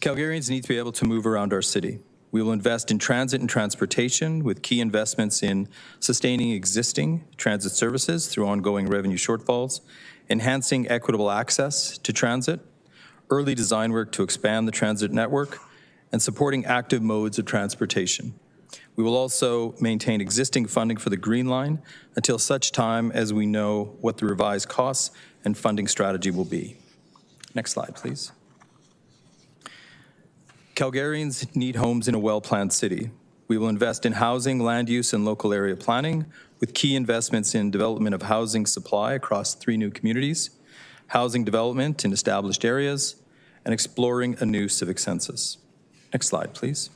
Calgarians need to be able to move around our city. We will invest in transit and transportation with key investments in sustaining existing transit services through ongoing revenue shortfalls, enhancing equitable access to transit, early design work to expand the transit network, and supporting active modes of transportation. We will also maintain existing funding for the Green Line until such time as we know what the revised costs and funding strategy will be. Next slide, please. Calgarians need homes in a well-planned city. We will invest in housing, land use, and local area planning, with key investments in development of housing supply across 3 new communities, housing development in established areas, and exploring a new civic census. Next slide, please.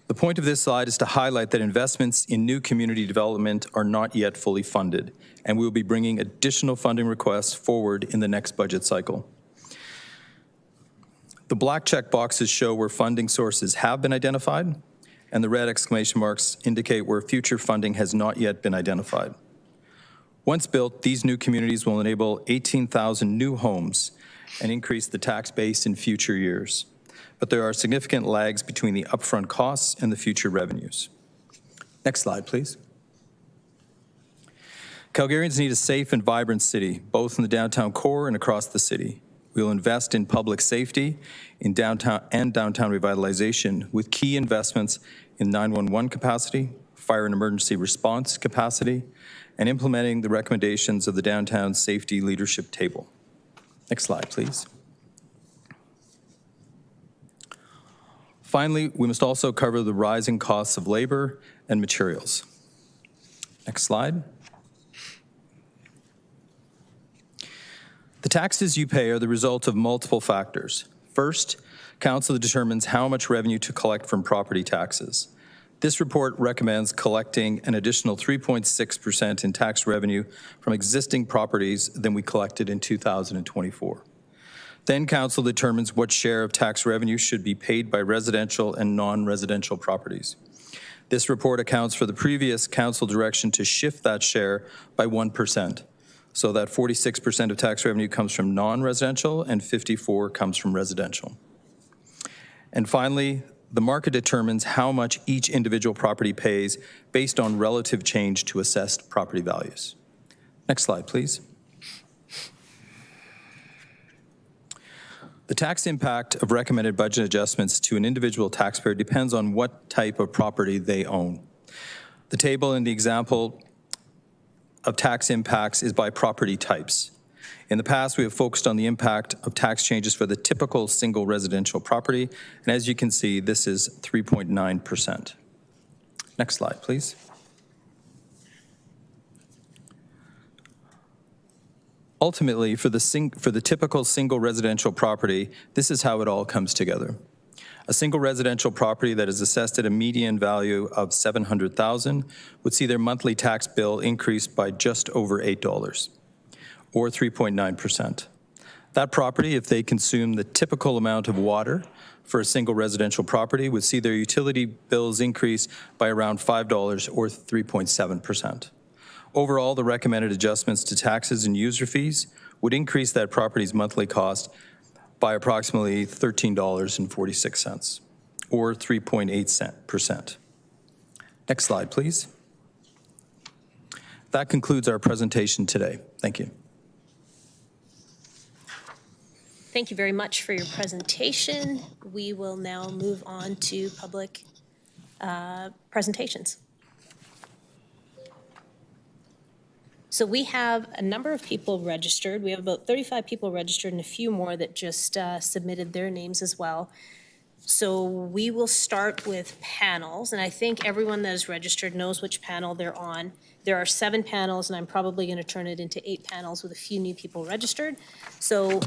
The point of this slide is to highlight that investments in new community development are not yet fully funded, and we will be bringing additional funding requests forward in the next budget cycle. The black check boxes show where funding sources have been identified, and the red exclamation marks indicate where future funding has not yet been identified. Once built, these new communities will enable 18,000 new homes and increase the tax base in future years. But there are significant lags between the upfront costs and the future revenues. Next slide, please. Calgarians need a safe and vibrant city, both in the downtown core and across the city. We will invest in public safety, in downtown revitalization, with key investments in 911 capacity, fire and emergency response capacity, and implementing the recommendations of the Downtown Safety Leadership Table. Next slide, please. Finally, we must also cover the rising costs of labor and materials. Next slide. The taxes you pay are the result of multiple factors. First, Council determines how much revenue to collect from property taxes. This report recommends collecting an additional 3.6% in tax revenue from existing properties than we collected in 2024. Then Council determines what share of tax revenue should be paid by residential and non-residential properties. This report accounts for the previous Council direction to shift that share by 1%. So that 46% of tax revenue comes from non-residential and 54% comes from residential. And finally, the market determines how much each individual property pays based on relative change to assessed property values. Next slide, please. The tax impact of recommended budget adjustments to an individual taxpayer depends on what type of property they own. The table in the example of tax impacts is by property types. In the past, we have focused on the impact of tax changes for the typical single residential property, and as you can see, this is 3.9%. Next slide, please. Ultimately, for the typical single residential property, this is how it all comes together. A single residential property that is assessed at a median value of $700,000 would see their monthly tax bill increase by just over $8, or 3.9%. That property, if they consume the typical amount of water for a single residential property, would see their utility bills increase by around $5, or 3.7%. Overall, the recommended adjustments to taxes and user fees would increase that property's monthly cost by approximately $13.46, or 3.8%. Next slide, please. That concludes our presentation today. Thank you. Thank you very much for your presentation. We will now move on to public presentations. So we have a number of people registered. We have about 35 people registered and a few more that just submitted their names as well. So we will start with panels, and I think everyone that is registered knows which panel they're on. There are 7 panels, and I'm probably going to turn it into 8 panels with a few new people registered. So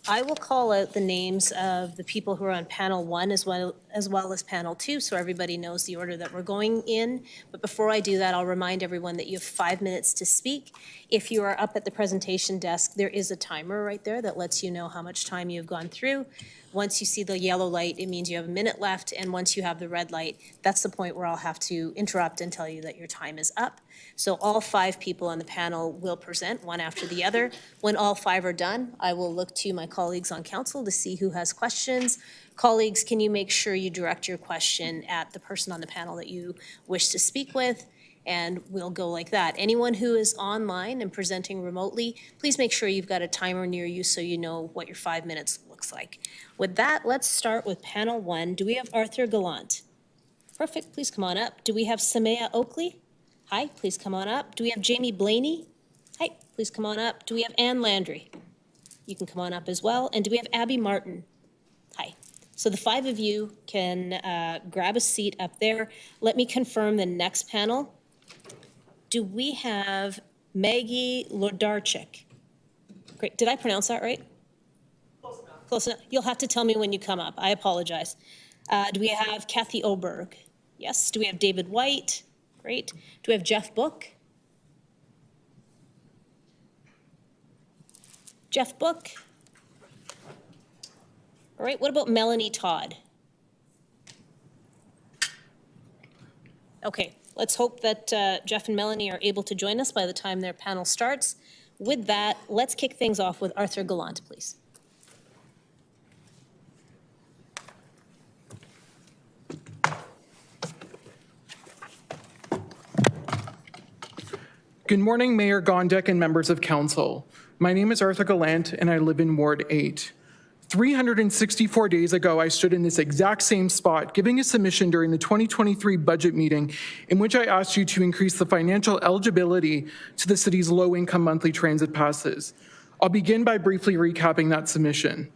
I will call out the names of the people who are on panel 1 as well as panel 2, so everybody knows the order that we're going in. But before I do that, I'll remind everyone that you have 5 minutes to speak. If you are up at the presentation desk, there is a timer right there that lets you know how much time you've gone through. Once you see the yellow light, it means you have a minute left, and once you have the red light, that's the point where I'll have to interrupt and tell you that your time is up. So all 5 people on the panel will present, one after the other. When all 5 are done, I will look to my colleagues on council to see who has questions. Colleagues, can you make sure you direct your question at the person on the panel that you wish to speak with? And we'll go like that. Anyone who is online and presenting remotely, please make sure you've got a timer near you so you know what your 5 minutes looks like. With that, let's start with panel 1. Do we have Arthur Gallant? Perfect, please come on up. Do we have Samaya Oakley? Hi, please come on up. Do we have Jamie Blaney? Hi, please come on up. Do we have Ann Landry? You can come on up as well. And do we have Abby Martin? Hi. So the 5 of you can grab a seat up there. Let me confirm the next panel. Do we have Maggie Lodarchik? Great, did I pronounce that right? Close enough. Close enough. You'll have to tell me when you come up. I apologize. Do we have Kathy Oberg? Yes. Do we have David White? Great. Do we have Jeff Book? Jeff Book? All right, what about Melanie Todd? Okay, let's hope that Jeff and Melanie are able to join us by the time their panel starts. With that, let's kick things off with Arthur Gallant, please. Good morning, Mayor Gondek and members of council. My name is Arthur Gallant and I live in Ward 8. 364 days ago, I stood in this exact same spot, giving a submission during the 2023 budget meeting in which I asked you to increase the financial eligibility to the city's low-income monthly transit passes. I'll begin by briefly recapping that submission.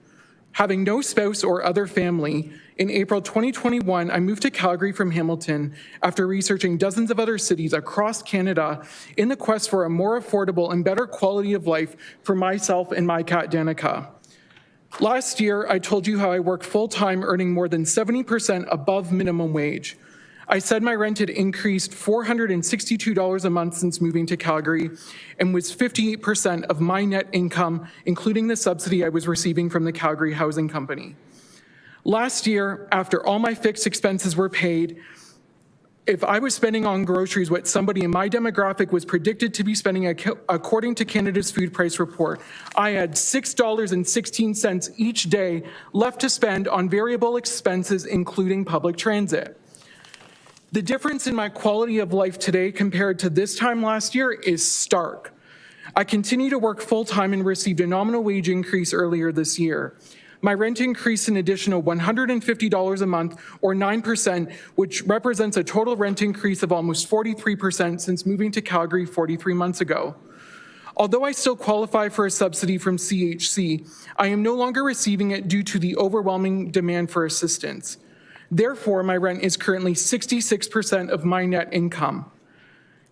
Having no spouse or other family, in April 2021, I moved to Calgary from Hamilton after researching dozens of other cities across Canada in the quest for a more affordable and better quality of life for myself and my cat Danica. Last year, I told you how I worked full-time earning more than 70% above minimum wage. I said my rent had increased $462 a month since moving to Calgary and was 58% of my net income, including the subsidy I was receiving from the Calgary Housing Company. Last year, after all my fixed expenses were paid, if I was spending on groceries what somebody in my demographic was predicted to be spending according to Canada's food price report, I had $6.16 each day left to spend on variable expenses, including public transit. The difference in my quality of life today compared to this time last year is stark. I continue to work full-time and received a nominal wage increase earlier this year. My rent increased an additional $150 a month, or 9%, which represents a total rent increase of almost 43% since moving to Calgary 43 months ago. Although I still qualify for a subsidy from CHC, I am no longer receiving it due to the overwhelming demand for assistance. Therefore, my rent is currently 66% of my net income.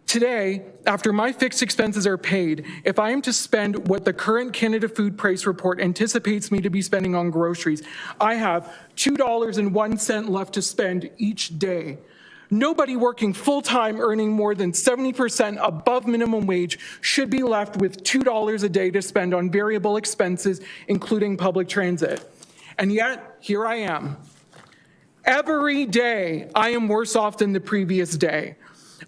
Today, after my fixed expenses are paid, if I am to spend what the current Canada Food Price Report anticipates me to be spending on groceries, I have $2.01 left to spend each day. Nobody working full-time earning more than 70% above minimum wage should be left with $2 a day to spend on variable expenses, including public transit. And yet, here I am. Every day, I am worse off than the previous day.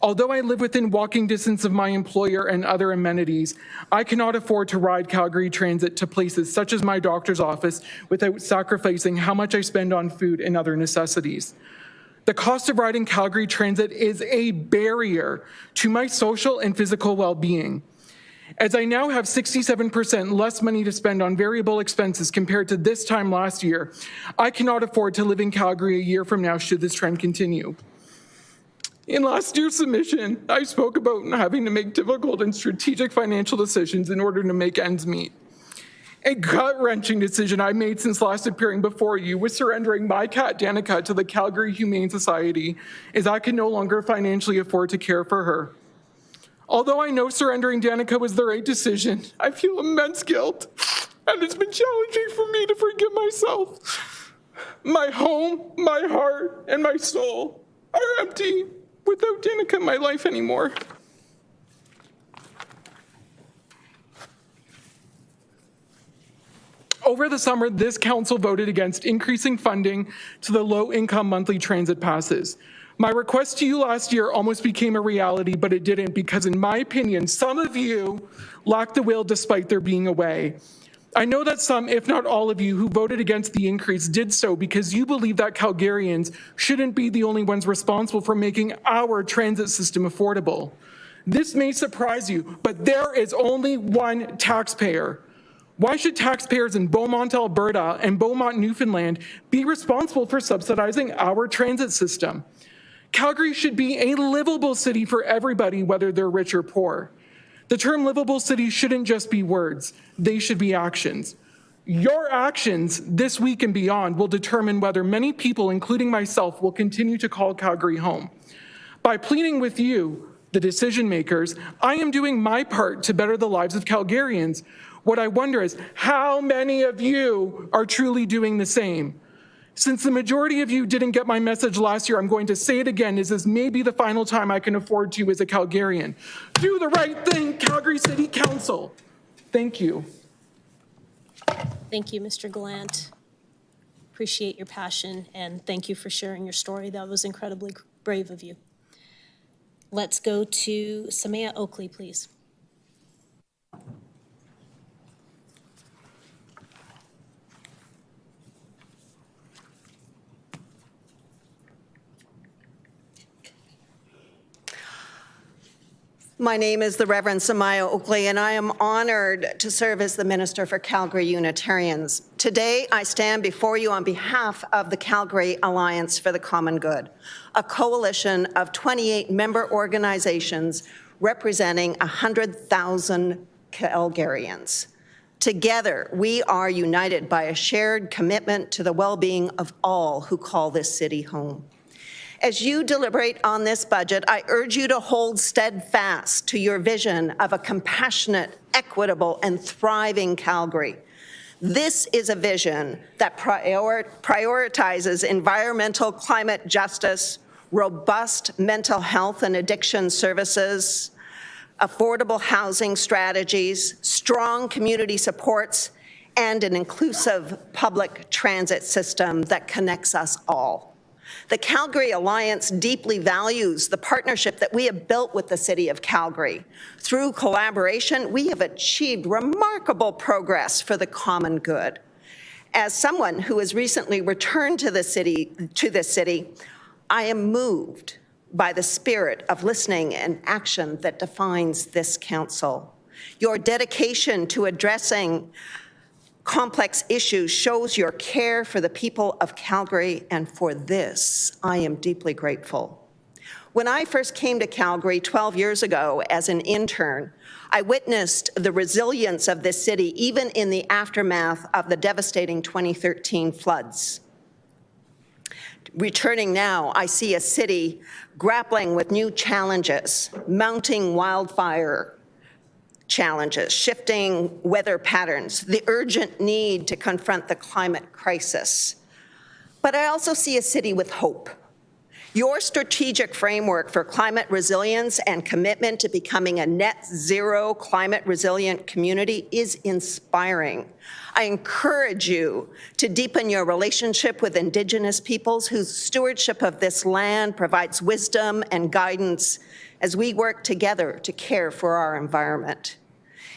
Although I live within walking distance of my employer and other amenities, I cannot afford to ride Calgary Transit to places such as my doctor's office without sacrificing how much I spend on food and other necessities. The cost of riding Calgary Transit is a barrier to my social and physical well-being. As I now have 67% less money to spend on variable expenses compared to this time last year, I cannot afford to live in Calgary a year from now should this trend continue. In last year's submission, I spoke about having to make difficult and strategic financial decisions in order to make ends meet. A gut-wrenching decision I made since last appearing before you was surrendering my cat Danica to the Calgary Humane Society, as I can no longer financially afford to care for her. Although I know surrendering Danica was the right decision, I feel immense guilt, and it's been challenging for me to forgive myself. My home, my heart, and my soul are empty without Danica in my life anymore. Over the summer, this council voted against increasing funding to the low-income monthly transit passes. My request to you last year almost became a reality, but it didn't, because in my opinion, some of you lack the will despite there being a way. I know that some, if not all of you, who voted against the increase did so because you believe that Calgarians shouldn't be the only ones responsible for making our transit system affordable. This may surprise you, but there is only one taxpayer. Why should taxpayers in Beaumont, Alberta and Beaumont, Newfoundland be responsible for subsidizing our transit system? Calgary should be a livable city for everybody, whether they're rich or poor. The term livable city shouldn't just be words, they should be actions. Your actions this week and beyond will determine whether many people, including myself, will continue to call Calgary home. By pleading with you, the decision makers, I am doing my part to better the lives of Calgarians. What I wonder is how many of you are truly doing the same? Since the majority of you didn't get my message last year, I'm going to say it again, as this may be the final time I can afford to as a Calgarian. Do the right thing, Calgary City Council. Thank you. Thank you, Mr. Gallant. Appreciate your passion, and thank you for sharing your story. That was incredibly brave of you. Let's go to Samaya Oakley, please. My name is the Reverend Samaya Oakley, and I am honored to serve as the Minister for Calgary Unitarians. Today, I stand before you on behalf of the Calgary Alliance for the Common Good, a coalition of 28 member organizations representing 100,000 Calgarians. Together, we are united by a shared commitment to the well-being of all who call this city home. As you deliberate on this budget, I urge you to hold steadfast to your vision of a compassionate, equitable, and thriving Calgary. This is a vision that prioritizes environmental climate justice, robust mental health and addiction services, affordable housing strategies, strong community supports, and an inclusive public transit system that connects us all. The Calgary Alliance deeply values the partnership that we have built with the City of Calgary. Through collaboration, we have achieved remarkable progress for the common good. As someone who has recently returned to this city, I am moved by the spirit of listening and action that defines this council. Your dedication to addressing complex issues shows your care for the people of Calgary, and for this, I am deeply grateful. When I first came to Calgary 12 years ago as an intern, I witnessed the resilience of this city even in the aftermath of the devastating 2013 floods. Returning now, I see a city grappling with new challenges, mounting wildfire challenges, shifting weather patterns, the urgent need to confront the climate crisis. But I also see a city with hope. Your strategic framework for climate resilience and commitment to becoming a net zero climate resilient community is inspiring. I encourage you to deepen your relationship with Indigenous peoples whose stewardship of this land provides wisdom and guidance as we work together to care for our environment.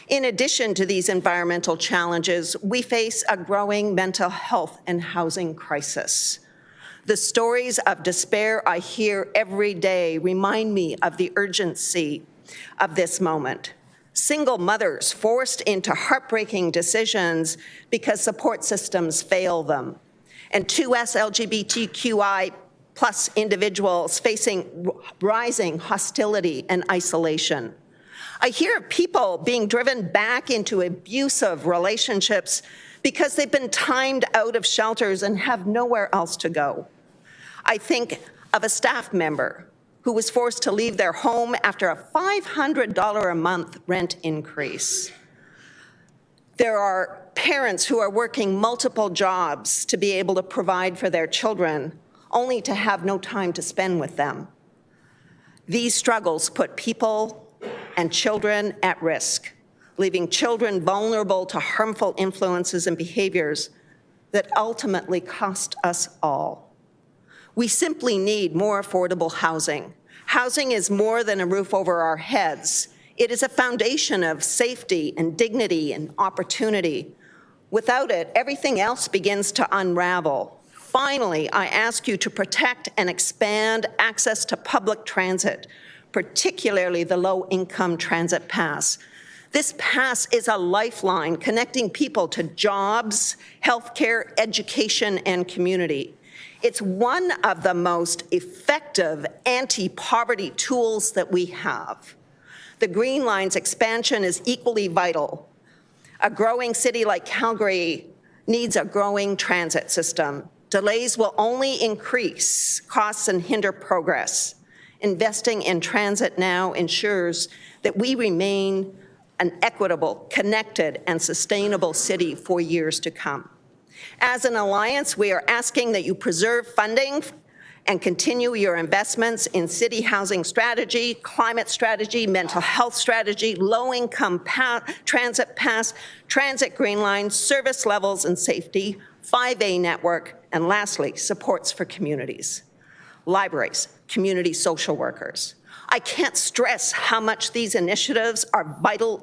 In addition to these environmental challenges, we face a growing mental health and housing crisis. The stories of despair I hear every day remind me of the urgency of this moment. Single mothers forced into heartbreaking decisions because support systems fail them, and 2S LGBTQI plus individuals facing rising hostility and isolation. I hear of people being driven back into abusive relationships because they've been timed out of shelters and have nowhere else to go. I think of a staff member who was forced to leave their home after a $500 a month rent increase. There are parents who are working multiple jobs to be able to provide for their children, only to have no time to spend with them. These struggles put people and children at risk, leaving children vulnerable to harmful influences and behaviors that ultimately cost us all. We simply need more affordable housing. Housing is more than a roof over our heads. It is a foundation of safety and dignity and opportunity. Without it, everything else begins to unravel. Finally, I ask you to protect and expand access to public transit, particularly the low-income transit pass. This pass is a lifeline connecting people to jobs, healthcare, education, and community. It's one of the most effective anti-poverty tools that we have. The Green Line's expansion is equally vital. A growing city like Calgary needs a growing transit system. Delays will only increase costs and hinder progress. Investing in transit now ensures that we remain an equitable, connected, and sustainable city for years to come. As an alliance, we are asking that you preserve funding and continue your investments in city housing strategy, climate strategy, mental health strategy, low-income transit pass, transit green line, service levels and safety, 5A network, and lastly, supports for communities, libraries, community social workers. I can't stress how much these initiatives are vital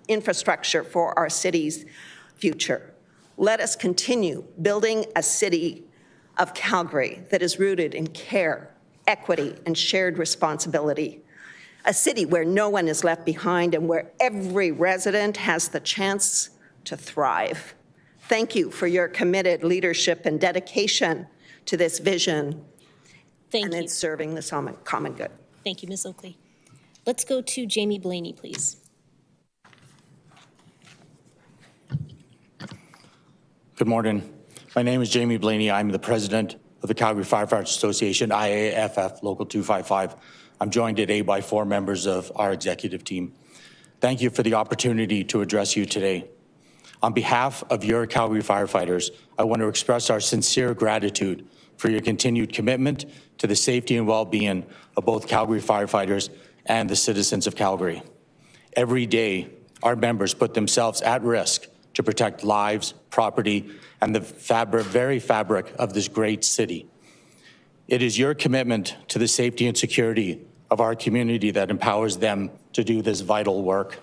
infrastructure for our city's future. Let us continue building a city of Calgary that is rooted in care, equity, and shared responsibility. A city where no one is left behind and where every resident has the chance to thrive. Thank you for your committed leadership and dedication to this vision and in serving the common good. Thank you, Ms. Oakley. Let's go to Jamie Blaney, please. Good morning. My name is Jamie Blaney. I'm the president of the Calgary Firefighters Association, IAFF Local 255. I'm joined today by 4 members of our executive team. Thank you for the opportunity to address you today. On behalf of your Calgary firefighters, I want to express our sincere gratitude for your continued commitment to the safety and well-being of both Calgary firefighters and the citizens of Calgary. Every day, our members put themselves at risk to protect lives, property, and the very fabric of this great city. It is your commitment to the safety and security of our community that empowers them to do this vital work.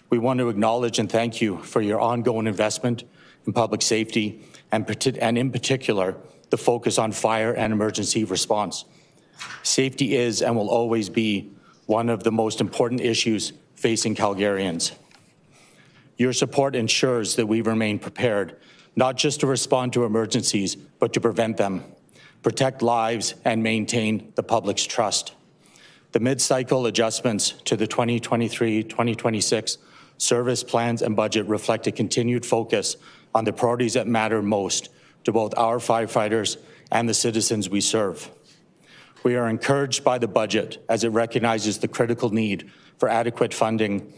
We want to acknowledge and thank you for your ongoing investment in public safety and in particular, the focus on fire and emergency response. Safety is and will always be one of the most important issues facing Calgarians. Your support ensures that we remain prepared, not just to respond to emergencies, but to prevent them, protect lives, and maintain the public's trust. The mid-cycle adjustments to the 2023-2026 service plans and budget reflect a continued focus on the priorities that matter most to both our firefighters and the citizens we serve. We are encouraged by the budget as it recognizes the critical need for adequate funding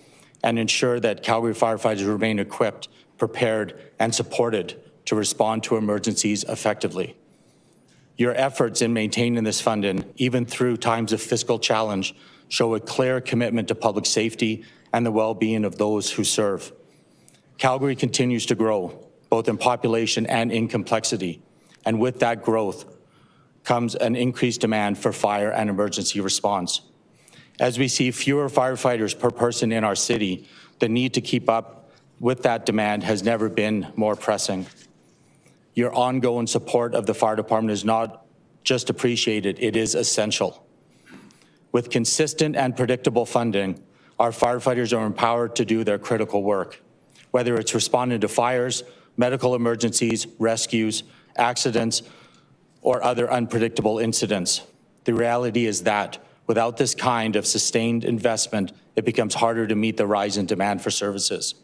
and ensure that Calgary firefighters remain equipped, prepared, and supported to respond to emergencies effectively. Your efforts in maintaining this funding, even through times of fiscal challenge, show a clear commitment to public safety and the well-being of those who serve. Calgary continues to grow, both in population and in complexity, and with that growth comes an increased demand for fire and emergency response. As we see fewer firefighters per person in our city, the need to keep up with that demand has never been more pressing. Your ongoing support of the fire department is not just appreciated, it is essential. With consistent and predictable funding, our firefighters are empowered to do their critical work, whether it's responding to fires, medical emergencies, rescues, accidents, or other unpredictable incidents. The reality is that without this kind of sustained investment, it becomes harder to meet the rise in demand for services.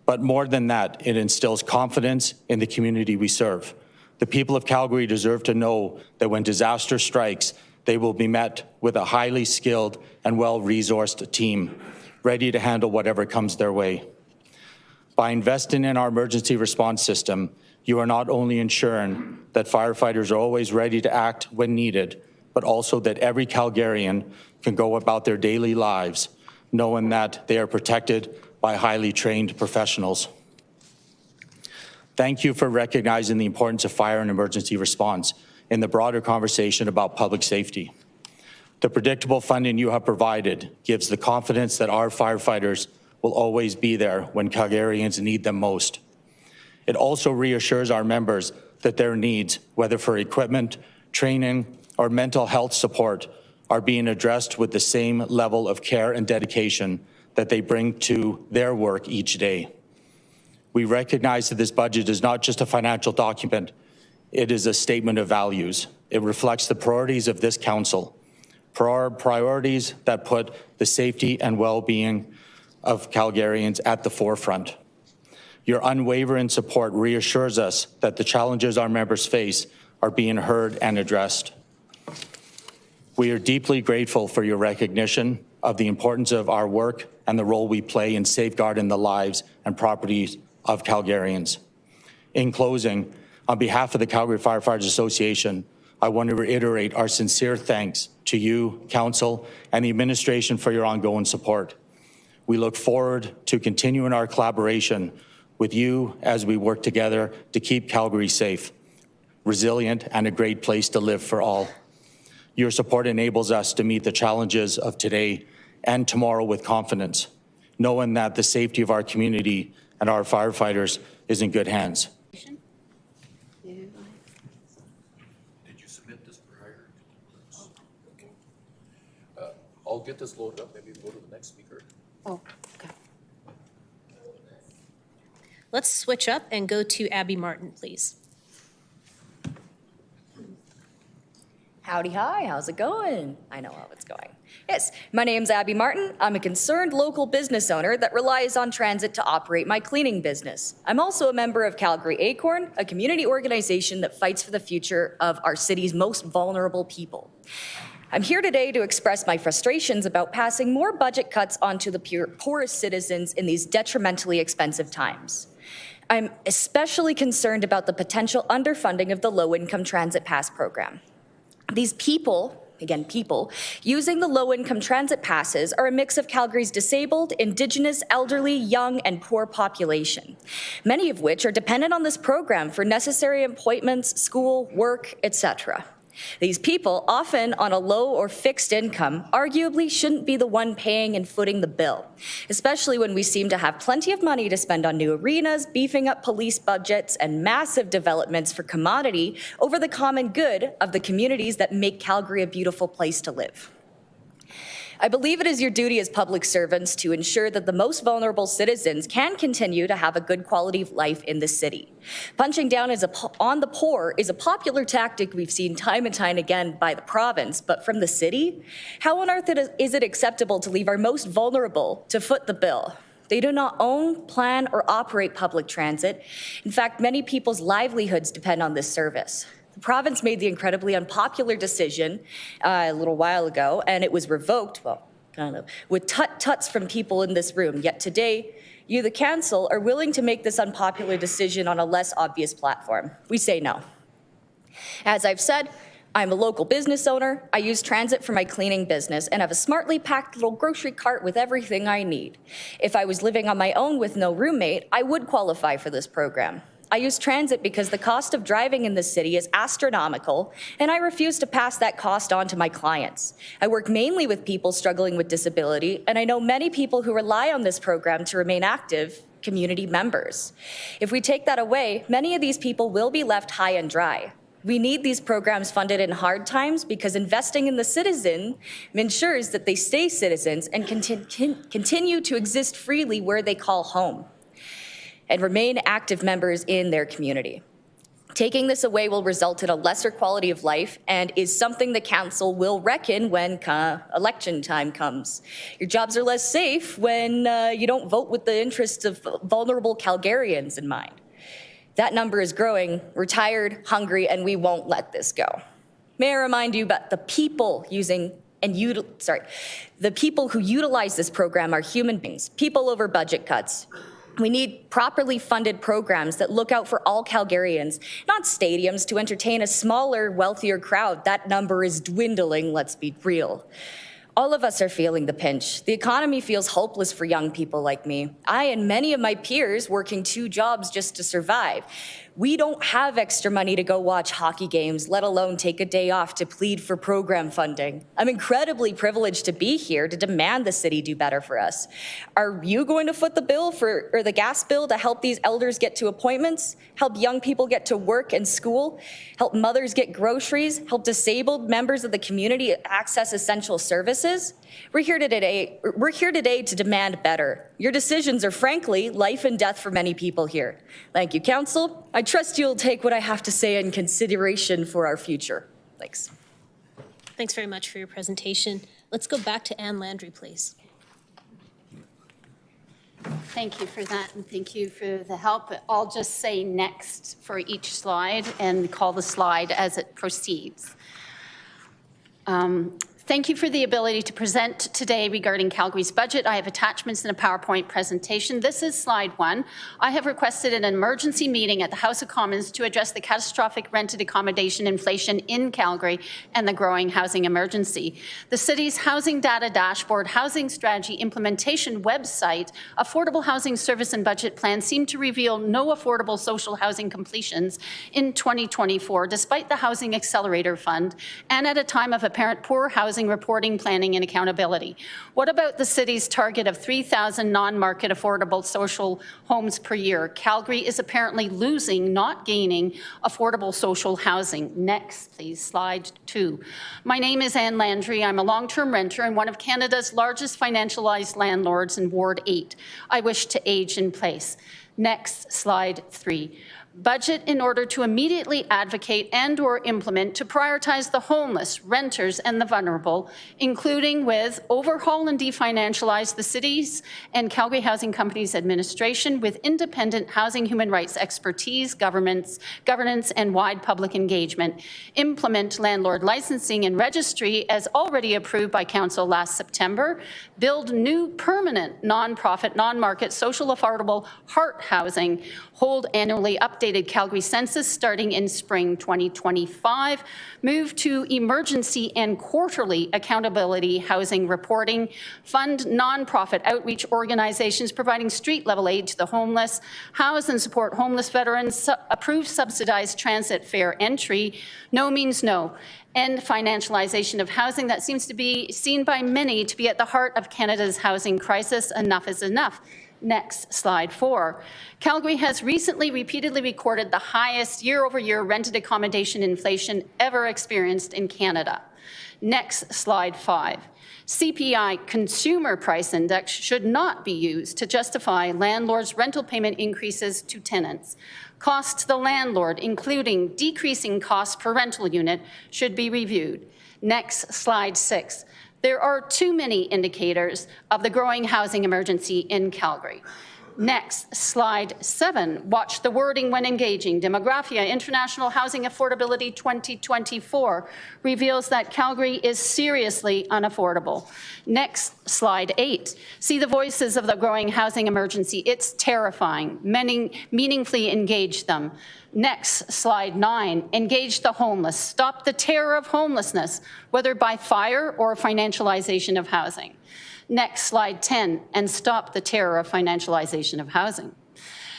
But more than that, it instills confidence in the community we serve. The people of Calgary deserve to know that when disaster strikes, they will be met with a highly skilled and well-resourced team, ready to handle whatever comes their way. By investing in our emergency response system, you are not only ensuring that firefighters are always ready to act when needed, but also that every Calgarian can go about their daily lives knowing that they are protected by highly trained professionals. Thank you for recognizing the importance of fire and emergency response. in the broader conversation about public safety. The predictable funding you have provided gives the confidence that our firefighters will always be there when Calgarians need them most. It also reassures our members that their needs, whether for equipment, training, or mental health support, are being addressed with the same level of care and dedication that they bring to their work each day. We recognize that this budget is not just a financial document, it is a statement of values. It reflects the priorities of this council, priorities that put the safety and well-being of Calgarians at the forefront. Your unwavering support reassures us that the challenges our members face are being heard and addressed. We are deeply grateful for your recognition of the importance of our work and the role we play in safeguarding the lives and properties of Calgarians. In closing, on behalf of the Calgary Firefighters Association, I want to reiterate our sincere thanks to you, Council, and the administration for your ongoing support. We look forward to continuing our collaboration with you as we work together to keep Calgary safe, resilient, and a great place to live for all. Your support enables us to meet the challenges of today and tomorrow with confidence, knowing that the safety of our community and our firefighters is in good hands. Did you submit this prior? Okay. I'll get this loaded up, maybe go to the next speaker. Oh, okay. Let's switch up and go to Abby Martin, please. Howdy, hi, how's it going? I know how it's going. Yes, my name's Abby Martin. I'm a concerned local business owner that relies on transit to operate my cleaning business. I'm also a member of Calgary Acorn, a community organization that fights for the future of our city's most vulnerable people. I'm here today to express my frustrations about passing more budget cuts onto the poorest citizens in these detrimentally expensive times. I'm especially concerned about the potential underfunding of the low-income transit pass program. These people, again, people, using the low-income transit passes are a mix of Calgary's disabled, Indigenous, elderly, young, and poor population, many of which are dependent on this program for necessary appointments, school, work, etc. These people, often on a low or fixed income, arguably shouldn't be the one paying and footing the bill, especially when we seem to have plenty of money to spend on new arenas, beefing up police budgets, and massive developments for commodity over the common good of the communities that make Calgary a beautiful place to live. I believe it is your duty as public servants to ensure that the most vulnerable citizens can continue to have a good quality of life in the city. Punching down on the poor is a popular tactic we've seen time and time again by the province, but from the city? How on earth is it acceptable to leave our most vulnerable to foot the bill? They do not own, plan, or operate public transit. In fact, many people's livelihoods depend on this service. The province made the incredibly unpopular decision a little while ago, and it was revoked, well, kind of, with tut-tuts from people in this room. Yet today, you, the council, are willing to make this unpopular decision on a less obvious platform. We say no. As I've said, I'm a local business owner. I use transit for my cleaning business and have a smartly packed little grocery cart with everything I need. If I was living on my own with no roommate, I would qualify for this program. I use transit because the cost of driving in this city is astronomical, and I refuse to pass that cost on to my clients. I work mainly with people struggling with disability, and I know many people who rely on this program to remain active community members. If we take that away, many of these people will be left high and dry. We need these programs funded in hard times because investing in the citizen ensures that they stay citizens and continue to exist freely where they call home and remain active members in their community. Taking this away will result in a lesser quality of life and is something the council will reckon when election time comes. Your jobs are less safe when you don't vote with the interests of vulnerable Calgarians in mind. That number is growing. We're tired, hungry, and we won't let this go. May I remind you about the people the people who utilize this program are human beings, people over budget cuts. We need properly funded programs that look out for all Calgarians, not stadiums to entertain a smaller, wealthier crowd. That number is dwindling, let's be real. All of us are feeling the pinch. The economy feels hopeless for young people like me. I and many of my peers working 2 jobs just to survive. We don't have extra money to go watch hockey games, let alone take a day off to plead for program funding. I'm incredibly privileged to be here to demand the city do better for us. Are you going to foot the bill or the gas bill to help these elders get to appointments, help young people get to work and school, help mothers get groceries, help disabled members of the community access essential services? We're here today to demand better. Your decisions are frankly life and death for many people here. Thank you, Council. I trust you'll take what I have to say in consideration for our future. Thanks. Thanks very much for your presentation. Let's go back to Anne Landry, please. Thank you for that, and thank you for the help. I'll just say next for each slide and call the slide as it proceeds. Thank you for the ability to present today regarding Calgary's budget. I have attachments in a PowerPoint presentation. This is slide 1. I have requested an emergency meeting at the House of Commons to address the catastrophic rented accommodation inflation in Calgary and the growing housing emergency. The city's Housing Data Dashboard, Housing Strategy Implementation website, Affordable Housing Service and Budget Plan seem to reveal no affordable social housing completions in 2024, despite the Housing Accelerator Fund, and at a time of apparent poor housing reporting, planning, and accountability. What about the city's target of 3,000 non-market affordable social homes per year? Calgary is apparently losing, not gaining, affordable social housing. Next, please, slide 2. My name is Anne Landry. I'm a long-term renter and one of Canada's largest financialized landlords in Ward 8. I wish to age in place. Next, slide 3. Budget in order to immediately advocate and/or implement to prioritize the homeless, renters, and the vulnerable, including with overhaul and definancialize the city's and Calgary Housing Company's administration with independent housing human rights expertise, governance, and wide public engagement. Implement landlord licensing and registry as already approved by Council last September. Build new permanent non-profit, non-market, social affordable heart housing. Hold annually updated Calgary census starting in spring 2025. Move to emergency and quarterly accountability housing reporting. Fund nonprofit outreach organizations providing street-level aid to the homeless. House and support homeless veterans. Approve subsidized transit fare entry. No means no. End financialization of housing that seems to be seen by many to be at the heart of Canada's housing crisis. Enough is enough. Next, slide 4. Calgary has recently repeatedly recorded the highest year-over-year rented accommodation inflation ever experienced in Canada. Next, slide 5. CPI, Consumer Price Index, should not be used to justify landlords' rental payment increases to tenants. Cost to the landlord, including decreasing cost per rental unit, should be reviewed. Next, slide 6. There are too many indicators of the growing housing emergency in Calgary. Next, slide 7. Watch the wording when engaging. Demographia, International Housing Affordability 2024 reveals that Calgary is seriously unaffordable. Next, slide 8. See the voices of the growing housing emergency. It's terrifying. Many meaningfully engage them. Next, slide 9. Engage the homeless. Stop the terror of homelessness, whether by fire or financialization of housing. Next, slide 10, and stop the terror of financialization of housing.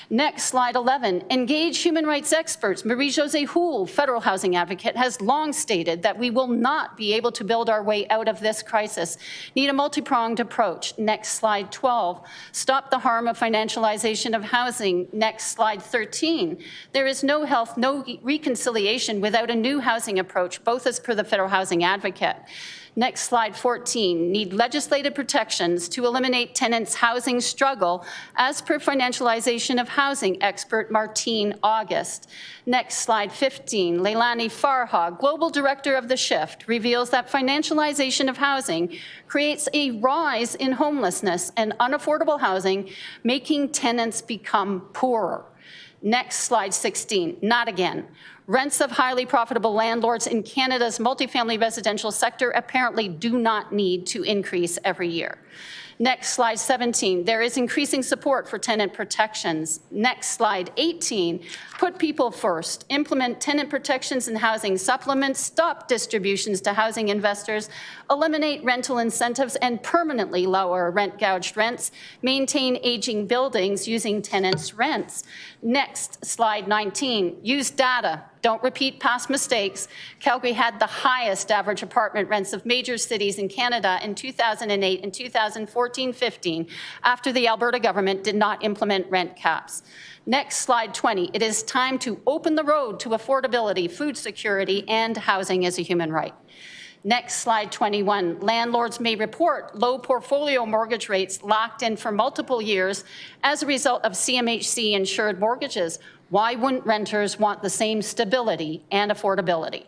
Next, slide 11, engage human rights experts. Marie-Josée Houle, federal housing advocate, has long stated that we will not be able to build our way out of this crisis. Need a multi-pronged approach. Next, slide 12, stop the harm of financialization of housing. Next, slide 13, there is no health, no reconciliation without a new housing approach, both as per the federal housing advocate. Next, slide 14, need legislative protections to eliminate tenants' housing struggle as per financialization of housing expert Martine August. Next, slide 15, Leilani Farha, global director of The Shift, reveals that financialization of housing creates a rise in homelessness and unaffordable housing, making tenants become poorer. Next, slide 16, not again. Rents of highly profitable landlords in Canada's multifamily residential sector apparently do not need to increase every year. Next, slide 17, there is increasing support for tenant protections. Next, slide 18, put people first. Implement tenant protections and housing supplements, stop distributions to housing investors, eliminate rental incentives, and permanently lower rent-gouged rents, maintain aging buildings using tenants' rents. Next, slide 19, use data. Don't repeat past mistakes. Calgary had the highest average apartment rents of major cities in Canada in 2008 and 2014-15 after the Alberta government did not implement rent caps. Next, slide 20. It is time to open the road to affordability, food security, and housing as a human right. Next, slide 21. Landlords may report low portfolio mortgage rates locked in for multiple years as a result of CMHC-insured mortgages. Why wouldn't renters want the same stability and affordability?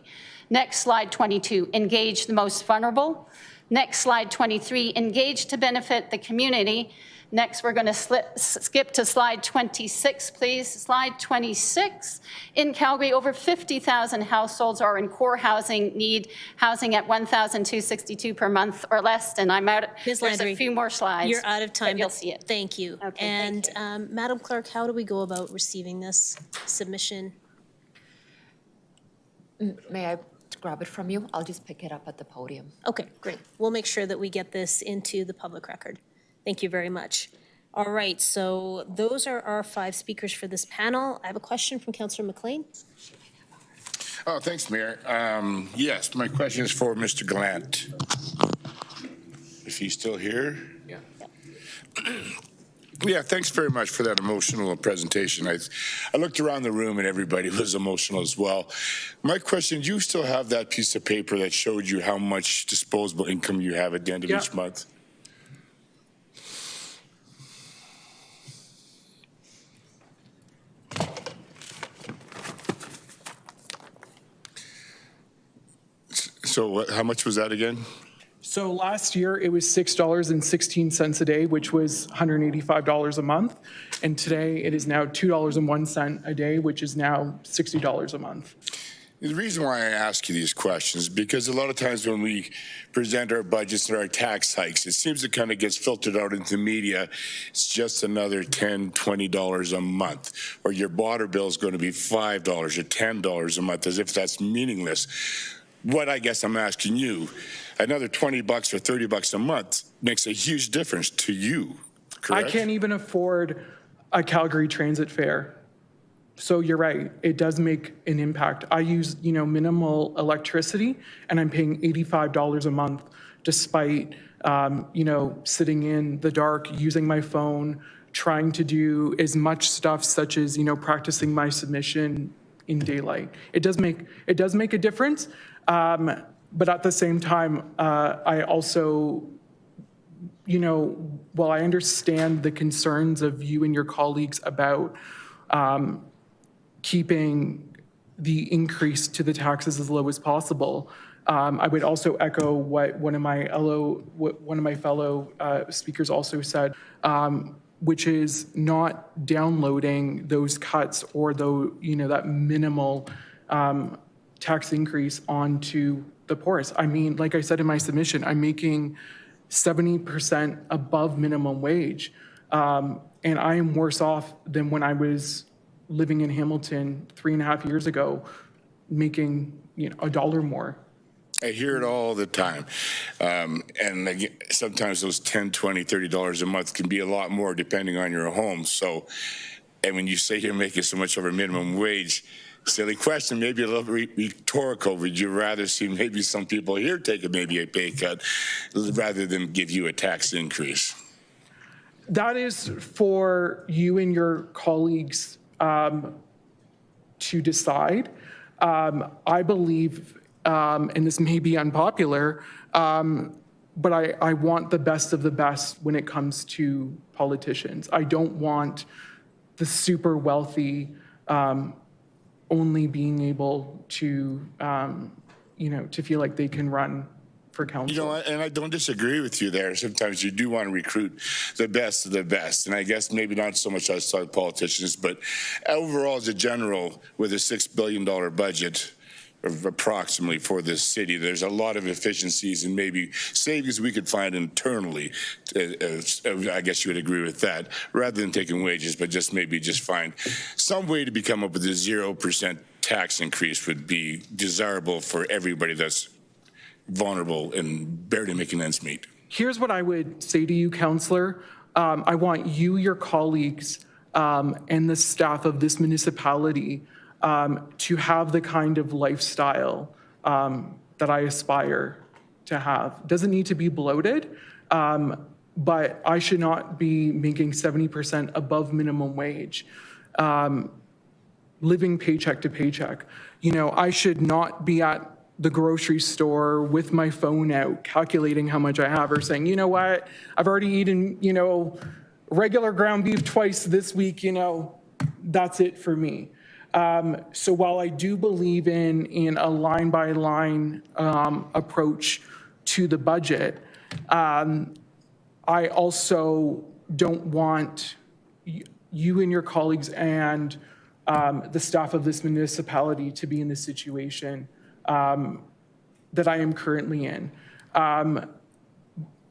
Next, slide 22. Engage the most vulnerable. Next, slide 23. Engage to benefit the community. Next, we're going to skip to slide 26, please. Slide 26. In Calgary, over 50,000 households are in core housing, need housing at $1,262 per month or less, and I'm out. Ms. There's Landry, a few more slides. you're out of time. You'll see it. Thank you. Okay, and thank you. Madam Clerk, how do we go about receiving this submission? May I grab it from you? I'll just pick it up at the podium. Okay, great. We'll make sure that we get this into the public record. Thank you very much. All right, so those are our 5 speakers for this panel. I have a question from Councillor McLean. Oh, thanks, Mayor. Yes, my question is for Mr. Gallant. Is he still here? Yeah. Yeah, thanks very much for that emotional presentation. I looked around the room and everybody was emotional as well. My question, do you still have that piece of paper that showed you how much disposable income you have at the end of each month? So how much was that again? So last year it was $6.16 a day, which was $185 a month. And today it is now $2.01 a day, which is now $60 a month. The reason why I ask you these questions is because a lot of times when we present our budgets and our tax hikes, it seems it kind of gets filtered out into media. It's just another $10, $20 a month, or your water bill is going to be $5 or $10 a month, as if that's meaningless. What I guess I'm asking you, another 20 bucks or 30 bucks a month makes a huge difference to you, correct? I can't even afford a Calgary transit fare. So you're right, it does make an impact. I use, minimal electricity and I'm paying $85 a month despite, sitting in the dark, using my phone, trying to do as much stuff such as, practicing my submission in daylight. It does make a difference. But at the same time, I also, while I understand the concerns of you and your colleagues about keeping the increase to the taxes as low as possible, I would also echo what one of my fellow speakers also said, which is not downloading those cuts or that minimal tax increase onto the poorest. I mean, like I said in my submission, I'm making 70% above minimum wage. And I am worse off than when I was living in Hamilton 3.5 years ago, making $1 more. I hear it all the time. And again, sometimes those $10, $20, $30 a month can be a lot more depending on your home. So, and when you say you're making so much over minimum wage, silly question, maybe a little rhetorical. Would you rather see maybe some people here take maybe a pay cut rather than give you a tax increase? That is for you and your colleagues to decide. I believe, and this may be unpopular, but I want the best of the best when it comes to politicians. I don't want the super wealthy only being able to, to feel like they can run for council. And I don't disagree with you there. Sometimes you do want to recruit the best of the best. And I guess maybe not so much outside politicians, but overall as a general with a $6 billion budget, approximately for this city. There's a lot of efficiencies and maybe savings we could find internally. I guess you would agree with that, rather than taking wages, but just maybe just find some way to come up with a 0% tax increase would be desirable for everybody that's vulnerable and barely making ends meet. Here's what I would say to you, Councillor. I want you, your colleagues, and the staff of this municipality to have the kind of lifestyle that I aspire to have. Doesn't need to be bloated, but I should not be making 70% above minimum wage, living paycheck to paycheck. You know, I should not be at the grocery store with my phone out, calculating how much I have, or saying, you know what, I've already eaten, you know, regular ground beef twice this week, you know, that's it for me. So while I do believe in a line-by-line approach to the budget, I also don't want you and your colleagues and the staff of this municipality to be in the situation that I am currently in.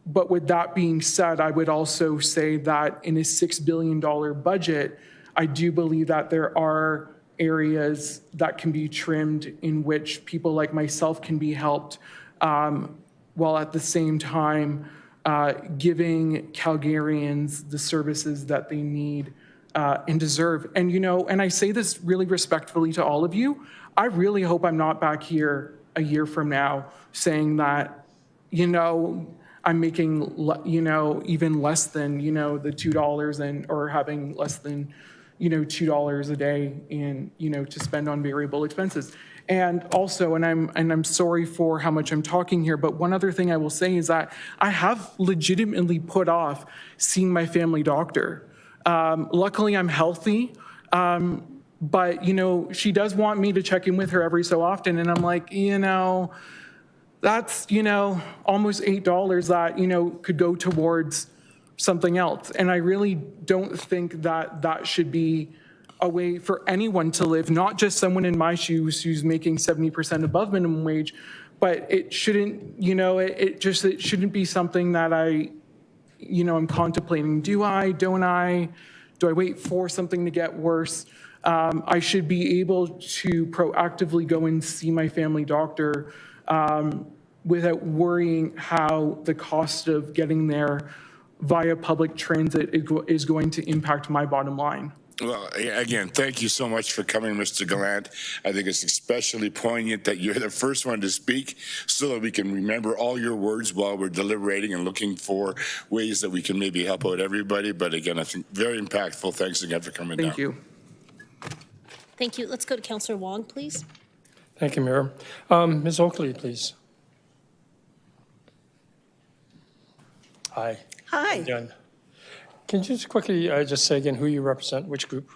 But with that being said, I would also say that in a $6 billion budget, I do believe that there are areas that can be trimmed in which people like myself can be helped, while at the same time giving Calgarians the services that they need and deserve. And, you know, and I say this really respectfully to all of you, I really hope I'm not back here a year from now saying that, you know, I'm making, you know, even less than, you know, the $2 and, or having less than, you know, $2 a day in, you know, to spend on variable expenses. And also, and I'm sorry for how much I'm talking here, but one other thing I will say is that I have legitimately put off seeing my family doctor. Luckily, I'm healthy, but, you know, she does want me to check in with her every so often, and I'm like, you know, that's, you know, almost $8 that, you know, could go towards something else. And I really don't think that that should be a way for anyone to live, not just someone in my shoes who's making 70% above minimum wage, but it shouldn't, you know, it shouldn't be something that I, you know, I'm contemplating. Do I, don't I? Do I wait for something to get worse? I should be able to proactively go and see my family doctor without worrying how the cost of getting there via public transit is going to impact my bottom line. Well, again, thank you so much for coming, Mr. Gallant. I think it's especially poignant that you're the first one to speak so that we can remember all your words while we're deliberating and looking for ways that we can maybe help out everybody. But again, I think very impactful. Thanks again for coming down. Thank you. Thank you. Let's go to Councillor Wong, please. Thank you, Mayor. Ms. Oakley, please. Hi. Hi. Again. Can you just quickly just say again who you represent, which group?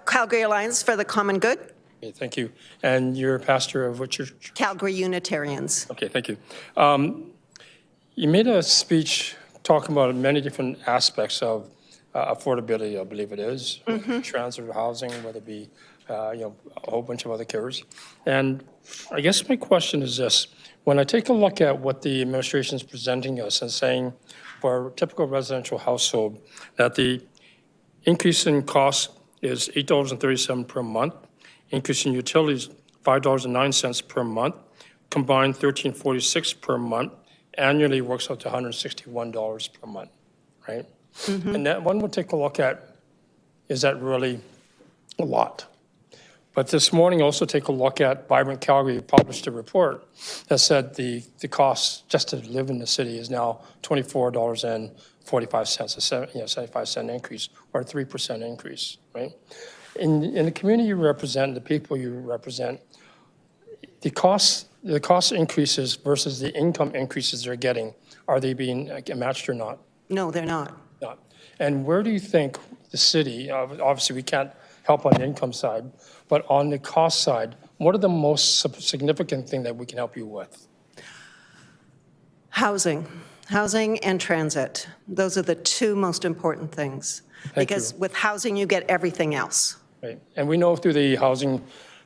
Calgary Alliance for the Common Good. Okay, thank you. And you're a pastor of what church? Calgary Unitarians. Okay, thank you. You made a speech talking about many different aspects of affordability, I believe it is, transit housing, whether it be you know, a whole bunch of other cares. And I guess my question is this. When I take a look at what the administration is presenting us and saying for a typical residential household that the increase in cost is $8.37 per month, increase in utilities $5.09 per month, combined $13.46 per month, annually works out to $161 per month, right? And that one would take a look at, is that really a lot? But this morning, also take a look at Vibrant Calgary published a report that said the cost just to live in the city is now $24.45, a 75-cent increase, or a 3% increase, right? In the community you represent, the people you represent, the cost increases versus the income increases they're getting, are they being matched or not? No, they're not. Not. And where do you think the city, obviously we can't help on the income side, but on the cost side, what are the most significant thing that we can help you with? Housing and transit. Those are the two most important things. Because with housing, you get everything else. Right, and we know through the housing,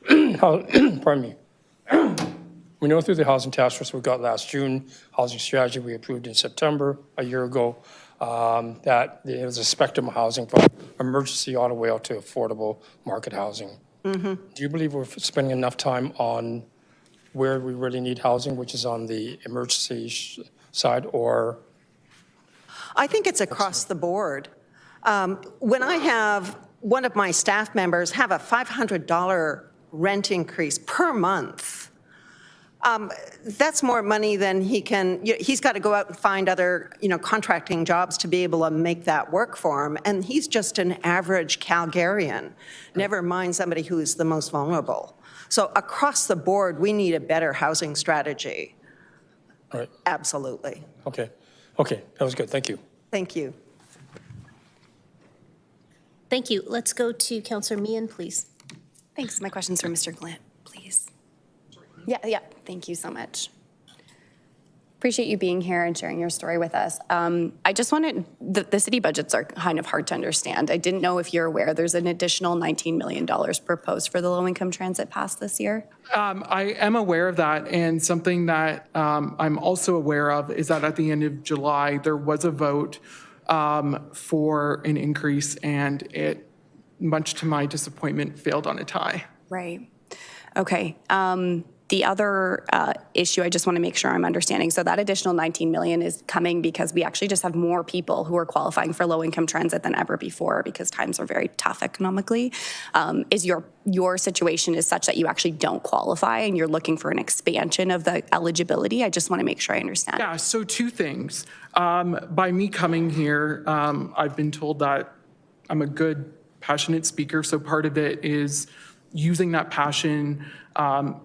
pardon me, We know through the housing task force we got last June, housing strategy we approved in September a year ago, that there was a spectrum of housing from emergency all the way out to affordable market housing. Do you believe we're spending enough time on where we really need housing, which is on the emergency side, or? I think it's across the board. When I have one of my staff members have a $500 rent increase per month, that's more money than he's got to go out and find other, contracting jobs to be able to make that work for him. And he's just an average Calgarian, never mind somebody who's the most vulnerable. So across the board, we need a better housing strategy. Right. Absolutely. Okay, that was good, thank you. Thank you. Thank you. Let's go to Councillor Meehan, please. Thanks. My question's for Mr. Glint, please. Yeah, thank you so much. Appreciate you being here and sharing your story with us. I just wanted, the city budgets are kind of hard to understand. I didn't know if you're aware there's an additional $19 million proposed for the low-income transit pass this year. I am aware of that, and something that I'm also aware of is that at the end of July, there was a vote for an increase, and it, much to my disappointment, failed on a tie. Right. Okay. The other issue, I just want to make sure I'm understanding. So that additional $19 million is coming because we actually just have more people who are qualifying for low-income transit than ever before because times are very tough economically. Is your situation is such that you actually don't qualify and you're looking for an expansion of the eligibility? I just want to make sure I understand. Yeah, so two things. By me coming here, I've been told that I'm a good, passionate speaker. So part of it is using that passion.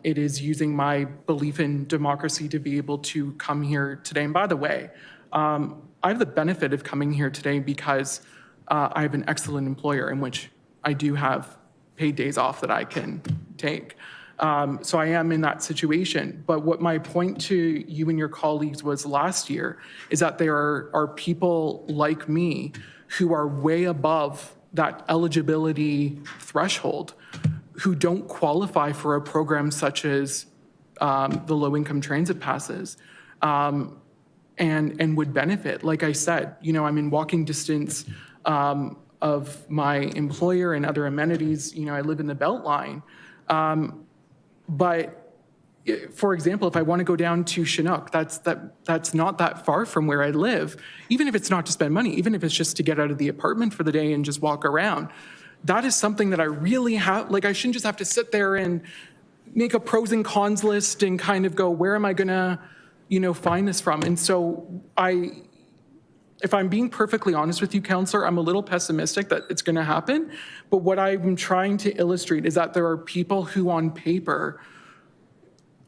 It is using my belief in democracy to be able to come here today. And by the way, I have the benefit of coming here today because I have an excellent employer in which I do have paid days off that I can take. So I am in that situation. But what my point to you and your colleagues was last year is that there are people like me who are way above that eligibility threshold who don't qualify for a program such as the low-income transit passes and would benefit. Like I said, I'm in walking distance of my employer and other amenities. I live in the Beltline. But for example, if I want to go down to Chinook, that's not that far from where I live, even if it's not to spend money, even if it's just to get out of the apartment for the day and just walk around. That is something that I really have, I shouldn't just have to sit there and make a pros and cons list and kind of go, where am I gonna, find this from? And so if I'm being perfectly honest with you, Councillor, I'm a little pessimistic that it's gonna happen. But what I'm trying to illustrate is that there are people who on paper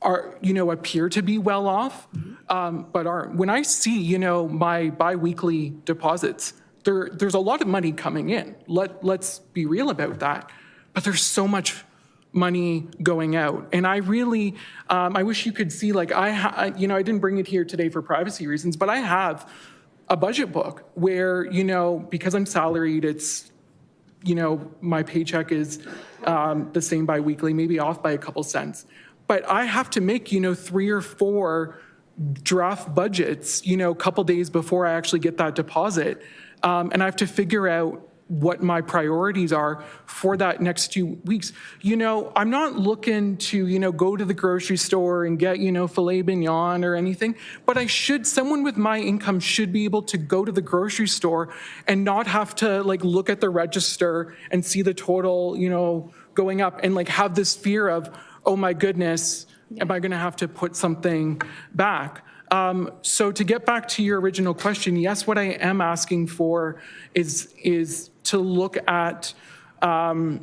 are, appear to be well off, but aren't. When I see, my biweekly deposits, there's a lot of money coming in. Let's be real about that. But there's so much money going out. And I really, I wish you could see, I didn't bring it here today for privacy reasons, but I have a budget book where, because I'm salaried, it's, my paycheck is the same biweekly, maybe off by a couple cents. But I have to make, 3 or 4 draft budgets, a couple days before I actually get that deposit. And I have to figure out what my priorities are for that next 2 weeks. I'm not looking to, go to the grocery store and get, filet mignon or anything, but someone with my income should be able to go to the grocery store and not have to look at the register and see the total, going up and have this fear of, oh my goodness, am I gonna have to put something back? So to get back to your original question, yes, what I am asking for is to look at, to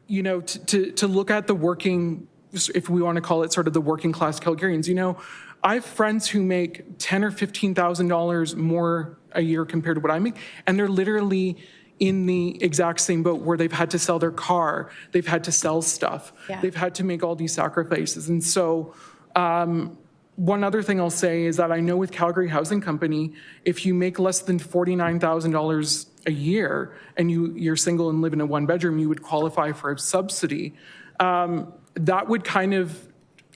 look at the working, if we want to call it sort of the working class Calgarians. I have friends who make $10,000 or $15,000 more a year compared to what I make, and they're literally in the exact same boat where they've had to sell their car, they've had to sell stuff, they've had to make all these sacrifices. And so, one other thing I'll say is that I know with Calgary Housing Company, if you make less than $49,000 a year and you're single and live in a 1-bedroom, you would qualify for a subsidy. That would kind of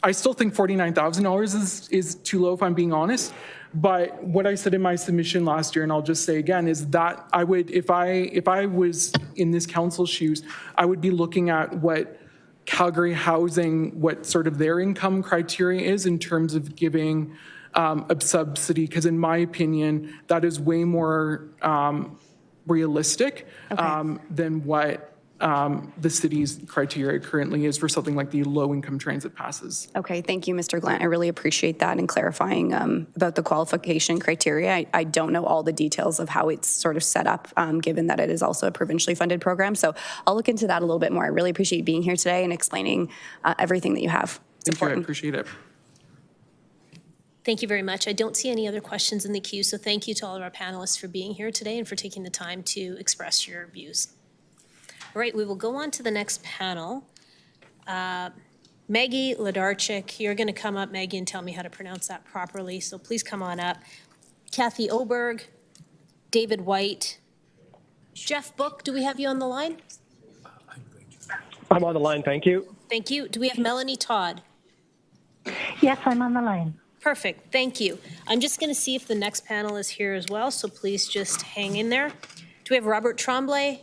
I still think $49,000 is too low, if I'm being honest. But what I said in my submission last year, and I'll just say again, is that I would, if I was in this council's shoes, I would be looking at what Calgary Housing, what sort of their income criteria is in terms of giving a subsidy, because in my opinion, that is way more realistic than what the city's criteria currently is for something like the low-income transit passes. Okay, thank you, Mr. Glant. I really appreciate that and clarifying about the qualification criteria. I don't know all the details of how it's sort of set up, given that it is also a provincially funded program. So I'll look into that a little bit more. I really appreciate you being here today and explaining everything that you have. Thank you, I appreciate it. Thank you very much. I don't see any other questions in the queue, so thank you to all of our panelists for being here today and for taking the time to express your views. All right, we will go on to the next panel. Maggie Ladarchik, you're going to come up, Maggie, and tell me how to pronounce that properly, so please come on up. Kathy Oberg, David White, Jeff Book, do we have you on the line? I'm on the line, thank you. Thank you. Do we have Melanie Todd? Yes, I'm on the line. Perfect, thank you. I'm just going to see if the next panel is here as well, so please just hang in there. Do we have Robert Tremblay?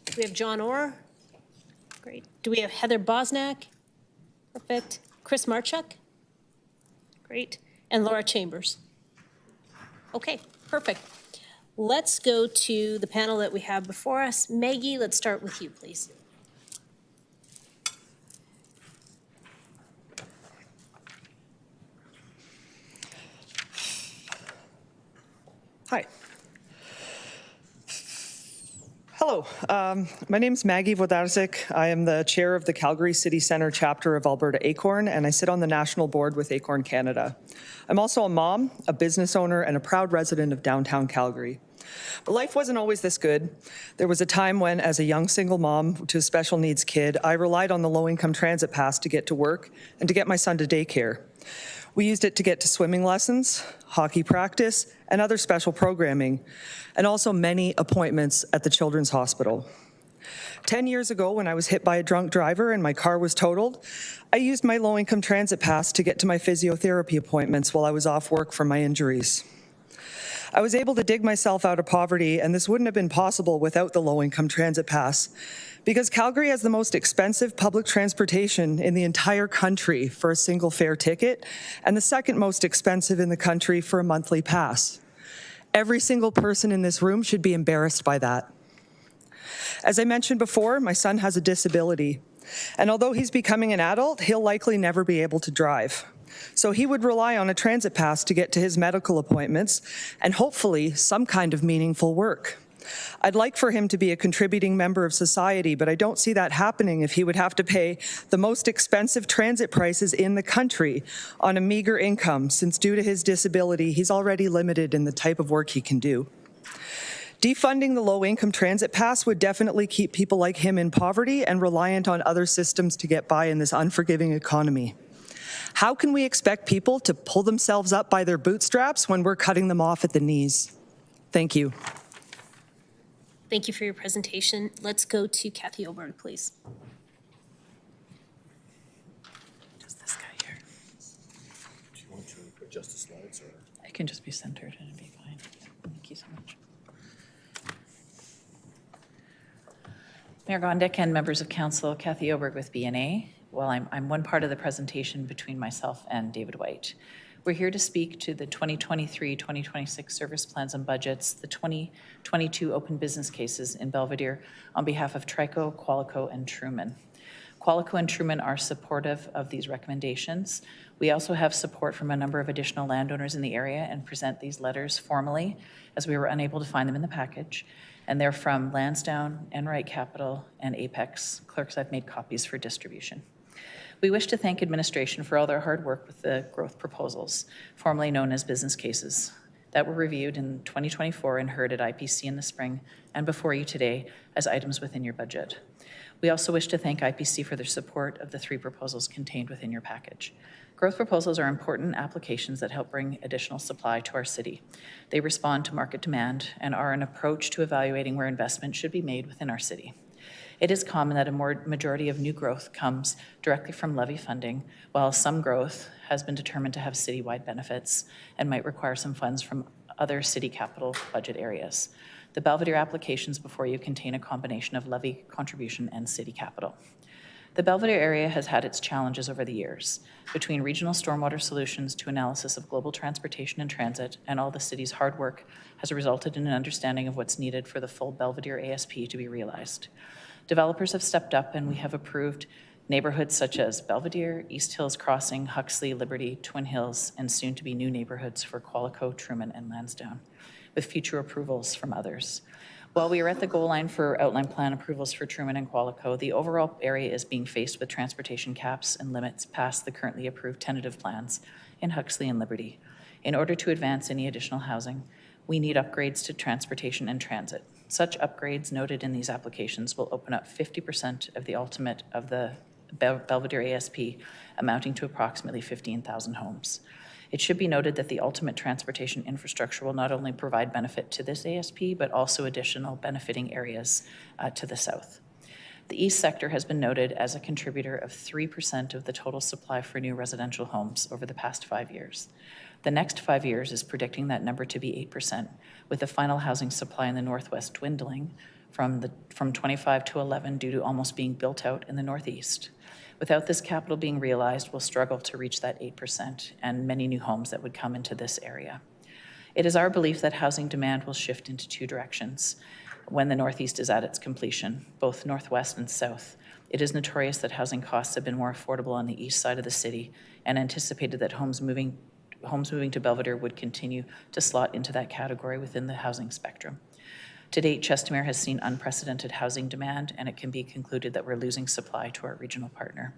Do we have John Orr? Great. Do we have Heather Bosnack? Perfect. Chris Marchuk? Great. And Laura Chambers? Okay, perfect. Let's go to the panel that we have before us. Maggie, let's start with you, please. Hi. Hello, my name is Maggie Włodarczyk. I am the chair of the Calgary City Centre chapter of Alberta Acorn, and I sit on the national board with Acorn Canada. I'm also a mom, a business owner, and a proud resident of downtown Calgary. But life wasn't always this good. There was a time when, as a young single mom to a special needs kid, I relied on the low-income transit pass to get to work and to get my son to daycare. We used it to get to swimming lessons, hockey practice, and other special programming, and also many appointments at the Children's Hospital. 10 years ago, when I was hit by a drunk driver and my car was totaled, I used my low-income transit pass to get to my physiotherapy appointments while I was off work from my injuries. I was able to dig myself out of poverty, and this wouldn't have been possible without the low-income transit pass, because Calgary has the most expensive public transportation in the entire country for a single fare ticket, and the second most expensive in the country for a monthly pass. Every single person in this room should be embarrassed by that. As I mentioned before, my son has a disability, and although he's becoming an adult, he'll likely never be able to drive. So he would rely on a transit pass to get to his medical appointments and hopefully some kind of meaningful work. I'd like for him to be a contributing member of society, but I don't see that happening if he would have to pay the most expensive transit prices in the country on a meager income, since due to his disability, he's already limited in the type of work he can do. Defunding the low-income transit pass would definitely keep people like him in poverty and reliant on other systems to get by in this unforgiving economy. How can we expect people to pull themselves up by their bootstraps when we're cutting them off at the knees? Thank you. Thank you for your presentation. Let's go to Kathy Oberg, please. Just this guy here. Do you want to adjust the slides or? I can just be centered and it'll be fine. Thank you so much. Mayor Gondek and members of council, Kathy Oberg with BNA. Well, I'm one part of the presentation between myself and David White. We're here to speak to the 2023-2026 service plans and budgets, the 2022 open business cases in Belvedere on behalf of Trico, Qualico, and Truman. Qualico and Truman are supportive of these recommendations. We also have support from a number of additional landowners in the area and present these letters formally, as we were unable to find them in the package. And they're from Lansdowne, Enright Capital, and Apex. Clerks, I've made copies for distribution. We wish to thank administration for all their hard work with the growth proposals, formerly known as business cases, that were reviewed in 2024 and heard at IPC in the spring and before you today as items within your budget. We also wish to thank IPC for their support of the 3 proposals contained within your package. Growth proposals are important applications that help bring additional supply to our city. They respond to market demand and are an approach to evaluating where investment should be made within our city. It is common that a majority of new growth comes directly from levy funding, while some growth has been determined to have citywide benefits and might require some funds from other city capital budget areas. The Belvedere applications before you contain a combination of levy contribution and city capital. The Belvedere area has had its challenges over the years. Between regional stormwater solutions to analysis of global transportation and transit, and all the city's hard work has resulted in an understanding of what's needed for the full Belvedere ASP to be realized. Developers have stepped up, and we have approved neighborhoods such as Belvedere, East Hills Crossing, Huxley, Liberty, Twin Hills, and soon to be new neighborhoods for Qualico, Truman, and Lansdowne, with future approvals from others. While we are at the goal line for outline plan approvals for Truman and Qualico, the overall area is being faced with transportation caps and limits past the currently approved tentative plans in Huxley and Liberty. In order to advance any additional housing, we need upgrades to transportation and transit. Such upgrades noted in these applications will open up 50% of the ultimate of the Belvedere ASP, amounting to approximately 15,000 homes. It should be noted that the ultimate transportation infrastructure will not only provide benefit to this ASP, but also additional benefiting areas to the south. The east sector has been noted as a contributor of 3% of the total supply for new residential homes over the past 5 years. The next 5 years is predicting that number to be 8%, with the final housing supply in the northwest dwindling from 25 to 11 due to almost being built out in the northeast. Without this capital being realized, we'll struggle to reach that 8% and many new homes that would come into this area. It is our belief that housing demand will shift into two directions when the Northeast is at its completion, both northwest and south. It is notorious that housing costs have been more affordable on the east side of the city, and anticipated that homes moving to Belvedere would continue to slot into that category within the housing spectrum. To date, Chestermere has seen unprecedented housing demand, and it can be concluded that we're losing supply to our regional partner.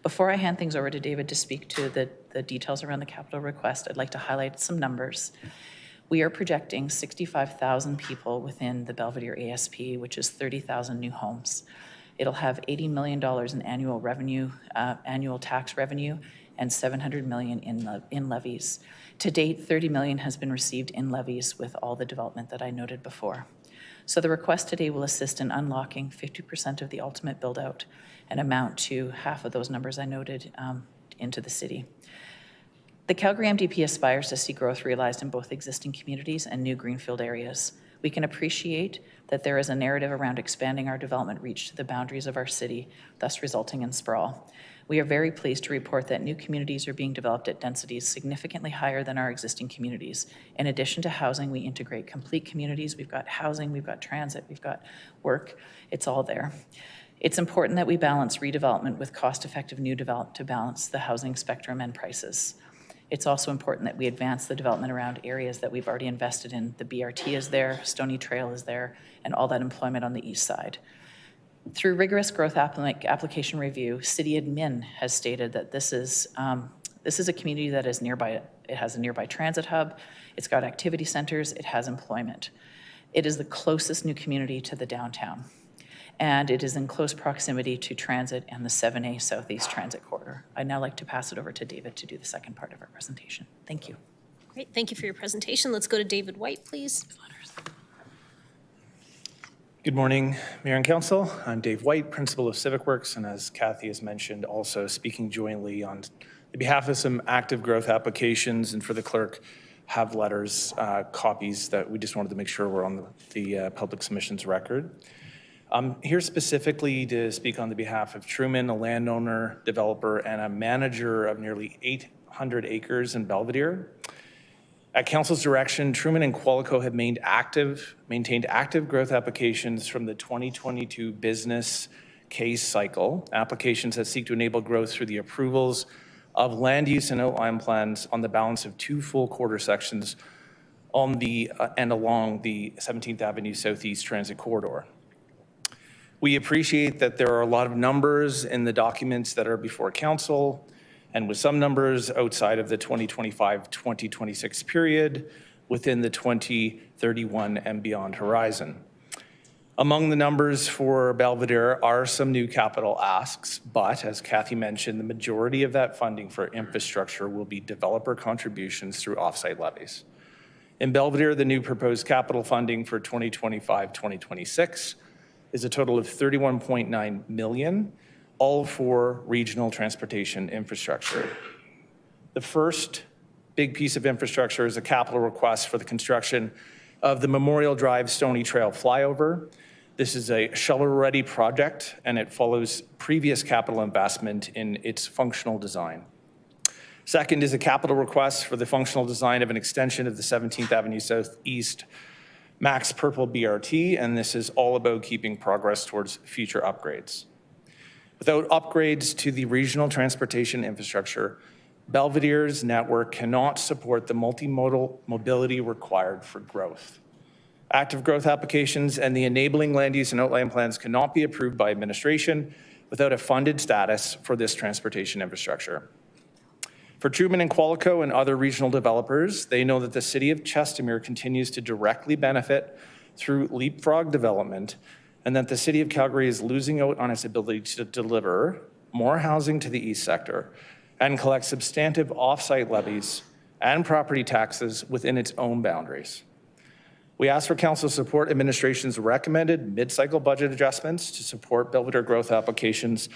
Before I hand things over to David to speak to the details around the capital request, I'd like to highlight some numbers. We are projecting 65,000 people within the Belvedere ASP, which is 30,000 new homes. It'll have $80 million in annual revenue, annual tax revenue, and $700 million in levies. To date, $30 million has been received in levies with all the development that I noted before. So the request today will assist in unlocking 50% of the ultimate build-out and amount to half of those numbers I noted into the city. The Calgary MDP aspires to see growth realized in both existing communities and new greenfield areas. We can appreciate that there is a narrative around expanding our development reach to the boundaries of our city, thus resulting in sprawl. We are very pleased to report that new communities are being developed at densities significantly higher than our existing communities. In addition to housing, we integrate complete communities. We've got housing, we've got transit, we've got work. It's all there. It's important that we balance redevelopment with cost-effective new development to balance the housing spectrum and prices. It's also important that we advance the development around areas that we've already invested in. The BRT is there, Stony Trail is there, and all that employment on the east side. Through rigorous growth application review, City Admin has stated that this is a community that is nearby. It has a nearby transit hub, it's got activity centers, it has employment. It is the closest new community to the downtown, and it is in close proximity to transit and the 7A Southeast Transit Corridor. I'd now like to pass it over to David to do the second part of our presentation. Thank you. Great, thank you for your presentation. Let's go to David White, please. Good morning, Mayor and Council. I'm Dave White, Principal of Civic Works, and as Kathy has mentioned, also speaking jointly on behalf of some active growth applications, and for the clerk, have letters, copies that we just wanted to make sure were on the public submissions record. I'm here specifically to speak on the behalf of Truman, a landowner, developer, and a manager of nearly 800 acres in Belvedere. At Council's direction, Truman and Qualico have maintained active growth applications from the 2022 business case cycle, applications that seek to enable growth through the approvals of land use and outline plans on the balance of two full quarter sections on the and along the 17th Avenue Southeast Transit Corridor. We appreciate that there are a lot of numbers in the documents that are before Council, and with some numbers outside of the 2025-2026 period within the 2031 and beyond horizon. Among the numbers for Belvedere are some new capital asks, but as Kathy mentioned, the majority of that funding for infrastructure will be developer contributions through offsite levies. In Belvedere, the new proposed capital funding for 2025-2026 is a total of $31.9 million, all for regional transportation infrastructure. The first big piece of infrastructure is a capital request for the construction of the Memorial Drive Stony Trail flyover. This is a shovel-ready project, and it follows previous capital investment in its functional design. Second is a capital request for the functional design of an extension of the 17th Avenue Southeast Max Purple BRT, and this is all about keeping progress towards future upgrades. Without upgrades to the regional transportation infrastructure, Belvedere's network cannot support the multimodal mobility required for growth. Active growth applications and the enabling land use and outline plans cannot be approved by administration without a funded status for this transportation infrastructure. For Truman and Qualico and other regional developers, they know that the City of Chestermere continues to directly benefit through leapfrog development, and that the City of Calgary is losing out on its ability to deliver more housing to the east sector and collect substantive off-site levies and property taxes within its own boundaries. We ask for Council support administration's recommended mid-cycle budget adjustments to support Belvedere growth applications,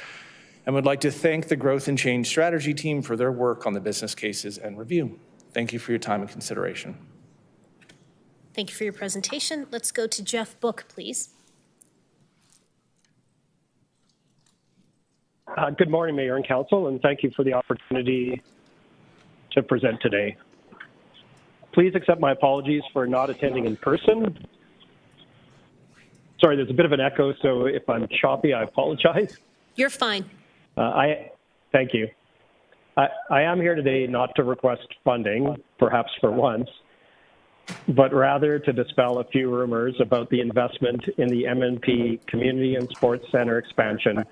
and would like to thank the Growth and Change Strategy team for their work on the business cases and review. Thank you for your time and consideration. Thank you for your presentation. Let's go to Jeff Book, please. Good morning, Mayor and Council, and thank you for the opportunity to present today. Please accept my apologies for not attending in person. Sorry, there's a bit of an echo, so if I'm choppy, I apologize. You're fine. Thank you. I am here today not to request funding, perhaps for once, but rather to dispel a few rumors about the investment in the MNP Community and Sports Center expansion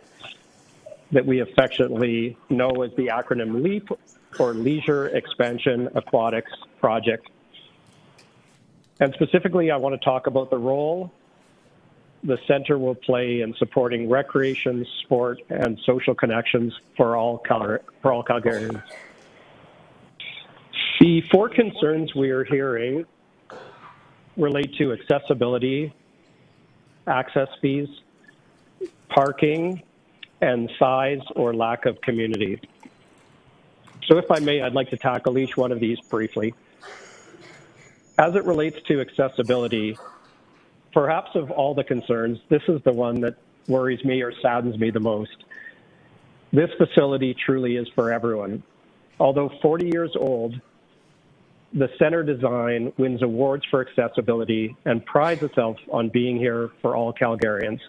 that we affectionately know as the acronym LEAP, or Leisure Expansion Aquatics Project. And specifically, I want to talk about the role the center will play in supporting recreation, sport, and social connections for all Calgarians. The four concerns we are hearing relate to accessibility, access fees, parking, and size or lack of community. So if I may, I'd like to tackle each one of these briefly. As it relates to accessibility, perhaps of all the concerns, this is the one that worries me or saddens me the most. This facility truly is for everyone. Although 40 years old, the center design wins awards for accessibility and prides itself on being here for all Calgarians.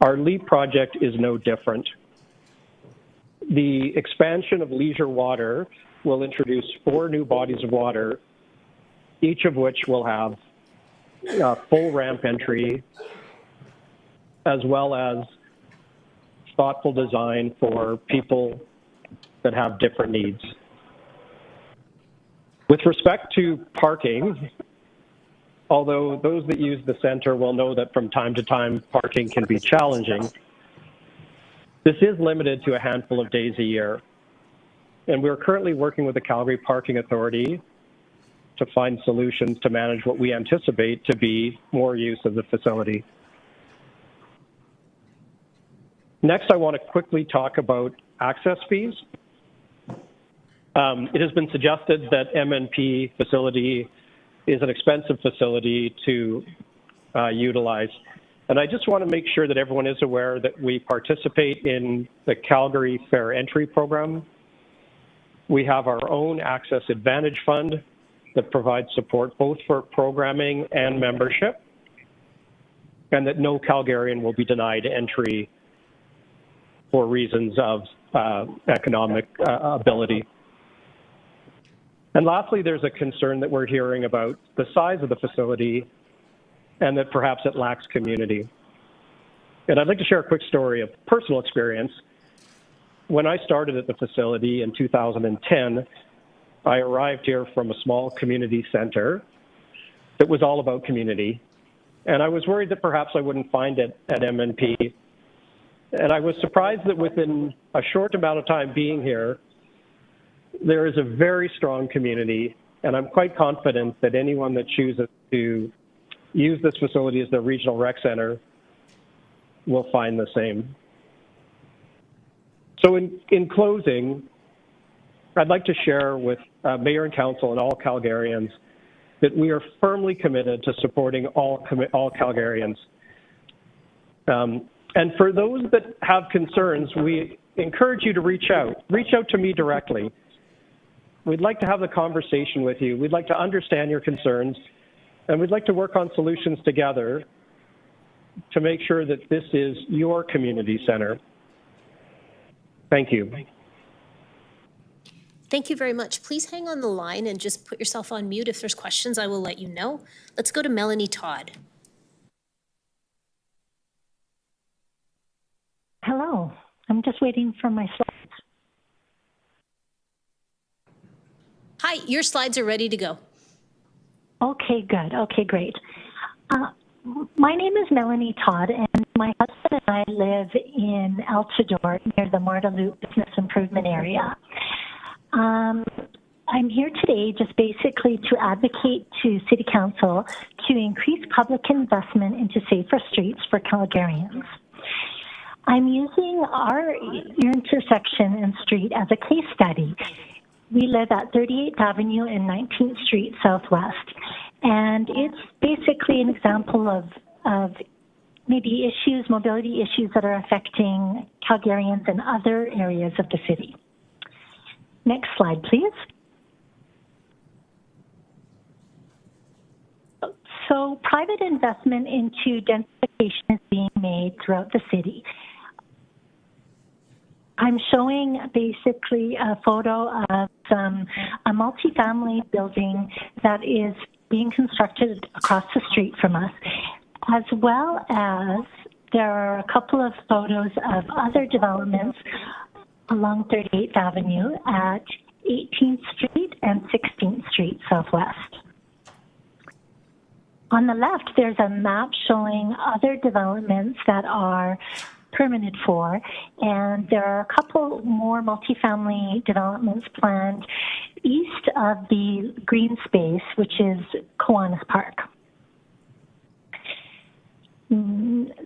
Our LEAP project is no different. The expansion of leisure water will introduce 4 new bodies of water, each of which will have full ramp entry, as well as thoughtful design for people that have different needs. With respect to parking, although those that use the center will know that from time to time parking can be challenging, this is limited to a handful of days a year. And we're currently working with the Calgary Parking Authority to find solutions to manage what we anticipate to be more use of the facility. Next, I want to quickly talk about access fees. It has been suggested that MNP facility is an expensive facility to utilize. And I just want to make sure that everyone is aware that we participate in the Calgary Fair Entry program. We have our own Access Advantage Fund that provides support both for programming and membership, and that no Calgarian will be denied entry for reasons of economic ability. And lastly, there's a concern that we're hearing about the size of the facility and that perhaps it lacks community. And I'd like to share a quick story of personal experience. When I started at the facility in 2010, I arrived here from a small community center that was all about community. And I was worried that perhaps I wouldn't find it at MNP. And I was surprised that within a short amount of time being here, there is a very strong community, and I'm quite confident that anyone that chooses to use this facility as their regional rec center will find the same. So in closing, I'd like to share with Mayor and Council and all Calgarians that we are firmly committed to supporting all Calgarians. And for those that have concerns, we encourage you to reach out. Reach out to me directly. We'd like to have the conversation with you. We'd like to understand your concerns, and we'd like to work on solutions together to make sure that this is your community center. Thank you. Thank you very much. Please hang on the line and just put yourself on mute. If there's questions, I will let you know. Let's go to Melanie Todd. Hello. I'm just waiting for my slides. Hi, your slides are ready to go. Okay, good. Okay, great. My name is Melanie Todd, and my husband and I live in Altadore near the Marda Loop Business Improvement Area. I'm here today just basically to advocate to City Council to increase public investment into safer streets for Calgarians. I'm using our intersection and street as a case study. We live at 38th Avenue and 19th Street Southwest, and it's basically an example of maybe issues, mobility issues that are affecting Calgarians in other areas of the city. Next slide, please. So private investment into densification is being made throughout the city. I'm showing basically a photo of a multifamily building that is being constructed across the street from us, as well as there are a couple of photos of other developments along 38th Avenue at 18th Street and 16th Street Southwest. On the left, there's a map showing other developments that are permitted for, and there are a couple more multifamily developments planned east of the green space, which is Kiwanis Park.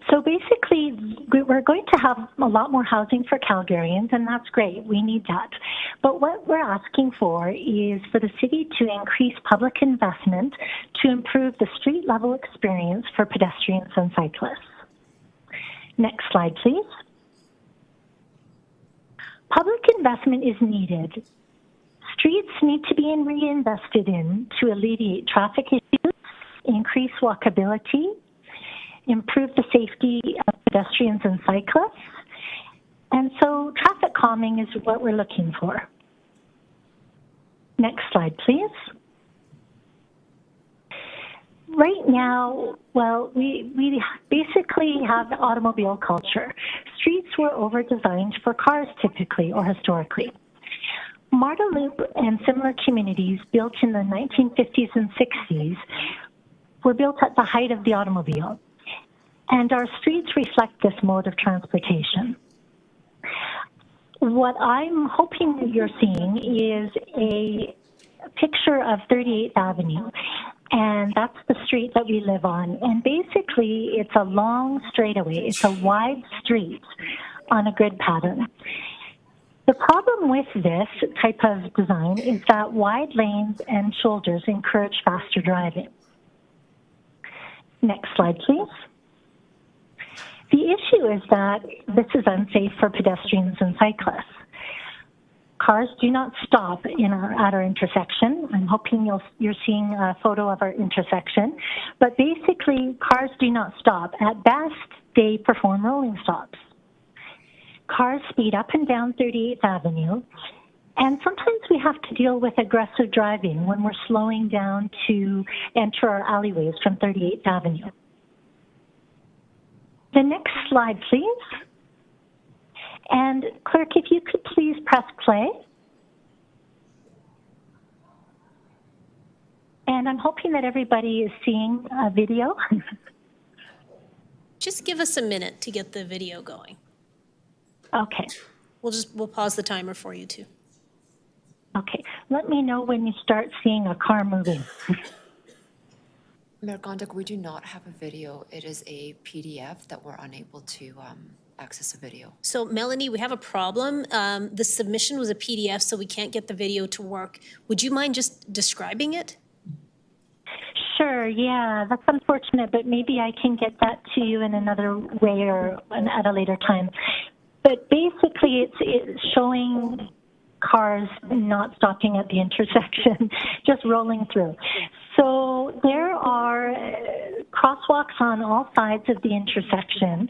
So basically, we're going to have a lot more housing for Calgarians, and that's great. We need that. But what we're asking for is for the city to increase public investment to improve the street level experience for pedestrians and cyclists. Next slide, please. Public investment is needed. Streets need to be reinvested in to alleviate traffic issues, increase walkability, improve the safety of pedestrians and cyclists. And so traffic calming is what we're looking for. Next slide, please. Right now, well, we basically have the automobile culture. Streets were over-designed for cars typically or historically. Marda Loop and similar communities built in the 1950s and 60s were built at the height of the automobile. And our streets reflect this mode of transportation. What I'm hoping that you're seeing is a picture of 38th Avenue, and that's the street that we live on. And basically, it's a long straightaway. It's a wide street on a grid pattern. The problem with this type of design is that wide lanes and shoulders encourage faster driving. Next slide, please. The issue is that this is unsafe for pedestrians and cyclists. Cars do not stop at our intersection. I'm hoping you're seeing a photo of our intersection. But basically, cars do not stop. At best, they perform rolling stops. Cars speed up and down 38th Avenue. And sometimes we have to deal with aggressive driving when we're slowing down to enter our alleyways from 38th Avenue. The next slide, please. And clerk, if you could please press play. And I'm hoping that everybody is seeing a video. Just give us a minute to get the video going. Okay. We'll pause the timer for you too. Okay. Let me know when you start seeing a car moving. Mayor Gondek, we do not have a video. It is a PDF that we're unable to access a video. So Melanie, we have a problem. The submission was a PDF, so we can't get the video to work. Would you mind just describing it? Sure, yeah, that's unfortunate, but maybe I can get that to you in another way or at a later time. But basically, it's showing cars not stopping at the intersection, just rolling through. So there are crosswalks on all sides of the intersection.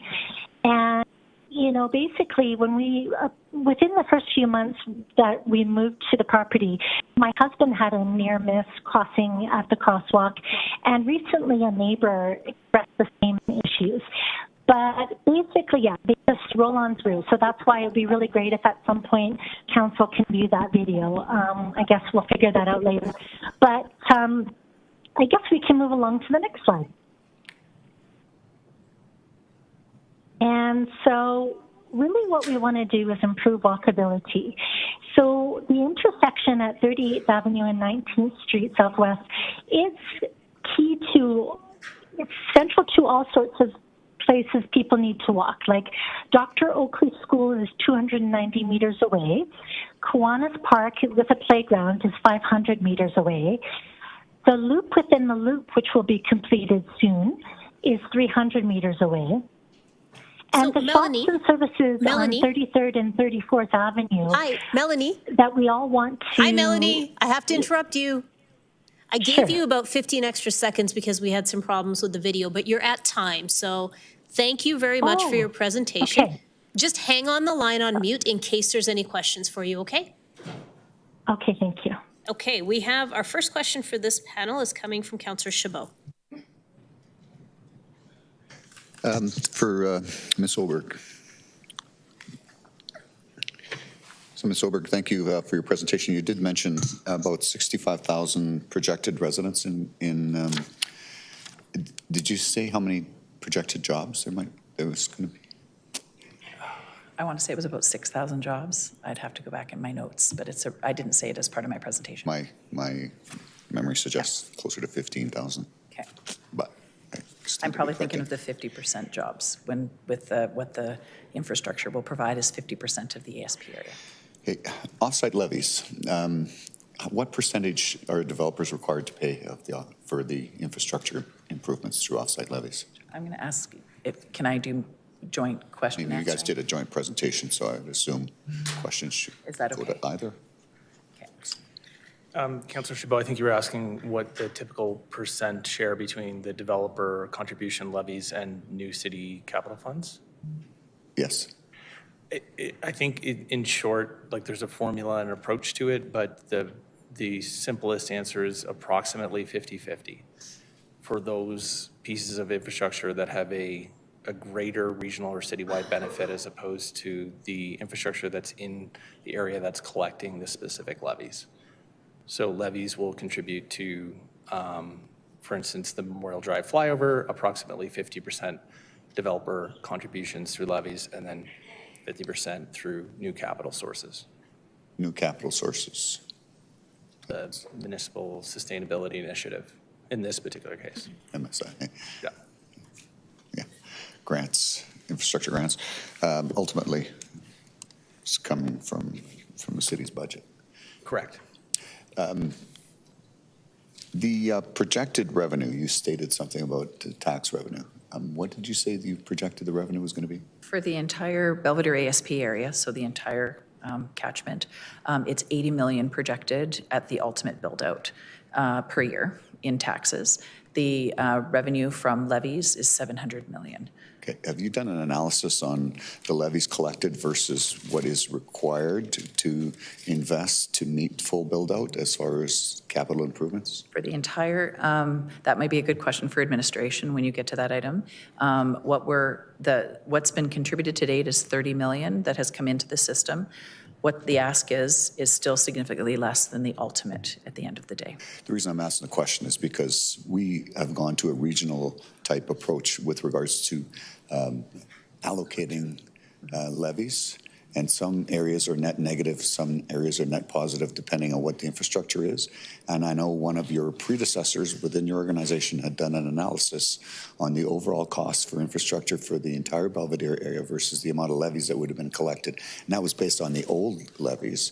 And, you know, basically when we, within the first few months that we moved to the property, my husband had a near miss crossing at the crosswalk. And recently a neighbor expressed the same issues. But basically, yeah, they just roll on through. So that's why it would be really great if at some point council can view that video. I guess we'll figure that out later. But I guess we can move along to the next slide. And so really what we want to do is improve walkability. So the intersection at 38th Avenue and 19th Street Southwest, it's key to, it's central to all sorts of places people need to walk. Like Dr. Oakley School is 290 meters away. Kiwanis Park with a playground is 500 meters away. The loop within the loop, which will be completed soon, is 300 meters away. And So, the Melanie, shops and services Melanie. on 33rd and 34th Avenue. Hi, Melanie. That we all want to. Hi, Melanie. I have to interrupt you. I gave you about 15 extra seconds because we had some problems with the video, but you're at time. So thank you very much for your presentation. Okay. Just hang on the line on mute in case there's any questions for you, okay? Okay, thank you. Okay, we have our first question for this panel is coming from Councillor Chabot. For Ms. Oberg. So Ms. Oberg, thank you for your presentation. You did mention about 65,000 projected residents in did you say how many projected jobs there was going to be? I want to say it was about 6,000 jobs. I'd have to go back in my notes, but I didn't say it as part of my presentation. My memory suggests closer to 15,000. Okay. But I'm probably thinking of the 50% jobs when with what the infrastructure will provide is 50% of the ASP area. Okay, offsite levies. What percentage are developers required to pay for the infrastructure improvements through offsite levies? I'm going to ask can I do joint question Maybe you guys answering? did a joint presentation, so I would assume questions should go to either. Councillor Chabot, I think you were asking what the typical percent share between the developer contribution levies and new city capital funds? Yes. I think in short, like there's a formula and approach to it, but the simplest answer is approximately 50-50 for those pieces of infrastructure that have a greater regional or citywide benefit as opposed to the infrastructure that's in the area that's collecting the specific levies. So levies will contribute to, for instance, the Memorial Drive flyover, approximately 50% developer contributions through levies, and then 50% through new capital sources. New capital sources. The Municipal Sustainability Initiative in this particular case. MSI. Yeah. Yeah. Grants, infrastructure grants. Ultimately, it's coming from the city's budget. Correct. The projected revenue, you stated something about tax revenue. What did you say that you projected the revenue was going to be? For the entire Belvedere ASP area, so the entire catchment, it's 80 million projected at the ultimate build-out per year in taxes. The revenue from levies is 700 million. Okay. Have you done an analysis on the levies collected versus what is required to invest to meet full build-out as far as capital improvements? For the entire, that might be a good question for administration when you get to that item. What's been contributed to date is 30 million that has come into the system. What the ask is still significantly less than the ultimate at the end of the day. The reason I'm asking the question is because we have gone to a regional type approach with regards to allocating levies, And some areas are net negative, some areas are net positive, depending on what the infrastructure is. And I know one of your predecessors within your organization had done an analysis on the overall cost for infrastructure for the entire Belvedere area versus the amount of levies that would have been collected. And that was based on the old levies.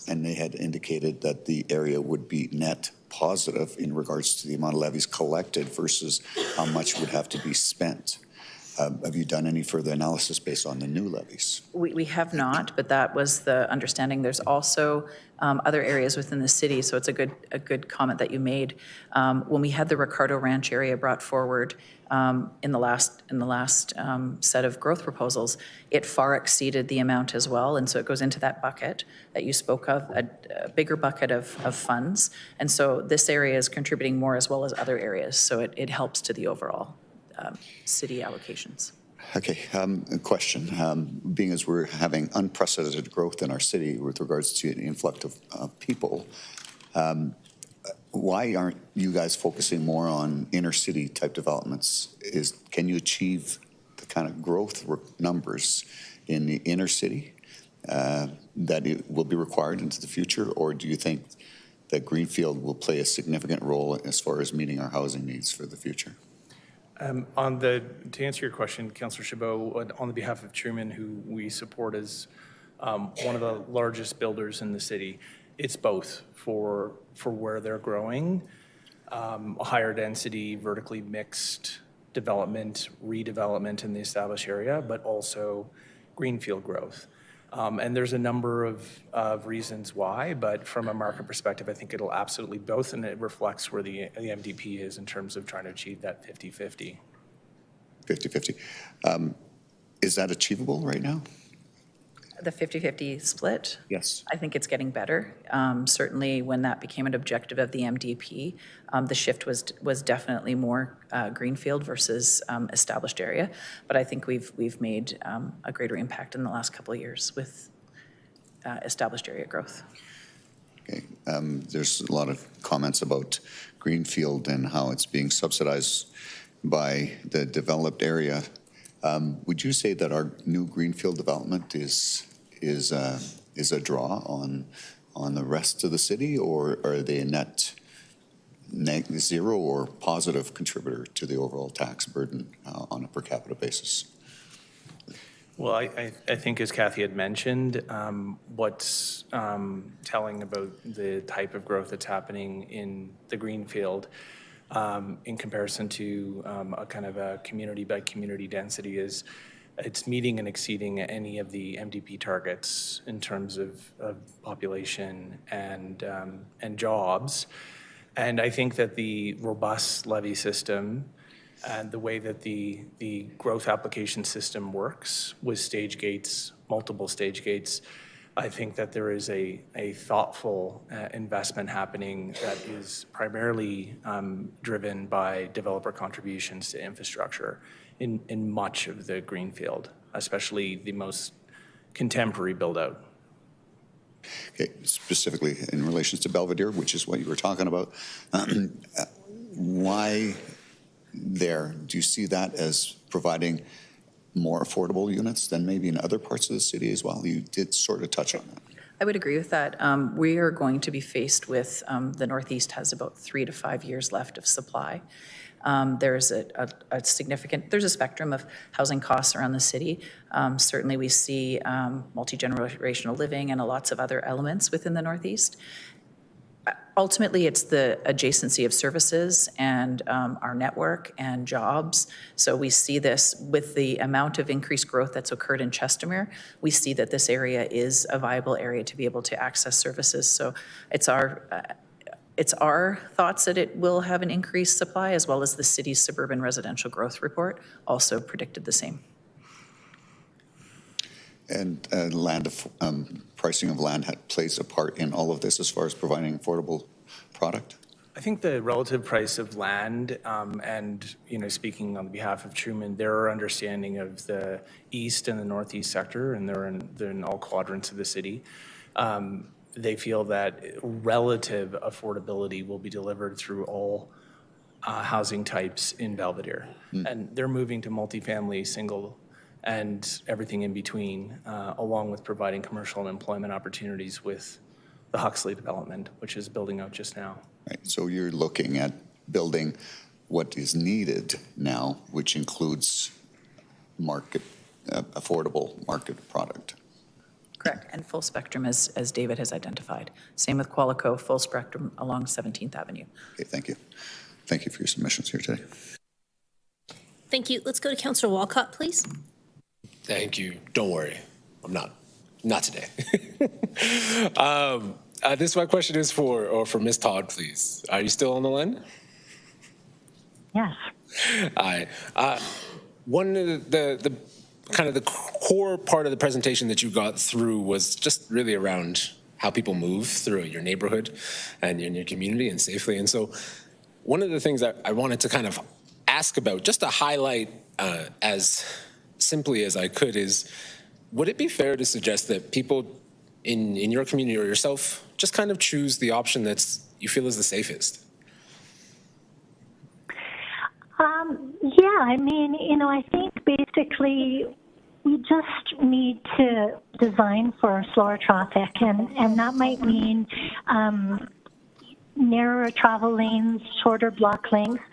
And they had indicated that the area would be net positive in regards to the amount of levies collected versus how much would have to be spent. Have you done any further analysis based on the new levies? We have not, but that was the understanding. There's also other areas within the city, so it's a good comment that you made. When we had the Ricardo Ranch area brought forward in the last set of growth proposals, it far exceeded the amount as well, and so it goes into that bucket that you spoke of, a bigger bucket of funds. And so this area is contributing more as well as other areas, so it helps to the overall city allocations. Okay, a question. Being as we're having unprecedented growth in our city with regards to an influx of people, why aren't you guys focusing more on inner city type developments? Can you achieve the kind of growth numbers in the inner city that it will be required into the future, or do you think that Greenfield will play a significant role as far as meeting our housing needs for the future? To answer your question, Councillor Chabot, on the behalf of Truman, who we support as one of the largest builders in the city, it's both for where they're growing, higher density, vertically mixed development, redevelopment in the established area, but also greenfield growth. And there's a number of reasons why, but from a market perspective, I think it'll absolutely both, and it reflects where the MDP is in terms of trying to achieve that 50-50. 50-50. Is that achievable right now? The 50-50 split? Yes. I think it's getting better. Certainly when that became an objective of the MDP, the shift was definitely more greenfield versus established area. But I think we've made a greater impact in the last couple of years with established area growth. Okay. There's a lot of comments about greenfield and how it's being subsidized by the developed area. Would you say that our new greenfield development is a draw on the rest of the city, or are they a net zero or positive contributor to the overall tax burden on a per capita basis? Well, I think, as Kathy had mentioned, what's telling about the type of growth that's happening in the greenfield in comparison to a kind of a community by community density is it's meeting and exceeding any of the MDP targets in terms of population and jobs. And I think that the robust levy system and the way that the growth application system works with stage gates, multiple stage gates, I think that there is a thoughtful investment happening that is primarily driven by developer contributions to infrastructure in much of the greenfield, especially the most contemporary build-out. Okay, specifically in relation to Belvedere, which is what you were talking about, why there? Do you see that as providing more affordable units than maybe in other parts of the city as well? You did sort of touch on that. I would agree with that. We are going to be faced with, the Northeast has about 3 to 5 years left of supply. There's a significant, there's a spectrum of housing costs around the city. Certainly we see multi-generational living and lots of other elements within the Northeast. Ultimately, it's the adjacency of services and our network and jobs. So we see this with the amount of increased growth that's occurred in Chestermere. We see that this area is a viable area to be able to access services. So it's our thoughts that it will have an increased supply, as well as the city's suburban residential growth report also predicted the same. And pricing of land plays a part in all of this as far as providing affordable product? I think the relative price of land and, speaking on behalf of Truman, their understanding of the east and the northeast sector, and they're in all quadrants of the city, they feel that relative affordability will be delivered through all housing types in Belvedere. And they're moving to multifamily, single and everything in between, along with providing commercial and employment opportunities with the Huxley development, which is building out just now. Right. So you're looking at building what is needed now, which includes market, affordable market product. Correct, and full spectrum as David has identified. Same with Qualico, full spectrum along 17th Avenue. Okay, thank you. Thank you for your submissions here today. Thank you. Let's go to Councillor Walcott, please. Thank you. Don't worry. I'm not today. My question is for Ms. Todd, please. Are you still on the line? Yes. Hi. One of the kind of the core part of the presentation that you got through was just really around how people move through your neighborhood and in your community and safely. And so one of the things that I wanted to kind of ask about, just to highlight as simply as I could, is would it be fair to suggest that people in your community or yourself just kind of choose the option that's you feel is the safest? Yeah, I mean, I think basically we just need to design for slower traffic, and that might mean narrower travel lanes, shorter block lengths,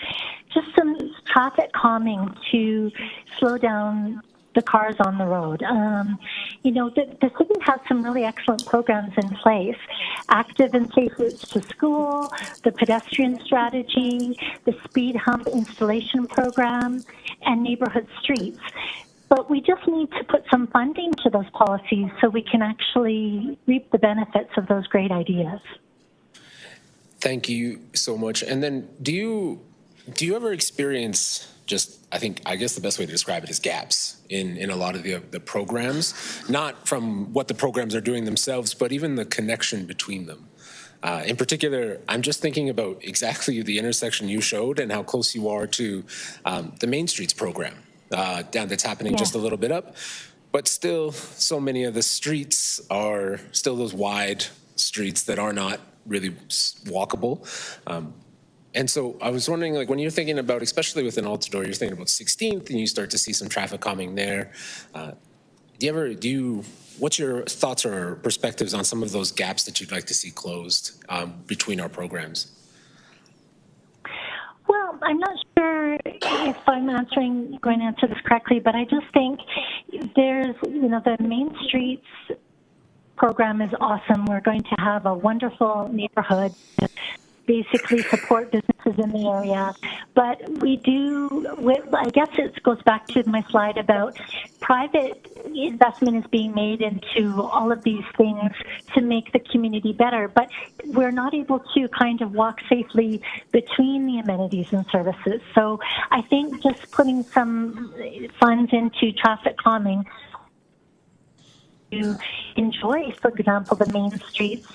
just some traffic calming to slow down the cars on the road. The city has some really excellent programs in place. Active and safe routes to school, the pedestrian strategy, the speed hump installation program, and neighborhood streets. But we just need to put some funding to those policies so we can actually reap the benefits of those great ideas. Thank you so much. And then do you ever experience I guess the best way to describe it is gaps in a lot of the programs, not from what the programs are doing themselves, but even the connection between them. In particular, I'm just thinking about exactly the intersection you showed and how close you are to the Main Streets program that's happening just a little bit up. But still, so many of the streets are still those wide streets that are not really walkable. And so I was wondering, like, when you're thinking about, especially with an Altador, you're thinking about 16th and you start to see some traffic coming there. What's your thoughts or perspectives on some of those gaps that you'd like to see closed between our programs? Well, I'm not sure if I'm going to answer this correctly, but I just think there's, the Main Streets program is awesome. We're going to have a wonderful neighborhood, basically support businesses in the area. But I guess it goes back to my slide about private investment is being made into all of these things to make the community better. But we're not able to kind of walk safely between the amenities and services. So I think just putting some funds into traffic calming to enjoy, for example, the Main Streets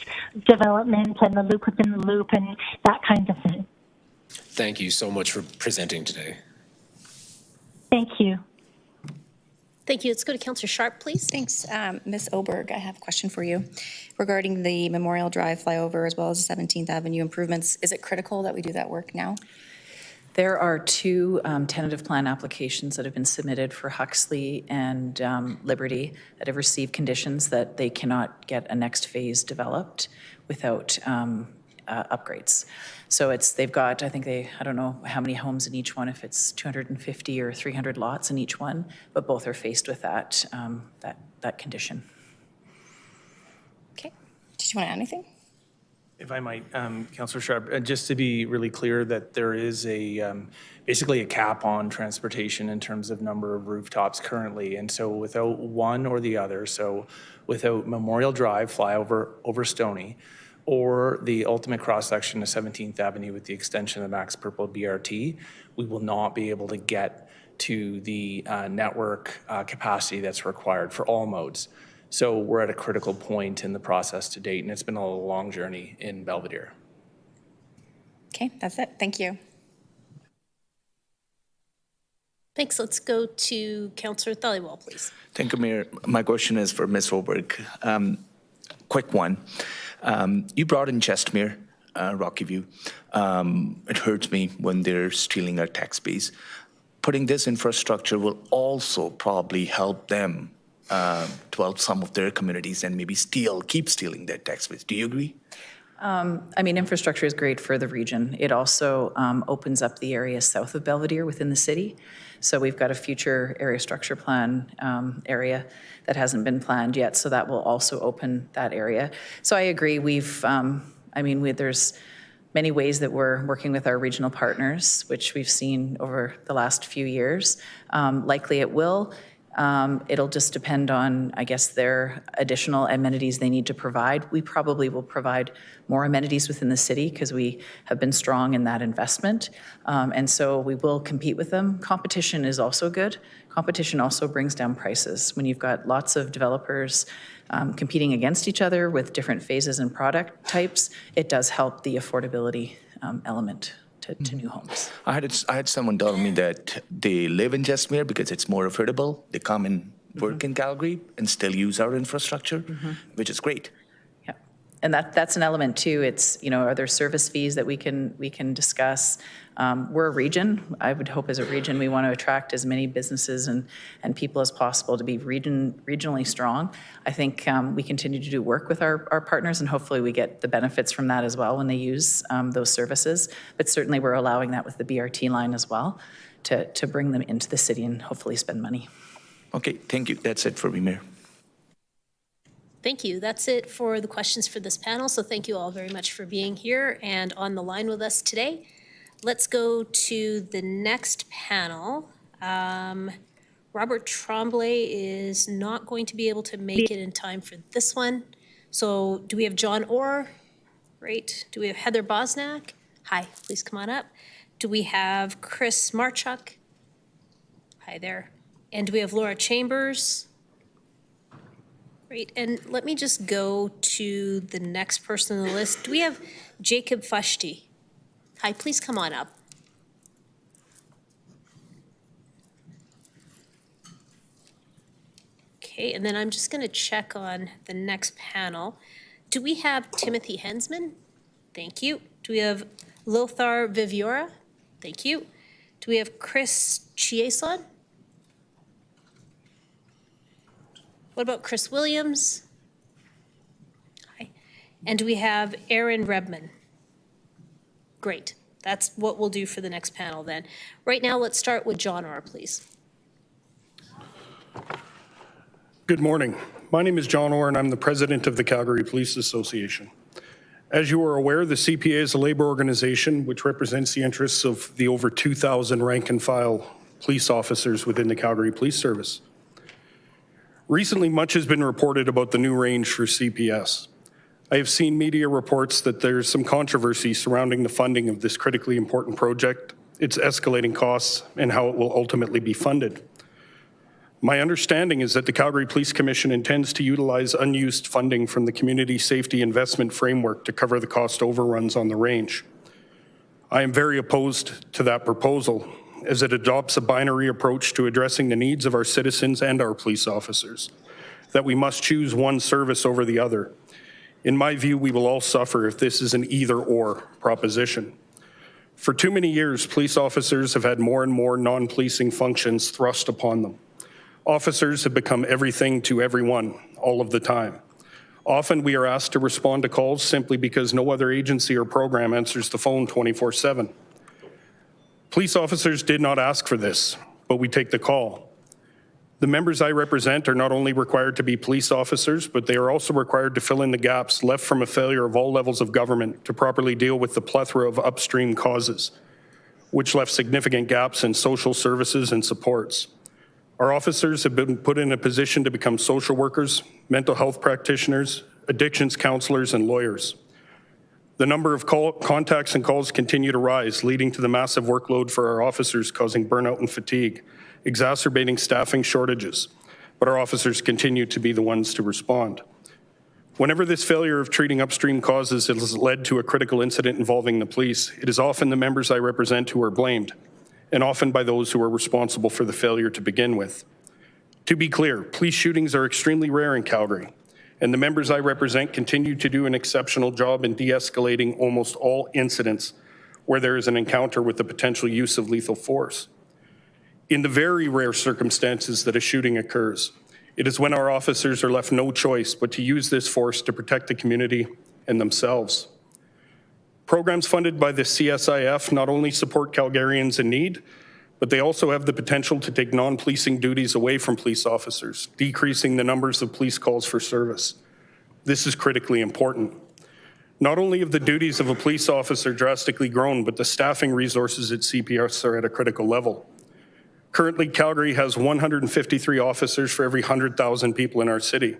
development and the loop within the loop and that kind of thing. Thank you so much for presenting today. Thank you. Thank you. Let's go to Councillor Sharp, please. Thanks. Ms. Oberg, I have a question for you regarding the Memorial Drive flyover as well as the 17th Avenue improvements. Is it critical that we do that work now? There are two tentative plan applications that have been submitted for Huxley and Liberty that have received conditions that they cannot get a next phase developed without upgrades. So they've got, I don't know how many homes in each one, if it's 250 or 300 lots in each one, but both are faced with that condition. Okay. Did you want to add anything? If I might, Councillor Sharp, just to be really clear that there is basically a cap on transportation in terms of number of rooftops currently. And so without one or the other, so without Memorial Drive flyover over Stoney or the ultimate cross-section of 17th Avenue with the extension of Max Purple BRT, we will not be able to get to the network capacity that's required for all modes. So we're at a critical point in the process to date, and it's been a long journey in Belvedere. Okay, that's it. Thank you. Thanks. Let's go to Councillor Thaliwal, please. Thank you, Mayor. My question is for Ms. Oberg. Quick one. You brought in Chestermere, Rocky View. It hurts me when they're stealing our tax base. putting this infrastructure will also probably help them to help some of their communities and maybe keep stealing their tax base. Do you agree? I mean, infrastructure is great for the region. It also opens up the area south of Belvedere within the city. So we've got a future area structure plan area that hasn't been planned yet, so that will also open that area. So I agree. There's many ways that we're working with our regional partners, which we've seen over the last few years. Likely it will. It'll just depend on, I guess, their additional amenities they need to provide. We probably will provide more amenities within the city because we have been strong in that investment. And so we will compete with them. Competition is also good. Competition also brings down prices. When you've got lots of developers competing against each other with different phases and product types, it does help the affordability element to new homes. I had someone tell me that they live in Jesmere because it's more affordable. They come and work in Calgary and still use our infrastructure, which is great. Yeah, and that's an element too. It's, are there service fees that we can discuss? We're a region. I would hope as a region we want to attract as many businesses and people as possible to be regionally strong. I think we continue to do work with our partners, and hopefully we get the benefits from that as well when they use those services. But certainly we're allowing that with the BRT line as well to bring them into the city and hopefully spend money. Okay, thank you. That's it for me, Mayor. Thank you. That's it for the questions for this panel. So thank you all very much for being here and on the line with us today. Let's go to the next panel. Robert Tremblay is not going to be able to make it in time for this one. So do we have John Orr? Great. Do we have Heather Bosnack? Hi, please come on up. Do we have Chris Marchuk? Hi there. And do we have Laura Chambers? Great. And let me just go to the next person on the list. Do we have Jacob Fushti? Hi, please come on up. Okay, and then I'm just going to check on the next panel. Do we have Timothy Hensman? Thank you. Do we have Lothar Viviora? Thank you. Do we have Chris Chieson? What about Chris Williams? Hi. And do we have Aaron Rebman? Great. That's what we'll do for the next panel then. Right now, let's start with John Orr, please. Good morning. My name is John Orr, and I'm the president of the Calgary Police Association. As you are aware, the CPA is a labor organization which represents the interests of the over 2,000 rank and file police officers within the Calgary Police Service. Recently, much has been reported about the new range for CPS. I have seen media reports that there's some controversy surrounding the funding of this critically important project, its escalating costs, and how it will ultimately be funded. My understanding is that the Calgary Police Commission intends to utilize unused funding from the Community Safety Investment Framework to cover the cost overruns on the range. I am very opposed to that proposal, as it adopts a binary approach to addressing the needs of our citizens and our police officers, that we must choose one service over the other. In my view, we will all suffer if this is an either-or proposition. For too many years, police officers have had more and more non-policing functions thrust upon them. Officers have become everything to everyone, all of the time. Often we are asked to respond to calls simply because no other agency or program answers the phone 24/7. Police officers did not ask for this, but we take the call. The members I represent are not only required to be police officers, but they are also required to fill in the gaps left from a failure of all levels of government to properly deal with the plethora of upstream causes, which left significant gaps in social services and supports. Our officers have been put in a position to become social workers, mental health practitioners, addictions counselors, and lawyers. The number of contacts and calls continue to rise, leading to the massive workload for our officers, causing burnout and fatigue, exacerbating staffing shortages, but our officers continue to be the ones to respond. Whenever this failure of treating upstream causes has led to a critical incident involving the police, it is often the members I represent who are blamed, and often by those who are responsible for the failure to begin with. To be clear, police shootings are extremely rare in Calgary, and the members I represent continue to do an exceptional job in de-escalating almost all incidents where there is an encounter with the potential use of lethal force. In the very rare circumstances that a shooting occurs, it is when our officers are left no choice but to use this force to protect the community and themselves. Programs funded by the CSIF not only support Calgarians in need, but they also have the potential to take non-policing duties away from police officers, decreasing the numbers of police calls for service. This is critically important. Not only have the duties of a police officer drastically grown, but the staffing resources at CPS are at a critical level. Currently, Calgary has 153 officers for every 100,000 people in our city.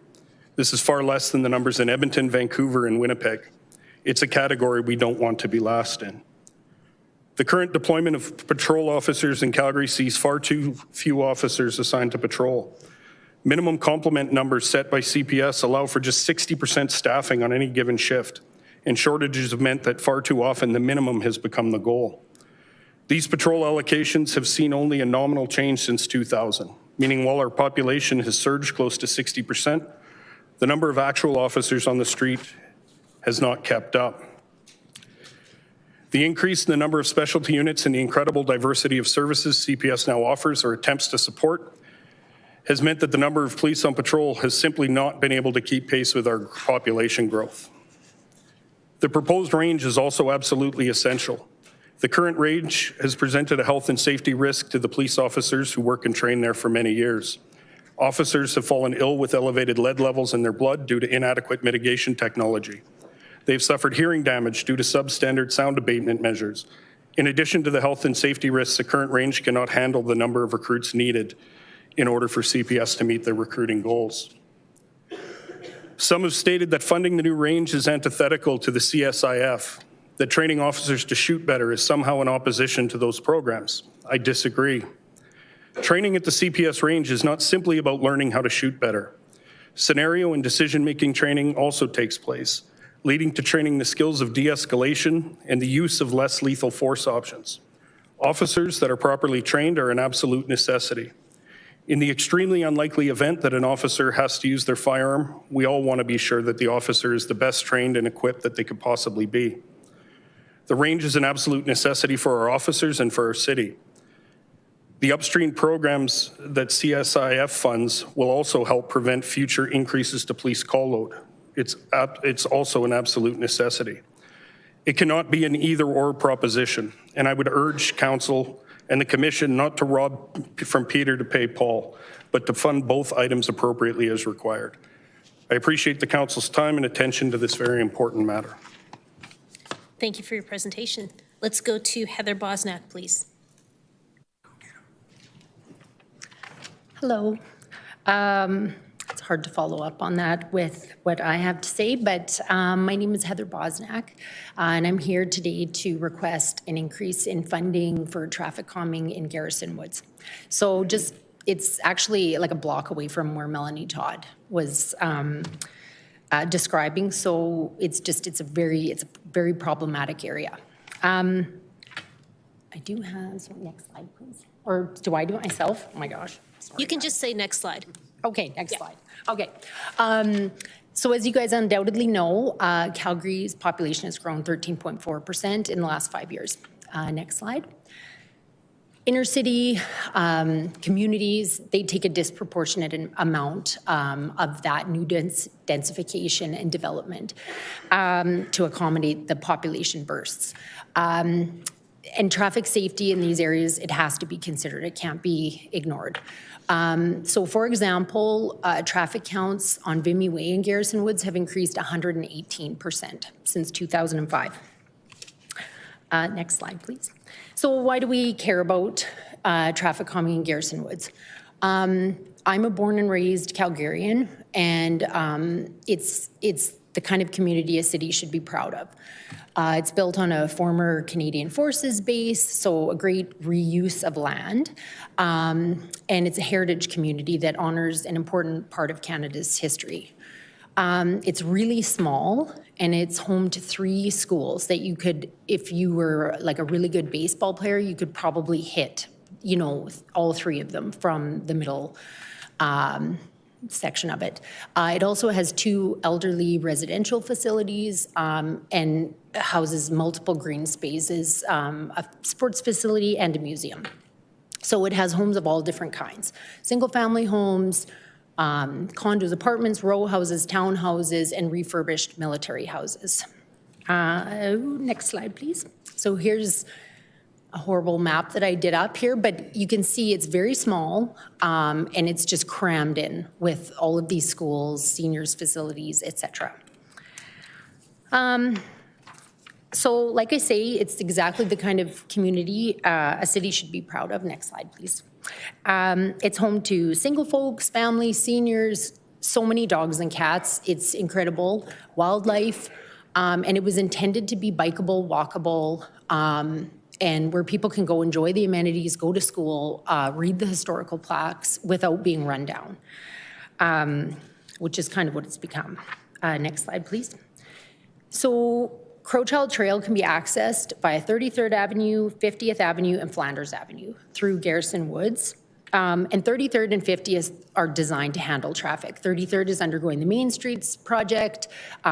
This is far less than the numbers in Edmonton, Vancouver, and Winnipeg. It's a category we don't want to be last in. The current deployment of patrol officers in Calgary sees far too few officers assigned to patrol. Minimum complement numbers set by CPS allow for just 60% staffing on any given shift, and shortages have meant that far too often the minimum has become the goal. These patrol allocations have seen only a nominal change since 2000, meaning while our population has surged close to 60%, the number of actual officers on the street has not kept up. The increase in the number of specialty units and the incredible diversity of services CPS now offers or attempts to support has meant that the number of police on patrol has simply not been able to keep pace with our population growth. The proposed range is also absolutely essential. The current range has presented a health and safety risk to the police officers who work and train there for many years. Officers have fallen ill with elevated lead levels in their blood due to inadequate mitigation technology. They've suffered hearing damage due to substandard sound abatement measures. In addition to the health and safety risks, the current range cannot handle the number of recruits needed in order for CPS to meet their recruiting goals. Some have stated that funding the new range is antithetical to the CSIF, that training officers to shoot better is somehow in opposition to those programs. I disagree. Training at the CPS range is not simply about learning how to shoot better. Scenario and decision-making training also takes place, leading to training the skills of de-escalation and the use of less lethal force options. Officers that are properly trained are an absolute necessity. In the extremely unlikely event that an officer has to use their firearm, we all want to be sure that the officer is the best trained and equipped that they could possibly be. The range is an absolute necessity for our officers and for our city. The upstream programs that CSIF funds will also help prevent future increases to police call load. It's also an absolute necessity. It cannot be an either-or proposition, and I would urge Council and the Commission not to rob from Peter to pay Paul, but to fund both items appropriately as required. I appreciate the Council's time and attention to this very important matter. Thank you for your presentation. Let's go to Heather Bosnack, please. Hello. It's hard to follow up on that with what I have to say, but my name is Heather Bosnack, and I'm here today to request an increase in funding for traffic calming in Garrison Woods. So it's actually like a block away from where Melanie Todd was describing. So it's a very problematic area. I do have, so next slide, please. Or do I do it myself? Oh my gosh. Sorry. You can just say next slide. Okay, next slide. Okay. So as you guys undoubtedly know, Calgary's population has grown 13.4% in the last 5 years. Next slide. Inner city communities, they take a disproportionate amount of that new densification and development to accommodate the population bursts. And traffic safety in these areas, it has to be considered. It can't be ignored. So for example, traffic counts on Vimy Way in Garrison Woods have increased 118% since 2005. Next slide, please. So why do we care about traffic calming in Garrison Woods? I'm a born and raised Calgarian, and it's the kind of community a city should be proud of. It's built on a former Canadian Forces base, so a great reuse of land. And it's a heritage community that honors an important part of Canada's history. It's really small, and it's home to 3 schools that you could, if you were like a really good baseball player, you could probably hit, you know, all 3 of them from the middle section of it. It also has 2 elderly residential facilities and houses multiple green spaces, a sports facility and a museum. So it has homes of all different kinds. Single-family homes, condos, apartments, row houses, townhouses, and refurbished military houses. Next slide, please. So here's a horrible map that I did up here, but you can see it's very small, and it's just crammed in with all of these schools, seniors facilities, etc. So like I say, it's exactly the kind of community a city should be proud of. Next slide, please. It's home to single folks, families, seniors, so many dogs and cats. It's incredible. Wildlife, and it was intended to be bikeable, walkable, and where people can go enjoy the amenities, go to school, read the historical plaques without being run down, which is kind of what it's become. Next slide, please. So Crowchild Trail can be accessed via 33rd Avenue, 50th Avenue, and Flanders Avenue through Garrison Woods. And 33rd and 50th are designed to handle traffic. 33rd is undergoing the Main Streets project,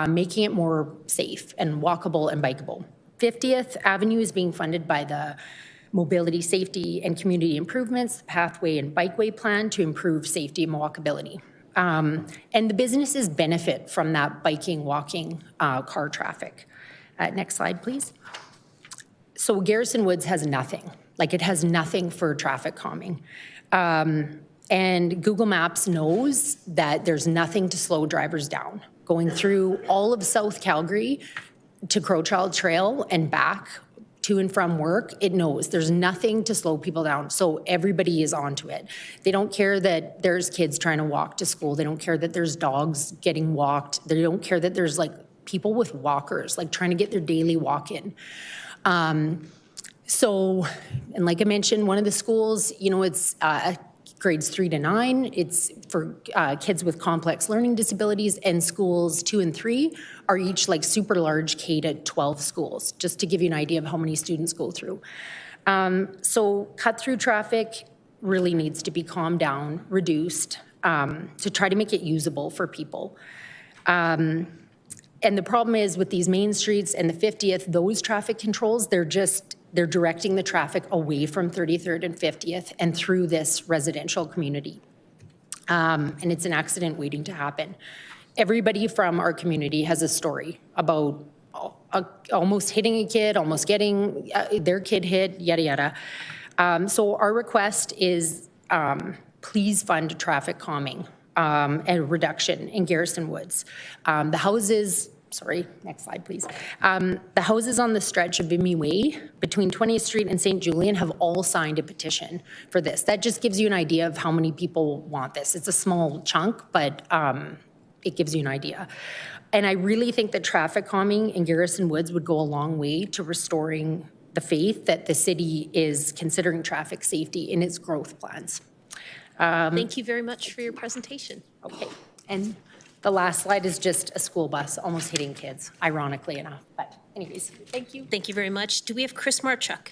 making it more safe and walkable and bikeable. 50th Avenue is being funded by the Mobility, Safety, and Community Improvements, Pathway and Bikeway Plan to improve safety and walkability. And the businesses benefit from that biking, walking, car traffic. Next slide, please. So Garrison Woods has nothing. Like, it has nothing for traffic calming. And Google Maps knows that there's nothing to slow drivers down. Going through all of South Calgary to Crowchild Trail and back to and from work, it knows there's nothing to slow people down. So everybody is onto it. They don't care that there's kids trying to walk to school. They don't care that there's dogs getting walked. They don't care that there's like people with walkers, like trying to get their daily walk in. So, and like I mentioned, one of the schools, you know, it's grades 3 to 9. It's for kids with complex learning disabilities, and schools 2 and 3 are each like super large K to 12 schools, just to give you an idea of how many students go through. So cut through traffic really needs to be calmed down, reduced, to try to make it usable for people. And the problem is with these main streets and the 50th, those traffic controls, they're directing the traffic away from 33rd and 50th and through this residential community. And it's an accident waiting to happen. Everybody from our community has a story about almost hitting a kid, almost getting their kid hit, yada, yada. So our request is please fund traffic calming and reduction in Garrison Woods. The houses, sorry, next slide, please. The houses on the stretch of Vimy Way between 20th Street and St. Julian have all signed a petition for this. That just gives you an idea of how many people want this. It's a small chunk, but it gives you an idea. And I really think that traffic calming in Garrison Woods would go a long way to restoring the faith that the city is considering traffic safety in its growth plans. Thank you very much for your presentation. Okay, and the last slide is just a school bus almost hitting kids, ironically enough. But anyways, thank you. Thank you very much. Do we have Chris Marchuk?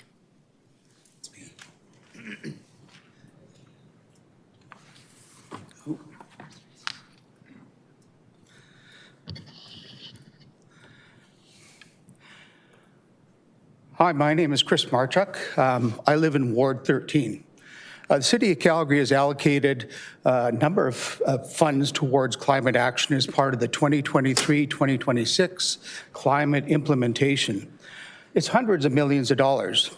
Hi, my name is Chris Marchuk. I live in Ward 13. The City of Calgary has allocated a number of funds towards climate action as part of the 2023-2026 climate implementation. It's hundreds of millions of dollars.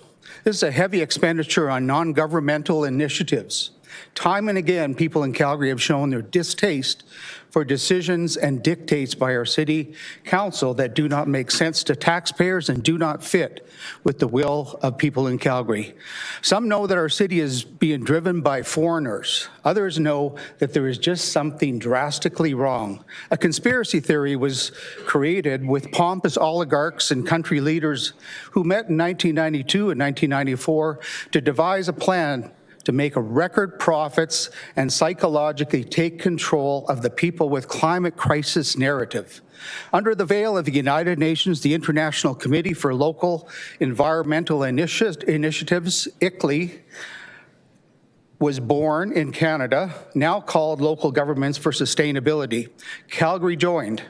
This is a heavy expenditure on non-governmental initiatives. Time and again, people in Calgary have shown their distaste for decisions and dictates by our city council that do not make sense to taxpayers and do not fit with the will of people in Calgary. Some know that our city is being driven by foreigners. Others know that there is just something drastically wrong. A conspiracy theory was created with pompous oligarchs and country leaders who met in 1992 and 1994 to devise a plan to make a record profits and psychologically take control of the people with climate crisis narrative. Under the veil of the United Nations, the International Committee for Local Environmental Initiatives, ICLEI, was born in Canada, now called Local Governments for Sustainability. Calgary joined.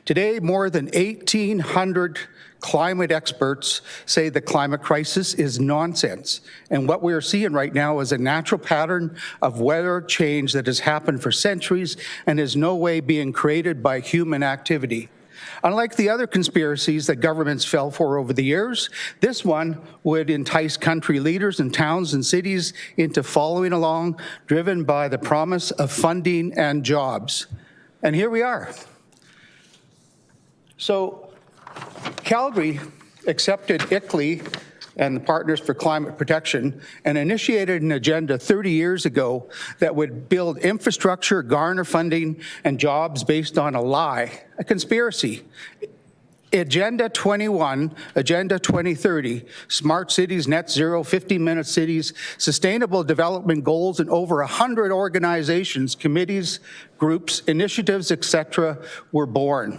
Today, more than 1,800 climate experts say the climate crisis is nonsense. And what we are seeing right now is a natural pattern of weather change that has happened for centuries and is no way being created by human activity. Unlike the other conspiracies that governments fell for over the years, this one would entice country leaders in towns and cities into following along, driven by the promise of funding and jobs. And here we are. So Calgary accepted ICLEI and the Partners for Climate Protection and initiated an agenda 30 years ago that would build infrastructure, garner funding, and jobs based on a lie, a conspiracy. Agenda 21, Agenda 2030, Smart Cities, Net Zero, 15-minute cities, Sustainable Development Goals, and over 100 organizations, committees, groups, initiatives, etc., were born,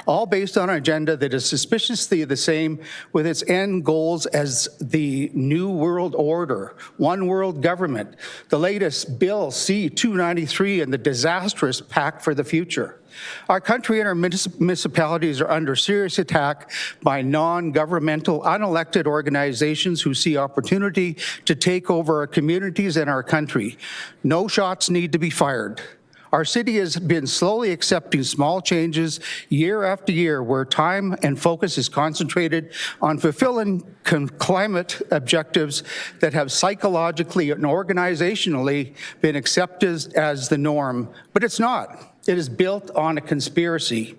all based on an agenda that is suspiciously the same with its end goals as the New World Order, One World Government, the latest Bill C-293, and the disastrous Pact for the Future. Our country and our municipalities are under serious attack by non-governmental, unelected organizations who see opportunity to take over our communities and our country. No shots need to be fired. Our city has been slowly accepting small changes year after year where time and focus is concentrated on fulfilling climate objectives that have psychologically and organizationally been accepted as the norm. But it's not. It is built on a conspiracy,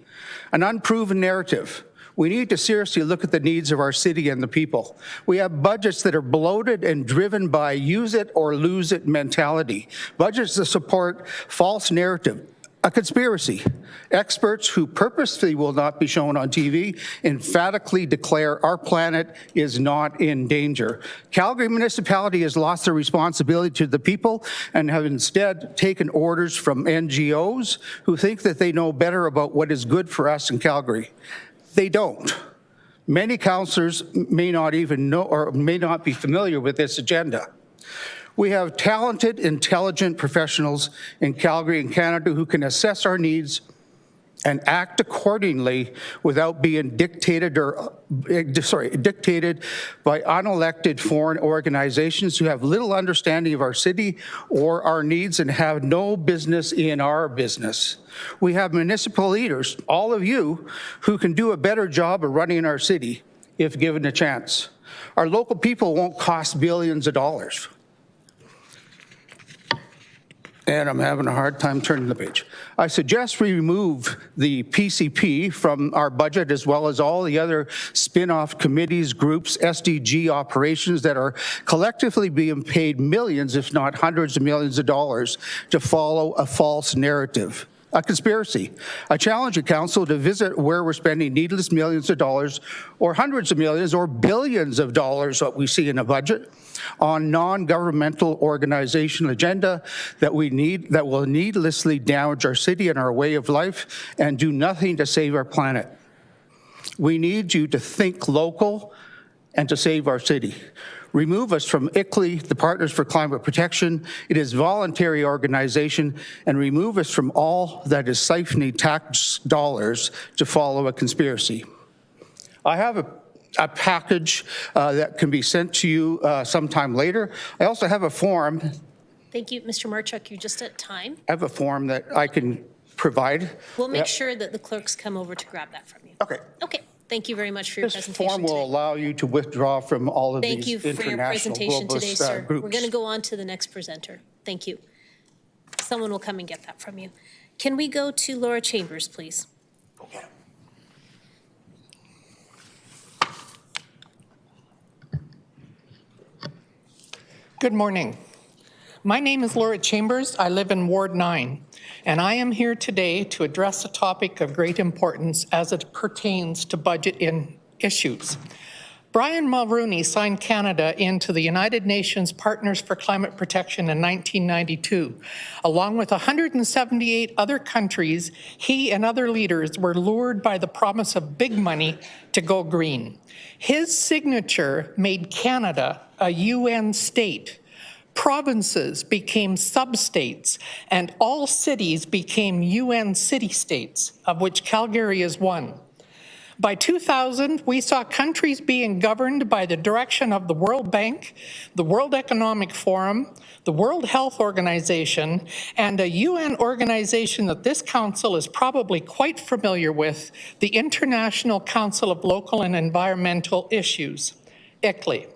an unproven narrative. We need to seriously look at the needs of our city and the people. We have budgets that are bloated and driven by use it or lose it mentality. Budgets that support false narrative, a conspiracy. Experts who purposely will not be shown on TV emphatically declare our planet is not in danger. Calgary municipality has lost their responsibility to the people and have instead taken orders from NGOs who think that they know better about what is good for us in Calgary. They don't. Many councillors may not even know or may not be familiar with this agenda. We have talented, intelligent professionals in Calgary and Canada who can assess our needs and act accordingly without being dictated by unelected foreign organizations who have little understanding of our city or our needs and have no business in our business. We have municipal leaders, all of you, who can do a better job of running our city if given a chance. Our local people won't cost billions of dollars. And I'm having a hard time turning the page. I suggest we remove the PCP from our budget as well as all the other spin-off committees, groups, SDG operations that are collectively being paid millions, if not hundreds of millions of dollars to follow a false narrative. A conspiracy. I challenge the council to visit where we're spending needless millions of dollars or hundreds of millions or billions of dollars, what we see in a budget, on non-governmental organization agenda that will needlessly damage our city and our way of life and do nothing to save our planet. We need you to think local and to save our city. Remove us from ICLEI, the Partners for Climate Protection. It is a voluntary organization, and remove us from all that is siphoning tax dollars to follow a conspiracy. I have a package that can be sent to you sometime later. I also have a form. Thank you, Mr. Marchuk. You're just at time. I have a form that I can provide. We'll make sure that the clerks come over to grab that from you. Okay. Okay. Thank you very much for your presentation This form will allow you to withdraw from all of Thank these you for your international presentation today, globalist sir. groups. We're going to go on to the next presenter. Thank you. Someone will come and get that from you. Can we go to Laura Chambers, please? Okay. Good morning. My name is Laura Chambers. I live in Ward 9, and I am here today to address a topic of great importance as it pertains to budget issues. Brian Mulroney signed Canada into the United Nations Partners for Climate Protection in 1992. Along with 178 other countries, he and other leaders were lured by the promise of big money to go green. His signature made Canada a UN state, provinces became sub-states, and all cities became UN city-states, of which Calgary is one. By 2000, we saw countries being governed by the direction of the World Bank, the World Economic Forum, the World Health Organization, and a UN organization that this council is probably quite familiar with, the International Council of Local and Environmental Issues, ICLEI.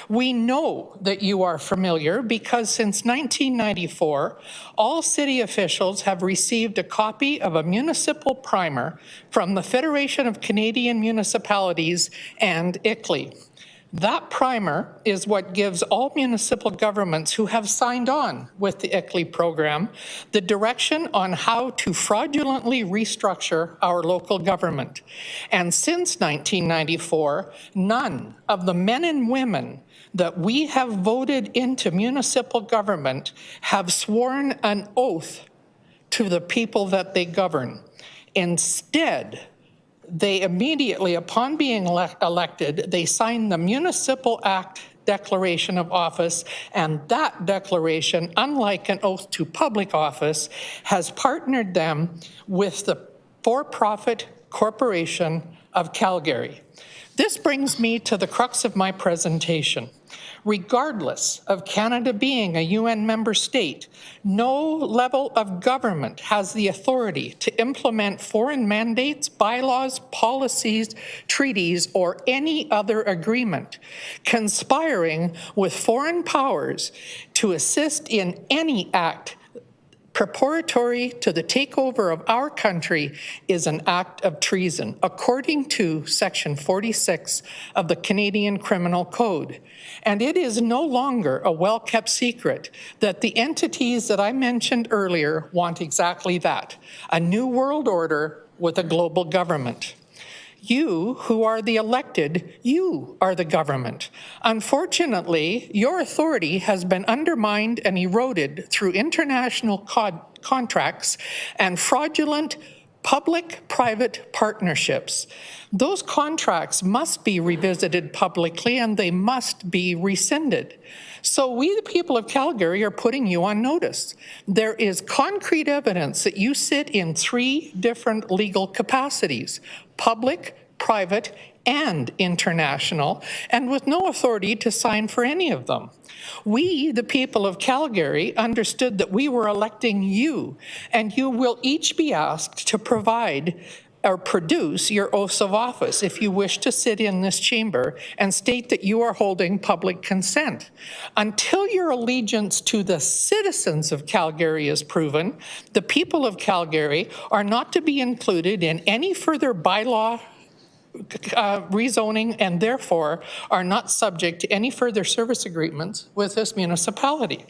We know that you are familiar because since 1994, all city officials have received a copy of a municipal primer from the Federation of Canadian Municipalities and ICLEI. That primer is what gives all municipal governments who have signed on with the ICLEI program the direction on how to fraudulently restructure our local government. And since 1994, none of the men and women that we have voted into municipal government have sworn an oath to the people that they govern. Instead, they immediately, upon being elected, they signed the Municipal Act Declaration of Office, and that declaration, unlike an oath to public office, has partnered them with the for-profit Corporation of Calgary. This brings me to the crux of my presentation. Regardless of Canada being a UN member state, no level of government has the authority to implement foreign mandates, bylaws, policies, treaties, or any other agreement conspiring with foreign powers to assist in any act preparatory to the takeover of our country is an act of treason, according to Section 46 of the Canadian Criminal Code. And it is no longer a well-kept secret that the entities that I mentioned earlier want exactly that, a new world order with a global government. You, who are the elected, you are the government. Unfortunately, your authority has been undermined and eroded through international contracts and fraudulent public-private partnerships. Those contracts must be revisited publicly and they must be rescinded. So we, the people of Calgary, are putting you on notice. There is concrete evidence that you sit in 3 different legal capacities: public, private, and international, and with no authority to sign for any of them. We, the people of Calgary, understood that we were electing you, and you will each be asked to provide or produce your oaths of office if you wish to sit in this chamber and state that you are holding public consent. Until your allegiance to the citizens of Calgary is proven, the people of Calgary are not to be included in any further bylaw rezoning, and therefore are not subject to any further service agreements with this municipality.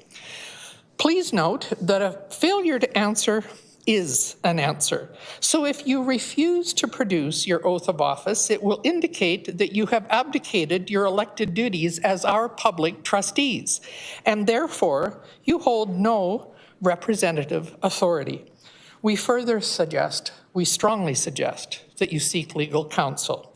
Please note that a failure to answer is an answer. So if you refuse to produce your oath of office, it will indicate that you have abdicated your elected duties as our public trustees, and therefore you hold no representative authority. We further suggest, we strongly suggest, that you seek legal counsel.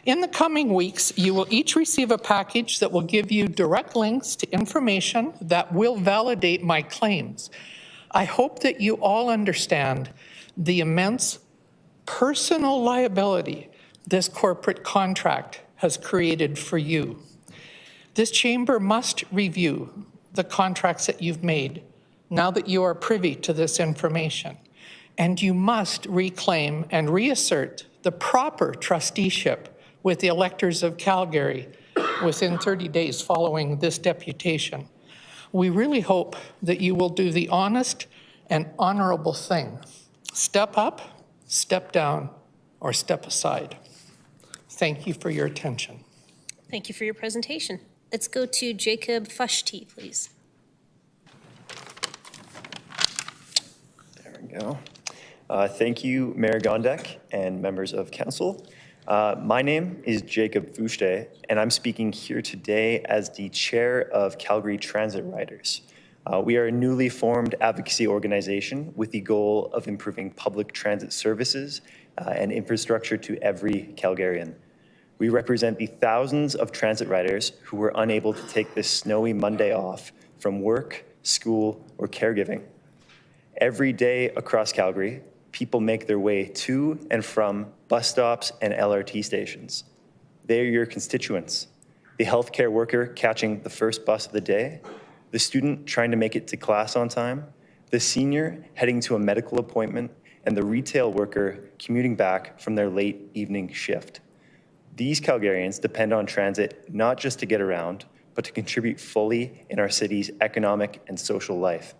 In the coming weeks, you will each receive a package that will give you direct links to information that will validate my claims. I hope that you all understand the immense personal liability this corporate contract has created for you. This chamber must review the contracts that you've made now that you are privy to this information. And you must reclaim and reassert the proper trusteeship with the electors of Calgary within 30 days following this deputation. We really hope that you will do the honest and honorable thing. Step up, step down, or step aside. Thank you for your attention. Thank you for your presentation. Let's go to Jacob Fushti, please. There we go. Thank you, Mayor Gondek and members of council. My name is Jacob Fushte, and I'm speaking here today as the chair of Calgary Transit Riders. We are a newly formed advocacy organization with the goal of improving public transit services and infrastructure to every Calgarian. We represent the thousands of transit riders who were unable to take this snowy Monday off from work, school, or caregiving. Every day across Calgary, people make their way to and from bus stops and LRT stations. They are your constituents. The healthcare worker catching the first bus of the day, the student trying to make it to class on time, the senior heading to a medical appointment, and the retail worker commuting back from their late evening shift. These Calgarians depend on transit not just to get around, but to contribute fully in our city's economic and social life.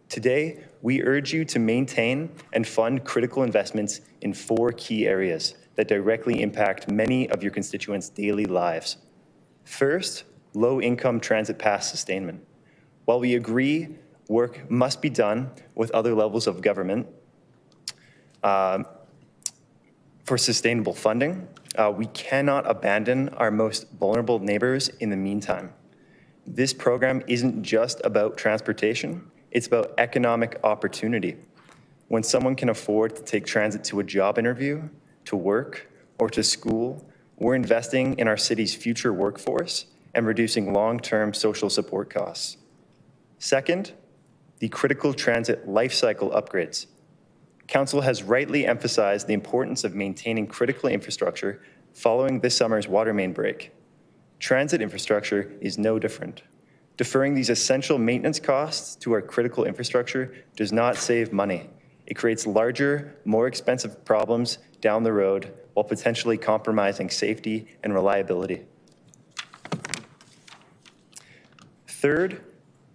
Today, we urge you to maintain and fund critical investments in 4 key areas that directly impact many of your constituents' daily lives. First, low-income transit pass sustainment. While we agree work must be done with other levels of government for sustainable funding, we cannot abandon our most vulnerable neighbors in the meantime. This program isn't just about transportation, it's about economic opportunity. When someone can afford to take transit to a job interview, to work, or to school, we're investing in our city's future workforce and reducing long-term social support costs. Second, the critical transit life cycle upgrades. Council has rightly emphasized the importance of maintaining critical infrastructure following this summer's water main break. Transit infrastructure is no different. Deferring these essential maintenance costs to our critical infrastructure does not save money. It creates larger, more expensive problems down the road while potentially compromising safety and reliability. Third,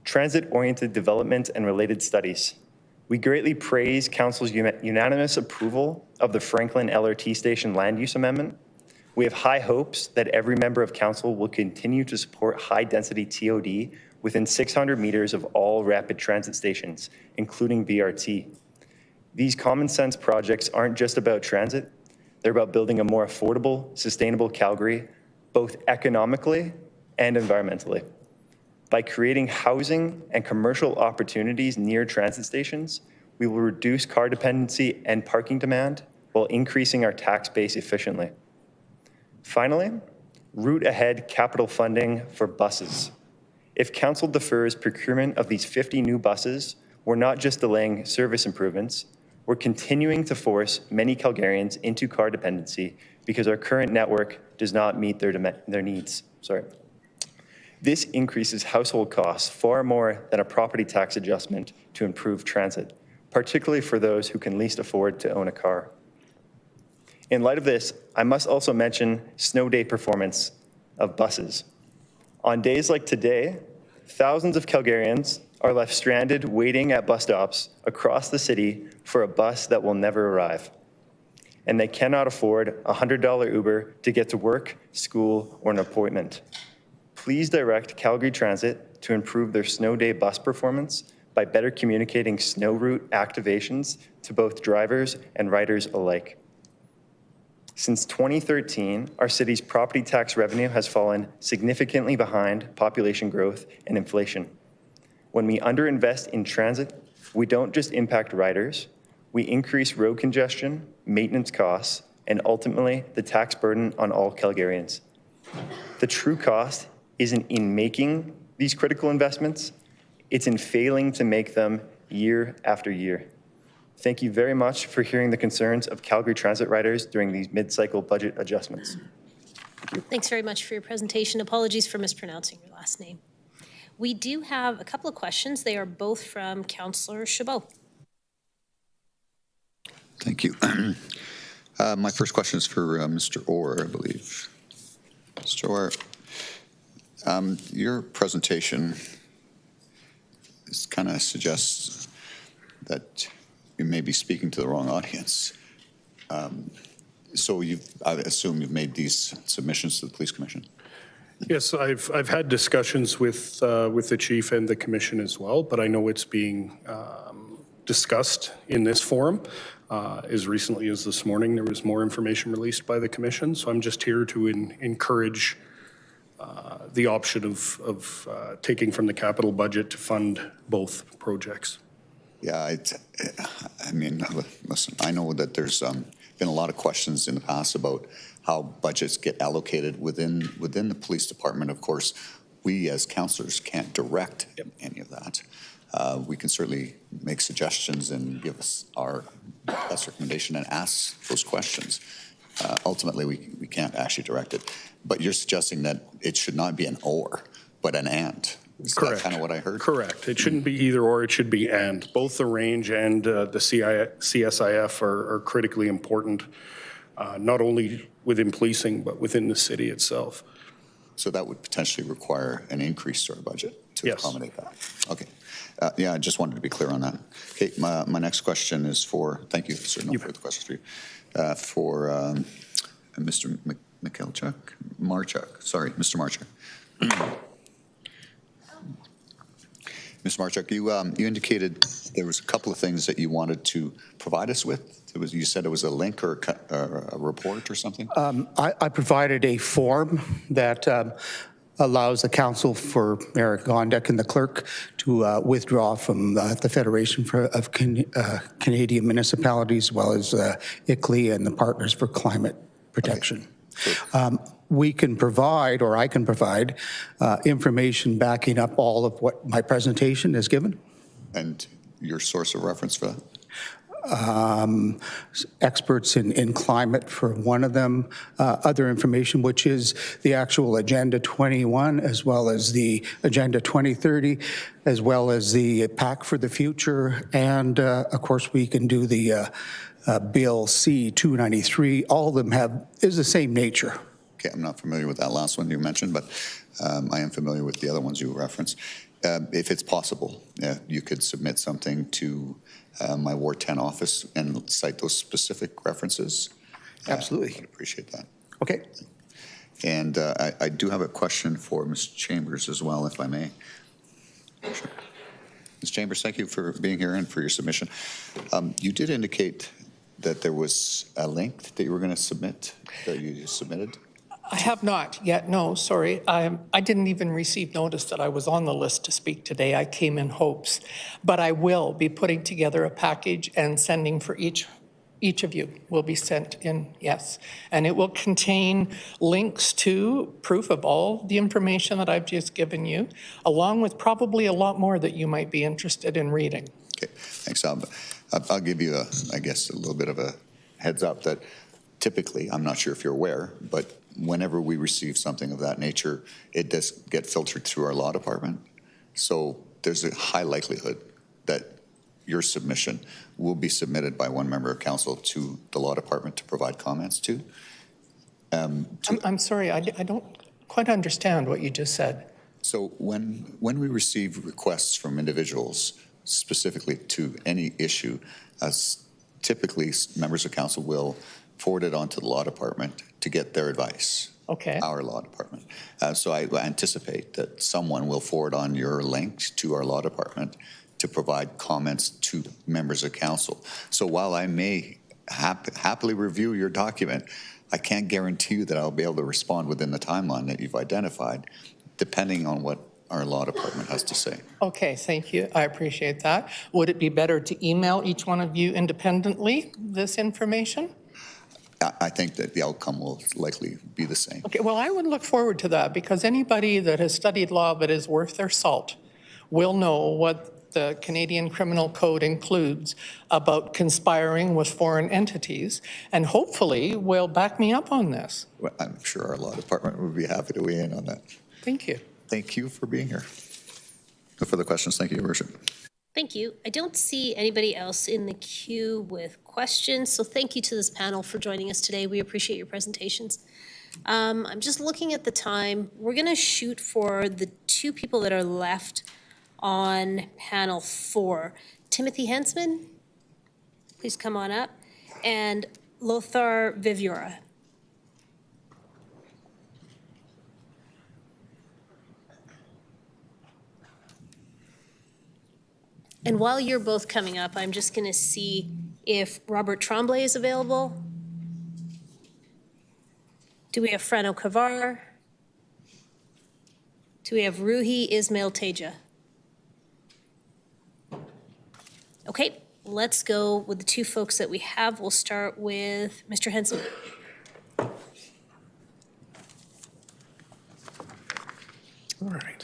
transit-oriented development and related studies. We greatly praise Council's unanimous approval of the Franklin LRT Station Land Use Amendment. We have high hopes that every member of Council will continue to support high-density TOD within 600 meters of all rapid transit stations, including VRT. These common sense projects aren't just about transit, they're about building a more affordable, sustainable Calgary, both economically and environmentally. By creating housing and commercial opportunities near transit stations, we will reduce car dependency and parking demand while increasing our tax base efficiently. Finally, route ahead capital funding for buses. If Council defers procurement of these 50 new buses, we're not just delaying service improvements, we're continuing to force many Calgarians into car dependency because our current network does not meet their needs. This increases household costs far more than a property tax adjustment to improve transit, particularly for those who can least afford to own a car. In light of this, I must also mention snow day performance of buses. On days like today, thousands of Calgarians are left stranded waiting at bus stops across the city for a bus that will never arrive. And they cannot afford a $100 Uber to get to work, school, or an appointment. Please direct Calgary Transit to improve their snow day bus performance by better communicating snow route activations to both drivers and riders alike. Since 2013, our city's property tax revenue has fallen significantly behind population growth and inflation. When we underinvest in transit, we don't just impact riders, we increase road congestion, maintenance costs, and ultimately the tax burden on all Calgarians. The true cost isn't in making these critical investments, it's in failing to make them year after year. Thank you very much for hearing the concerns of Calgary Transit riders during these mid-cycle budget adjustments. Thanks very much for your presentation. Apologies for mispronouncing your last name. We do have a couple of questions. They are both from Councillor Chabot. Thank you. My first question is for Mr. Orr, I believe. Mr. Orr, your presentation kind of suggests that you may be speaking to the wrong audience. So I assume you've made these submissions to the Police Commission? Yes, I've had discussions with the chief and the commission as well, but I know it's being discussed in this forum. As recently as this morning, there was more information released by the commission, so I'm just here to encourage the option of taking from the capital budget to fund both projects. Yeah, I mean, listen, I know that there's been a lot of questions in the past about how budgets get allocated within the police department. Of course, we as councillors can't direct any of that. We can certainly make suggestions and give us our best recommendation and ask those questions. Ultimately, we can't actually direct it. But you're suggesting that it should not be an or, but an and. Is Correct. that kind of what I heard? Correct. It shouldn't be either or, it should be and. Both the range and the CSIF are critically important, not only within policing, but within the city itself. So that would potentially require an increase to our budget to accommodate that. Okay. Yeah, I just wanted to be clear on that. Okay, my next question is for, thank you, sir, no further questions for you. For Mr. Marchuk, sorry, Mr. Marchuk. Mr. Marchuk, you indicated there was a couple of things that you wanted to provide us with. You said it was a link or a report or something? I provided a form that allows the council for Mayor Gondek and the clerk to withdraw from the Federation of Canadian Municipalities, as well as ICLEI and the Partners for Climate Protection. Okay. We can provide, or I can provide, information backing up all of what my presentation has given. And your source of reference for that? Experts in climate for one of them, other information, which is the actual Agenda 21, as well as the Agenda 2030, as well as the Pact for the Future, and of course we can do the Bill C-293. All of them is the same nature. Okay, I'm not familiar with that last one you mentioned, but I am familiar with the other ones you referenced. If it's possible, you could submit something to my Ward 10 office and cite those specific references. Absolutely. I would appreciate that. Okay. And I do have a question for Ms. Chambers as well, if I may. Sure. Ms. Chambers, thank you for being here and for your submission. You did indicate that there was a link that you were going to submit, that you submitted. I have not yet, no, sorry. I didn't even receive notice that I was on the list to speak today. I came in hopes. But I will be putting together a package and sending for each of you will be sent in, yes. And it will contain links to proof of all the information that I've just given you, along with probably a lot more that you might be interested in reading. Okay, thanks. I'll give you, I guess, a little bit of a heads up that typically, I'm not sure if you're aware, but whenever we receive something of that nature, it does get filtered through our law department. So there's a high likelihood that your submission will be submitted by one member of council to the law department to provide comments to. I'm sorry, I don't quite understand what you just said. So when we receive requests from individuals specifically to any issue, as typically members of council will forward it on to the law department to get their advice. Okay. Our law department. So I anticipate that someone will forward on your link to our law department to provide comments to members of council. So while I may happily review your document, I can't guarantee you that I'll be able to respond within the timeline that you've identified, depending on what our law department has to say. Okay, thank you. I appreciate that. Would it be better to email each one of you independently this information? I think that the outcome will likely be the same. Okay, well, I would look forward to that because anybody that has studied law that is worth their salt will know what the Canadian Criminal Code includes about conspiring with foreign entities, and hopefully will back me up on this. Well, I'm sure our law department would be happy to weigh in on that. Thank you. Thank you for being here. No further questions. Thank you, Your Worship. Thank you. I don't see anybody else in the queue with questions, so thank you to this panel for joining us today. We appreciate your presentations. I'm just looking at the time. We're going to shoot for the two people that are left on panel 4. Timothy Hensman, please come on up, and Lothar Viviora. And while you're both coming up, I'm just going to see if Robert Tremblay is available. Do we have Frano Kavar? Do we have Ruhi Ismail Teja? Okay, let's go with the two folks that we have. We'll start with Mr. Henson. All right.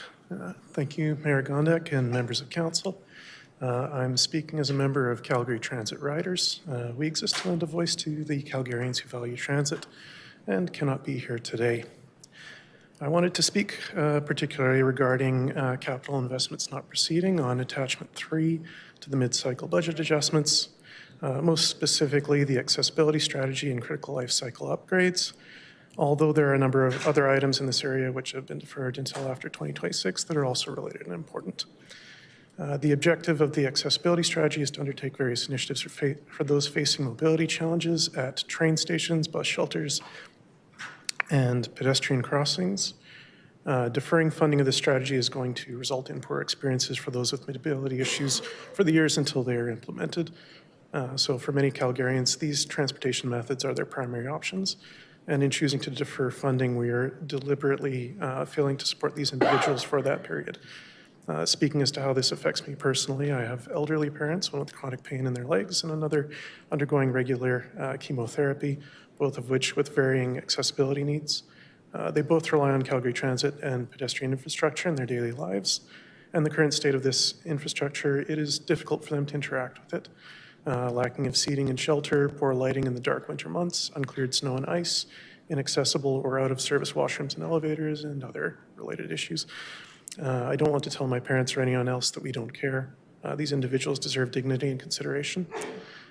Thank you, Mayor Gondek and members of council. I'm speaking as a member of Calgary Transit Riders. We exist to lend a voice to the Calgarians who value transit and cannot be here today. I wanted to speak particularly regarding capital investments not proceeding on attachment 3 to the mid-cycle budget adjustments, most specifically the accessibility strategy and critical life cycle upgrades. Although there are a number of other items in this area which have been deferred until after 2026 that are also related and important. The objective of the accessibility strategy is to undertake various initiatives for those facing mobility challenges at train stations, bus shelters, and pedestrian crossings. Deferring funding of this strategy is going to result in poor experiences for those with mobility issues for the years until they are implemented. So for many Calgarians, these transportation methods are their primary options. And in choosing to defer funding, we are deliberately failing to support these individuals for that period. Speaking as to how this affects me personally, I have elderly parents, one with chronic pain in their legs and another undergoing regular chemotherapy, both of which with varying accessibility needs. They both rely on Calgary Transit and pedestrian infrastructure in their daily lives. And the current state of this infrastructure, it is difficult for them to interact with it. Lacking of seating and shelter, poor lighting in the dark winter months, uncleared snow and ice, inaccessible or out-of-service washrooms and elevators, and other related issues. I don't want to tell my parents or anyone else that we don't care. These individuals deserve dignity and consideration.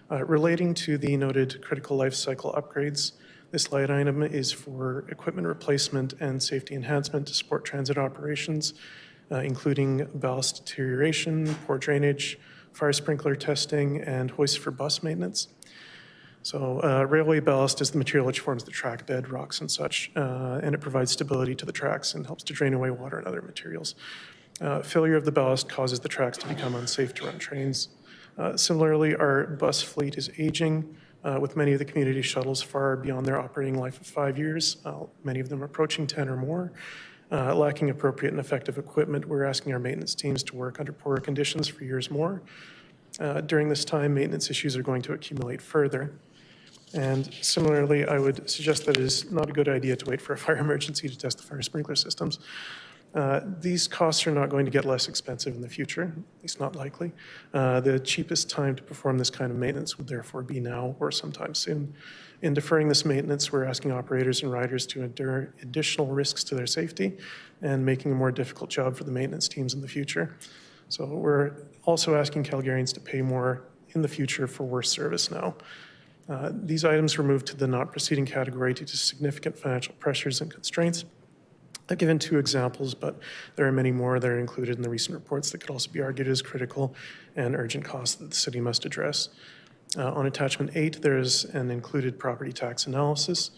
Relating to the noted critical life cycle upgrades, this line item is for equipment replacement and safety enhancement to support transit operations, including ballast deterioration, poor drainage, fire sprinkler testing, and hoists for bus maintenance. So railway ballast is the material which forms the track bed, rocks and such, and it provides stability to the tracks and helps to drain away water and other materials. Failure of the ballast causes the tracks to become unsafe to run trains. Similarly, our bus fleet is aging, with many of the community shuttles far beyond their operating life of 5 years, many of them approaching 10 or more. Lacking appropriate and effective equipment, we're asking our maintenance teams to work under poorer conditions for years more. During this time, maintenance issues are going to accumulate further. And similarly, I would suggest that it is not a good idea to wait for a fire emergency to test the fire sprinkler systems. These costs are not going to get less expensive in the future, at least not likely. The cheapest time to perform this kind of maintenance would therefore be now or sometime soon. In deferring this maintenance, we're asking operators and riders to endure additional risks to their safety and making a more difficult job for the maintenance teams in the future. So we're also asking Calgarians to pay more in the future for worse service now. These items were moved to the not proceeding category due to significant financial pressures and constraints. I've given 2 examples, but there are many more that are included in the recent reports that could also be argued as critical and urgent costs that the city must address. On attachment 8, there is an included property tax analysis.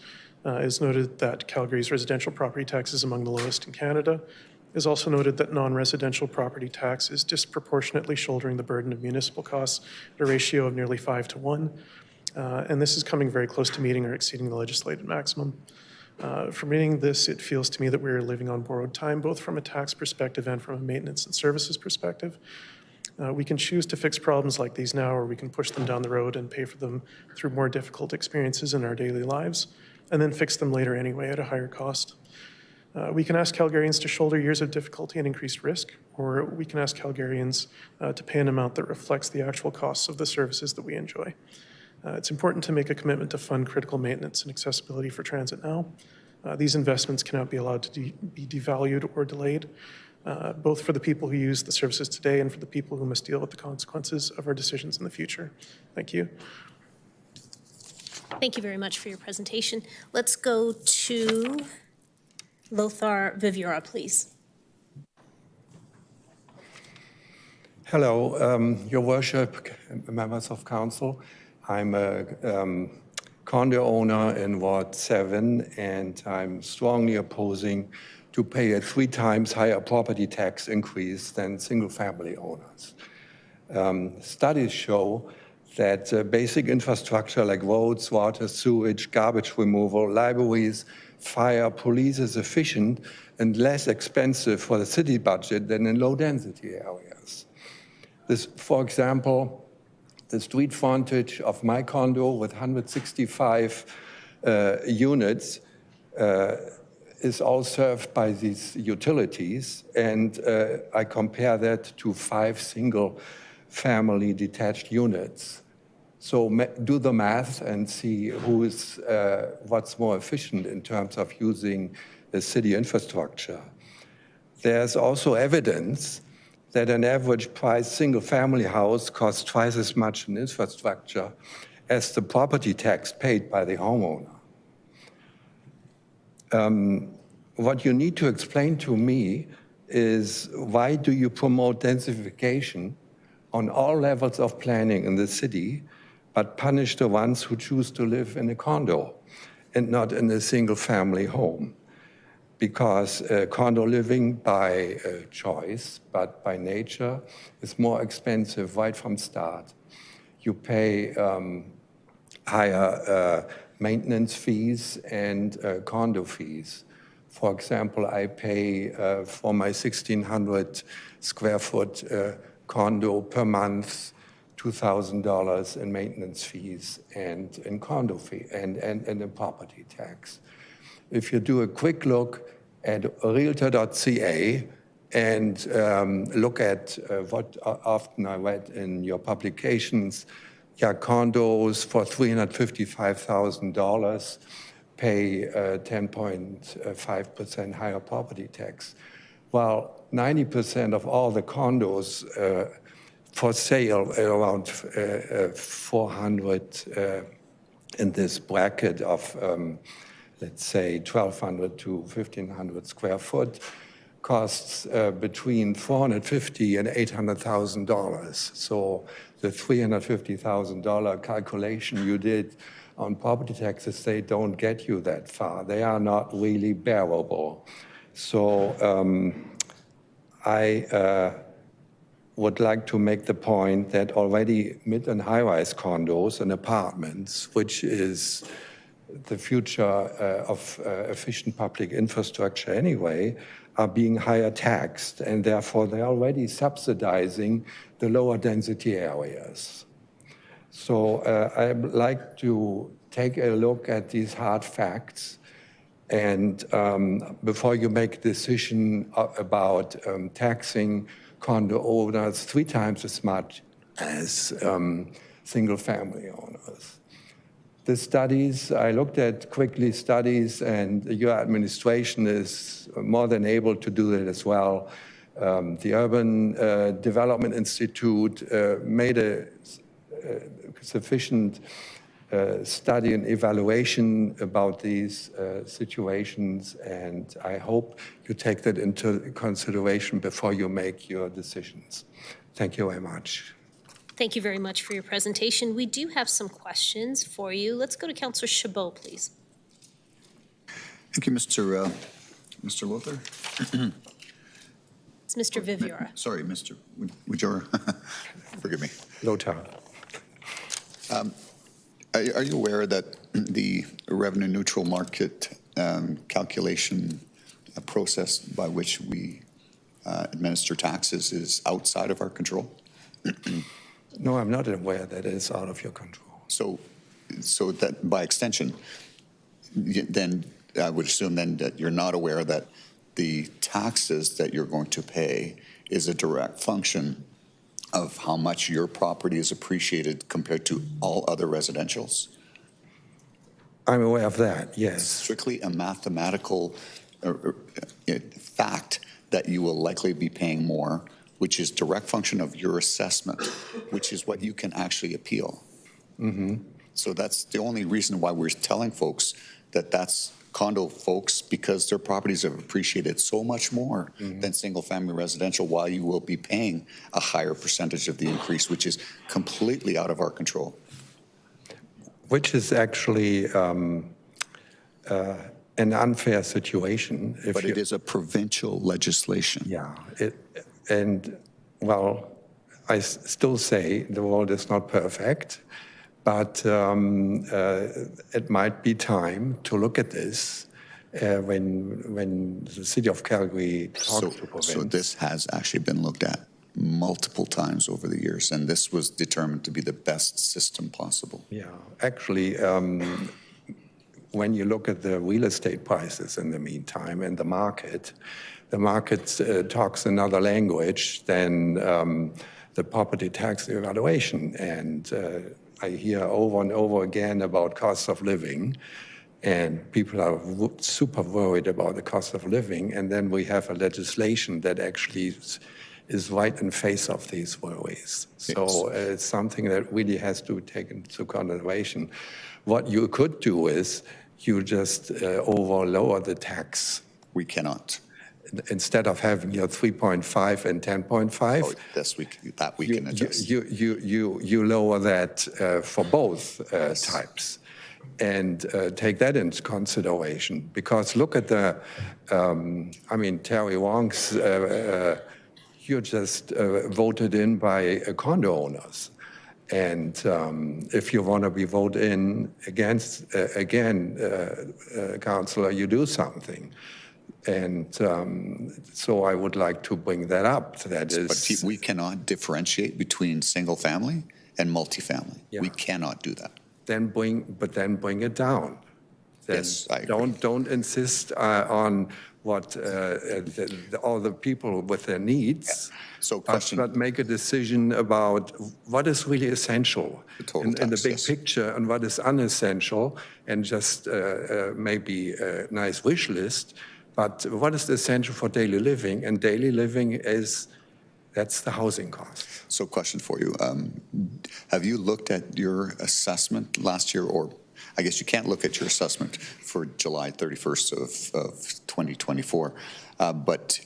It is noted that Calgary's residential property tax is among the lowest in Canada. It is also noted that non-residential property tax is disproportionately shouldering the burden of municipal costs at a ratio of nearly 5 to 1. And this is coming very close to meeting or exceeding the legislated maximum. From reading this, it feels to me that we're living on borrowed time, both from a tax perspective and from a maintenance and services perspective. We can choose to fix problems like these now, or we can push them down the road and pay for them through more difficult experiences in our daily lives, and then fix them later anyway at a higher cost. We can ask Calgarians to shoulder years of difficulty and increased risk, or we can ask Calgarians to pay an amount that reflects the actual costs of the services that we enjoy. It's important to make a commitment to fund critical maintenance and accessibility for transit now. These investments cannot be allowed to be devalued or delayed, both for the people who use the services today and for the people who must deal with the consequences of our decisions in the future. Thank you. Thank you very much for your presentation. Let's go to Lothar Vivura, please. Hello, Your Worship, members of council. I'm a condo owner in Ward 7, and I'm strongly opposing to pay a 3 times higher property tax increase than single-family owners. Studies show that basic infrastructure like roads, water, sewage, garbage removal, libraries, fire, police is efficient and less expensive for the city budget than in low-density areas. This, for example, the street frontage of my condo with 165 units is all served by these utilities, and I compare that to 5 single-family detached units. So do the math and see what's more efficient in terms of using the city infrastructure. There's also evidence that an average price single-family house costs twice as much in infrastructure as the property tax paid by the homeowner. What you need to explain to me is, why do you promote densification on all levels of planning in the city, but punish the ones who choose to live in a condo and not in a single-family home? Because condo living by choice, but by nature, is more expensive right from start. You pay higher maintenance fees and condo fees. For example, I pay for my 1,600 square foot condo per month $2,000 in maintenance fees and in condo fee and in property tax. If you do a quick look at realtor.ca and look at what often I read in your publications, condos for $355,000 pay 10.5% higher property tax. While 90% of all the condos for sale, around 400 in this bracket of, let's say, 1,200 to 1,500 square foot, costs between $450,000 and $800,000. So the $350,000 calculation you did on property taxes, they don't get you that far. They are not really bearable. So I would like to make the point that already mid and high-rise condos and apartments, which is the future of efficient public infrastructure anyway, are being higher taxed, and therefore they're already subsidizing the lower density areas. So I'd like to take a look at these hard facts, and before you make a decision about taxing condo owners 3 times as much as single-family owners. The studies, I looked at quickly studies, and your administration is more than able to do that as well. The Urban Development Institute made a sufficient study and evaluation about these situations, and I hope you take that into consideration before you make your decisions. Thank you very much. Thank you very much for your presentation. We do have some questions for you. Let's go to Councillor Chabot, please. Thank you, Mr. Lothar. It's Mr. Viviora. Sorry, Mr. Wujora. Forgive me. Lothar. Are you aware that the revenue neutral market calculation process by which we administer taxes is outside of our control? No, I'm not aware that it is out of your control. So that by extension, then I would assume then that you're not aware that the taxes that you're going to pay is a direct function of how much your property is appreciated compared to all other residentials? I'm aware of that, yes. It's strictly a mathematical fact that you will likely be paying more, which is direct function of your assessment, which is what you can actually appeal. Mm-hmm. So that's the only reason why we're telling folks that that's condo folks, because their properties have appreciated so much more than single-family residential, while you will be paying a higher percentage of the increase, which is completely out of our control. Which is actually an unfair situation. But it is a provincial legislation. Yeah, well, I still say the world is not perfect, but it might be time to look at this when the city of Calgary talks to province. So this has actually been looked at multiple times over the years, and this was determined to be the best system possible. Yeah, actually, when you look at the real estate prices in the meantime and the market talks another language than the property tax evaluation. And I hear over and over again about cost of living, and people are super worried about the cost of living. And then we have a legislation that actually is right in face of these worries. So it's something that really has to be taken into consideration. What you could do is you just lower the tax. We cannot. Instead of having your 3.5 and 10.5, that we can adjust. You lower that for both types, and take that into consideration. Because look at the, Terry Wong's. You're just voted in by condo owners. And if you want to be voted in against, Councillor, you do something. And so I would like to bring that up. That is, but we cannot differentiate between single family and multifamily. Yeah. We cannot do that. Then bring it down. Then yes, I agree. Don't insist on what all the people with their needs. Yeah. So but make a decision about what is really essential in the big picture and what is unessential, and just maybe a nice wish list. But what is essential for daily living? And daily living that's the housing cost. So question for you. Have you looked at your assessment last year, or I guess you can't look at your assessment for July 31st of 2024, but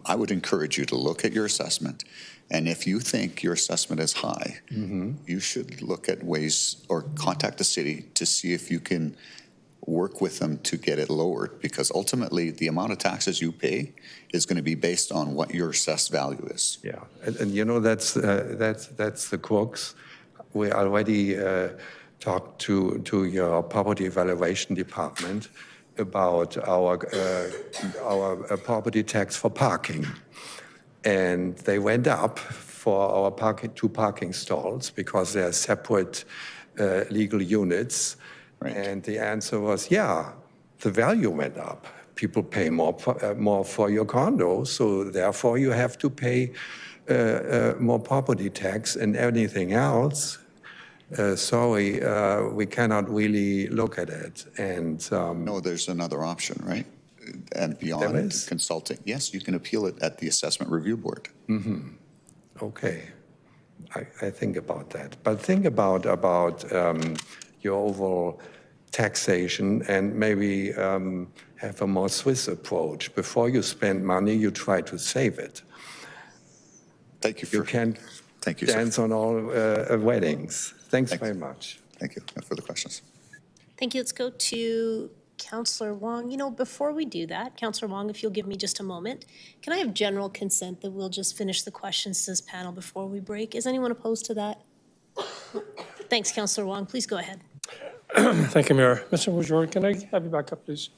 I would encourage you to look at your assessment. And if you think your assessment is high, you should look at ways or contact the city to see if you can work with them to get it lowered, because ultimately the amount of taxes you pay is going to be based on what your assessed value is. Yeah, and you know that's the crux. We already talked to your property evaluation department about our property tax for parking, and they went up for our two parking stalls because they are separate legal units. Right. And the answer was, yeah, the value went up. People pay more for your condo, so therefore you have to pay more property tax, and anything else. Sorry, we cannot really look at it. And no, there's another option, right? And beyond consulting, yes, you can appeal it at the Assessment Review Board. Okay, I think about that. But think about your overall taxation, and maybe have a more Swiss approach. Before you spend money, you try to save it. Thank you. You can't dance on all weddings. Thanks very much. Thank you. No further questions. Thank you. Let's go to Councillor Wong. You know, before we do that, Councillor Wong, if you'll give me just a moment, can I have general consent that we'll just finish the questions to this panel before we break? Is anyone opposed to that? Thanks, Councillor Wong. Please go ahead. Thank you, Mayor. Mr. Wujord, can I have you back up, please?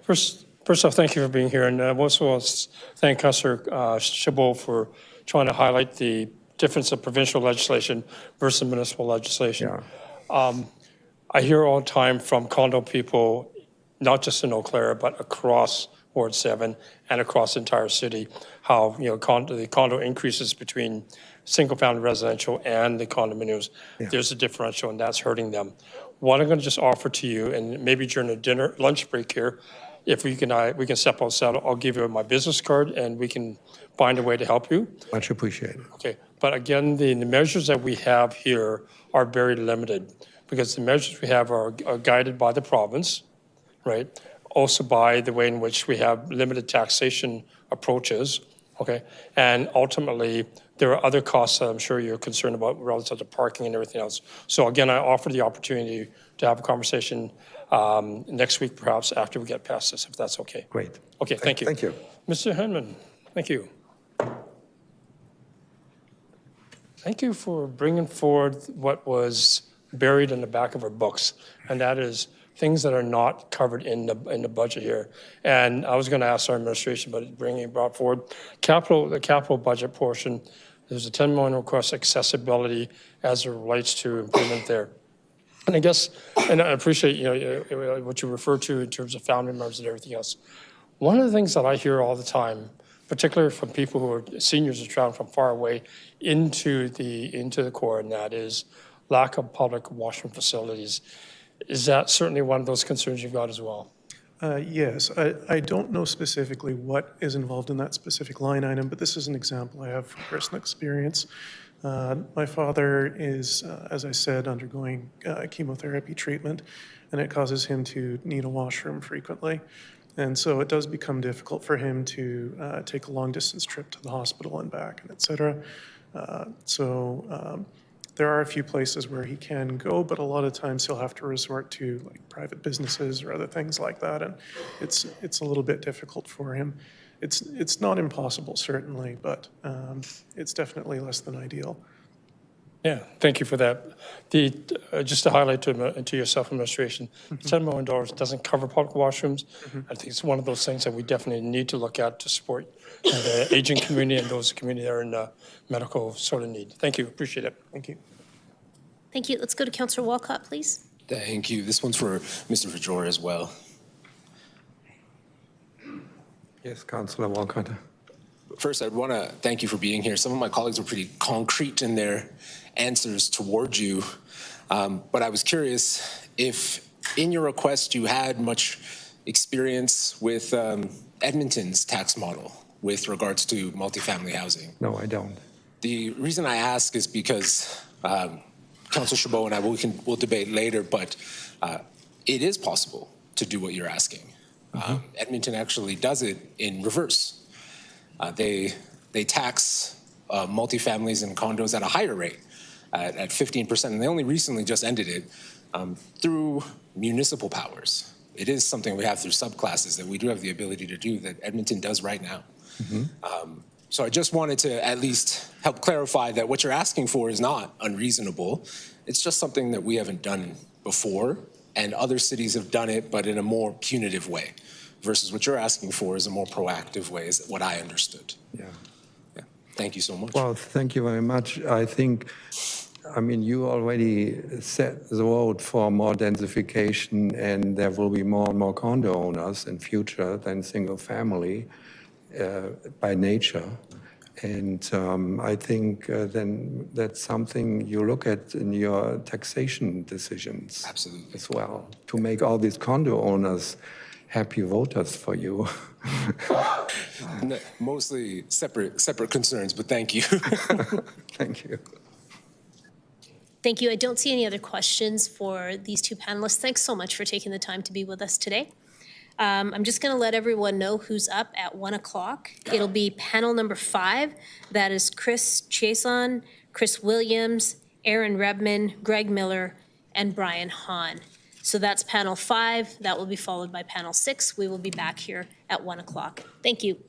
First off, thank you for being here, and also want to thank Councillor Chabot for trying to highlight the difference of provincial legislation versus municipal legislation. Yeah. I hear all the time from condo people, not just in Eau Claire, but across Ward 7 and across the entire city, how the condo increases between single-family residential and the condominiums. Yeah. There's a differential, and that's hurting them. What I'm going to just offer to you, and maybe during the lunch break here, if we can step outside, I'll give you my business card, and we can find a way to help you. Much appreciated. Okay, but again, the measures that we have here are very limited, because the measures we have are guided by the province, right? Also by the way in which we have limited taxation approaches, okay? And ultimately, there are other costs that I'm sure you're concerned about relative to parking and everything else. So again, I offer the opportunity to have a conversation next week, perhaps after we get past this, if that's okay. Great. Okay, thank you. Thank you. Mr. Henman, thank you. Thank you for bringing forward what was buried in the back of our books, and that is things that are not covered in the budget here. And I was going to ask our administration, but brought forward the capital budget portion. There's a $10 million request accessibility as it relates to improvement there. And I guess, and I appreciate, what you refer to in terms of family members and everything else. One of the things that I hear all the time, particularly from people who are seniors who travel from far away into the core, and that is lack of public washroom facilities. Is that certainly one of those concerns you've got as well? Yes, I don't know specifically what is involved in that specific line item, but this is an example I have from personal experience. My father is, as I said, undergoing chemotherapy treatment, and it causes him to need a washroom frequently. And so it does become difficult for him to take a long-distance trip to the hospital and back, and et cetera. There are a few places where he can go, but a lot of times he'll have to resort to like private businesses or other things like that, and it's a little bit difficult for him. It's not impossible, certainly, but it's definitely less than ideal. Yeah, thank you for that. Just to highlight to your self-administration, $10 million doesn't cover public washrooms. I think it's one of those things that we definitely need to look at to support the aging community and those community that are in medical sort of need. Thank you, appreciate it. Thank you. Thank you. Let's go to Councillor Walcott, please. Thank you. This one's for Mr. Fajor as well. Yes, Councillor Walcott. First, I'd want to thank you for being here. Some of my colleagues were pretty concrete in their answers towards you, but I was curious if in your request you had much experience with Edmonton's tax model with regards to multifamily housing. No, I don't. The reason I ask is because Councillor Chabot and I, we'll debate later, but it is possible to do what you're asking. Edmonton actually does it in reverse. They tax multifamilies and condos at a higher rate, at 15%, and they only recently just ended it through municipal powers. It is something we have through subclasses that we do have the ability to do that Edmonton does right now. So I just wanted to at least help clarify that what you're asking for is not unreasonable. It's just something that we haven't done before, and other cities have done it, but in a more punitive way, versus what you're asking for is a more proactive way, is what I understood. Yeah. Thank you so much. Well, thank you very much. I mean, you already set the road for more densification, and there will be more and more condo owners in future than single family by nature. And I think then that's something you look at in your taxation decisions. Absolutely. As well, to make all these condo owners happy voters for you. Mostly separate concerns, but thank you. Thank you. Thank you. I don't see any other questions for these two panelists. Thanks so much for taking the time to be with us today. I'm just going to let everyone know who's up at 1 o'clock. It'll be panel number 5. That is Chris Chason, Chris Williams, Aaron Rebman, Greg Miller, and Brian Hahn. So that's panel 5. That will be followed by panel 6. We will be back here at 1 o'clock. Thank you.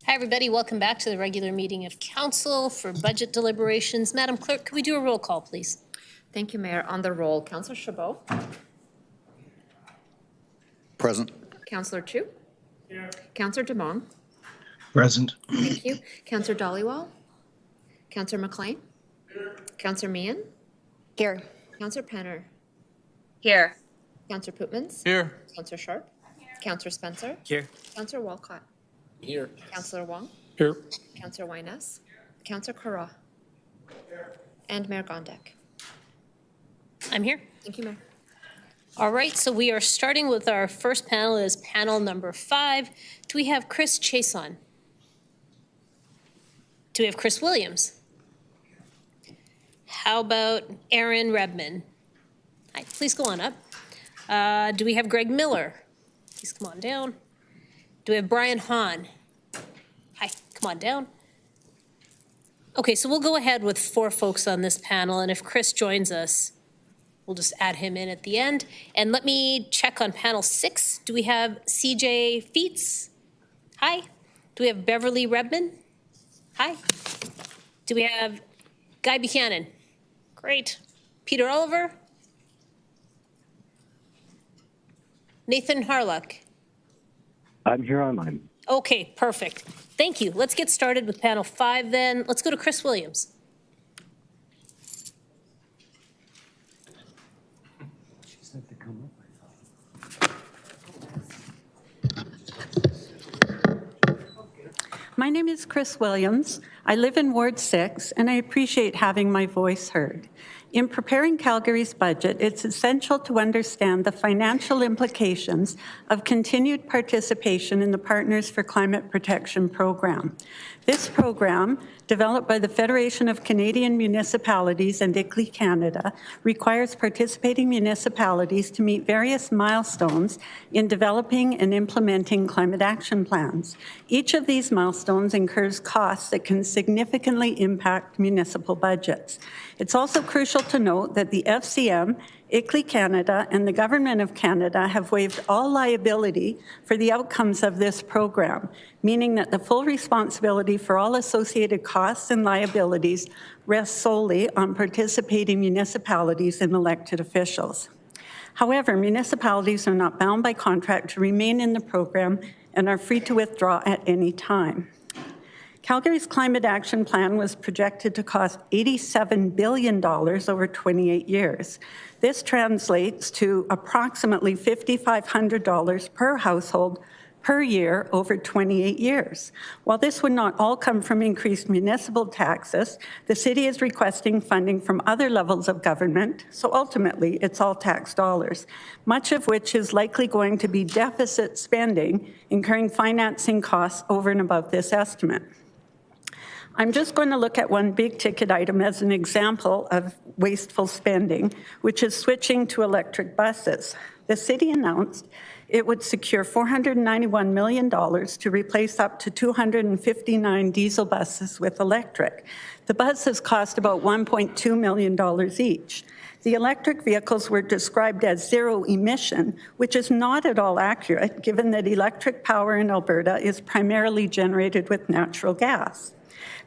Hi, everybody. Welcome back to the regular meeting of Council for budget deliberations. Madam Clerk, could we do a roll call, please? Thank you, Mayor. On the roll, Councillor Chabot. Present. Councillor Chu. Here. Councillor Demong. Present. Thank you. Councillor Dollywall. Councillor McLean. Here. Councillor Meehan. Here. Councillor Penner. Here. Councillor Pootmans. Here. Councillor Sharp. Councillor Spencer. Here. Councillor Walcott. Here. Councillor Wong. Here. Councillor Wyness. Councillor Carra. And Mayor Gondek. I'm here. Thank you, Mayor. All right, so we are starting with our first panel is panel number 5. Do we have Chris Chason? Do we have Chris Williams? How about Aaron Redman? Hi, please go on up. Do we have Greg Miller? Please come on down. Do we have Brian Hahn? Hi, come on down. Okay, so we'll go ahead with 4 folks on this panel, and if Chris joins us, we'll just add him in at the end. And let me check on panel 6. Do we have CJ Feets? Hi. Do we have Beverly Redman? Hi. Do we have Guy Buchanan? Great. Peter Oliver? Nathan Harlock? I'm here online. Okay, perfect. Thank you. Let's get started with panel 5 then. Let's go to Chris Williams. My name is Chris Williams. I live in Ward 6, and I appreciate having my voice heard. In preparing Calgary's budget, it's essential to understand the financial implications of continued participation in the Partners for Climate Protection program. This program, developed by the Federation of Canadian Municipalities and ICLEI Canada, requires participating municipalities to meet various milestones in developing and implementing climate action plans. Each of these milestones incurs costs that can significantly impact municipal budgets. It's also crucial to note that the FCM, ICLEI Canada, and the Government of Canada have waived all liability for the outcomes of this program, meaning that the full responsibility for all associated costs and liabilities rests solely on participating municipalities and elected officials. However, municipalities are not bound by contract to remain in the program and are free to withdraw at any time. Calgary's climate action plan was projected to cost $87 billion over 28 years. This translates to approximately $5,500 per household per year over 28 years. While this would not all come from increased municipal taxes, the city is requesting funding from other levels of government, so ultimately it's all tax dollars, much of which is likely going to be deficit spending, incurring financing costs over and above this estimate. I'm just going to look at one big ticket item as an example of wasteful spending, which is switching to electric buses. The city announced it would secure $491 million to replace up to 259 diesel buses with electric. The buses cost about $1.2 million each. The electric vehicles were described as zero emission, which is not at all accurate, given that electric power in Alberta is primarily generated with natural gas.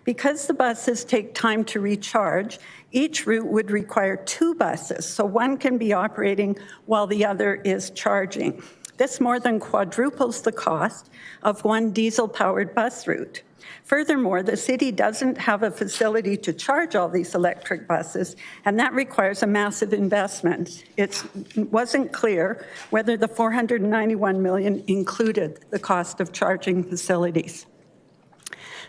Because the buses take time to recharge, each route would require 2 buses, so one can be operating while the other is charging. This more than quadruples the cost of one diesel-powered bus route. Furthermore, the city doesn't have a facility to charge all these electric buses, and that requires a massive investment. It wasn't clear whether the $491 million included the cost of charging facilities.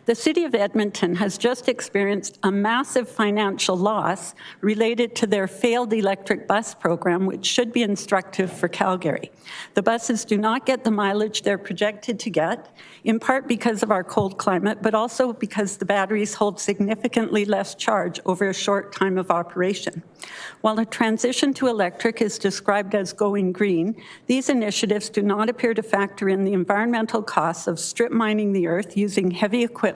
The City of Edmonton has just experienced a massive financial loss related to their failed electric bus program, which should be instructive for Calgary. The buses do not get the mileage they're projected to get, in part because of our cold climate, but also because the batteries hold significantly less charge over a short time of operation. While a transition to electric is described as going green, these initiatives do not appear to factor in the environmental costs of strip mining the earth using heavy equipment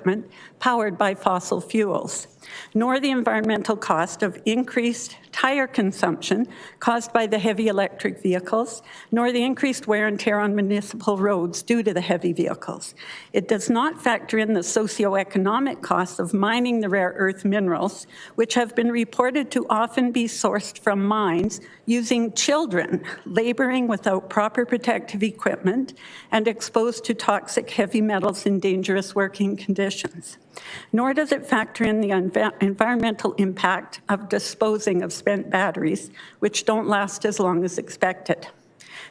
powered by fossil fuels, nor the environmental cost of increased tire consumption caused by the heavy electric vehicles, nor the increased wear and tear on municipal roads due to the heavy vehicles. It does not factor in the socioeconomic costs of mining the rare earth minerals, which have been reported to often be sourced from mines using children laboring without proper protective equipment and exposed to toxic heavy metals in dangerous working conditions. Nor does it factor in the environmental impact of disposing of spent batteries, which don't last as long as expected.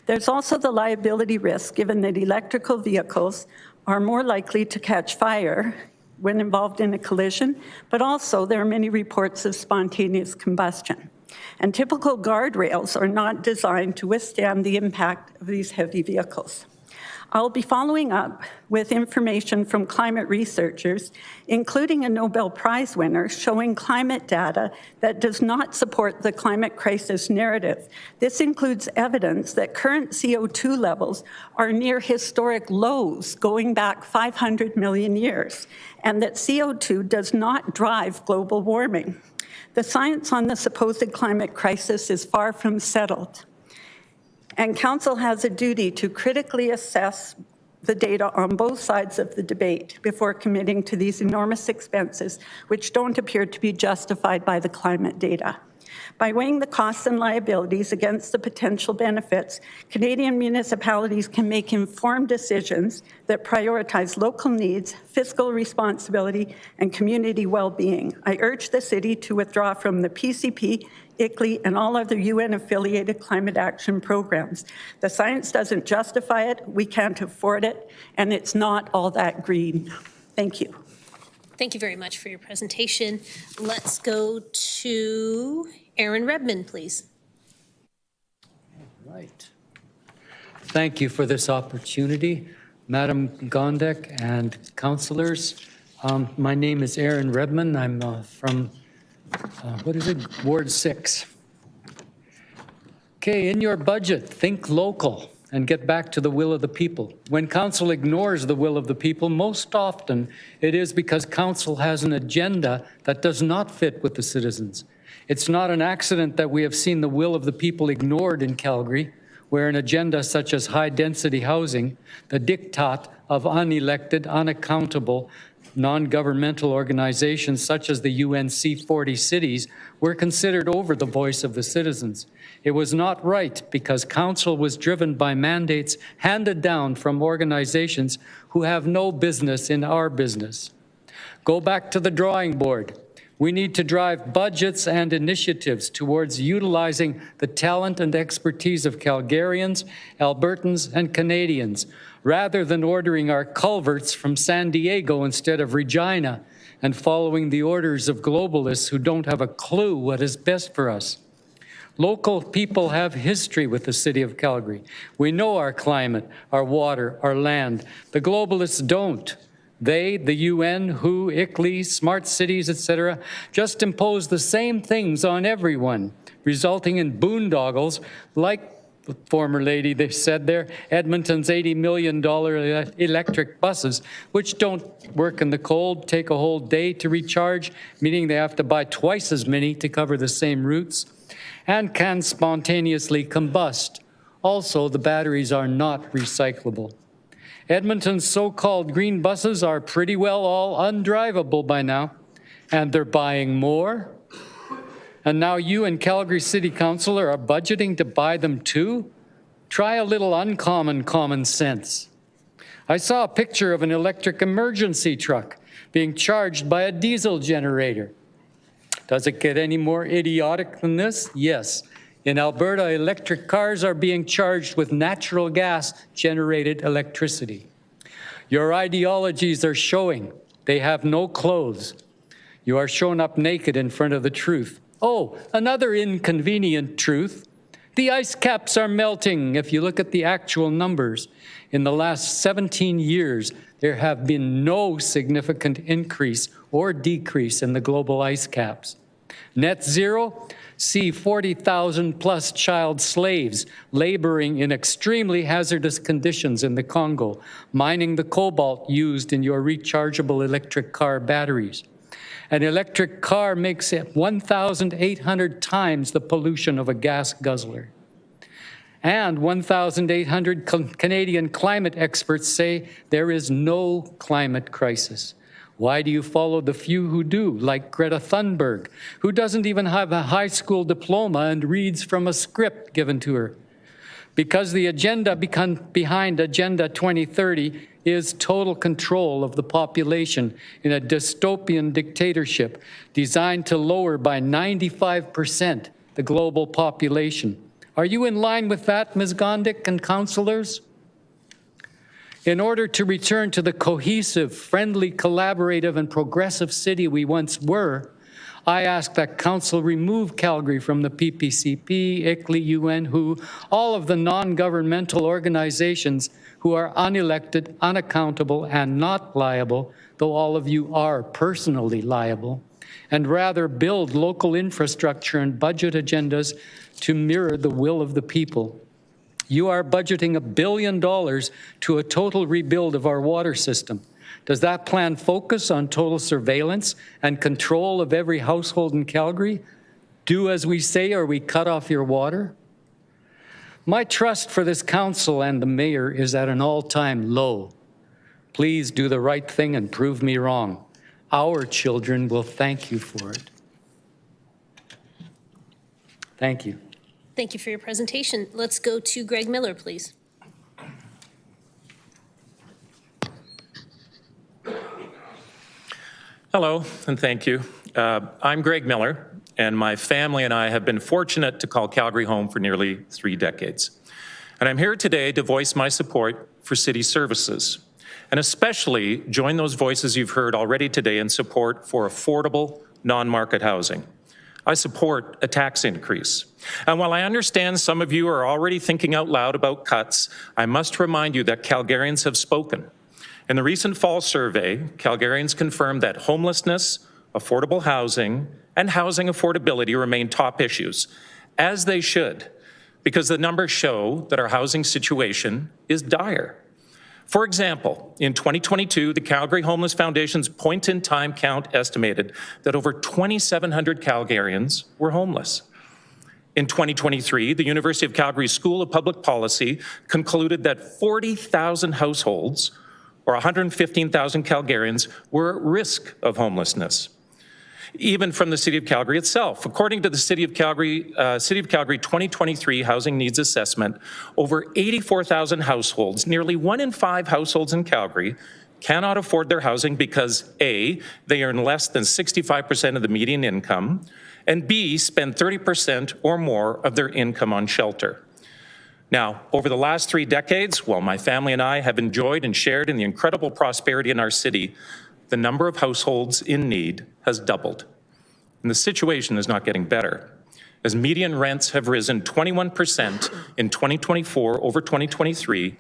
There's also the liability risk, given that electrical vehicles are more likely to catch fire when involved in a collision, but also there are many reports of spontaneous combustion. And typical guardrails are not designed to withstand the impact of these heavy vehicles. I'll be following up with information from climate researchers, including a Nobel Prize winner, showing climate data that does not support the climate crisis narrative. This includes evidence that current CO2 levels are near historic lows going back 500 million years, and that CO2 does not drive global warming. The science on the supposed climate crisis is far from settled. And Council has a duty to critically assess the data on both sides of the debate before committing to these enormous expenses, which don't appear to be justified by the climate data. By weighing the costs and liabilities against the potential benefits, Canadian municipalities can make informed decisions that prioritize local needs, fiscal responsibility, and community well-being. I urge the city to withdraw from the PCP, ICLEI, and all other UN-affiliated climate action programs. The science doesn't justify it, we can't afford it, and it's not all that green. Thank you. Thank you very much for your presentation. Let's go to Aaron Redmond, please. Right. Thank you for this opportunity, Madam Gondek and councillors. My name is Aaron Redmond. I'm from Ward 6. Okay, in your budget, think local and get back to the will of the people. When council ignores the will of the people, most often it is because council has an agenda that does not fit with the citizens. It's not an accident that we have seen the will of the people ignored in Calgary, where an agenda such as high-density housing, the diktat of unelected, unaccountable, non-governmental organizations such as the UNC 40 cities were considered over the voice of the citizens. It was not right because council was driven by mandates handed down from organizations who have no business in our business. Go back to the drawing board. We need to drive budgets and initiatives towards utilizing the talent and expertise of Calgarians, Albertans, and Canadians, rather than ordering our culverts from San Diego instead of Regina and following the orders of globalists who don't have a clue what is best for us. Local people have history with the city of Calgary. We know our climate, our water, our land. The globalists don't. They, the UN, WHO, ICLEI, smart cities, etc., just impose the same things on everyone, resulting in boondoggles like the former lady they said there, Edmonton's $80 million electric buses, which don't work in the cold, take a whole day to recharge, meaning they have to buy twice as many to cover the same routes, and can spontaneously combust. Also, the batteries are not recyclable. Edmonton's so-called green buses are pretty well all undrivable by now, and they're buying more. And now you and Calgary City Council are budgeting to buy them too? Try a little uncommon common sense. I saw a picture of an electric emergency truck being charged by a diesel generator. Does it get any more idiotic than this? Yes. In Alberta, electric cars are being charged with natural gas-generated electricity. Your ideologies are showing. They have no clothes. You are shown up naked in front of the truth. Oh, another inconvenient truth. The ice caps are melting. If you look at the actual numbers, in the last 17 years, there have been no significant increase or decrease in the global ice caps. Net zero, see 40,000 plus child slaves laboring in extremely hazardous conditions in the Congo, mining the cobalt used in your rechargeable electric car batteries. An electric car makes it 1,800 times the pollution of a gas guzzler. And 1,800 Canadian climate experts say there is no climate crisis. Why do you follow the few who do, like Greta Thunberg, who doesn't even have a high school diploma and reads from a script given to her? Because the agenda behind Agenda 2030 is total control of the population in a dystopian dictatorship designed to lower by 95% the global population. Are you in line with that, Ms. Gondik and councillors? In order to return to the cohesive, friendly, collaborative, and progressive city we once were, I ask that Council remove Calgary from the PPCP, ICLEI, UN, WHO, all of the non-governmental organizations who are unelected, unaccountable, and not liable, though all of you are personally liable, and rather build local infrastructure and budget agendas to mirror the will of the people. You are budgeting $1 billion to a total rebuild of our water system. Does that plan focus on total surveillance and control of every household in Calgary? Do as we say or we cut off your water? My trust for this council and the mayor is at an all-time low. Please do the right thing and prove me wrong. Our children will thank you for it. Thank you. Thank you for your presentation. Let's go to Greg Miller, please. Hello, and thank you. I'm Greg Miller, and my family and I have been fortunate to call Calgary home for nearly 3 decades. And I'm here today to voice my support for city services, and especially join those voices you've heard already today in support for affordable, non-market housing. I support a tax increase. And while I understand some of you are already thinking out loud about cuts, I must remind you that Calgarians have spoken. In the recent fall survey, Calgarians confirmed that homelessness, affordable housing, and housing affordability remain top issues, as they should, because the numbers show that our housing situation is dire. For example, in 2022, the Calgary Homeless Foundation's point-in-time count estimated that over 2,700 Calgarians were homeless. In 2023, the University of Calgary School of Public Policy concluded that 40,000 households, or 115,000 Calgarians, were at risk of homelessness. Even from the City of Calgary itself. According to the City of Calgary 2023 Housing Needs Assessment, over 84,000 households, nearly 1 in 5 households in Calgary, cannot afford their housing because A, they earn less than 65% of the median income, and B, spend 30% or more of their income on shelter. Now, over the last 3 decades, while my family and I have enjoyed and shared in the incredible prosperity in our city, the number of households in need has doubled. And the situation is not getting better, as median rents have risen 21% in 2024 over 2023,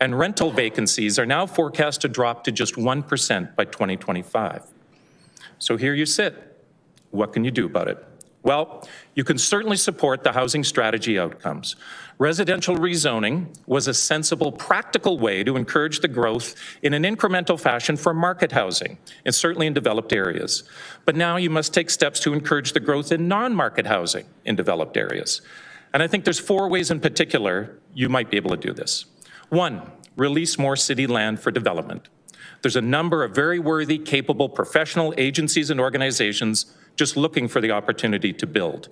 and rental vacancies are now forecast to drop to just 1% by 2025. So here you sit. What can you do about it? Well, you can certainly support the housing strategy outcomes. Residential rezoning was a sensible, practical way to encourage the growth in an incremental fashion for market housing, and certainly in developed areas. But now you must take steps to encourage the growth in non-market housing in developed areas. And I think there's 4 ways in particular you might be able to do this. 1, release more city land for development. There's a number of very worthy, capable professional agencies and organizations just looking for the opportunity to build.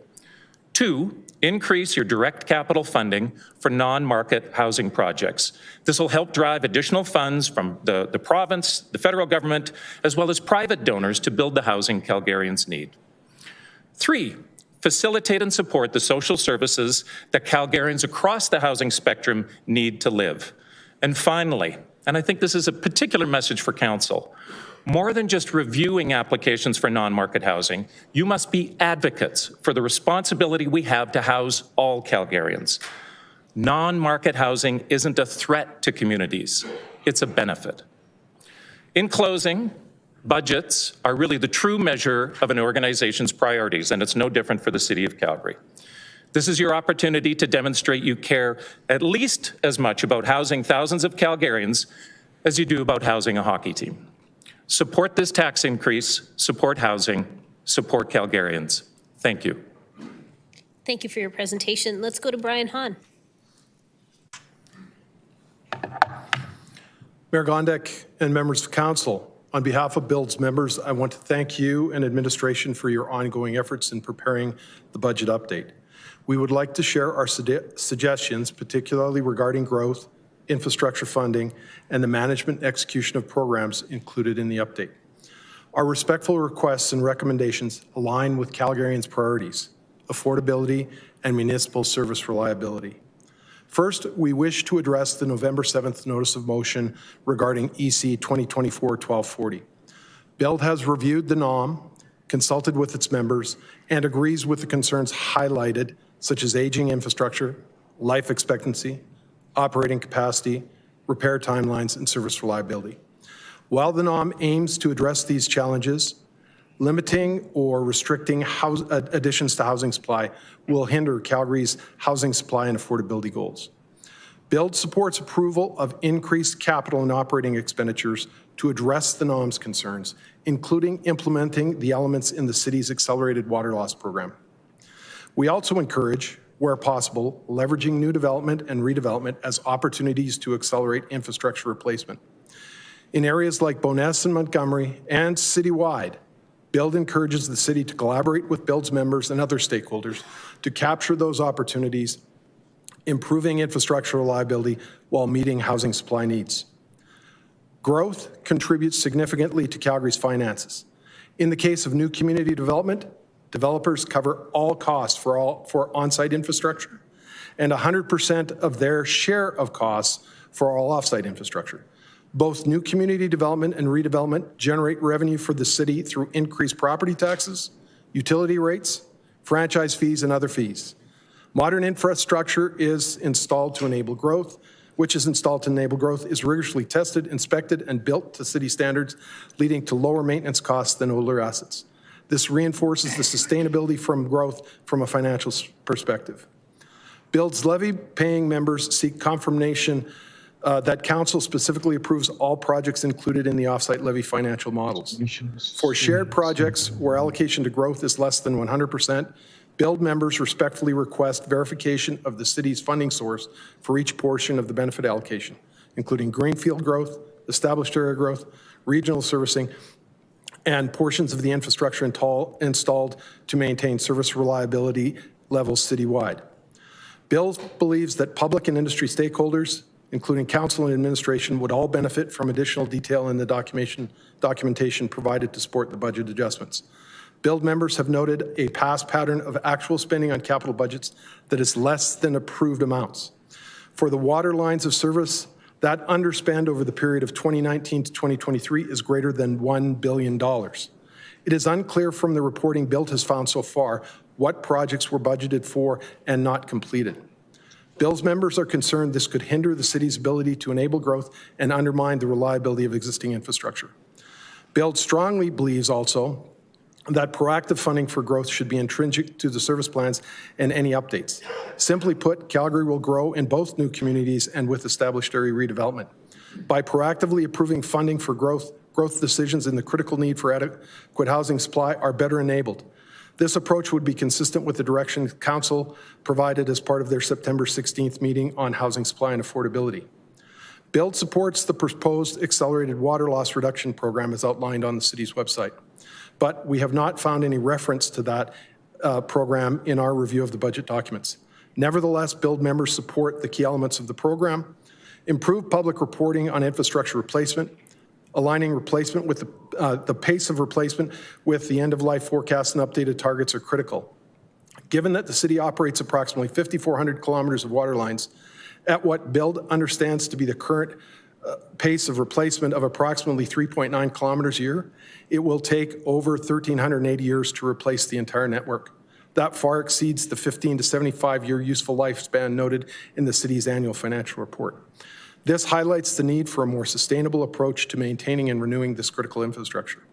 2, increase your direct capital funding for non-market housing projects. This will help drive additional funds from the province, the federal government, as well as private donors to build the housing Calgarians need. 3, facilitate and support the social services that Calgarians across the housing spectrum need to live. And finally, and I think this is a particular message for Council, more than just reviewing applications for non-market housing, you must be advocates for the responsibility we have to house all Calgarians. Non-market housing isn't a threat to communities, it's a benefit. In closing, budgets are really the true measure of an organization's priorities, and it's no different for the City of Calgary. This is your opportunity to demonstrate you care at least as much about housing thousands of Calgarians as you do about housing a hockey team. Support this tax increase, support housing, support Calgarians. Thank you. Thank you for your presentation. Let's go to Brian Hahn. Mayor Gondek and members of council, on behalf of BUILD's members, I want to thank you and administration for your ongoing efforts in preparing the budget update. We would like to share our suggestions, particularly regarding growth, infrastructure funding, and the management and execution of programs included in the update. Our respectful requests and recommendations align with Calgarians' priorities, affordability, and municipal service reliability. First, we wish to address the November 7th notice of motion regarding EC 2024-1240. BUILD has reviewed the NOM, consulted with its members, and agrees with the concerns highlighted, such as aging infrastructure, life expectancy, operating capacity, repair timelines, and service reliability. While the NOM aims to address these challenges, limiting or restricting additions to housing supply will hinder Calgary's housing supply and affordability goals. BUILD supports approval of increased capital and operating expenditures to address the NOM's concerns, including implementing the elements in the city's accelerated water loss program. We also encourage, where possible, leveraging new development and redevelopment as opportunities to accelerate infrastructure replacement. In areas like Bowness and Montgomery and citywide, BUILD encourages the city to collaborate with BUILD's members and other stakeholders to capture those opportunities, improving infrastructure reliability while meeting housing supply needs. Growth contributes significantly to Calgary's finances. In the case of new community development, developers cover all costs for on-site infrastructure and 100% of their share of costs for all off-site infrastructure. Both new community development and redevelopment generate revenue for the city through increased property taxes, utility rates, franchise fees, and other fees. Modern infrastructure is installed to enable growth, is rigorously tested, inspected, and built to city standards, leading to lower maintenance costs than older assets. This reinforces the sustainability from growth from a financial perspective. BUILD's levy-paying members seek confirmation that Council specifically approves all projects included in the offsite levy financial models. For shared projects where allocation to growth is less than 100%, BUILD members respectfully request verification of the city's funding source for each portion of the benefit allocation, including greenfield growth, established area growth, regional servicing, and portions of the infrastructure installed to maintain service reliability levels citywide. BUILD believes that public and industry stakeholders, including council and administration, would all benefit from additional detail in the documentation provided to support the budget adjustments. BUILD members have noted a past pattern of actual spending on capital budgets that is less than approved amounts. For the water lines of service, that underspend over the period of 2019 to 2023 is greater than $1 billion. It is unclear from the reporting BUILD has found so far what projects were budgeted for and not completed. BUILD's members are concerned this could hinder the city's ability to enable growth and undermine the reliability of existing infrastructure. BUILD strongly believes also that proactive funding for growth should be intrinsic to the service plans and any updates. Simply put, Calgary will grow in both new communities and with established area redevelopment. By proactively approving funding for growth decisions and the critical need for adequate housing supply are better enabled. This approach would be consistent with the direction Council provided as part of their September 16th meeting on housing supply and affordability. BUILD supports the proposed accelerated water loss reduction program as outlined on the city's website, but we have not found any reference to that program in our review of the budget documents. Nevertheless, BUILD members support the key elements of the program, improve public reporting on infrastructure replacement, aligning replacement with the pace of replacement with the end-of-life forecast and updated targets are critical. Given that the city operates approximately 5,400 kilometers of water lines at what BUILD understands to be the current pace of replacement of approximately 3.9 kilometers a year, it will take over 1,380 years to replace the entire network. That far exceeds the 15 to 75-year useful lifespan noted in the city's annual financial report. This highlights the need for a more sustainable approach to maintaining and renewing this critical infrastructure.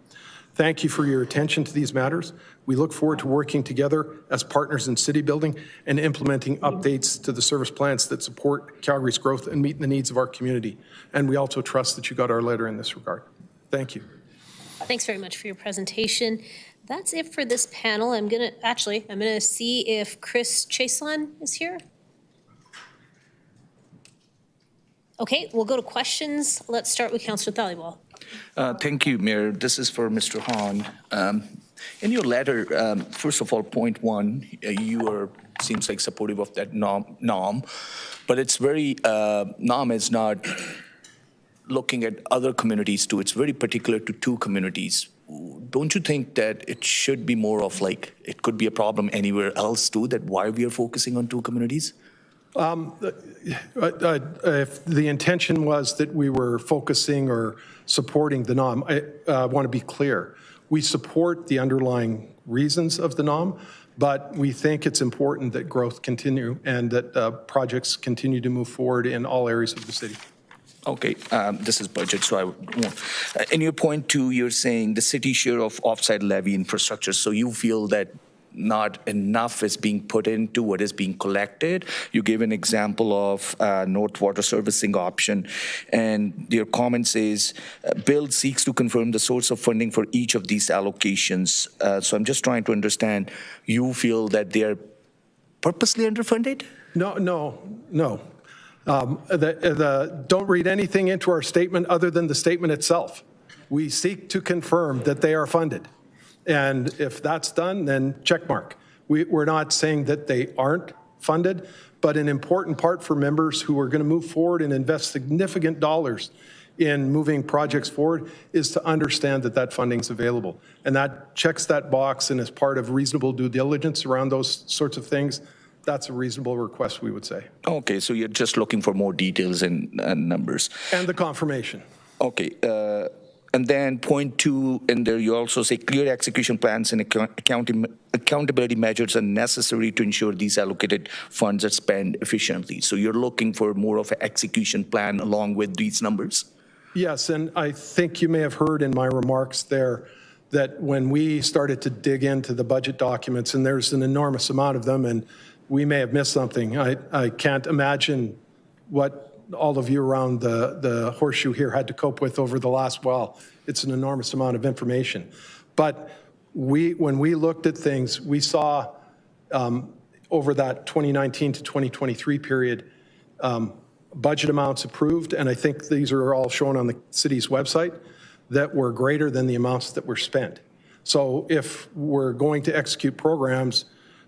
Thank you for your attention to these matters. We look forward to working together as partners in city building and implementing updates to the service plans that support Calgary's growth and meet the needs of our community. And we also trust that you got our letter in this regard. Thank you. Thanks very much for your presentation. That's it for this panel. I'm gonna see if Chris Chaselon is here. Okay, we'll go to questions. Let's start with Councillor Thalibwal. Thank you, Mayor. This is for Mr. Hahn. In your letter, first of all, point one, you are seems like supportive of that NOM, but it's very NOM is not looking at other communities too. It's very particular to two communities. Don't you think that it should be more of like it could be a problem anywhere else too? That why we are focusing on two communities? If the intention was that we were focusing or supporting the NOM, I want to be clear. We support the underlying reasons of the NOM, but we think it's important that growth continue and that projects continue to move forward in all areas of the city. Okay, this is budget, so I won't. In your point two, you're saying the city share of offsite levy infrastructure, so you feel that not enough is being put into what is being collected. You gave an example of North Water Servicing option, and your comment says, Bill seeks to confirm the source of funding for each of these allocations. So I'm just trying to understand, you feel that they are purposely underfunded? No. Don't read anything into our statement other than the statement itself. We seek to confirm that they are funded. And if that's done, then check mark. We're not saying that they aren't funded, but an important part for members who are going to move forward and invest significant dollars in moving projects forward is to understand that that funding is available. And that checks that box, and as part of reasonable due diligence around those sorts of things, that's a reasonable request, we would say. Okay, so you're just looking for more details and numbers. And the confirmation. Okay. And then point two, in there you also say clear execution plans and accountability measures are necessary to ensure these allocated funds are spent efficiently. So you're looking for more of an execution plan along with these numbers? Yes, and I think you may have heard in my remarks there that when we started to dig into the budget documents, and there's an enormous amount of them, and we may have missed something. I can't imagine what all of you around the horseshoe here had to cope with over the last while. It's an enormous amount of information. But when we looked at things, we saw over that 2019 to 2023 period, budget amounts approved, and I think these are all shown on the city's website, that were greater than the amounts that were spent. So if we're going to execute programs,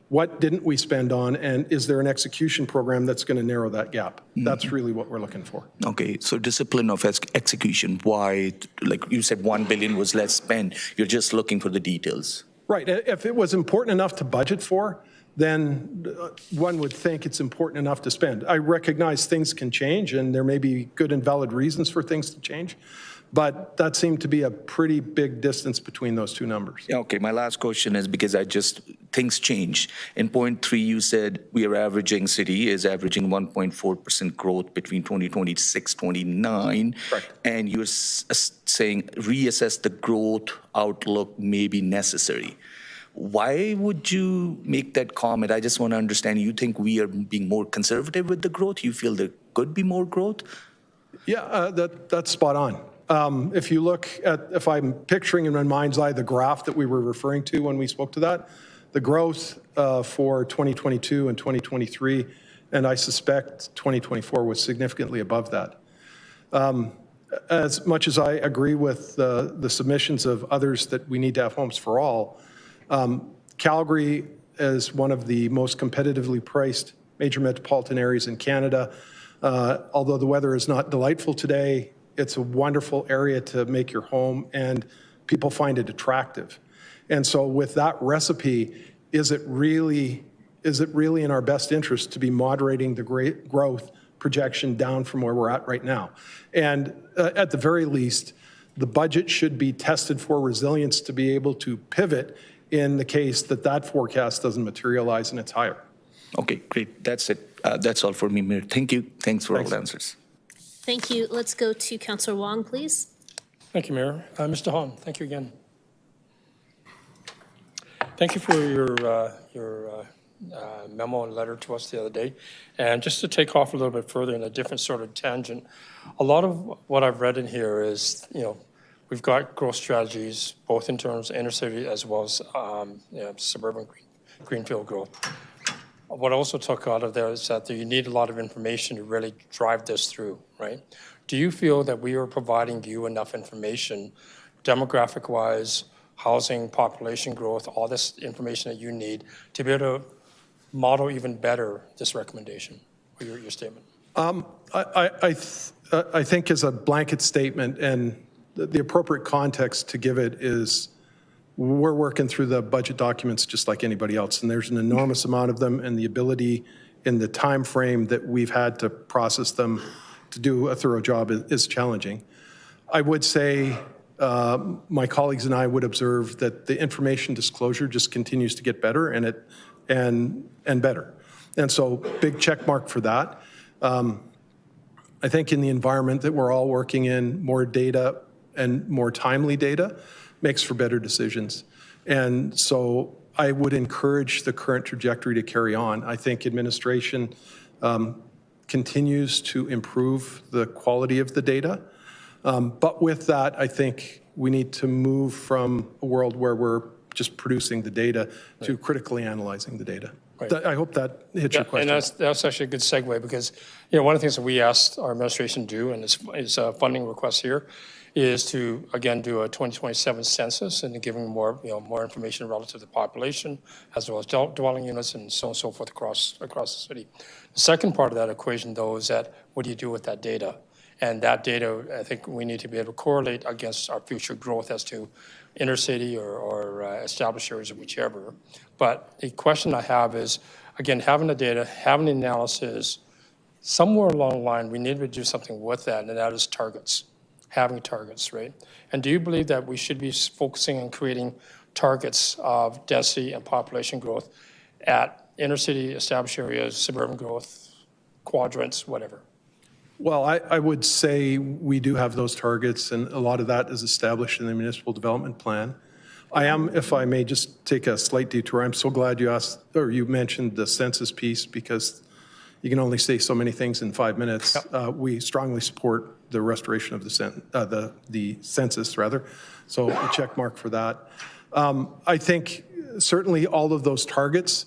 what didn't we spend on, and is there an execution program that's going to narrow that gap? That's really what we're looking for. Okay, so discipline of execution, why, like you said, 1 billion was less spent. You're just looking for the details. Right. If it was important enough to budget for, then one would think it's important enough to spend. I recognize things can change, and there may be good and valid reasons for things to change. But that seemed to be a pretty big distance between those two numbers. Okay, my last question is because things change. In point three, you said city is averaging 1.4% growth between 2026-29. Correct. And you're saying reassess the growth outlook may be necessary. Why would you make that comment? I just want to understand, you think we are being more conservative with the growth? You feel there could be more growth? Yeah, that's spot on. If you look at, if I'm picturing in my mind's eye the graph that we were referring to when we spoke to that, the growth for 2022 and 2023, and I suspect 2024 was significantly above that. As much as I agree with the submissions of others that we need to have homes for all, Calgary is one of the most competitively priced major metropolitan areas in Canada. Although the weather is not delightful today, it's a wonderful area to make your home, and people find it attractive. And so with that recipe, is it really in our best interest to be moderating the great growth projection down from where we're at right now? And at the very least, the budget should be tested for resilience to be able to pivot in the case that forecast doesn't materialize and it's higher. Okay, great. That's it. That's all for me, Mayor. Thank you. Thanks for all the answers. Thank you. Let's go to Councillor Wong, please. Thank you, Mayor. Mr. Hahn, thank you again. Thank you for your memo and letter to us the other day. And just to take off a little bit further in a different sort of tangent, a lot of what I've read in here is, we've got growth strategies, both in terms of intercity as well as suburban greenfield growth. What I also took out of there is that you need a lot of information to really drive this through, right? Do you feel that we are providing you enough information, demographic-wise, housing, population growth, all this information that you need to be able to model even better this recommendation or your statement? I think as a blanket statement, and the appropriate context to give it is we're working through the budget documents just like anybody else, and there's an enormous amount of them, and the ability in the time frame that we've had to process them to do a thorough job is challenging. I would say my colleagues and I would observe that the information disclosure just continues to get better and better. And so big check mark for that. I think in the environment that we're all working in, more data and more timely data makes for better decisions. And so I would encourage the current trajectory to carry on. I think administration continues to improve the quality of the data. But with that, I think we need to move from a world where we're just producing the data to critically analyzing the data. Right. I hope that hits your question. And that's actually a good segue, because one of the things that we asked our administration to do, and is a funding request here, is to again do a 2027 census and giving more more information relative to the population, as well as dwelling units and so on and so forth across the city. The second part of that equation, though, is that what do you do with that data? And that data, I think we need to be able to correlate against our future growth as to intercity or established areas or whichever. But the question I have is, again, having the data, having the analysis, somewhere along the line, we need to do something with that, and that is targets, having targets, right? And do you believe that we should be focusing on creating targets of density and population growth at intercity, established areas, suburban growth, quadrants, whatever? Well, I would say we do have those targets, and a lot of that is established in the municipal development plan. I am, if I may just take a slight detour, I'm so glad you asked, or you mentioned the census piece, because you can only say so many things in 5 minutes. Yep. We strongly support the restoration of the census, rather. So a check mark for that. I think certainly all of those targets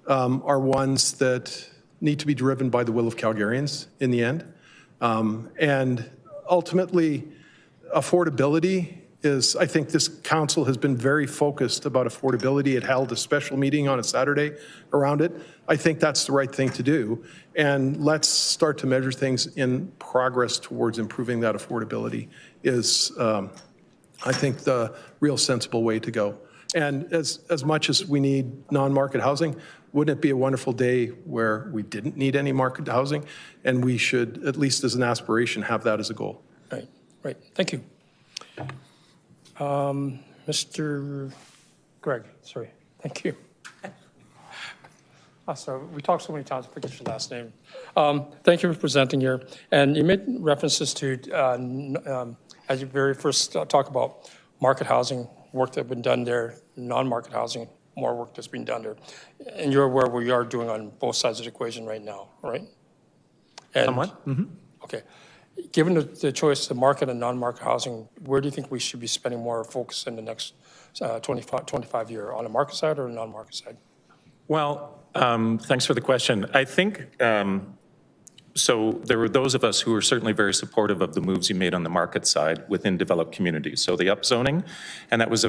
are ones that need to be driven by the will of Calgarians in the end. And ultimately, affordability is, I think this council has been very focused about affordability. It held a special meeting on a Saturday around it. I think that's the right thing to do. And let's start to measure things in progress towards improving that affordability is, I think, the real sensible way to go. And as much as we need non-market housing, wouldn't it be a wonderful day where we didn't need any market housing? And we should, at least as an aspiration, have that as a goal. Right. Thank you. Mr. Greg, sorry. Thank you. So we talked so many times, I forget your last name. Thank you for presenting here. And you made references to, as you very first talk about market housing, work that's been done there, non-market housing, more work that's been done there. And you're aware we are doing on both sides of the equation right now, right? And, somewhat. Mm-hmm. Okay. Given the choice of market and non-market housing, where do you think we should be spending more focus in the next 25 year, on the market side or the non-market side? Well, thanks for the question. I think, so there were those of us who were certainly very supportive of the moves you made on the market side within developed communities. So the upzoning, and that was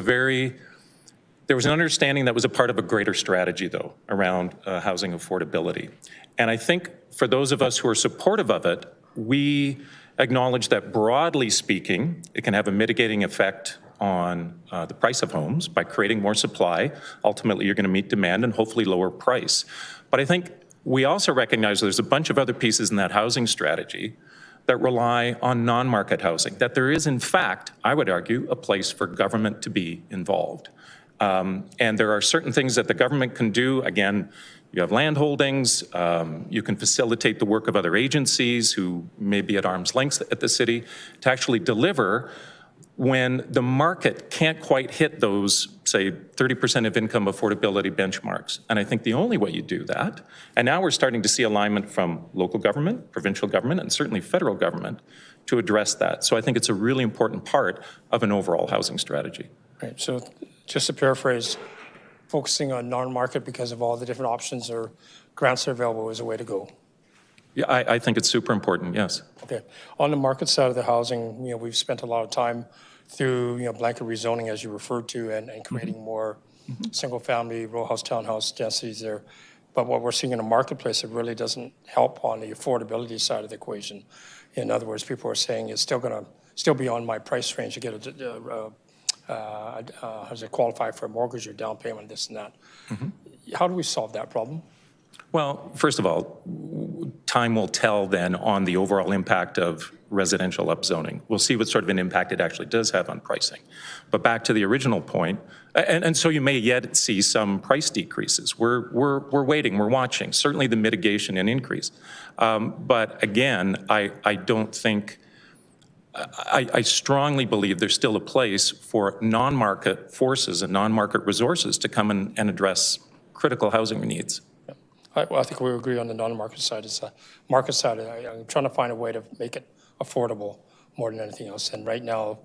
there was an understanding that was a part of a greater strategy, though, around housing affordability. And I think for those of us who are supportive of it, we acknowledge that broadly speaking, it can have a mitigating effect on the price of homes by creating more supply. Ultimately, you're going to meet demand and hopefully lower price. But I think we also recognize there's a bunch of other pieces in that housing strategy that rely on non-market housing, that there is, in fact, I would argue, a place for government to be involved. And there are certain things that the government can do. Again, you have land holdings, you can facilitate the work of other agencies who may be at arm's length at the city to actually deliver when the market can't quite hit those say 30% of income affordability benchmarks. And I think the only way you do that, and now we're starting to see alignment from local government, provincial government, and certainly federal government to address that. So I think it's a really important part of an overall housing strategy. Right, so just to paraphrase, focusing on non-market because of all the different options or grants that are available is a way to go. Yeah, I think it's super important, yes. Okay. On the market side of the housing, we've spent a lot of time through, blanket rezoning, as you referred to, and creating more single-family, row house, townhouse densities there. But what we're seeing in the marketplace, it really doesn't help on the affordability side of the equation. In other words, people are saying it's still beyond my price range to get how does it qualify for a mortgage or down payment, this and that. How do we solve that problem? Well, first of all, time will tell then on the overall impact of residential upzoning. We'll see what sort of an impact it actually does have on pricing. But back to the original point, and so you may yet see some price decreases. We're waiting, we're watching, certainly the mitigation and increase. But again, I don't think, I strongly believe there's still a place for non-market forces and non-market resources to come and address critical housing needs. I think we agree on the non-market side. It's a market side. I'm trying to find a way to make it affordable more than anything else. And right now,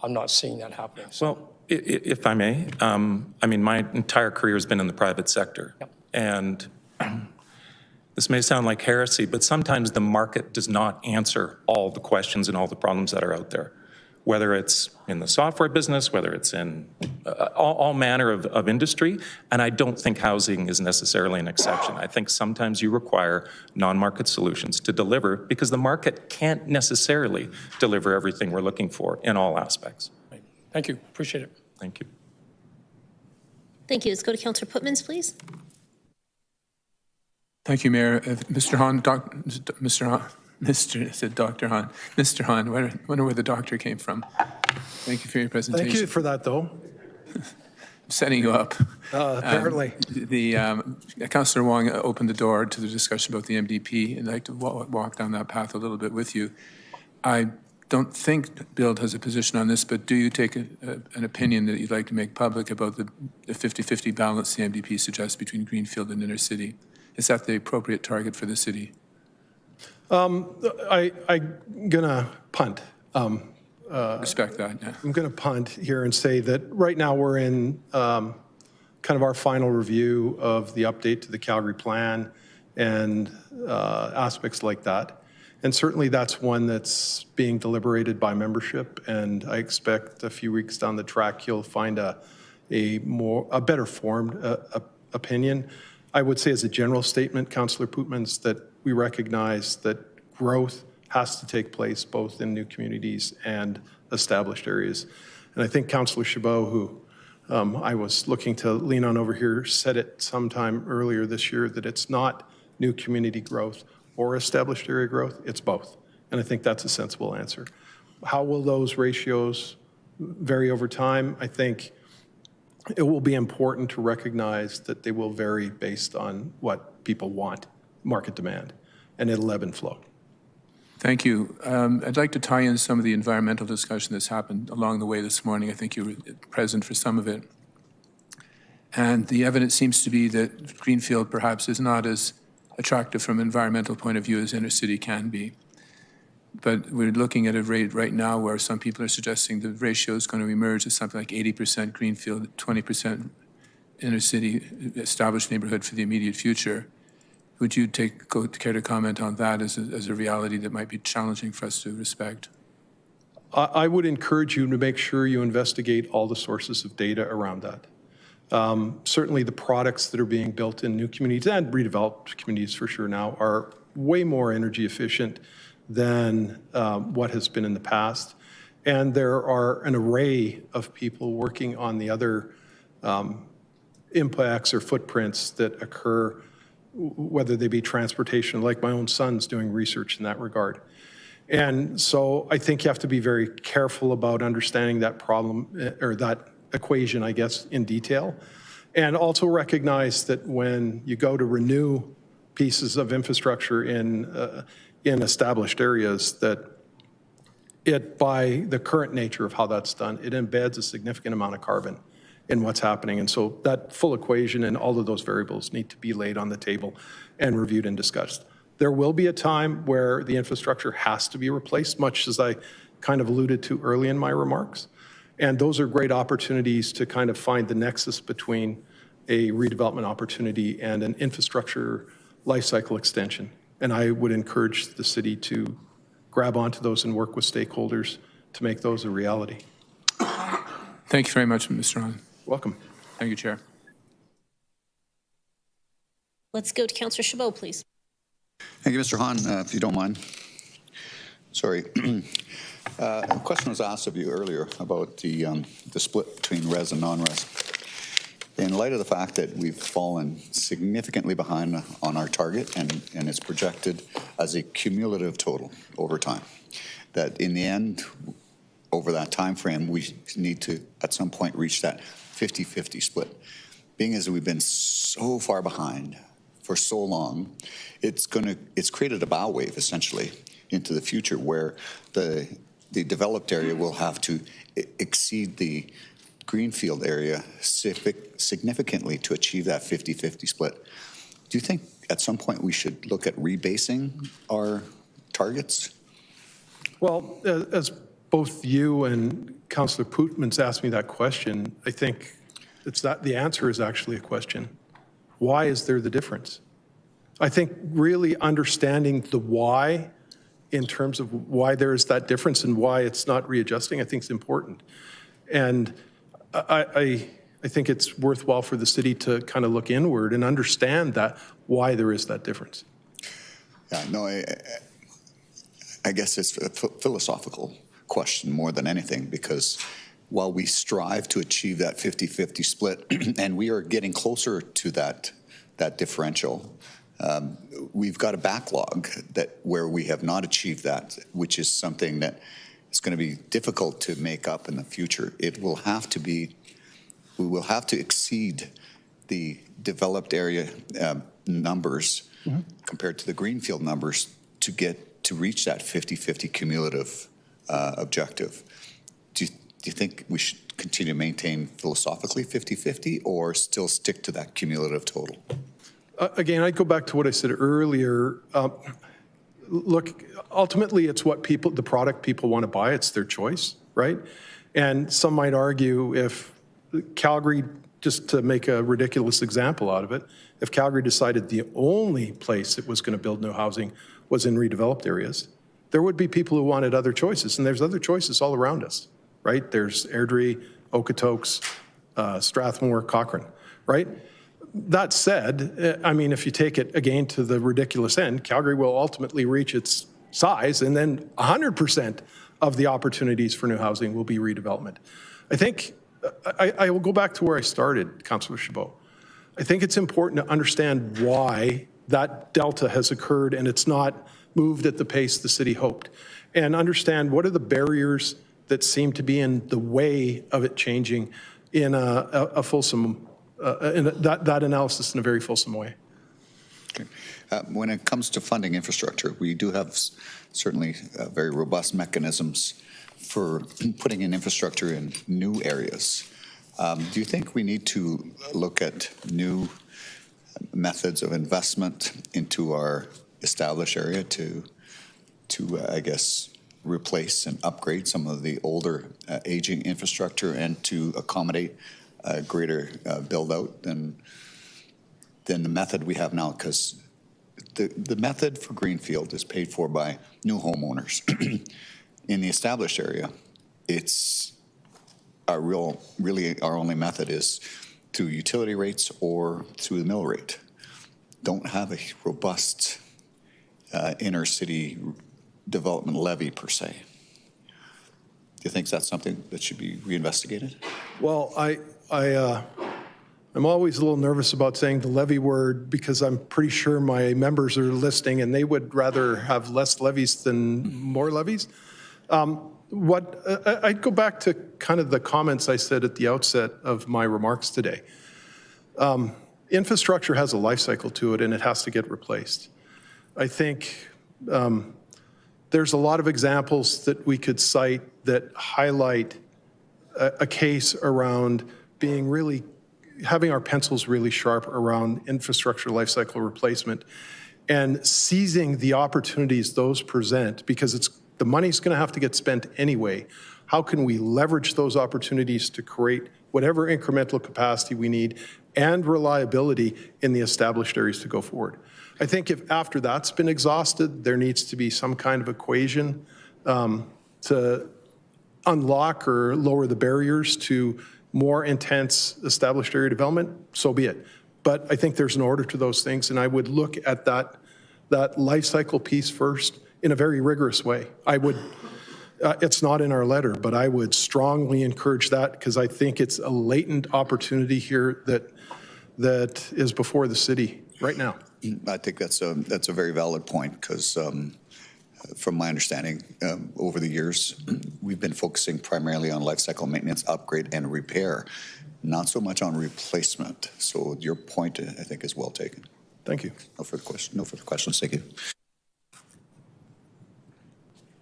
I'm not seeing that happening. So. Well, if I may, I mean, my entire career has been in the private sector. Yep. And this may sound like heresy, but sometimes the market does not answer all the questions and all the problems that are out there. Whether it's in the software business, whether it's in all manner of industry, and I don't think housing is necessarily an exception. I think sometimes you require non-market solutions to deliver because the market can't necessarily deliver everything we're looking for in all aspects. Right. Thank you. Appreciate it. Thank you. Thank you. Let's go to Councillor Putmans, please. Thank you, Mayor. Mr. Hahn, Mr. Hahn. I said Dr. Hahn. Mr. Hahn, wonder where the doctor came from. Thank you for your presentation. Thank you for that, though. I'm setting you up. Apparently. Councillor Wong opened the door to the discussion about the MDP, and I'd like to walk down that path a little bit with you. I don't think Bill has a position on this, but do you take an opinion that you'd like to make public about the 50-50 balance the MDP suggests between Greenfield and inner city? Is that the appropriate target for the city? I'm gonna punt. Respect that, yeah. I'm gonna punt here and say that right now we're in kind of our final review of the update to the Calgary plan and aspects like that. And certainly that's one that's being deliberated by membership, and I expect a few weeks down the track you'll find a better formed opinion. I would say as a general statement, Councillor Putmans, that we recognize that growth has to take place both in new communities and established areas. And I think Councillor Chabot, who I was looking to lean on over here, said it sometime earlier this year that it's not new community growth or established area growth, it's both. And I think that's a sensible answer. How will those ratios vary over time? I think it will be important to recognize that they will vary based on what people want, market demand, and it'll ebb and flow. Thank you. I'd like to tie in some of the environmental discussion that's happened along the way this morning. I think you were present for some of it. And the evidence seems to be that Greenfield perhaps is not as attractive from an environmental point of view as inner city can be. But we're looking at a rate right now where some people are suggesting the ratio is going to emerge as something like 80% Greenfield, 20% inner city established neighborhood for the immediate future. Would you care to comment on that as a reality that might be challenging for us to respect? I would encourage you to make sure you investigate all the sources of data around that. Certainly the products that are being built in new communities and redeveloped communities for sure now are way more energy efficient than what has been in the past. And there are an array of people working on the other impacts or footprints that occur, whether they be transportation, like my own son's doing research in that regard. And so I think you have to be very careful about understanding that problem or that equation, I guess, in detail. And also recognize that when you go to renew pieces of infrastructure in established areas, that it, by the current nature of how that's done, it embeds a significant amount of carbon. in what's happening. And so that full equation and all of those variables need to be laid on the table and reviewed and discussed. There will be a time where the infrastructure has to be replaced, much as I kind of alluded to early in my remarks. And those are great opportunities to kind of find the nexus between a redevelopment opportunity and an infrastructure life cycle extension. And I would encourage the city to grab onto those and work with stakeholders to make those a reality. Thank you very much, Mr. Hahn. Welcome. Thank you, Chair. Let's go to Councillor Chabot, please. Thank you, Mr. Hahn, if you don't mind. Sorry. A question was asked of you earlier about the split between res and non-res. In light of the fact that we've fallen significantly behind on our target and it's projected as a cumulative total over time, that in the end, over that time frame, we need to at some point reach that 50-50 split. Being as we've been so far behind for so long, it's created a bow wave essentially into the future where the developed area will have to exceed the greenfield area significantly to achieve that 50-50 split. Do you think at some point we should look at rebasing our targets? Well, as both you and Councillor Pootmans asked me that question, I think the answer is actually a question. Why is there the difference? I think really understanding the why in terms of why there is that difference and why it's not readjusting, I think is important. And I think it's worthwhile for the city to kind of look inward and understand that why there is that difference. Yeah, no, I guess it's a philosophical question more than anything, because while we strive to achieve that 50-50 split, and we are getting closer to that differential, we've got a backlog where we have not achieved that, which is something that is going to be difficult to make up in the future. We will have to exceed the developed area numbers compared to the greenfield numbers to reach that 50-50 cumulative objective. Do you think we should continue to maintain philosophically 50-50 or still stick to that cumulative total? Again, I'd go back to what I said earlier. Look, ultimately, it's what the product people want to buy. It's their choice, right? And some might argue if Calgary, just to make a ridiculous example out of it, if Calgary decided the only place it was going to build new housing was in redeveloped areas, there would be people who wanted other choices, and there's other choices all around us, right? There's Airdrie, Okotoks, Strathmore, Cochrane, right? That said, I mean, if you take it again to the ridiculous end, Calgary will ultimately reach its size, and then 100% of the opportunities for new housing will be redevelopment. I think, I will go back to where I started, Councillor Chabot. I think it's important to understand why that delta has occurred and it's not moved at the pace the city hoped, and understand what are the barriers that seem to be in the way of it changing in a fulsome that analysis in a very fulsome way. Okay. When it comes to funding infrastructure, we do have certainly very robust mechanisms for putting in infrastructure in new areas. Do you think we need to look at new methods of investment into our established area to I guess, replace and upgrade some of the older aging infrastructure and to accommodate a greater build-out than the method we have now? Because the method for greenfield is paid for by new homeowners. In the established area, it's really our only method is through utility rates or through the mill rate. Don't have a robust inner city development levy per se. Do you think that's something that should be reinvestigated? Well, I'm always a little nervous about saying the levy word because I'm pretty sure my members are listening and they would rather have less levies than more levies. I'd go back to kind of the comments I said at the outset of my remarks today. Infrastructure has a life cycle to it and it has to get replaced. I think there's a lot of examples that we could cite that highlight a case around being really, having our pencils really sharp around infrastructure lifecycle replacement and seizing the opportunities those present, because the money's going to have to get spent anyway. How can we leverage those opportunities to create whatever incremental capacity we need and reliability in the established areas to go forward? I think if after that's been exhausted, there needs to be some kind of equation to unlock or lower the barriers to more intense established area development, so be it. But I think there's an order to those things, and I would look at that life cycle piece first in a very rigorous way. I would, it's not in our letter, but I would strongly encourage that, because I think it's a latent opportunity here that is before the city right now. I think that's a very valid point, because from my understanding, over the years, we've been focusing primarily on life cycle maintenance, upgrade, and repair, not so much on replacement. So your point, I think, is well taken. Thank you. No further questions. Thank you.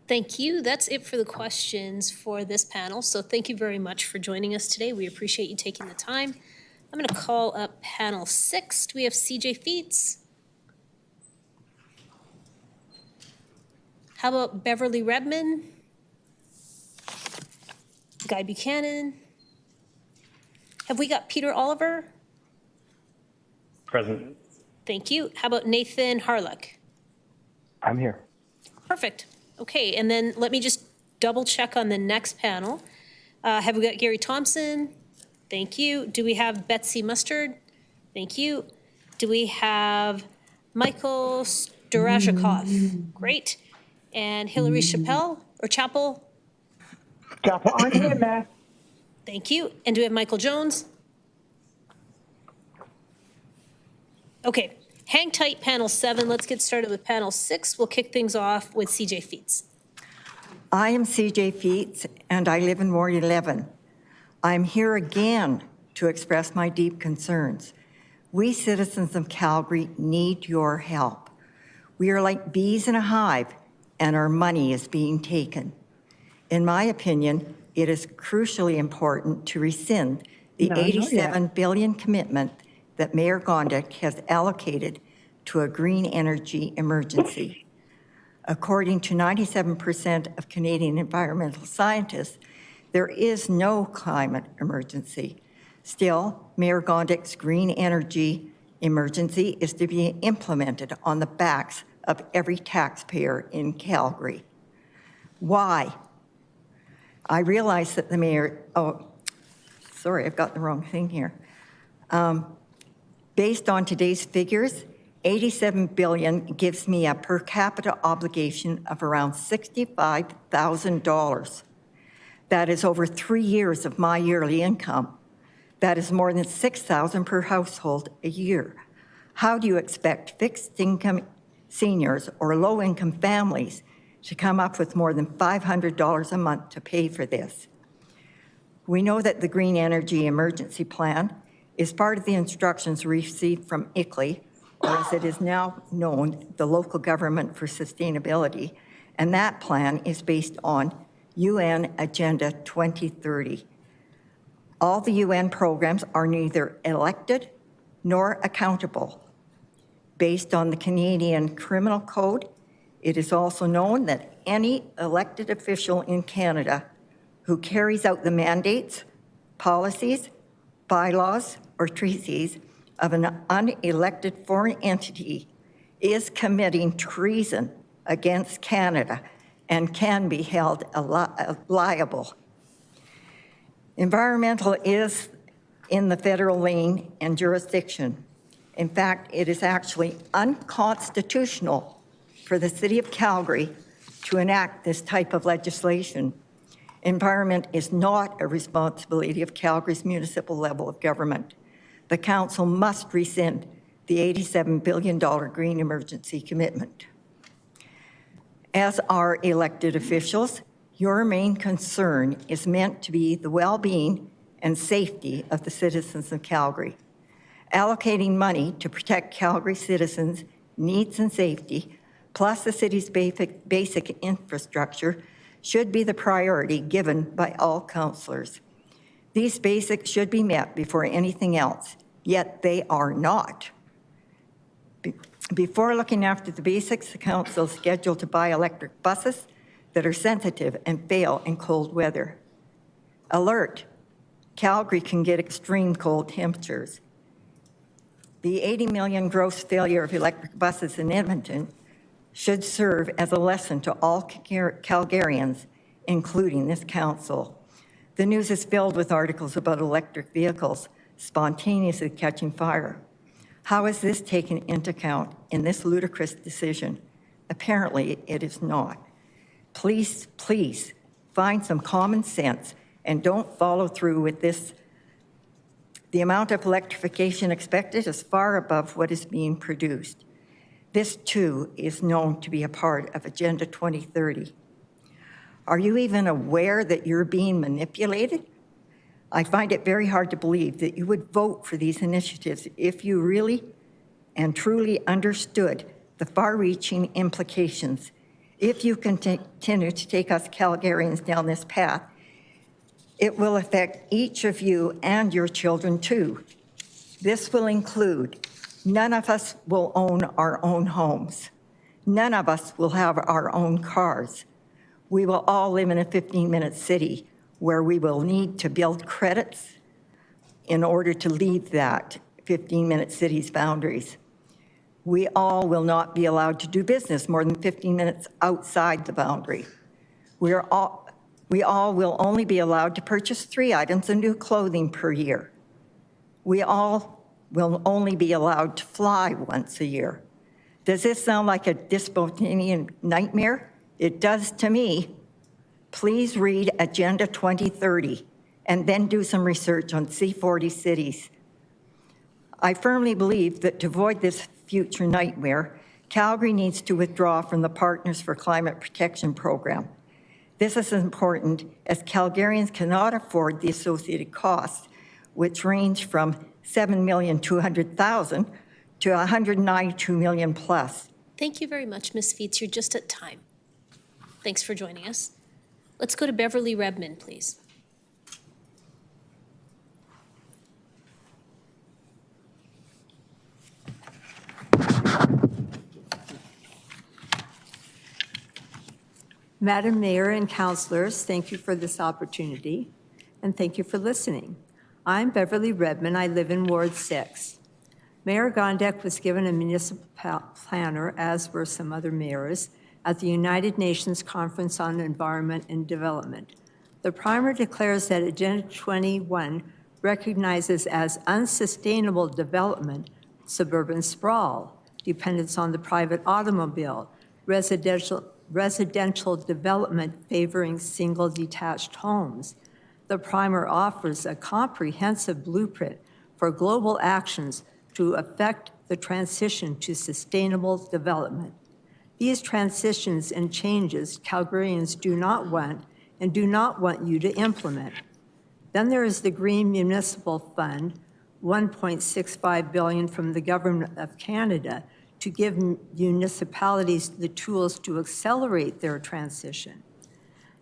Thank you. That's it for the questions for this panel. So thank you very much for joining us today. We appreciate you taking the time. I'm going to call up panel 6. Do we have CJ Feets? How about Beverly Redman? Guy Buchanan? Have we got Peter Oliver? Present. Thank you. How about Nathan Harlock? I'm here. Perfect. Okay, and then let me just double check on the next panel. Have we got Gary Thompson? Thank you. Do we have Betsy Mustard? Thank you. Do we have Michael Starashikov? Great. And Hillary Chappell or Chappell? Chappell, I'm here, Matt. Thank you. And do we have Michael Jones? Okay, hang tight, panel 7. Let's get started with panel 6. We'll kick things off with CJ Feets. I am CJ Feets, and I live in Ward 11. I'm here again to express my deep concerns. We citizens of Calgary need your help. We are like bees in a hive, and our money is being taken. In my opinion, it is crucially important to rescind the $87 billion commitment that Mayor Gondek has allocated to a green energy emergency. According to 97% of Canadian environmental scientists, there is no climate emergency. Still, Mayor Gondek's green energy emergency is to be implemented on the backs of every taxpayer in Calgary. Why? I realize that the mayor, sorry, I've got the wrong thing here. Based on today's figures, $87 billion gives me a per capita obligation of around $65,000. That is over 3 years of my yearly income. That is more than $6,000 per household a year. How do you expect fixed income seniors or low-income families to come up with more than $500 a month to pay for this? We know that the Green Energy Emergency Plan is part of the instructions received from ICLEI, or as it is now known, the Local Government for Sustainability, and that plan is based on UN Agenda 2030. All the UN programs are neither elected nor accountable. Based on the Canadian Criminal Code, it is also known that any elected official in Canada who carries out the mandates, policies, bylaws, or treaties of an unelected foreign entity is committing treason against Canada and can be held liable. Environmental is in the federal lane and jurisdiction. In fact, it is actually unconstitutional for the City of Calgary to enact this type of legislation. Environment is not a responsibility of Calgary's municipal level of government. The Council must rescind the $87 billion green emergency commitment. As our elected officials, your main concern is meant to be the well-being and safety of the citizens of Calgary. Allocating money to protect Calgary citizens' needs and safety, plus the city's basic infrastructure, should be the priority given by all councillors. These basics should be met before anything else, yet they are not. Before looking after the basics, the council is scheduled to buy electric buses that are sensitive and fail in cold weather. Alert, Calgary can get extreme cold temperatures. The 80 million gross failure of electric buses in Edmonton should serve as a lesson to all Calgarians, including this council. The news is filled with articles about electric vehicles spontaneously catching fire. How is this taken into account in this ludicrous decision? Apparently, it is not. Please, please find some common sense and don't follow through with this. The amount of electrification expected is far above what is being produced. This, too, is known to be a part of Agenda 2030. Are you even aware that you're being manipulated? I find it very hard to believe that you would vote for these initiatives if you really and truly understood the far-reaching implications. If you continue to take us Calgarians down this path, it will affect each of you and your children too. This will include none of us will own our own homes. None of us will have our own cars. We will all live in a 15-minute city where we will need to build credits in order to leave that 15-minute city's boundaries. We all will not be allowed to do business more than 15 minutes outside the boundary. We all will only be allowed to purchase 3 items of new clothing per year. We all will only be allowed to fly once a year. Does this sound like a dystopian nightmare? It does to me. Please read Agenda 2030 and then do some research on C40 cities. I firmly believe that to avoid this future nightmare, Calgary needs to withdraw from the Partners for Climate Protection program. This is important as Calgarians cannot afford the associated costs, which range from $7,200,000 to $192 million plus. Thank you very much, Ms. Feets. You're just at time. Thanks for joining us. Let's go to Beverly Redmond, please. Madam Mayor and councilors, thank you for this opportunity, and thank you for listening. I'm Beverly Redmond. I live in Ward 6. Mayor Gondek was given a municipal planner, as were some other mayors, at the United Nations Conference on Environment and Development. The primer declares that Agenda 21 recognizes as unsustainable development suburban sprawl, dependence on the private automobile, residential development favoring single detached homes. The primer offers a comprehensive blueprint for global actions to affect the transition to sustainable development. These transitions and changes Calgarians do not want and do not want you to implement. Then there is the Green Municipal Fund, $1.65 billion from the Government of Canada to give municipalities the tools to accelerate their transition.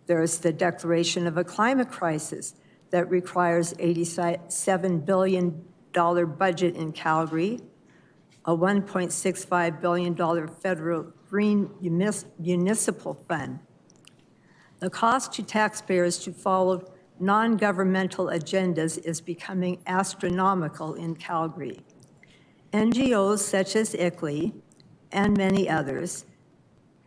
There is the declaration of a climate crisis that requires $87 billion budget in Calgary, a $1.65 billion federal Green Municipal Fund. The cost to taxpayers to follow non-governmental agendas is becoming astronomical in Calgary. NGOs such as ICLEI and many others,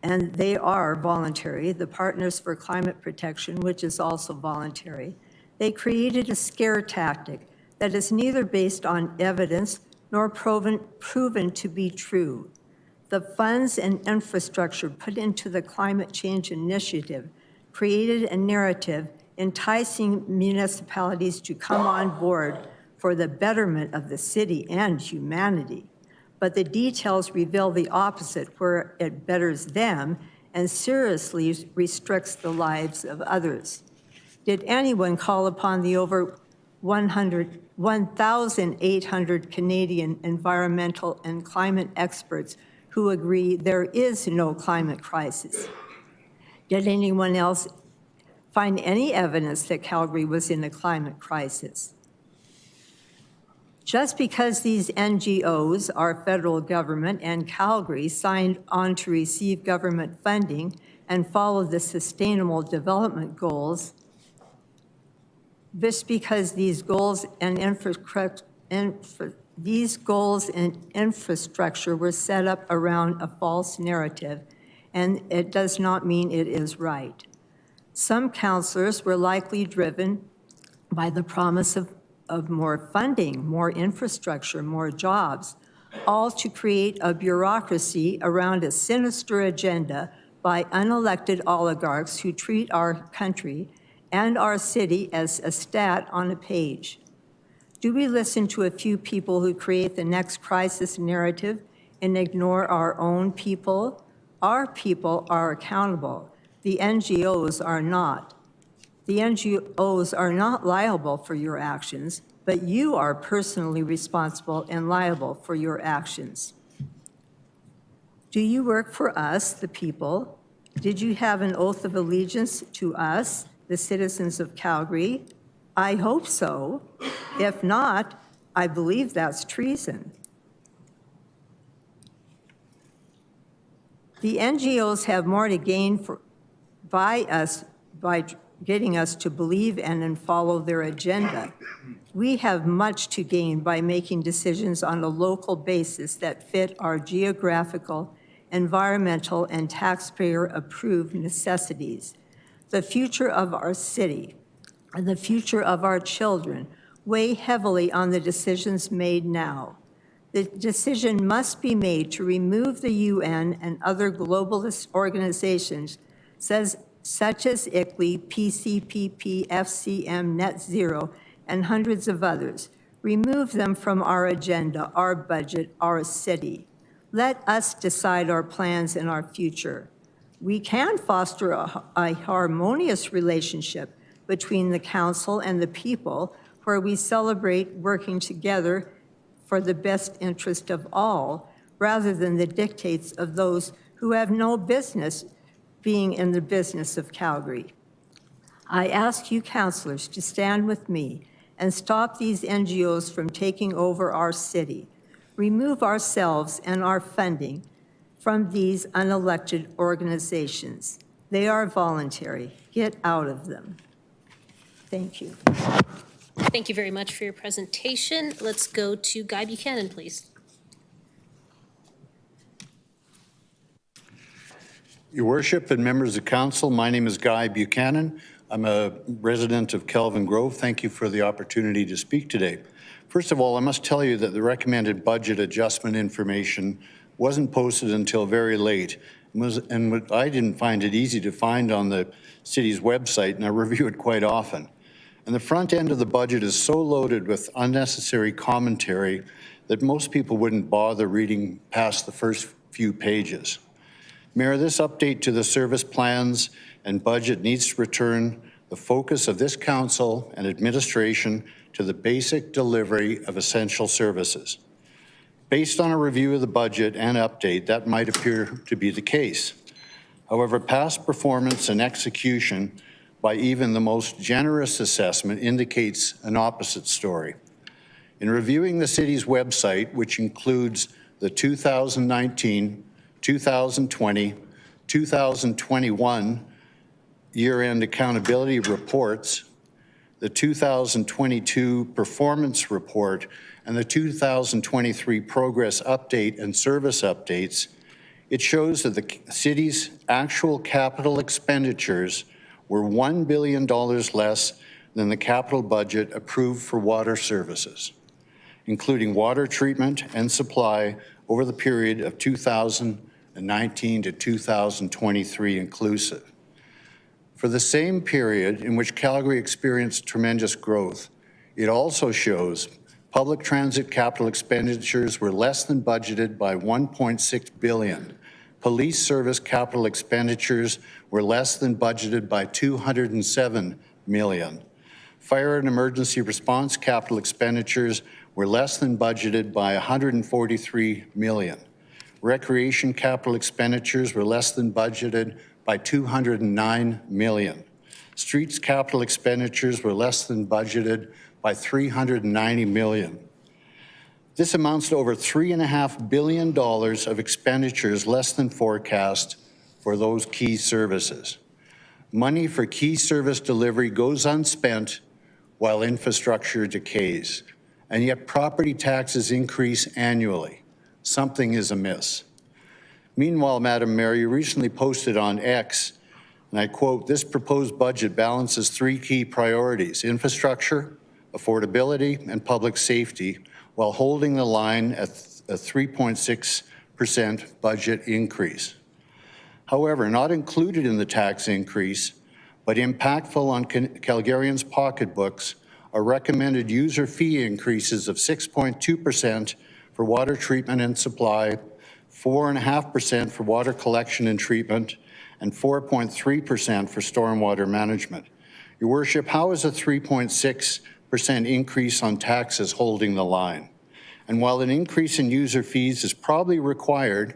and they are voluntary, the Partners for Climate Protection, which is also voluntary, they created a scare tactic that is neither based on evidence nor proven to be true. The funds and infrastructure put into the climate change initiative created a narrative enticing municipalities to come on board for the betterment of the city and humanity. But the details reveal the opposite, where it betters them and seriously restricts the lives of others. Did anyone call upon the over 1,800 Canadian environmental and climate experts who agree there is no climate crisis? Did anyone else find any evidence that Calgary was in a climate crisis. Just because these NGOs, our federal government and Calgary, signed on to receive government funding and follow the Sustainable Development Goals, just because these goals and infrastructure were set up around a false narrative, and it does not mean it is right. Some councillors were likely driven by the promise of more funding, more infrastructure, more jobs, all to create a bureaucracy around a sinister agenda by unelected oligarchs who treat our country and our city as a stat on a page. Do we listen to a few people who create the next crisis narrative and ignore our own people? Our people are accountable. The NGOs are not. The NGOs are not liable for your actions, but you are personally responsible and liable for your actions. Do you work for us, the people? Did you have an oath of allegiance to us, the citizens of Calgary? I hope so. If not, I believe that's treason. The NGOs have more to gain by getting us to believe and follow their agenda. We have much to gain by making decisions on a local basis that fit our geographical, environmental, and taxpayer-approved necessities. The future of our city and the future of our children weigh heavily on the decisions made now. The decision must be made to remove the UN and other globalist organizations such as ICLEI, PCPP, FCM, Net Zero, and hundreds of others. Remove them from our agenda, our budget, our city. Let us decide our plans and our future. We can foster a harmonious relationship between the council and the people where we celebrate working together for the best interest of all, rather than the dictates of those who have no business being in the business of Calgary. I ask you councillors to stand with me and stop these NGOs from taking over our city. Remove ourselves and our funding from these unelected organizations. They are voluntary. Get out of them. Thank you. Thank you very much for your presentation. Let's go to Guy Buchanan, please. Your Worship and members of council, my name is Guy Buchanan. I'm a resident of Kelvin Grove. Thank you for the opportunity to speak today. First of all, I must tell you that the recommended budget adjustment information wasn't posted until very late, and I didn't find it easy to find on the city's website, and I review it quite often. And the front end of the budget is so loaded with unnecessary commentary that most people wouldn't bother reading past the first few pages. Mayor, this update to the service plans and budget needs to return the focus of this council and administration to the basic delivery of essential services. Based on a review of the budget and update, that might appear to be the case. However, past performance and execution by even the most generous assessment indicates an opposite story. In reviewing the city's website, which includes the 2019, 2020, 2021 year-end accountability reports, the 2022 performance report, and the 2023 progress update and service updates, it shows that the city's actual capital expenditures were $1 billion less than the capital budget approved for water services, including water treatment and supply over the period of 2019 to 2023 inclusive. For the same period in which Calgary experienced tremendous growth, it also shows public transit capital expenditures were less than budgeted by $1.6 billion. Police service capital expenditures were less than budgeted by $207 million. Fire and emergency response capital expenditures were less than budgeted by $143 million. Recreation capital expenditures were less than budgeted by $209 million. Streets capital expenditures were less than budgeted by $390 million. This amounts to over $3.5 billion of expenditures less than forecast for those key services. Money for key service delivery goes unspent while infrastructure decays, and yet property taxes increase annually. Something is amiss. Meanwhile, Madam Mayor, you recently posted on X, and I quote, "This proposed budget balances three key priorities: infrastructure, affordability, and public safety, while holding the line at a 3.6% budget increase." However, not included in the tax increase, but impactful on Calgarians' pocketbooks, are recommended user fee increases of 6.2% for water treatment and supply, 4.5% for water collection and treatment, and 4.3% for stormwater management. Your Worship, how is a 3.6% increase on taxes holding the line? And while an increase in user fees is probably required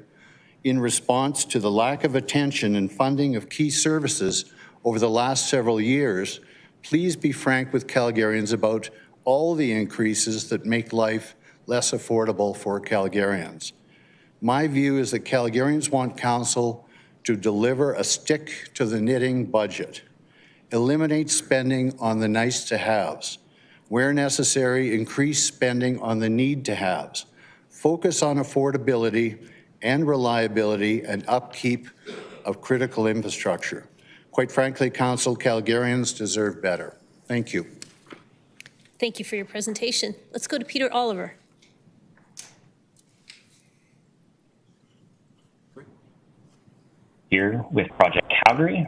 in response to the lack of attention and funding of key services over the last several years, please be frank with Calgarians about all the increases that make life less affordable for Calgarians. My view is that Calgarians want Council to deliver a stick-to-the-knitting budget, eliminate spending on the nice-to-haves, where necessary, increase spending on the need-to-haves, focus on affordability and reliability and upkeep of critical infrastructure. Quite frankly, Council, Calgarians deserve better. Thank you. Thank you for your presentation. Let's go to Peter Oliver. Here with Project Calgary.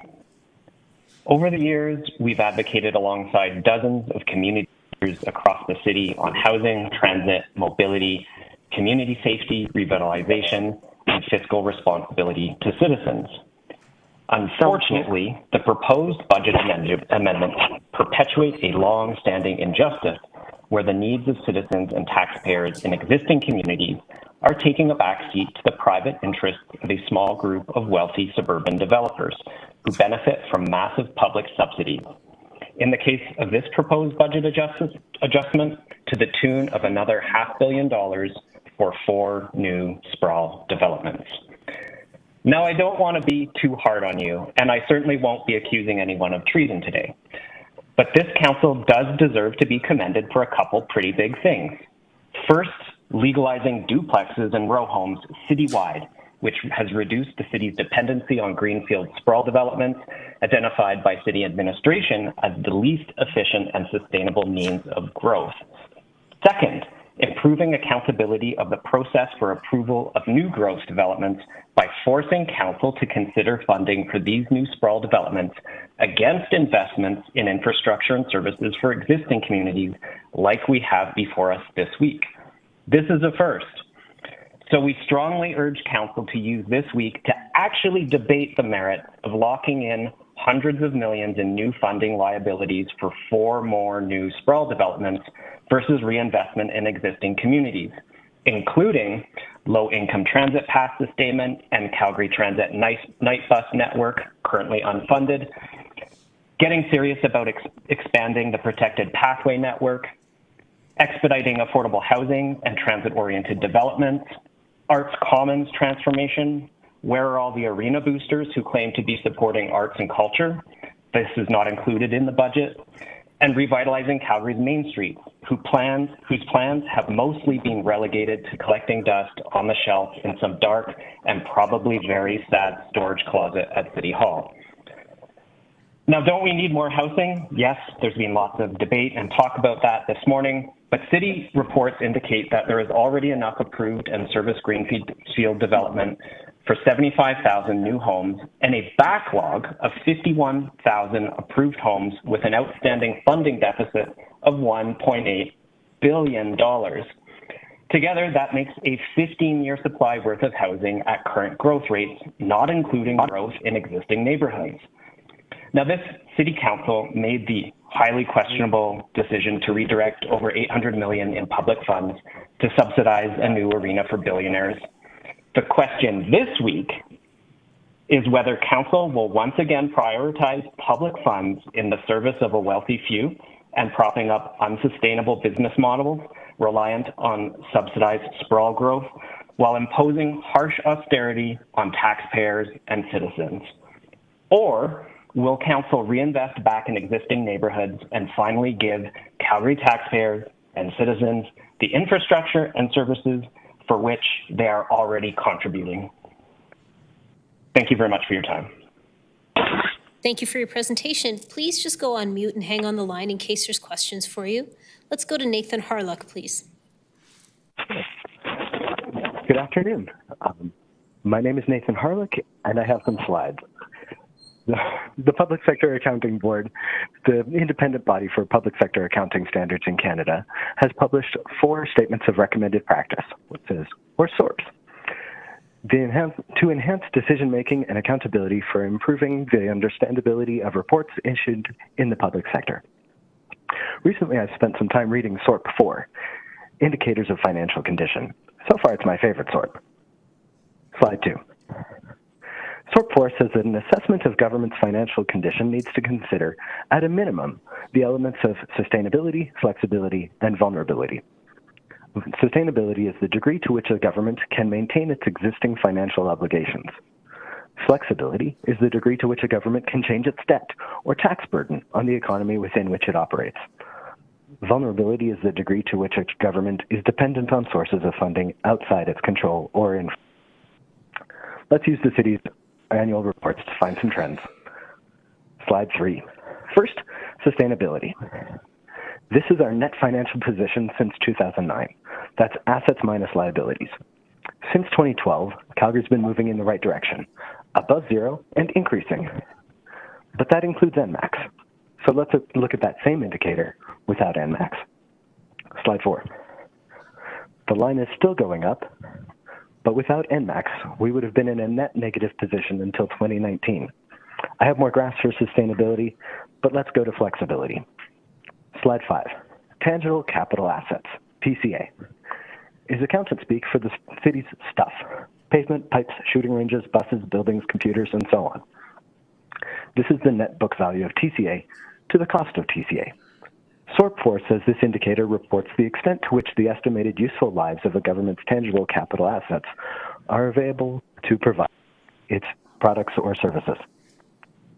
Over the years, we've advocated alongside dozens of community leaders across the city on housing, transit, mobility, community safety, revitalization, and fiscal responsibility to citizens. Unfortunately, the proposed budget amendment perpetuates a long-standing injustice where the needs of citizens and taxpayers in existing communities are taking a backseat to the private interests of a small group of wealthy suburban developers who benefit from massive public subsidies. In the case of this proposed budget adjustment, to the tune of another $500 million for 4 new sprawl developments. Now, I don't want to be too hard on you, and I certainly won't be accusing anyone of treason today. But this council does deserve to be commended for a couple pretty big things. First, legalizing duplexes and row homes citywide, which has reduced the city's dependency on greenfield sprawl developments, identified by city administration as the least efficient and sustainable means of growth. Second, improving accountability of the process for approval of new growth developments by forcing council to consider funding for these new sprawl developments against investments in infrastructure and services for existing communities like we have before us this week. This is a first. So we strongly urge council to use this week to actually debate the merit of locking in hundreds of millions in new funding liabilities for 4 more new sprawl developments versus reinvestment in existing communities, including low-income transit pass sustainment and Calgary Transit night bus network, currently unfunded, getting serious about expanding the protected pathway network, expediting affordable housing and transit-oriented developments, Arts Commons transformation. Where are all the arena boosters who claim to be supporting arts and culture? This is not included in the budget. And revitalizing Calgary's main streets, whose plans have mostly been relegated to collecting dust on the shelf in some dark and probably very sad storage closet at City Hall. Now, don't we need more housing? Yes, there's been lots of debate and talk about that this morning, but city reports indicate that there is already enough approved and serviced greenfield development for 75,000 new homes and a backlog of 51,000 approved homes with an outstanding funding deficit of $1.8 billion. Together, that makes a 15-year supply worth of housing at current growth rates, not including growth in existing neighborhoods. Now, this city council made the highly questionable decision to redirect over $800 million in public funds to subsidize a new arena for billionaires. The question this week is whether council will once again prioritize public funds in the service of a wealthy few and propping up unsustainable business models reliant on subsidized sprawl growth while imposing harsh austerity on taxpayers and citizens. Or will council reinvest back in existing neighborhoods and finally give Calgary taxpayers and citizens the infrastructure and services for which they are already contributing? Thank you very much for your time. Thank you for your presentation. Please just go on mute and hang on the line in case there's questions for you. Let's go to Nathan Harlock, please. Good afternoon. My name is Nathan Harlock, and I have some slides. The Public Sector Accounting Board, the independent body for public sector accounting standards in Canada, has published 4 statements of recommended practice, which is, or SORPs, to enhance decision-making and accountability for improving the understandability of reports issued in the public sector. Recently, I've spent some time reading SORP 4, Indicators of Financial Condition. So far, it's my favorite SORP. Slide 2. SORP 4 says that an assessment of government's financial condition needs to consider, at a minimum, the elements of sustainability, flexibility, and vulnerability. Sustainability is the degree to which a government can maintain its existing financial obligations. Flexibility is the degree to which a government can change its debt or tax burden on the economy within which it operates. Vulnerability is the degree to which a government is dependent on sources of funding outside its control or influence. Let's use the city's annual reports to find some trends. Slide 3. First, sustainability. This is our net financial position since 2009. That's assets minus liabilities. Since 2012, Calgary's been moving in the right direction, above zero and increasing. But that includes NMAX. So let's look at that same indicator without NMAX. Slide 4. The line is still going up, but without NMAX, we would have been in a net negative position until 2019. I have more graphs for sustainability, but let's go to flexibility. Slide 5. Tangible capital assets, TCA, is accountant speak for the city's stuff: pavement, pipes, shooting ranges, buses, buildings, computers, and so on. This is the net book value of TCA to the cost of TCA. SORP 4 says this indicator reports the extent to which the estimated useful lives of a government's tangible capital assets are available to provide its products or services.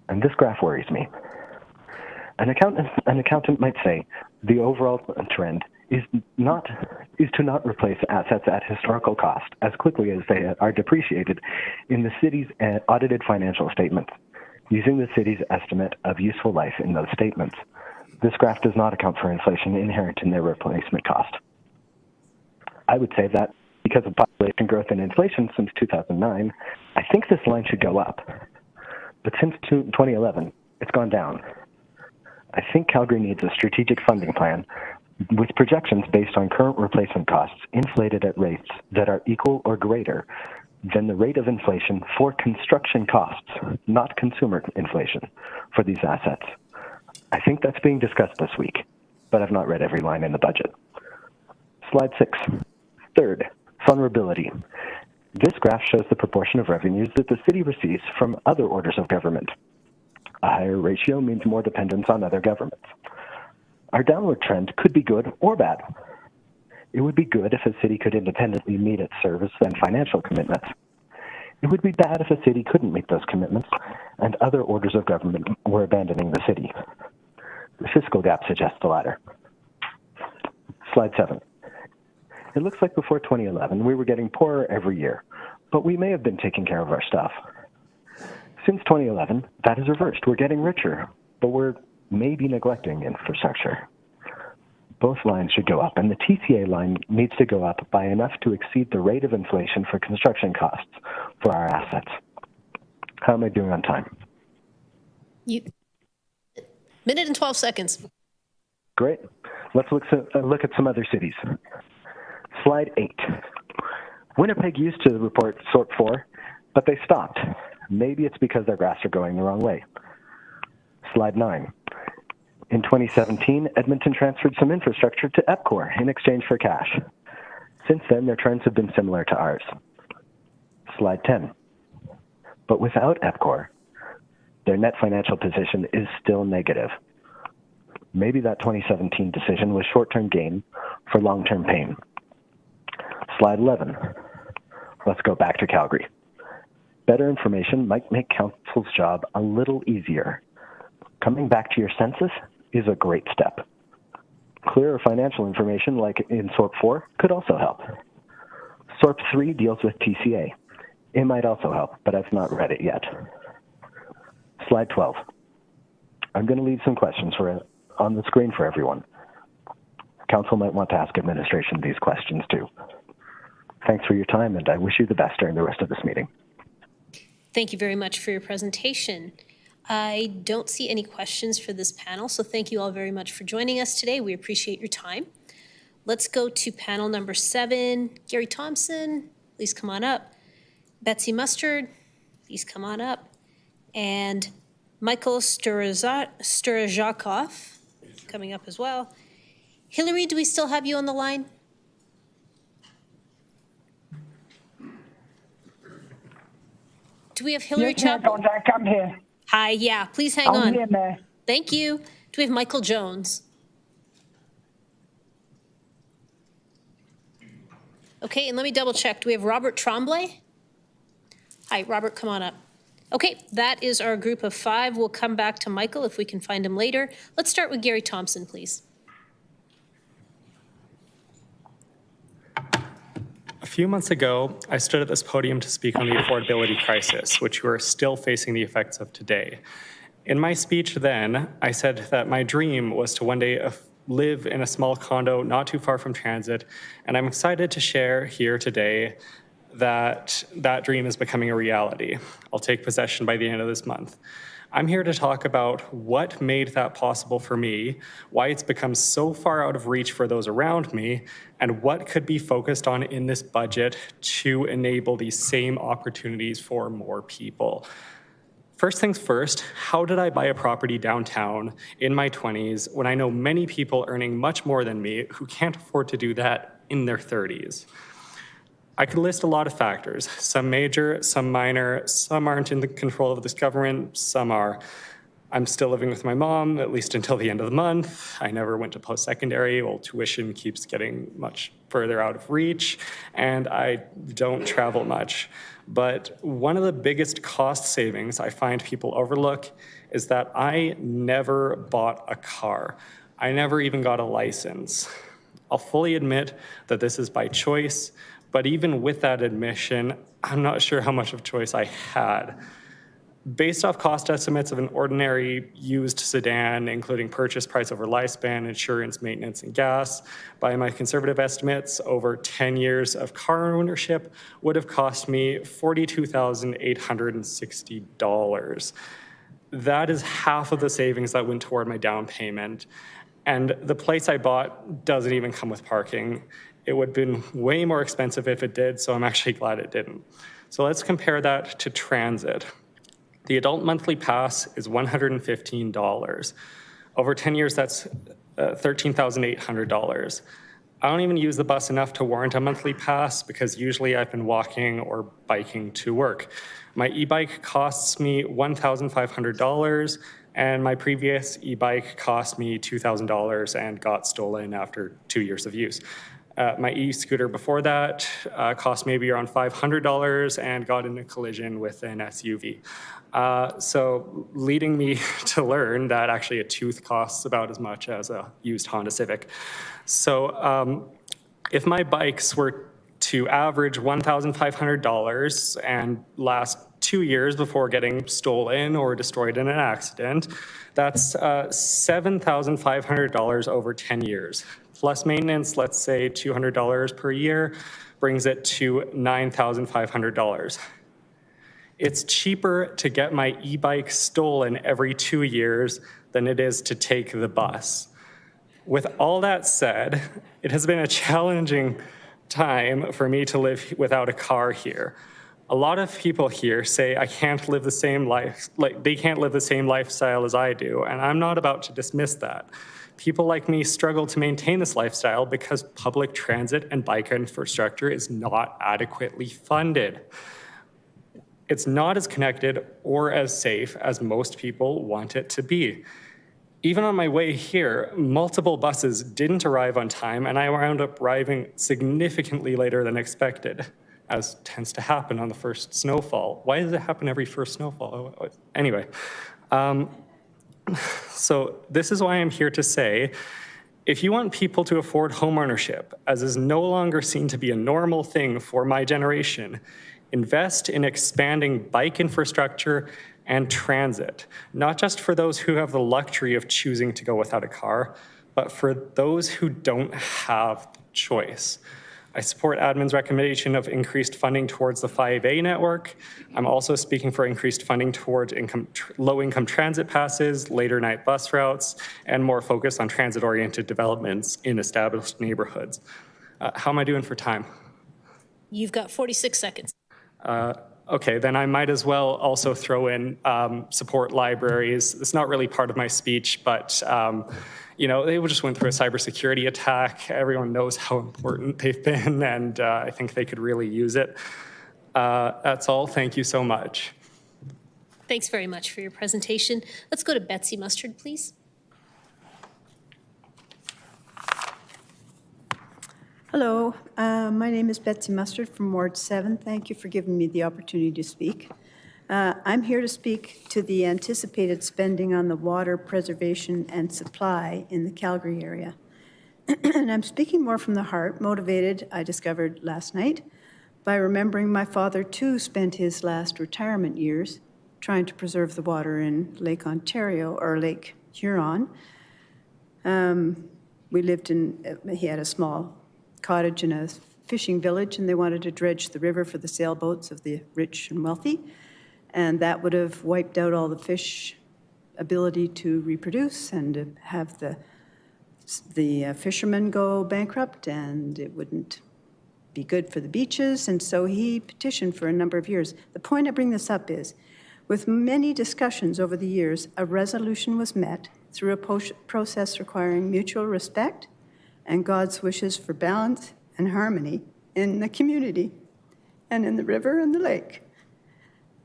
And this graph worries me. An accountant might say the overall trend is to not replace assets at historical cost as quickly as they are depreciated in the city's audited financial statements, using the city's estimate of useful life in those statements. This graph does not account for inflation inherent in their replacement cost. I would say that because of population growth and inflation since 2009, I think this line should go up. But since 2011, it's gone down. I think Calgary needs a strategic funding plan with projections based on current replacement costs inflated at rates that are equal or greater than the rate of inflation for construction costs, not consumer inflation, for these assets. I think that's being discussed this week, but I've not read every line in the budget. Slide 6. Third, vulnerability. This graph shows the proportion of revenues that the city receives from other orders of government. A higher ratio means more dependence on other governments. Our downward trend could be good or bad. It would be good if a city could independently meet its service and financial commitments. It would be bad if a city couldn't meet those commitments and other orders of government were abandoning the city. The fiscal gap suggests the latter. Slide 7. It looks like before 2011, we were getting poorer every year, but we may have been taking care of our stuff. Since 2011, that is reversed. We're getting richer, but we're maybe neglecting infrastructure. Both lines should go up, and the TCA line needs to go up by enough to exceed the rate of inflation for construction costs for our assets. How am I doing on time? Minute and 12 seconds. Great. Let's look at some other cities. Slide 8. Winnipeg used to report SORP 4, but they stopped. Maybe it's because their graphs are going the wrong way. Slide 9. In 2017, Edmonton transferred some infrastructure to EPCOR in exchange for cash. Since then, their trends have been similar to ours. Slide 10. But without EPCOR, their net financial position is still negative. Maybe that 2017 decision was short-term gain for long-term pain. Slide 11. Let's go back to Calgary. Better information might make council's job a little easier. Coming back to your census is a great step. Clearer financial information like in SORP 4 could also help. SORP 3 deals with TCA. It might also help, but I've not read it yet. Slide 12. I'm going to leave some questions on the screen for everyone. Council might want to ask administration these questions too. Thanks for your time, and I wish you the best during the rest of this meeting. Thank you very much for your presentation. I don't see any questions for this panel, so thank you all very much for joining us today. We appreciate your time. Let's go to panel number 7. Gary Thompson, please come on up. Betsy Mustard, please come on up. And Michael Sturjakov, coming up as well. Hillary, do we still have you on the line? Do we have Hillary Chapel? I'm here. Hi, yeah, please hang on. I'm here, Mayor. Thank you. Do we have Michael Jones? Okay, and let me double check. Do we have Robert Tremblay? Hi, Robert, come on up. Okay, that is our group of 5. We'll come back to Michael if we can find him later. Let's start with Gary Thompson, please. A few months ago, I stood at this podium to speak on the affordability crisis, which we are still facing the effects of today. In my speech then, I said that my dream was to one day live in a small condo not too far from transit, and I'm excited to share here today that that dream is becoming a reality. I'll take possession by the end of this month. I'm here to talk about what made that possible for me, why it's become so far out of reach for those around me, and what could be focused on in this budget to enable these same opportunities for more people. First things first, how did I buy a property downtown in my 20s when I know many people earning much more than me who can't afford to do that in their 30s? I could list a lot of factors, some major, some minor, some aren't in the control of this government, some are. I'm still living with my mom, at least until the end of the month. I never went to post-secondary. Well, tuition keeps getting much further out of reach, and I don't travel much. But one of the biggest cost savings I find people overlook is that I never bought a car. I never even got a license. I'll fully admit that this is by choice, but even with that admission, I'm not sure how much of choice I had. Based off cost estimates of an ordinary used sedan, including purchase price over lifespan, insurance, maintenance, and gas, by my conservative estimates, over 10 years of car ownership would have cost me $42,860. That is half of the savings that went toward my down payment. And the place I bought doesn't even come with parking. It would have been way more expensive if it did, so I'm actually glad it didn't. So let's compare that to transit. The adult monthly pass is $115. Over 10 years, that's $13,800. I don't even use the bus enough to warrant a monthly pass because usually I've been walking or biking to work. My e-bike costs me $1,500, and my previous e-bike cost me $2,000 and got stolen after 2 years of use. My e-scooter before that cost maybe around $500 and got in a collision with an SUV. So leading me to learn that actually a tooth costs about as much as a used Honda Civic. So if my bikes were to average $1,500 and last 2 years before getting stolen or destroyed in an accident, that's $7,500 over 10 years. Plus maintenance, let's say $200 per year, brings it to $9,500. It's cheaper to get my e-bike stolen every 2 years than it is to take the bus. With all that said, it has been a challenging time for me to live without a car here. A lot of people here say I can't live the same life, like they can't live the same lifestyle as I do, and I'm not about to dismiss that. People like me struggle to maintain this lifestyle because public transit and bike infrastructure is not adequately funded. It's not as connected or as safe as most people want it to be. Even on my way here, multiple buses didn't arrive on time, and I wound up arriving significantly later than expected, as tends to happen on the first snowfall. Why does it happen every first snowfall? Anyway, so this is why I'm here to say, if you want people to afford homeownership, as is no longer seen to be a normal thing for my generation, invest in expanding bike infrastructure and transit, not just for those who have the luxury of choosing to go without a car, but for those who don't have the choice. I support admin's recommendation of increased funding towards the 5A network. I'm also speaking for increased funding towards low-income transit passes, later night bus routes, and more focus on transit-oriented developments in established neighborhoods. How am I doing for time? You've got 46 seconds. Okay, then I might as well also throw in support libraries. It's not really part of my speech, but you know, they just went through a cybersecurity attack. Everyone knows how important they've been, and I think they could really use it. That's all. Thank you so much. Thanks very much for your presentation. Let's go to Betsy Mustard, please. Hello, my name is Betsy Mustard from Ward 7. Thank you for giving me the opportunity to speak. I'm here to speak to the anticipated spending on the water preservation and supply in the Calgary area. And I'm speaking more from the heart, motivated, I discovered last night, by remembering my father too spent his last retirement years trying to preserve the water in Lake Ontario, or Lake Huron. We lived in, he had a small cottage in a fishing village, and they wanted to dredge the river for the sailboats of the rich and wealthy. And that would have wiped out all the fish ability to reproduce and to have the fishermen go bankrupt, and it wouldn't be good for the beaches. And so he petitioned for a number of years. The point I bring this up is, with many discussions over the years, a resolution was met through a process requiring mutual respect and God's wishes for balance and harmony in the community and in the river and the lake.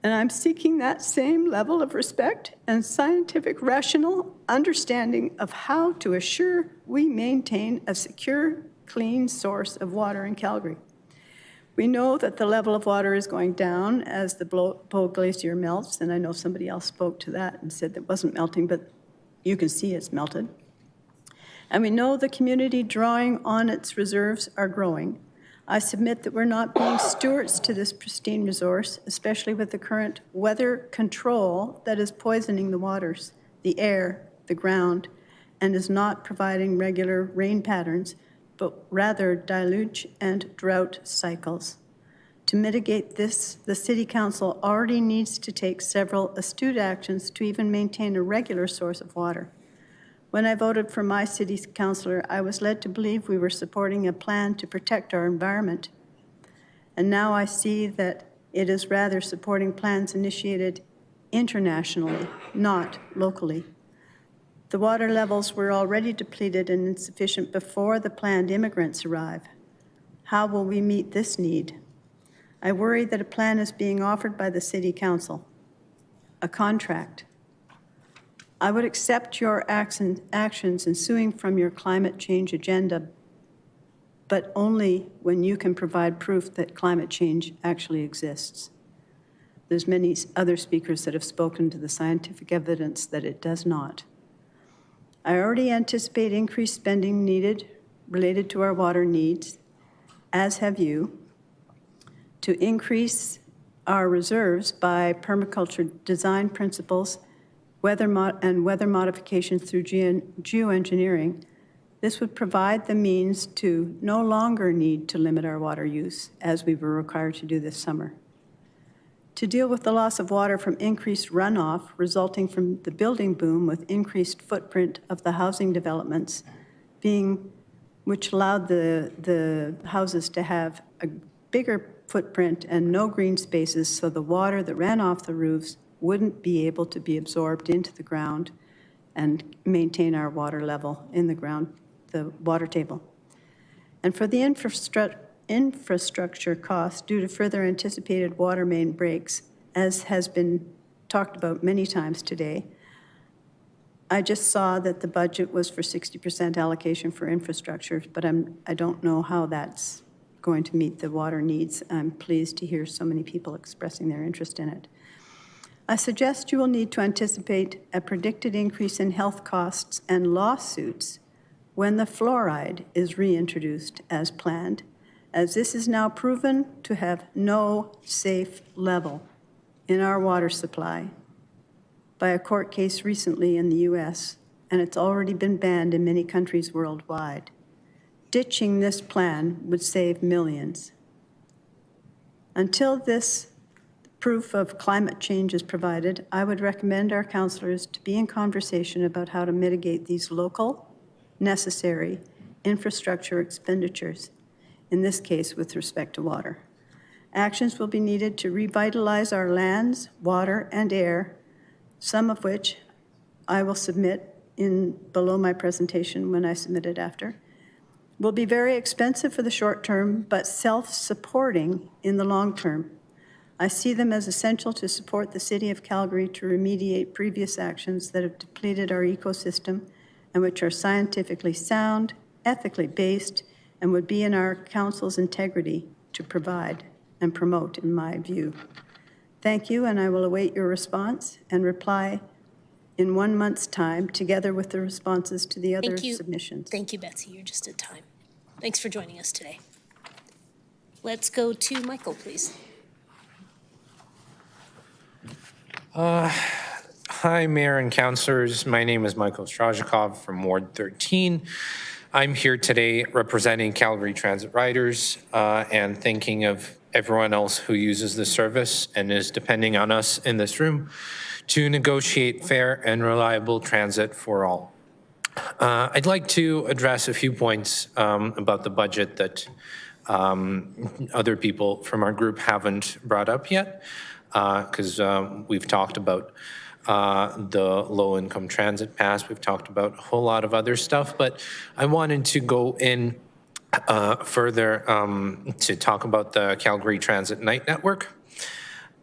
And I'm seeking that same level of respect and scientific rational understanding of how to assure we maintain a secure, clean source of water in Calgary. We know that the level of water is going down as the Bow Glacier melts, and I know somebody else spoke to that and said it wasn't melting, but you can see it's melted. And we know the community drawing on its reserves are growing. I submit that we're not being stewards to this pristine resource, especially with the current weather control that is poisoning the waters, the air, the ground, and is not providing regular rain patterns, but rather deluge and drought cycles. To mitigate this, the City Council already needs to take several astute actions to even maintain a regular source of water. When I voted for my city councillor, I was led to believe we were supporting a plan to protect our environment. And now I see that it is rather supporting plans initiated internationally, not locally. The water levels were already depleted and insufficient before the planned immigrants arrive. How will we meet this need? I worry that a plan is being offered by the City Council, a contract. I would accept your actions ensuing from your climate change agenda, but only when you can provide proof that climate change actually exists. There's many other speakers that have spoken to the scientific evidence that it does not. I already anticipate increased spending needed related to our water needs, as have you, to increase our reserves by permaculture design principles weather modifications through geoengineering. This would provide the means to no longer need to limit our water use, as we were required to do this summer. To deal with the loss of water from increased runoff resulting from the building boom with increased footprint of the housing developments, which allowed the houses to have a bigger footprint and no green spaces, so the water that ran off the roofs wouldn't be able to be absorbed into the ground and maintain our water level in the ground, the water table. And for the infrastructure costs due to further anticipated water main breaks, as has been talked about many times today. I just saw that the budget was for 60% allocation for infrastructure, but I don't know how that's going to meet the water needs. I'm pleased to hear so many people expressing their interest in it. I suggest you will need to anticipate a predicted increase in health costs and lawsuits when the fluoride is reintroduced as planned, as this is now proven to have no safe level in our water supply by a court case recently in the US, and it's already been banned in many countries worldwide. Ditching this plan would save millions. Until this proof of climate change is provided, I would recommend our councillors to be in conversation about how to mitigate these local, necessary infrastructure expenditures, in this case with respect to water. Actions will be needed to revitalize our lands, water, and air, some of which I will submit below my presentation when I submit it after, will be very expensive for the short term, but self-supporting in the long term. I see them as essential to support the City of Calgary to remediate previous actions that have depleted our ecosystem and which are scientifically sound, ethically based, and would be in our council's integrity to provide and promote, in my view. Thank you, and I will await your response and reply in 1 month's time, together with the responses to the other submissions. Thank you, Betsy. You're just in time. Thanks for joining us today. Let's go to Michael, please. Hi, Mayor and Councillors. My name is Michael Strajikov from Ward 13. I'm here today representing Calgary Transit Riders and thinking of everyone else who uses the service and is depending on us in this room to negotiate fair and reliable transit for all. I'd like to address a few points about the budget that other people from our group haven't brought up yet, because we've talked about the low-income transit pass, we've talked about a whole lot of other stuff, but I wanted to go in further to talk about the Calgary Transit Night Network,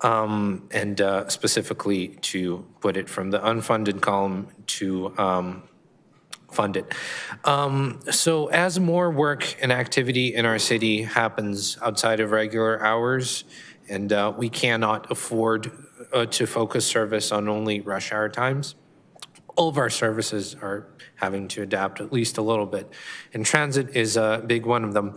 and specifically to put it from the unfunded column to fund it. So as more work and activity in our city happens outside of regular hours, and we cannot afford to focus service on only rush hour times, all of our services are having to adapt at least a little bit, and transit is a big one of them.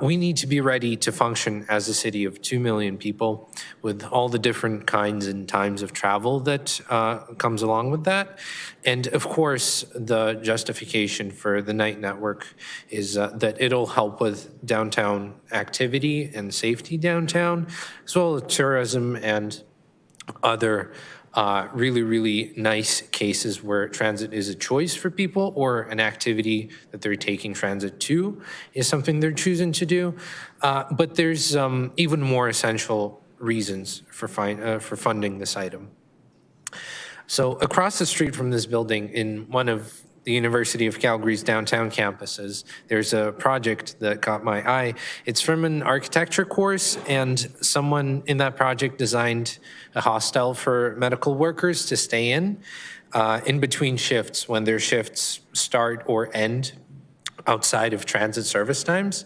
We need to be ready to function as a city of 2 million people with all the different kinds and times of travel that comes along with that. And of course, the justification for the night network is that it'll help with downtown activity and safety downtown, as well as tourism and other really, really nice cases where transit is a choice for people, or an activity that they're taking transit to is something they're choosing to do. But there's even more essential reasons for funding this item. So across the street from this building, in one of the University of Calgary's downtown campuses, there's a project that caught my eye. It's from an architecture course, and someone in that project designed a hostel for medical workers to stay in between shifts, when their shifts start or end outside of transit service times.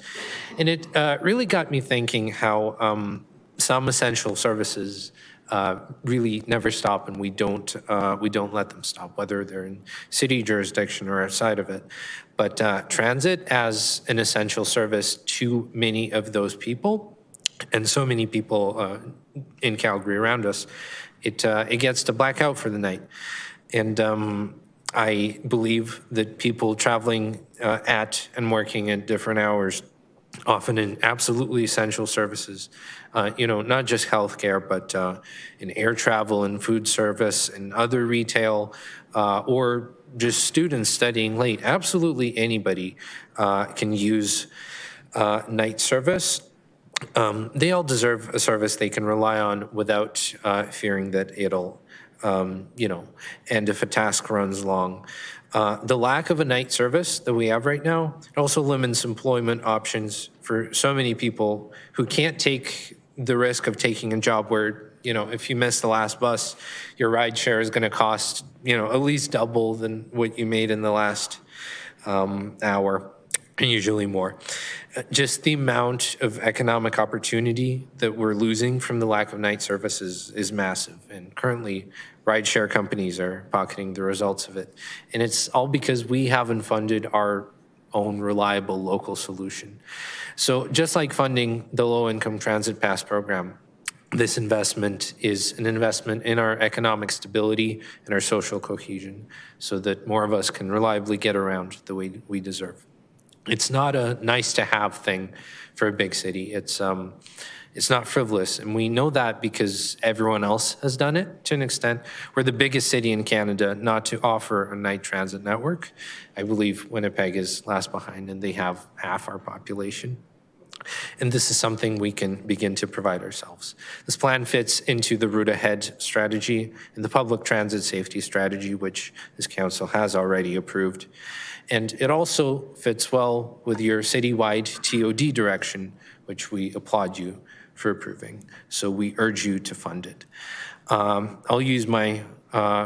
And it really got me thinking how some essential services really never stop, and we don't let them stop, whether they're in city jurisdiction or outside of it. But transit as an essential service to many of those people, and so many people in Calgary around us, it gets to black out for the night. And I believe that people traveling at and working at different hours, often in absolutely essential services, not just healthcare, but in air travel and food service and other retail, or just students studying late. Absolutely anybody can use night service. They all deserve a service they can rely on without fearing that it'll, end if a task runs long. The lack of a night service that we have right now also limits employment options for so many people who can't take the risk of taking a job where, if you miss the last bus, your ride share is going to cost, at least double than what you made in the last hour, and usually more. Just the amount of economic opportunity that we're losing from the lack of night services is massive. And currently, rideshare companies are pocketing the results of it. And it's all because we haven't funded our own reliable local solution. So just like funding the low-income transit pass program, this investment is an investment in our economic stability and our social cohesion so that more of us can reliably get around the way we deserve. It's not a nice-to-have thing for a big city. It's not frivolous, and we know that because everyone else has done it to an extent. We're the biggest city in Canada not to offer a night transit network. I believe Winnipeg is last behind, and they have half our population. And this is something we can begin to provide ourselves. This plan fits into the Route Ahead strategy and the public transit safety strategy, which this council has already approved. And it also fits well with your citywide TOD direction, which we applaud you for approving. So we urge you to fund it. I'll use my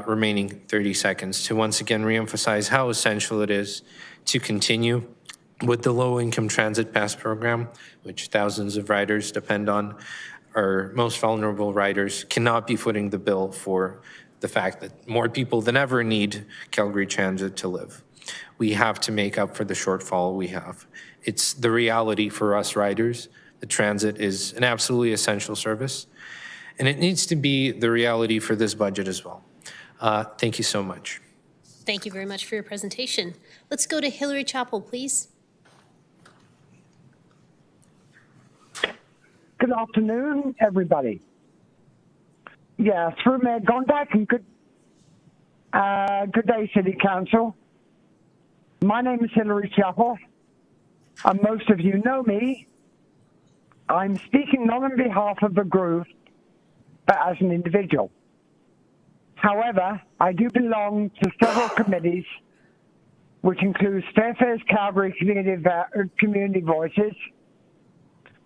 remaining 30 seconds to once again reemphasize how essential it is to continue with the low-income transit pass program, which thousands of riders depend on. Our most vulnerable riders cannot be footing the bill for the fact that more people than ever need Calgary Transit to live. We have to make up for the shortfall we have. It's the reality for us riders. The transit is an absolutely essential service, and it needs to be the reality for this budget as well. Thank you so much. Thank you very much for your presentation. Let's go to Hillary Chappell, please. Good afternoon, everybody. Yeah, through Mayor Gondak, and good day, City Council. My name is Hillary Chappell, and most of you know me. I'm speaking not on behalf of a group, but as an individual. However, I do belong to several committees, which includes Fairfax Calgary Community Voices,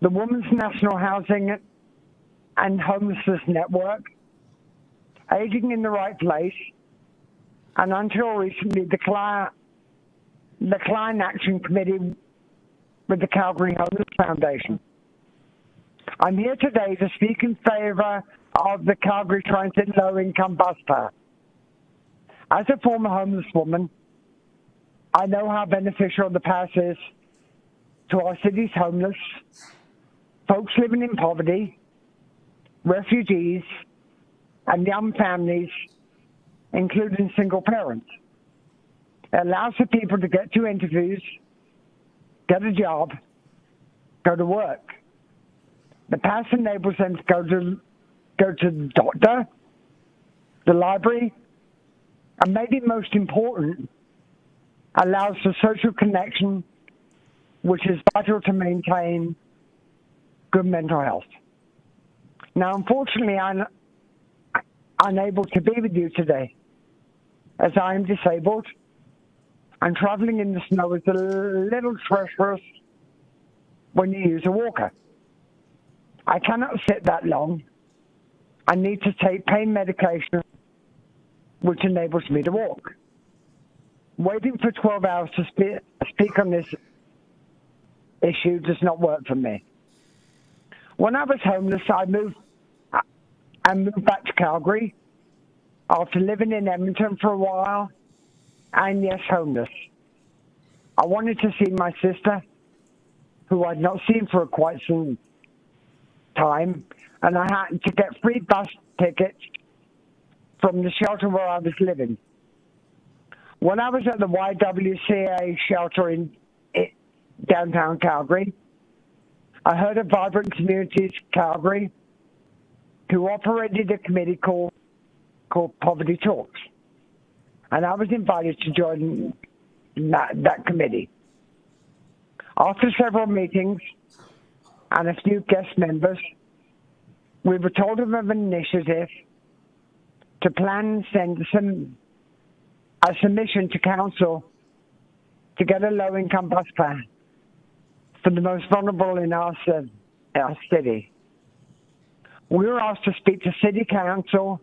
the Women's National Housing and Homelessness Network, Aging in the Right Place, and until recently, the Client Action Committee with the Calgary Homeless Foundation. I'm here today to speak in favor of the Calgary Transit Low-Income Bus Pass. As a former homeless woman, I know how beneficial the pass is to our city's homeless, folks living in poverty, refugees, and young families, including single parents. It allows for people to get to interviews, get a job, go to work. The pass enables them to go to the doctor, the library, and maybe most important, allows for social connection, which is vital to maintain good mental health. Now, unfortunately, I'm unable to be with you today, as I am disabled, and traveling in the snow is a little treacherous when you use a walker. I cannot sit that long. I need to take pain medication, which enables me to walk. Waiting for 12 hours to speak on this issue does not work for me. When I was homeless, I moved back to Calgary after living in Edmonton for a while, and yes, homeless. I wanted to see my sister, who I'd not seen for quite some time, and I had to get free bus tickets from the shelter where I was living. When I was at the YWCA shelter in downtown Calgary, I heard of Vibrant Communities Calgary, who operated a committee called Poverty Talks. And I was invited to join that committee. After several meetings and a few guest members, we were told of an initiative to plan and send a submission to council to get a low-income bus plan for the most vulnerable in our city. We were asked to speak to City Council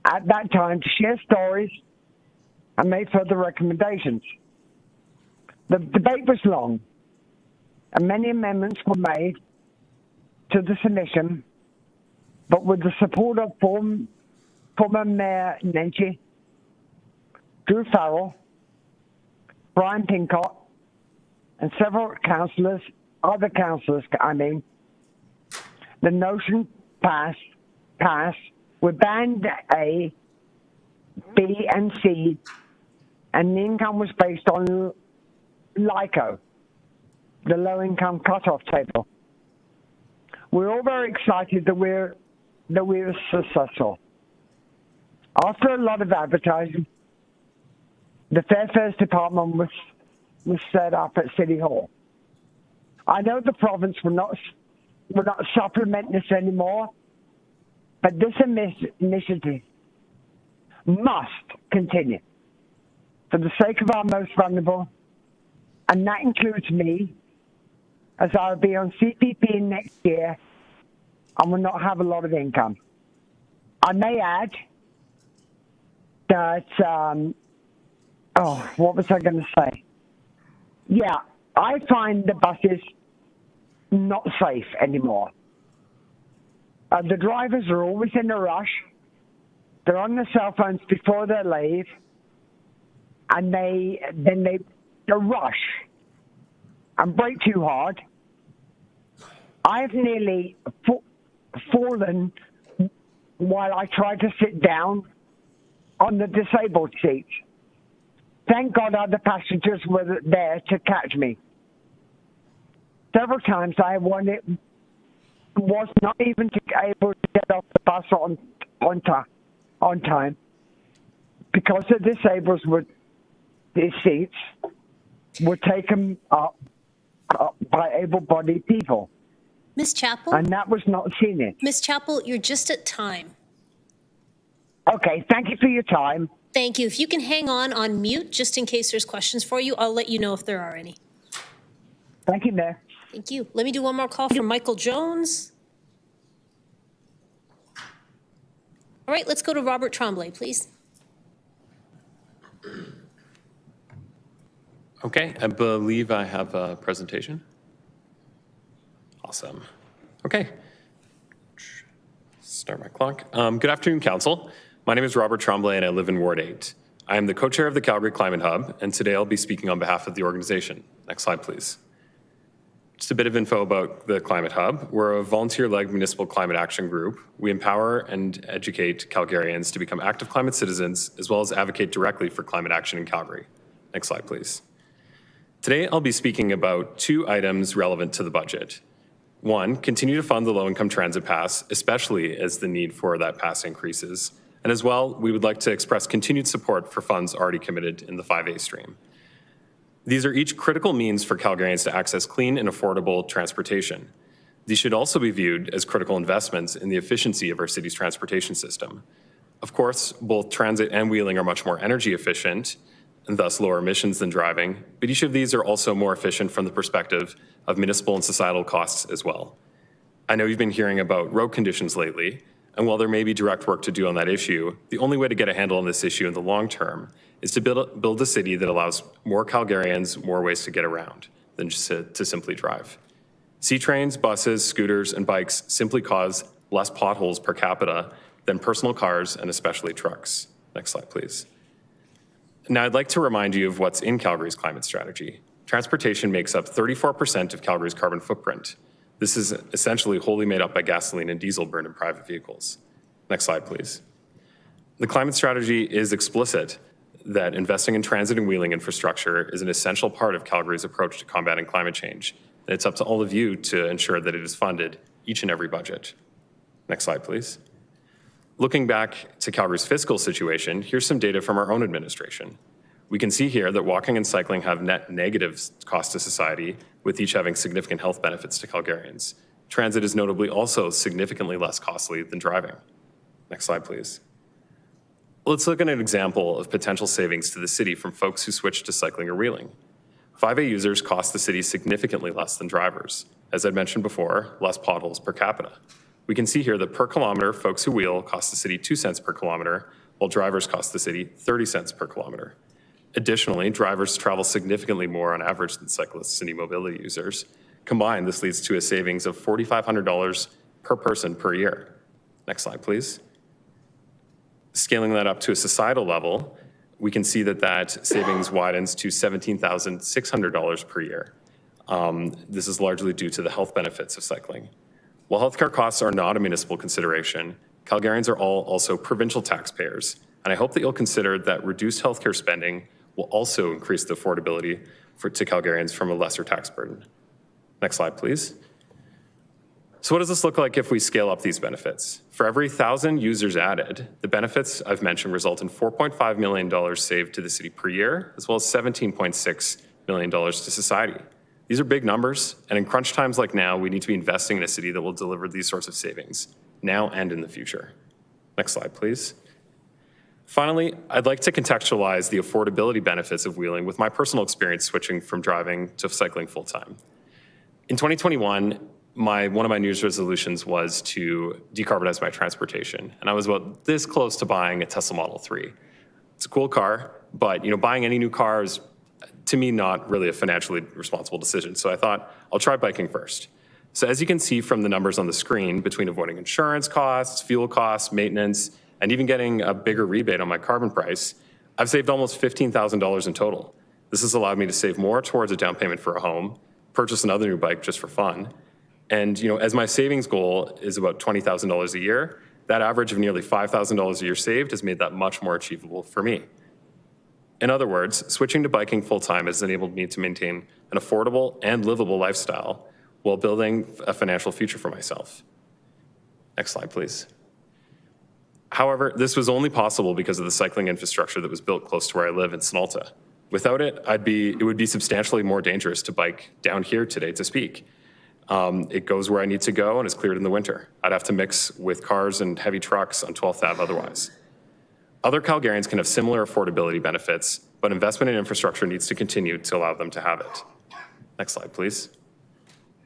at that time to share stories and make further recommendations. The debate was long, and many amendments were made to the submission, but with the support of former Mayor Nenshi, Drew Farrell, Brian Pincott, and several councillors, the notion passed with Band A, B, and C, and the income was based on LICO, the low-income cutoff table. We're all very excited that we're successful. After a lot of advertising, the Fair Fares Department was set up at City Hall. I know the province will not supplement this anymore, but this initiative must continue for the sake of our most vulnerable, and that includes me, as I'll be on CPP next year and will not have a lot of income. I may add that, what was I going to say? Yeah, I find the buses not safe anymore. The drivers are always in a rush. They're on their cell phones before they leave, and they rush and brake too hard. I've nearly fallen while I tried to sit down on the disabled seats. Thank God other passengers were there to catch me. Several times I was not even able to get off the bus on time because the disabled seats were taken up by able-bodied people. Ms. Chappell? And that was not seen. Ms. Chappell, you're just at time. Okay, thank you for your time. Thank you. If you can hang on mute, just in case there's questions for you, I'll let you know if there are any. Thank you, Mayor. Thank you. Let me do one more call for Michael Jones. All right, let's go to Robert Tremblay, please. Okay, I believe I have a presentation. Awesome. Okay. Start my clock. Good afternoon, Council. My name is Robert Tremblay, and I live in Ward 8. I am the co-chair of the Calgary Climate Hub, and today I'll be speaking on behalf of the organization. Next slide, please. Just a bit of info about the Climate Hub. We're a volunteer-led municipal climate action group. We empower and educate Calgarians to become active climate citizens, as well as advocate directly for climate action in Calgary. Next slide, please. Today, I'll be speaking about 2 items relevant to the budget. 1, continue to fund the low-income transit pass, especially as the need for that pass increases. And as well, we would like to express continued support for funds already committed in the 5A stream. These are each critical means for Calgarians to access clean and affordable transportation. These should also be viewed as critical investments in the efficiency of our city's transportation system. Of course, both transit and wheeling are much more energy efficient and thus lower emissions than driving, but each of these are also more efficient from the perspective of municipal and societal costs as well. I know you've been hearing about road conditions lately, and while there may be direct work to do on that issue, the only way to get a handle on this issue in the long term is to build a city that allows more Calgarians more ways to get around than just to simply drive. C-trains, buses, scooters, and bikes simply cause less potholes per capita than personal cars and especially trucks. Next slide, please. Now, I'd like to remind you of what's in Calgary's climate strategy. Transportation makes up 34% of Calgary's carbon footprint. This is essentially wholly made up by gasoline and diesel burned in private vehicles. Next slide, please. The climate strategy is explicit that investing in transit and wheeling infrastructure is an essential part of Calgary's approach to combating climate change. And it's up to all of you to ensure that it is funded each and every budget. Next slide, please. Looking back to Calgary's fiscal situation, here's some data from our own administration. We can see here that walking and cycling have net negative cost to society, with each having significant health benefits to Calgarians. Transit is notably also significantly less costly than driving. Next slide, please. Let's look at an example of potential savings to the city from folks who switch to cycling or wheeling. 5A users cost the city significantly less than drivers. As I mentioned before, less potholes per capita. We can see here that per kilometer, folks who wheel cost the city 2 cents per kilometer, while drivers cost the city 30 cents per kilometer. Additionally, drivers travel significantly more on average than cyclists and e-mobility users. Combined, this leads to a savings of $4,500 per person per year. Next slide, please. Scaling that up to a societal level, we can see that that savings widens to $17,600 per year. This is largely due to the health benefits of cycling. While healthcare costs are not a municipal consideration, Calgarians are all also provincial taxpayers, and I hope that you'll consider that reduced healthcare spending will also increase the affordability to Calgarians from a lesser tax burden. Next slide, please. So what does this look like if we scale up these benefits? For every 1,000 users added, the benefits I've mentioned result in $4.5 million saved to the city per year, as well as $17.6 million to society. These are big numbers, and in crunch times like now, we need to be investing in a city that will deliver these sorts of savings, now and in the future. Next slide, please. Finally, I'd like to contextualize the affordability benefits of wheeling with my personal experience switching from driving to cycling full-time. In 2021, one of my New Year's resolutions was to decarbonize my transportation, and I was about this close to buying a Tesla Model 3. It's a cool car, but buying any new car is, to me, not really a financially responsible decision. So I thought, I'll try biking first. So as you can see from the numbers on the screen, between avoiding insurance costs, fuel costs, maintenance, and even getting a bigger rebate on my carbon price, I've saved almost $15,000 in total. This has allowed me to save more towards a down payment for a home, purchase another new bike just for fun. And as my savings goal is about $20,000 a year, that average of nearly $5,000 a year saved has made that much more achievable for me. In other words, switching to biking full-time has enabled me to maintain an affordable and livable lifestyle while building a financial future for myself. Next slide, please. However, this was only possible because of the cycling infrastructure that was built close to where I live in Snalta. Without it, it would be substantially more dangerous to bike down here today to speak. It goes where I need to go and is cleared in the winter. I'd have to mix with cars and heavy trucks on 12th Ave otherwise. Other Calgarians can have similar affordability benefits, but investment in infrastructure needs to continue to allow them to have it. Next slide, please.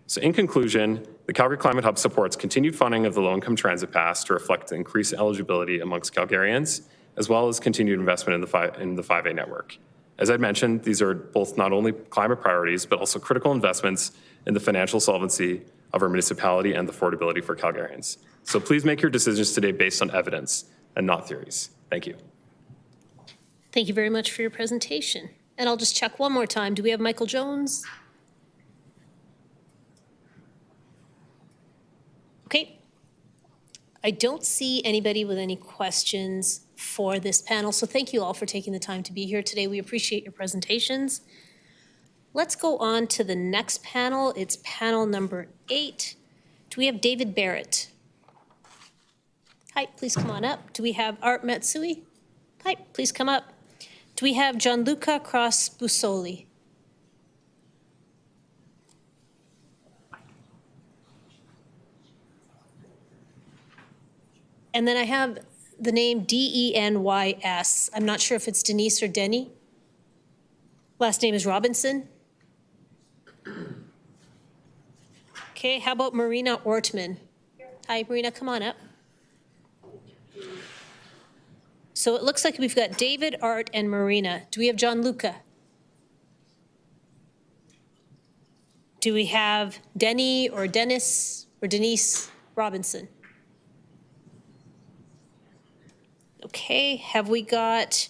So in conclusion, the Calgary Climate Hub supports continued funding of the low-income transit pass to reflect the increased eligibility amongst Calgarians, as well as continued investment in the 5A network. As I mentioned, these are both not only climate priorities, but also critical investments in the financial solvency of our municipality and the affordability for Calgarians. So please make your decisions today based on evidence and not theories. Thank you. Thank you very much for your presentation. And I'll just check one more time. Do we have Michael Jones? Okay. I don't see anybody with any questions for this panel, so thank you all for taking the time to be here today. We appreciate your presentations. Let's go on to the next panel. It's panel number 8. Do we have David Barrett? Hi, please come on up. Do we have Art Matsui? Hi, please come up. Do we have Gianluca Cross-Busoli? And then I have the name D-E-N-Y-S. I'm not sure if it's Denise or Denny. Last name is Robinson. Okay, how about Marina Ortman? Hi, Marina, come on up. So it looks like we've got David, Art, and Marina. Do we have Gianluca? Do we have Denny or Dennis or Denise Robinson? Okay, have we got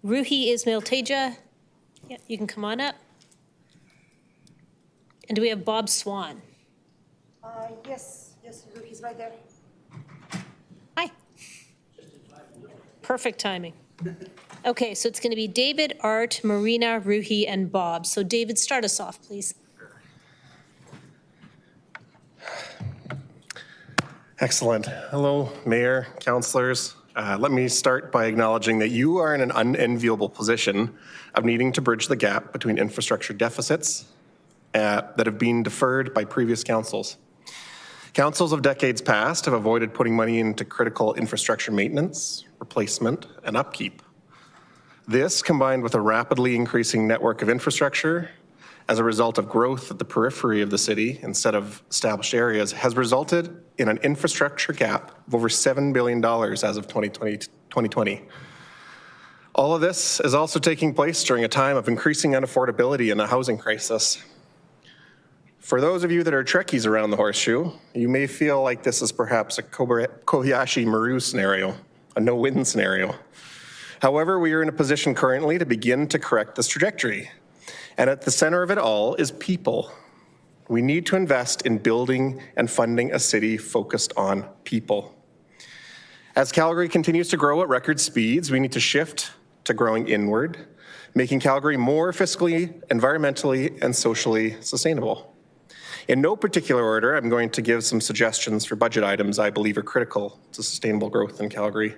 Ruhi Ismail Teja? Yeah, you can come on up. And do we have Bob Swan? Yes, Ruhi's right there. Hi. Perfect timing. Okay, so it's going to be David, Art, Marina, Ruhi, and Bob. So David, start us off, please. Excellent. Hello, Mayor, councillors. Let me start by acknowledging that you are in an unenviable position of needing to bridge the gap between infrastructure deficits that have been deferred by previous councils. Councils of decades past have avoided putting money into critical infrastructure maintenance, replacement, and upkeep. This, combined with a rapidly increasing network of infrastructure as a result of growth at the periphery of the city instead of established areas has resulted in an infrastructure gap of over $7 billion as of 2020. All of this is also taking place during a time of increasing unaffordability and a housing crisis. For those of you that are Trekkies around the Horseshoe, you may feel like this is perhaps a Kobayashi Maru scenario, a no-win scenario. However, we are in a position currently to begin to correct this trajectory. And at the center of it all is people. We need to invest in building and funding a city focused on people. As Calgary continues to grow at record speeds, we need to shift to growing inward, making Calgary more fiscally, environmentally, and socially sustainable. In no particular order, I'm going to give some suggestions for budget items I believe are critical to sustainable growth in Calgary.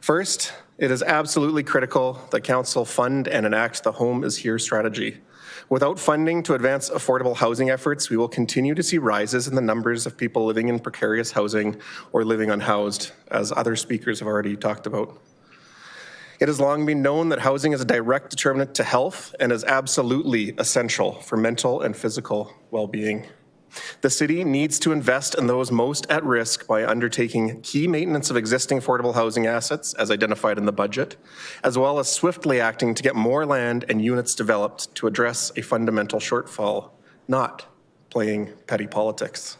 First, it is absolutely critical that Council fund and enact the Home is Here strategy. Without funding to advance affordable housing efforts, we will continue to see rises in the numbers of people living in precarious housing or living unhoused, as other speakers have already talked about. It has long been known that housing is a direct determinant to health and is absolutely essential for mental and physical well-being. The city needs to invest in those most at risk by undertaking key maintenance of existing affordable housing assets, as identified in the budget, as well as swiftly acting to get more land and units developed to address a fundamental shortfall, not playing petty politics.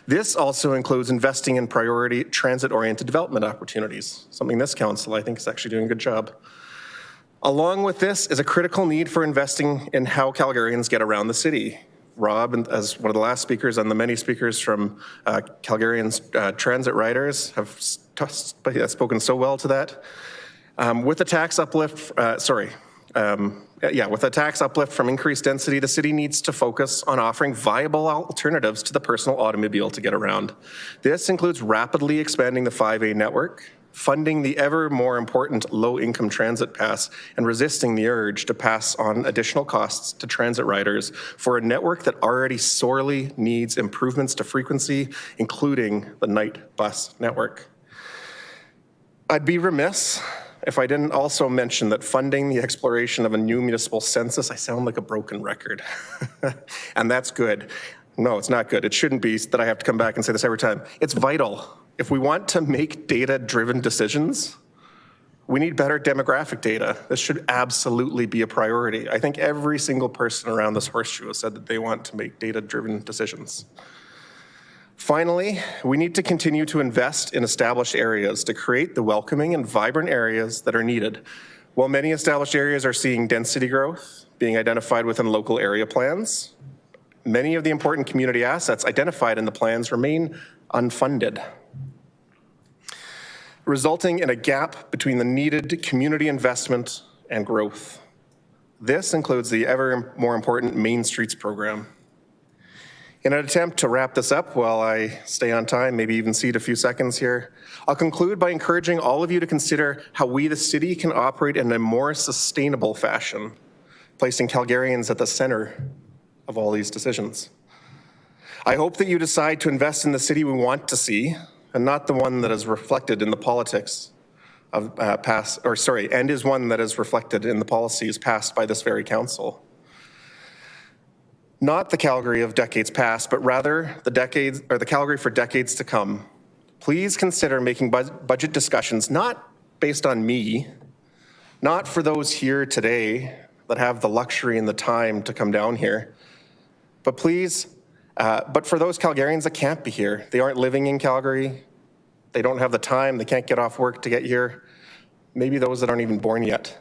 This also includes investing in priority transit-oriented development opportunities, something this council, I think, is actually doing a good job. Along with this is a critical need for investing in how Calgarians get around the city. Rob, as one of the last speakers, and the many speakers from Calgarians transit riders have spoken so well to that. With a tax uplift, with a tax uplift from increased density, the city needs to focus on offering viable alternatives to the personal automobile to get around. This includes rapidly expanding the 5A network, funding the ever more important low-income transit pass, and resisting the urge to pass on additional costs to transit riders for a network that already sorely needs improvements to frequency, including the night bus network. I'd be remiss if I didn't also mention that funding the exploration of a new municipal census, I sound like a broken record, and that's good. No, it's not good. It shouldn't be that I have to come back and say this every time. It's vital. If we want to make data-driven decisions, we need better demographic data. This should absolutely be a priority. I think every single person around this horseshoe has said that they want to make data-driven decisions. Finally, we need to continue to invest in established areas to create the welcoming and vibrant areas that are needed. While many established areas are seeing density growth being identified within local area plans, many of the important community assets identified in the plans remain unfunded, resulting in a gap between the needed community investment and growth. This includes the ever more important Main Streets program. In an attempt to wrap this up while I stay on time, maybe even cede a few seconds here, I'll conclude by encouraging all of you to consider how we, the city, can operate in a more sustainable fashion, placing Calgarians at the center of all these decisions. I hope that you decide to invest in the city we want to see, and not the one that is reflected in the politics of and is one that is reflected in the policies passed by this very council. Not the Calgary of decades past, but rather the Calgary for decades to come. Please consider making budget discussions not based on me, not for those here today that have the luxury and the time to come down here, but for those Calgarians that can't be here. They aren't living in Calgary, they don't have the time, they can't get off work to get here. Maybe those that aren't even born yet.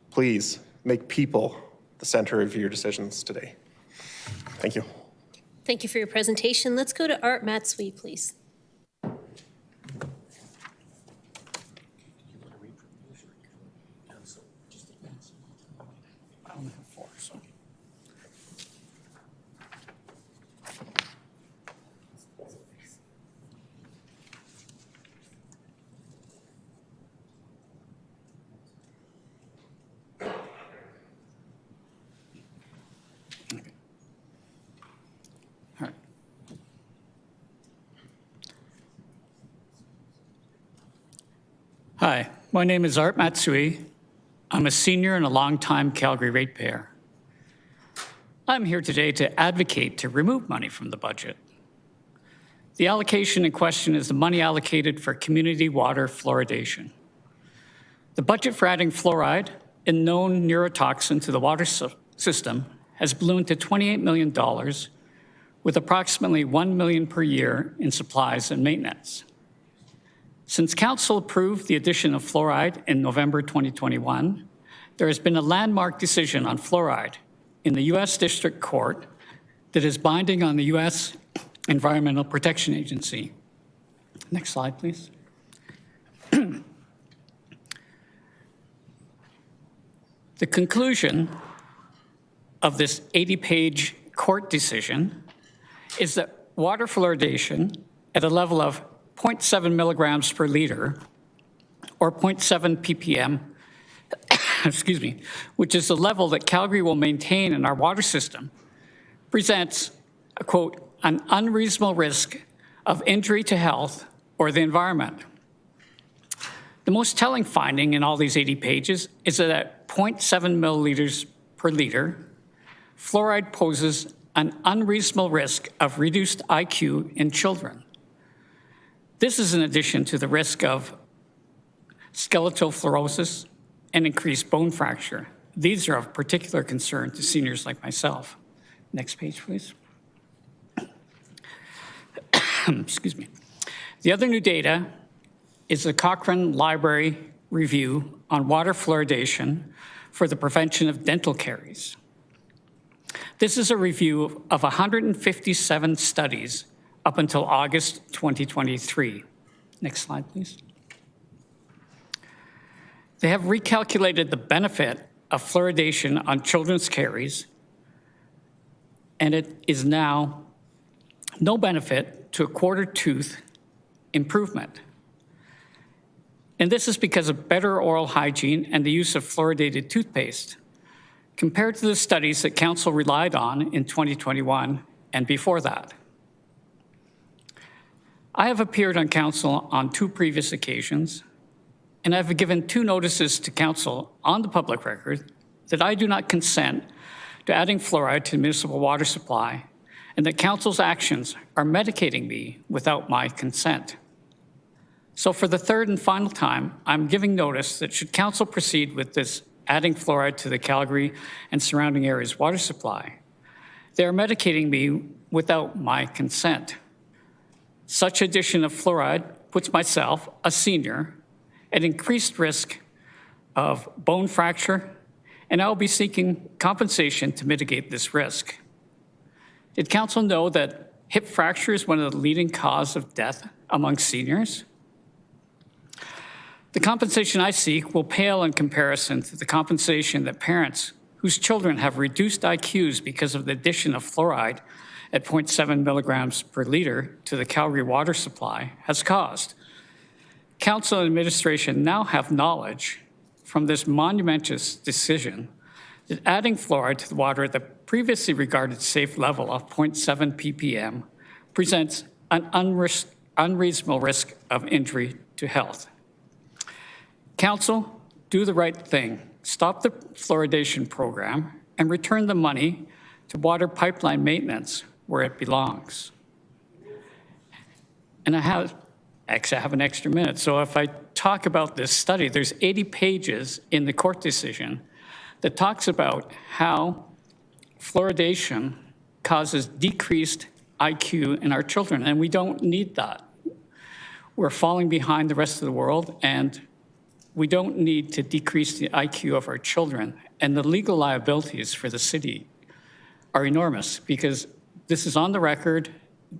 Please make people the center of your decisions today. Thank you. Thank you for your presentation. Let's go to Art Matsui, please. Hi, my name is Art Matsui. I'm a senior and a longtime Calgary ratepayer. I'm here today to advocate to remove money from the budget. The allocation in question is the money allocated for community water fluoridation. The budget for adding fluoride, a known neurotoxin, to the water system has ballooned to $28 million, with approximately $1 million per year in supplies and maintenance. Since Council approved the addition of fluoride in November 2021, there has been a landmark decision on fluoride in the U.S. District Court that is binding on the U.S. Environmental Protection Agency. Next slide, please. The conclusion of this 80-page court decision is that water fluoridation at a level of 0.7 milligrams per liter, or 0.7 ppm, excuse me, which is the level that Calgary will maintain in our water system, presents a, quote, an unreasonable risk of injury to health or the environment. The most telling finding in all these 80 pages is that at 0.7 milliliters per liter, fluoride poses an unreasonable risk of reduced IQ in children. This is in addition to the risk of skeletal fluorosis and increased bone fracture. These are of particular concern to seniors like myself. Next page, please. Excuse me. The other new data is the Cochrane Library review on water fluoridation for the prevention of dental caries. This is a review of 157 studies up until August 2023. Next slide, please. They have recalculated the benefit of fluoridation on children's caries, and it is now no benefit to a quarter tooth improvement. And this is because of better oral hygiene and the use of fluoridated toothpaste, compared to the studies that Council relied on in 2021 and before that. I have appeared on Council on 2 previous occasions, and I've given 2 notices to Council on the public record that I do not consent to adding fluoride to the municipal water supply, and that Council's actions are medicating me without my consent. So for the 3rd and final time, I'm giving notice that should Council proceed with this adding fluoride to the Calgary and surrounding areas water supply, they are medicating me without my consent. Such addition of fluoride puts myself, a senior, at increased risk of bone fracture, and I will be seeking compensation to mitigate this risk. Did Council know that hip fracture is one of the leading causes of death among seniors? The compensation I seek will pale in comparison to the compensation that parents whose children have reduced IQs because of the addition of fluoride at 0.7 milligrams per liter to the Calgary water supply has caused. Council and administration now have knowledge from this monumentous decision that adding fluoride to the water at the previously regarded safe level of 0.7 ppm presents an unreasonable risk of injury to health. Council, do the right thing. Stop the fluoridation program and return the money to water pipeline maintenance where it belongs. And I have an extra minute. So if I talk about this study, there's 80 pages in the court decision that talks about how fluoridation causes decreased IQ in our children, and we don't need that. We're falling behind the rest of the world, and we don't need to decrease the IQ of our children. And the legal liabilities for the city are enormous, because this is on the record.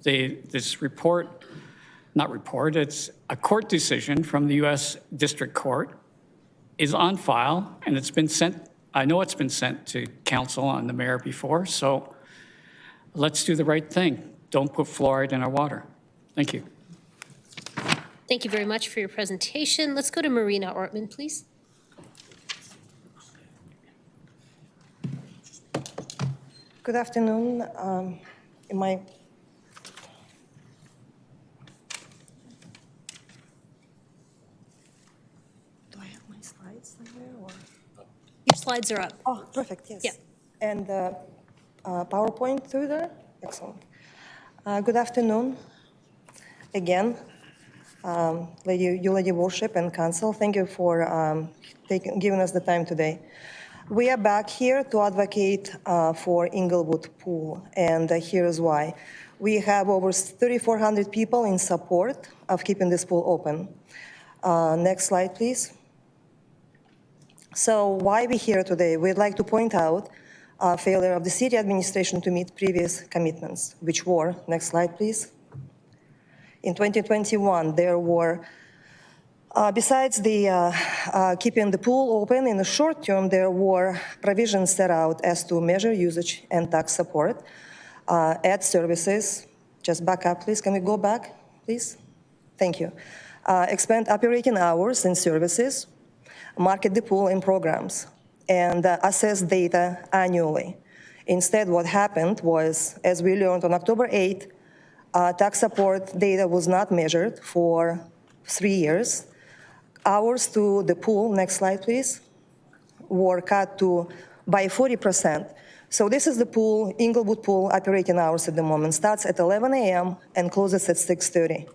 This report, it's a court decision from the U.S. District Court, is on file, and it's been sent. I know it's been sent to Council and the mayor before, so let's do the right thing. Don't put fluoride in our water. Thank you. Thank you very much for your presentation. Let's go to Marina Ortman, please. Good afternoon. Do I have my slides somewhere, or? Your slides are up. Oh, perfect, yes. Yeah. And PowerPoint through there? Excellent. Good afternoon again, Lady Worship and Council. Thank you for giving us the time today. We are back here to advocate for Inglewood Pool, and here's why. We have over 3,400 people in support of keeping this pool open. Next slide, please. So why we're here today? We'd like to point out failure of the city administration to meet previous commitments, which were, next slide, please. In 2021, there were, besides the keeping the pool open in the short term, there were provisions set out as to measure usage and tax support, add services. Just back up, please. Can we go back, please? Thank you. Expand operating hours and services, market the pool in programs, and assess data annually. Instead, what happened was, as we learned on October 8th, tax support data was not measured for 3 years. Hours to the pool, next slide please, were cut by 40%. So this is the pool, Inglewood Pool operating hours at the moment. Starts at 11 a.m. and closes at 6:30.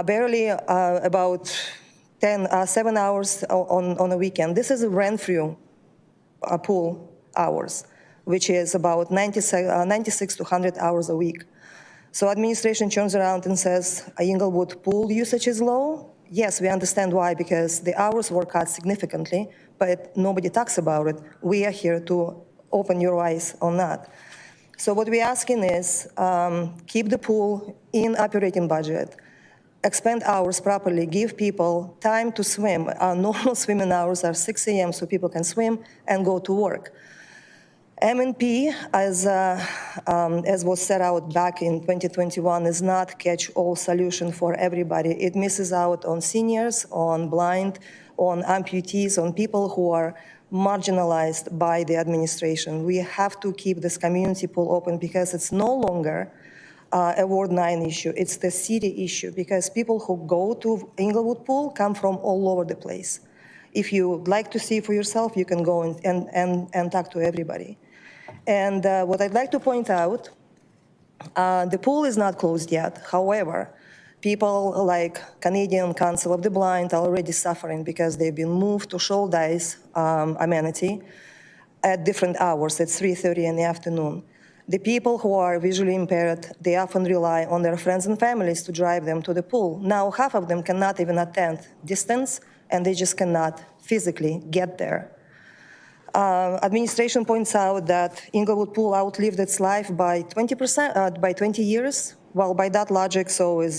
Barely about 7 hours on a weekend. This is a rent-free pool hours, which is about 96 to 100 hours a week. So administration turns around and says, Inglewood pool usage is low. Yes, we understand why, because the hours were cut significantly, but nobody talks about it. We are here to open your eyes on that. So what we're asking is keep the pool in operating budget, expand hours properly, give people time to swim. Our normal swimming hours are 6 a.m. so people can swim and go to work. M&P, as was set out back in 2021, is not catch-all solution for everybody. It misses out on seniors, on blind, on amputees, on people who are marginalized by the administration. We have to keep this community pool open because it's no longer a Ward 9 issue. It's the city issue because people who go to Inglewood Pool come from all over the place. If you'd like to see for yourself, you can go and talk to everybody. And what I'd like to point out, the pool is not closed yet. However, people like Canadian Council of the Blind are already suffering because they've been moved to shoulder ice amenity at different hours. It's 3:30 in the afternoon. The people who are visually impaired, they often rely on their friends and families to drive them to the pool. Now, half of them cannot even attend distance, and they just cannot physically get there. Administration points out that Inglewood Pool outlived its life by 20 years. Well, by that logic, so is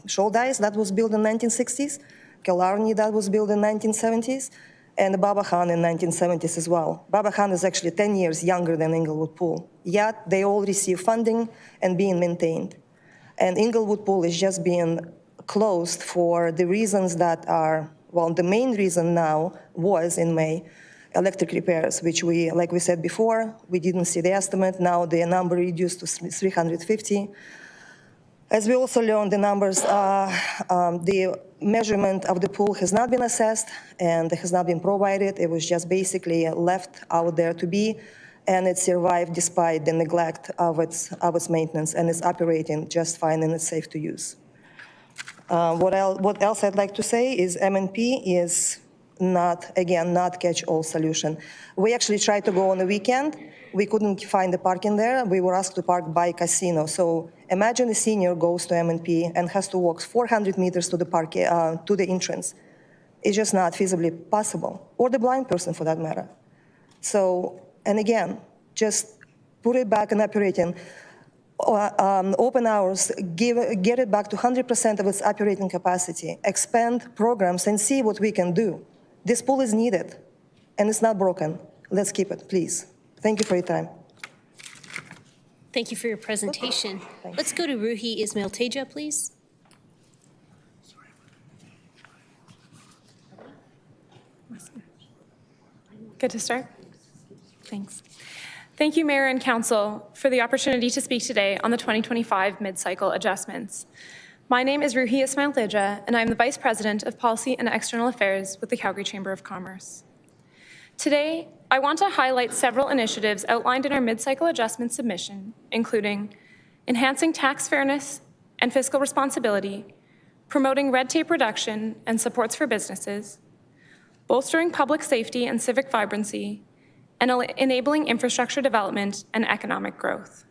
Shoal Dice, that was built in the 1960s, Killarney, that was built in the 1970s, and Babahan in the 1970s as well. Babahan is actually 10 years younger than Inglewood Pool, yet they all receive funding and being maintained. And Inglewood Pool is just being closed for the reasons that are, well, the main reason now was in May, electric repairs, which we, like we said before, we didn't see the estimate. Now the number reduced to 350. As we also learned, the numbers, the measurement of the pool has not been assessed and has not been provided. It was just basically left out there to be, and it survived despite the neglect of its maintenance, and it's operating just fine and it's safe to use. What else I'd like to say is M&P is not catch-all solution. We actually tried to go on the weekend. We couldn't find the parking there. We were asked to park by casino. So imagine a senior goes to M&P and has to walk 400 meters to the entrance. It's just not feasibly possible, or the blind person for that matter. So, and again, just put it back in operating. Open hours, get it back to 100% of its operating capacity, expand programs and see what we can do. This pool is needed, and it's not broken. Let's keep it, please. Thank you for your time. Thank you for your presentation. Let's go to Ruhi Ismail Teja, please. Good to start? Thanks. Thank you, Mayor and Council, for the opportunity to speak today on the 2025 mid-cycle adjustments. My name is Ruhi Ismail Teja, and I'm the Vice President of Policy and External Affairs with the Calgary Chamber of Commerce. Today, I want to highlight several initiatives outlined in our mid-cycle adjustment submission, including enhancing tax fairness and fiscal responsibility, promoting red tape reduction and supports for businesses, bolstering public safety and civic vibrancy, and enabling infrastructure development and economic growth.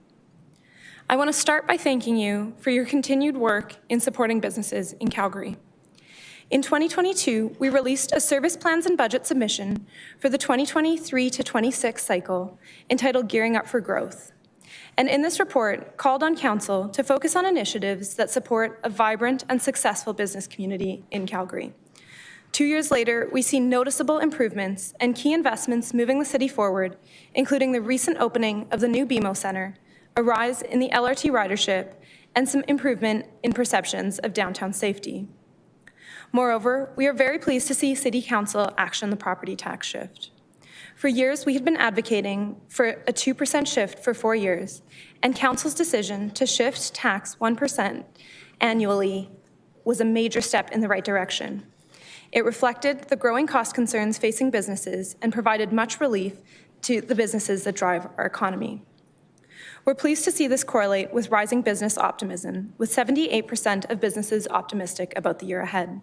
I want to start by thanking you for your continued work in supporting businesses in Calgary. In 2022, we released a service plans and budget submission for the 2023 to 26 cycle entitled Gearing Up for Growth. And in this report, called on Council to focus on initiatives that support a vibrant and successful business community in Calgary. 2 years later, we see noticeable improvements and key investments moving the city forward, including the recent opening of the new BMO Centre, a rise in the LRT ridership, and some improvement in perceptions of downtown safety. Moreover, we are very pleased to see City Council action the property tax shift. For years, we had been advocating for a 2% shift for 4 years, and Council's decision to shift tax 1% annually was a major step in the right direction. It reflected the growing cost concerns facing businesses and provided much relief to the businesses that drive our economy. We're pleased to see this correlate with rising business optimism, with 78% of businesses optimistic about the year ahead.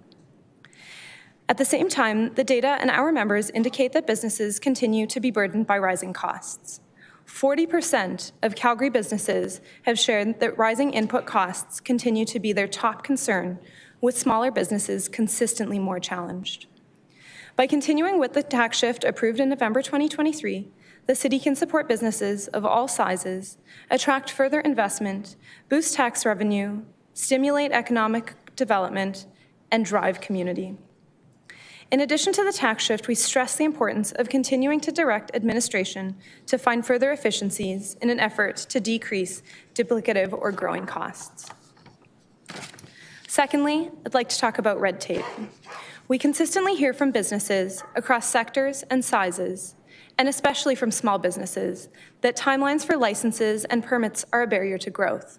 At the same time, the data and our members indicate that businesses continue to be burdened by rising costs. 40% of Calgary businesses have shared that rising input costs continue to be their top concern, with smaller businesses consistently more challenged. By continuing with the tax shift approved in November 2023, the city can support businesses of all sizes, attract further investment, boost tax revenue, stimulate economic development, and drive community. In addition to the tax shift, we stress the importance of continuing to direct administration to find further efficiencies in an effort to decrease duplicative or growing costs. Secondly, I'd like to talk about red tape. We consistently hear from businesses across sectors and sizes, and especially from small businesses, that timelines for licenses and permits are a barrier to growth.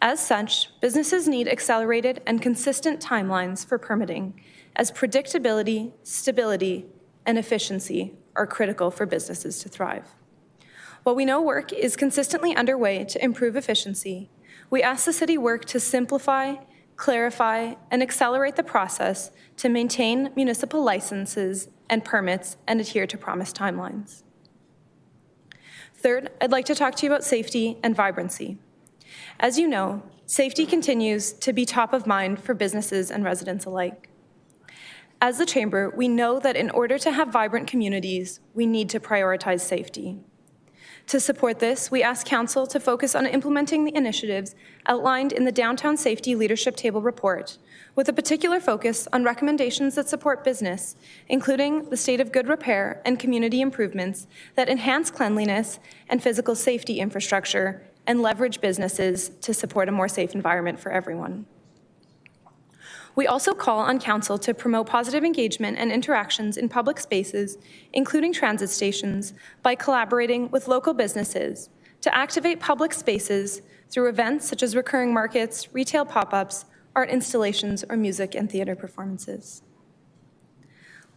As such, businesses need accelerated and consistent timelines for permitting, as predictability, stability, and efficiency are critical for businesses to thrive. While we know work is consistently underway to improve efficiency, we ask the city work to simplify, clarify, and accelerate the process to maintain municipal licenses and permits and adhere to promised timelines. Third, I'd like to talk to you about safety and vibrancy. As you know, safety continues to be top of mind for businesses and residents alike. As the Chamber, we know that in order to have vibrant communities, we need to prioritize safety. To support this, we ask Council to focus on implementing the initiatives outlined in the Downtown Safety Leadership Table report, with a particular focus on recommendations that support business, including the state of good repair and community improvements that enhance cleanliness and physical safety infrastructure and leverage businesses to support a more safe environment for everyone. We also call on Council to promote positive engagement and interactions in public spaces, including transit stations, by collaborating with local businesses to activate public spaces through events such as recurring markets, retail pop-ups, art installations, or music and theater performances.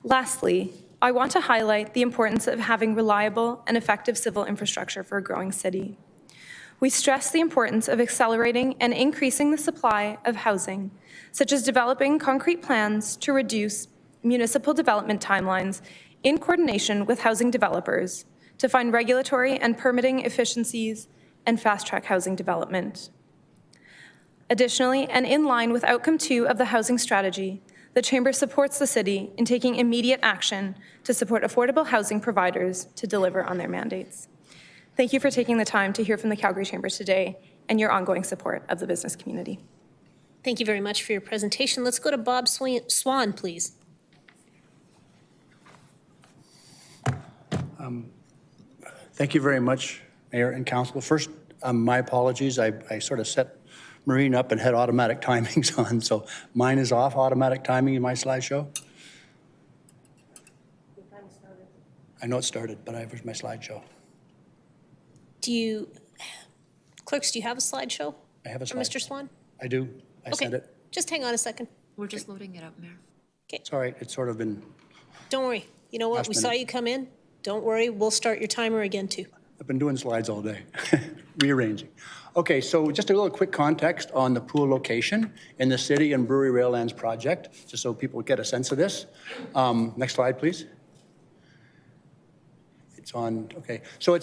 Lastly, I want to highlight the importance of having reliable and effective civil infrastructure for a growing city. We stress the importance of accelerating and increasing the supply of housing, such as developing concrete plans to reduce municipal development timelines in coordination with housing developers to find regulatory and permitting efficiencies and fast-track housing development. Additionally, and in line with Outcome 2 of the Housing Strategy, the Chamber supports the City in taking immediate action to support affordable housing providers to deliver on their mandates. Thank you for taking the time to hear from the Calgary Chamber today and your ongoing support of the business community. Thank you very much for your presentation. Let's go to Bob Swan, please. Thank you very much, Mayor and Council. First, my apologies. I sort of set Maureen up and had automatic timings on, so mine is off automatic timing in my slideshow. I know it started, but where's my slideshow? Clerks, do you have a slideshow? I have a slideshow. For Mr. Swan? I do. I sent it. Just hang on a second. We're just loading it up, Mayor. Okay. It's all right. It's sort of been... Don't worry. You know what? Last We saw minute. you come in. Don't worry. We'll start your timer again, too. I've been doing slides all day, rearranging. Okay, so just a little quick context on the pool location in the city and Brewery Raillands project, just so people get a sense of this. Next slide, please. It's on, okay. So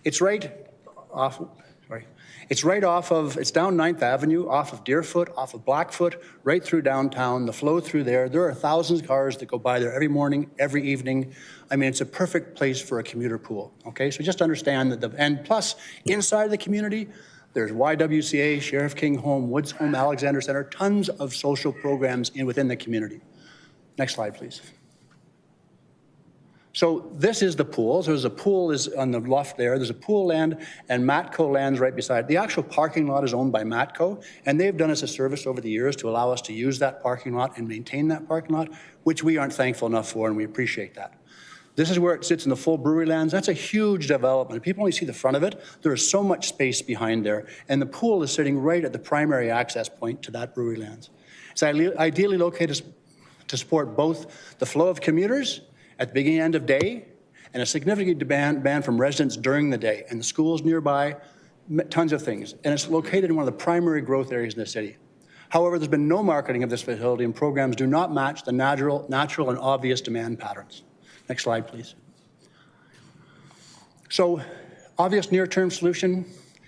it's right off, sorry. It's right off of, it's down 9th Avenue, off of Deerfoot, off of Blackfoot, right through downtown, the flow through there. There are thousands of cars that go by there every morning, every evening. I mean, it's a perfect place for a commuter pool, okay? So just understand that and plus, inside the community, there's YWCA, Sheriff King Home, Woods Home, Alexander Center, tons of social programs within the community. Next slide, please. So this is the pool. So there's a pool is on the left there. There's a pool land and Matco lands right beside. The actual parking lot is owned by Matco, and they've done us a service over the years to allow us to use that parking lot and maintain that parking lot, which we aren't thankful enough for, and we appreciate that. This is where it sits in the full brewery lands. That's a huge development. People only see the front of it. There is so much space behind there, and the pool is sitting right at the primary access point to that brewery lands. It's ideally located to support both the flow of commuters at the beginning and end of day, and a significant demand from residents during the day, and the schools nearby, tons of things. And it's located in one of the primary growth areas in the city. However, there's been no marketing of this facility, and programs do not match the natural and obvious demand patterns. Next slide, please. So, obvious near-term solution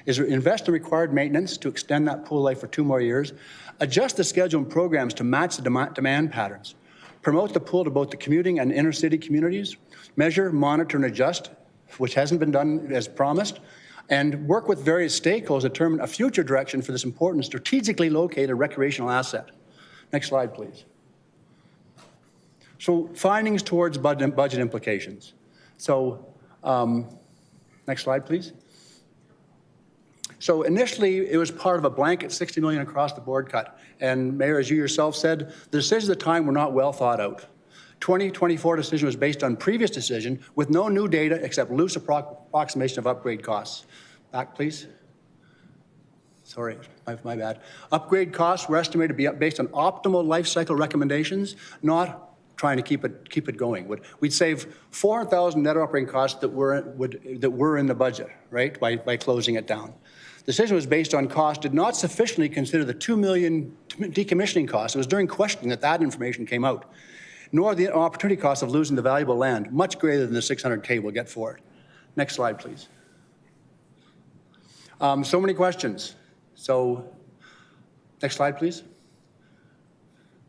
is invest in required maintenance to extend that pool life for 2 more years, adjust the schedule and programs to match the demand patterns, promote the pool to both the commuting and inner city communities, measure, monitor, and adjust, which hasn't been done as promised, and work with various stakeholders to determine a future direction for this important strategically located recreational asset. Next slide, please. So findings towards budget implications. So next slide, please. So initially, it was part of a blanket $60 million across the board cut. And Mayor, as you yourself said, the decisions at the time were not well thought out. 2024 decision was based on previous decision with no new data except loose approximation of upgrade costs. Back, please. Sorry, my bad. Upgrade costs were estimated to be based on optimal life cycle recommendations, not trying to keep it going. We'd save $400,000 net operating costs that were in the budget, right, by closing it down. The decision was based on cost, did not sufficiently consider the $2 million decommissioning costs. It was during questioning that information came out, nor the opportunity cost of losing the valuable land, much greater than the $600K we'll get for it. Next slide, please. So many questions. So, next slide, please.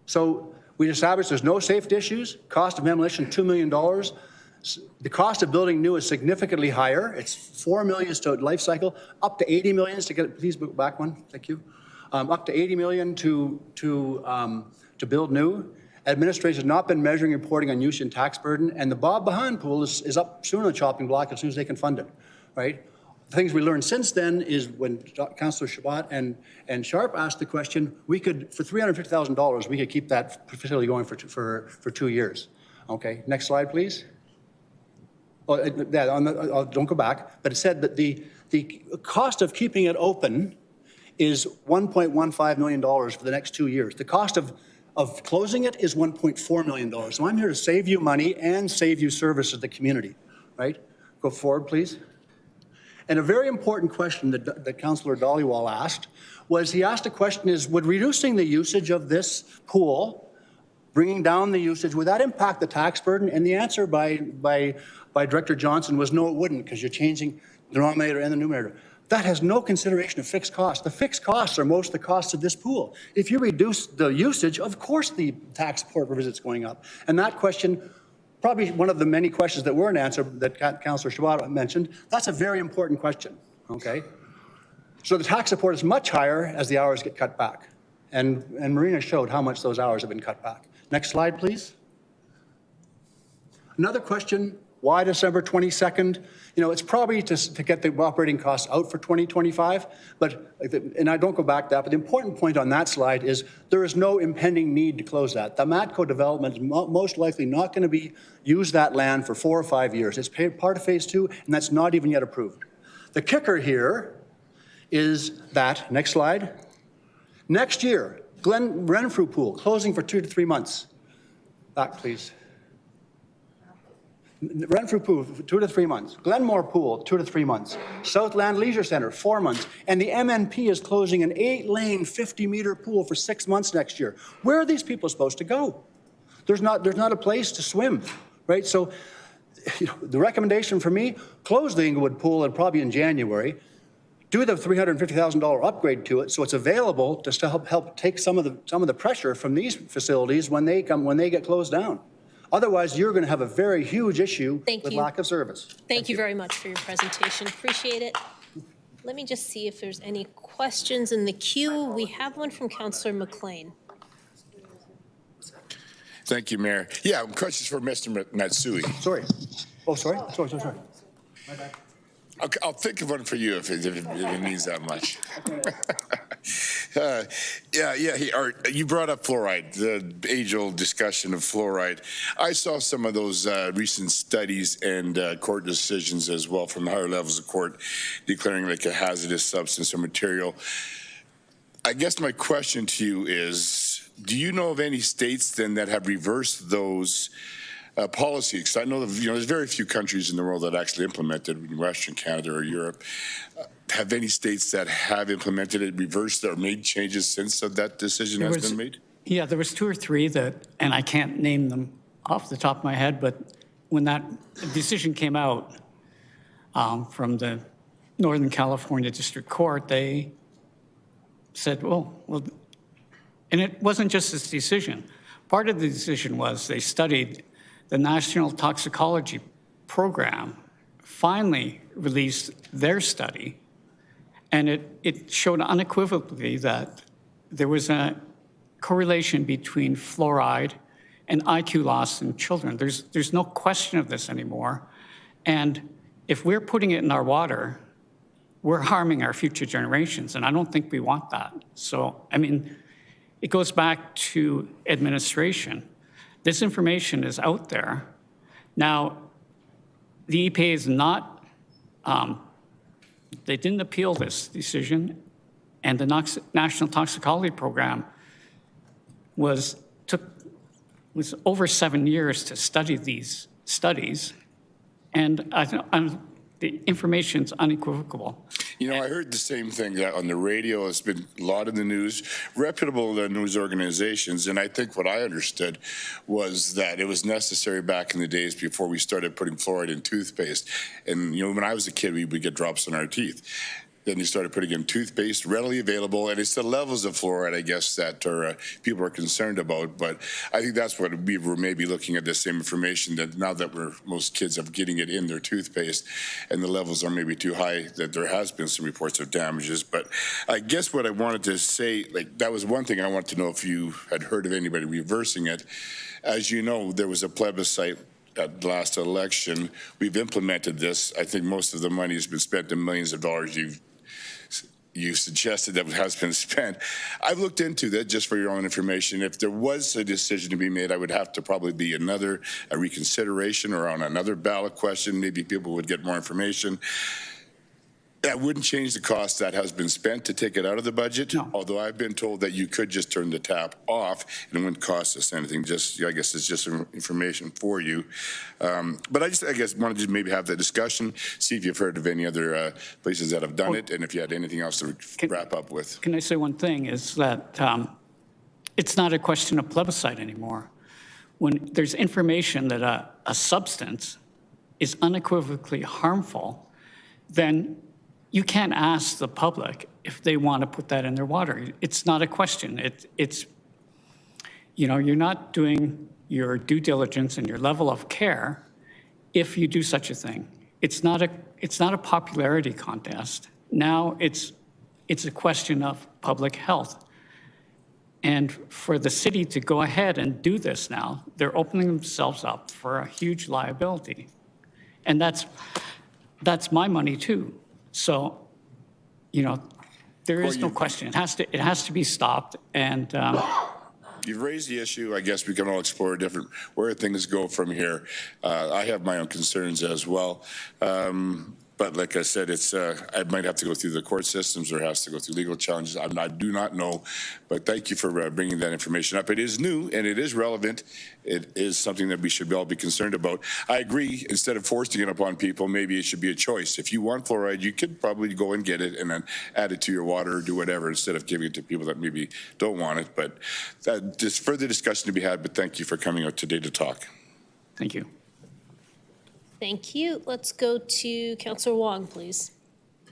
So, we established there's no safety issues, cost of demolition $2 million. The cost of building new is significantly higher. It's $4 million to life cycle, up to $80 million to get, please back one, thank you. Up to $80 million to build new. Administration has not been measuring and reporting on use and tax burden, and the Bob Behan pool is up soon on the chopping block as soon as they can fund it, right? The things we learned since then is when Councillor Chabot and Sharp asked the question, we could, for $350,000, we could keep that facility going for 2 years. Okay, next slide, please. Oh, don't go back, but it said that the cost of keeping it open is $1.15 million for the next 2 years. The cost of closing it is $1.4 million. So I'm here to save you money and save you service to the community, right? Go forward, please. And a very important question that Councillor Dhaliwal asked was, he asked a question is, would reducing the usage of this pool, bringing down the usage, would that impact the tax burden? And the answer by Director Johnson was no, it wouldn't, because you're changing the denominator and the numerator. That has no consideration of fixed costs. The fixed costs are most of the costs of this pool. If you reduce the usage, of course the tax support per visit's going up. And that question, probably one of the many questions that weren't answered that Councillor Chabot mentioned, that's a very important question, okay? So the tax support is much higher as the hours get cut back. And Marina showed how much those hours have been cut back. Next slide, please. Another question, why December 22nd? You know, it's probably to get the operating costs out for 2025, and I don't go back to that, but the important point on that slide is there is no impending need to close that. The Matco development is most likely not going to use that land for 4 or 5 years. It's part of phase 2, and that's not even yet approved. The kicker here is that, next slide, next year, Glen Renfrew Pool closing for 2 to 3 months. Back, please. Renfrew Pool, 2 to 3 months. Glenmore Pool, 2 to 3 months. Southland Leisure Center, 4 months. And the MNP is closing an 8-lane, 50-meter pool for 6 months next year. Where are these people supposed to go? There's not a place to swim, right? So the recommendation for me, close the Inglewood Pool and probably in January. Do the $350,000 upgrade to it so it's available to help take some of the pressure from these facilities when they get closed down. Otherwise, you're going to have a very huge issue with lack of service. Thank you very much for your presentation. Appreciate it. Let me just see if there's any questions in the queue. We have one from Councillor McLean. Thank you, Mayor. Yeah, questions for Mr. Matsui. Sorry. Oh, sorry. Sorry. My bad. I'll think of one for you if it means that much. You brought up fluoride, the age-old discussion of fluoride. I saw some of those recent studies and court decisions as well from higher levels of court declaring like a hazardous substance or material. I guess my question to you is, do you know of any states then that have reversed those policy? Because I know that, there's very few countries in the world that actually implemented in Western Canada or Europe. Have any states that have implemented it, reversed or made changes since that decision has been made? Yeah, there was 2 or 3 that, and I can't name them off the top of my head, but when that decision came out from the Northern California District Court, they said, well, and it wasn't just this decision. Part of the decision was they studied the National Toxicology Program finally released their study, and it showed unequivocally that there was a correlation between fluoride and IQ loss in children. There's no question of this anymore. And if we're putting it in our water, we're harming our future generations, and I don't think we want that. So, I mean, it goes back to administration. This information is out there. Now, the EPA is not, they didn't appeal this decision, and the National Toxicology Program was over 7 years to study these studies, and the information's unequivocal. I heard the same thing on the radio. It's been a lot in the news, reputable news organizations, and I think what I understood was that it was necessary back in the days before we started putting fluoride in toothpaste. And, when I was a kid, we would get drops in our teeth. Then you started putting in toothpaste, readily available, and it's the levels of fluoride, I guess, that people are concerned about. But I think that's what we were maybe looking at the same information, that now that most kids are getting it in their toothpaste, and the levels are maybe too high, that there has been some reports of damages. But I guess what I wanted to say, that was one thing I wanted to know if you had heard of anybody reversing it. As you know, there was a plebiscite at the last election. We've implemented this. I think most of the money has been spent in millions of dollars. You suggested that has been spent. I've looked into that just for your own information. If there was a decision to be made, I would have to probably be a reconsideration or on another ballot question. Maybe people would get more information. That wouldn't change the cost that has been spent to take it out of the budget. No. Although I've been told that you could just turn the tap off and it wouldn't cost us anything. I guess it's just some information for you. But I guess wanted to maybe have the discussion, see if you've heard of any other places that have done it, and if you had anything else to wrap up with. Can I say one thing is that it's not a question of plebiscite anymore. When there's information that a substance is unequivocally harmful, then you can't ask the public if they want to put that in their water. It's not a question. It's you're not doing your due diligence and your level of care if you do such a thing. It's not a popularity contest. Now it's a question of public health. And for the city to go ahead and do this now, they're opening themselves up for a huge liability. And that's my money too. So, there is no question. It has to be stopped. And you've raised the issue. I guess we can all explore where things go from here. I have my own concerns as well. But like I said, it's I might have to go through the court systems or has to go through legal challenges. I do not know, but thank you for bringing that information up. It is new and it is relevant. It is something that we should all be concerned about. I agree. Instead of forcing it upon people, maybe it should be a choice. If you want fluoride, you could probably go and get it and then add it to your water or do whatever instead of giving it to people that maybe don't want it. But there's further discussion to be had. But thank you for coming out today to talk. Thank you. Thank you. Let's go to Councillor Wong, please.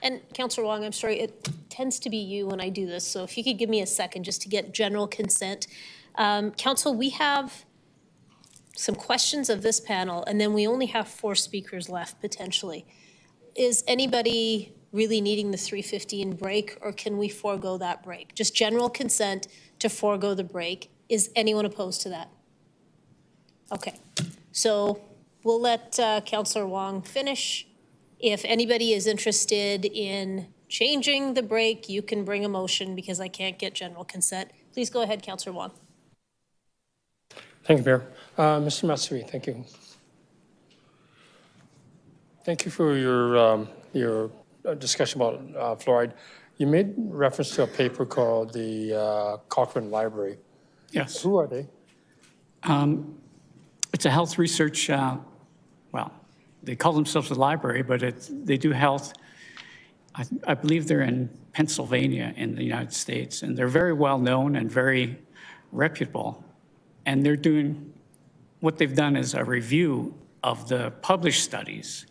And Councillor Wong, I'm sorry, it tends to be you when I do this, so if you could give me a second just to get general consent. Council, we have some questions of this panel, and then we only have 4 speakers left potentially. Is anybody really needing the 3:15 break, or can we forego that break? Just general consent to forego the break. Is anyone opposed to that? Okay, so we'll let Councillor Wong finish. If anybody is interested in changing the break, you can bring a motion because I can't get general consent. Please go ahead, Councillor Wong. Thank you, Mayor. Mr. Matsui, thank you. Thank you for your discussion about fluoride. You made reference to a paper called the Cochrane Library. Yes. Who are they? It's a health research, well, they call themselves a library, but they do health. I believe they're in Pennsylvania in the United States, and they're very well known and very reputable. And they're doing, what they've done is a review of the published studies,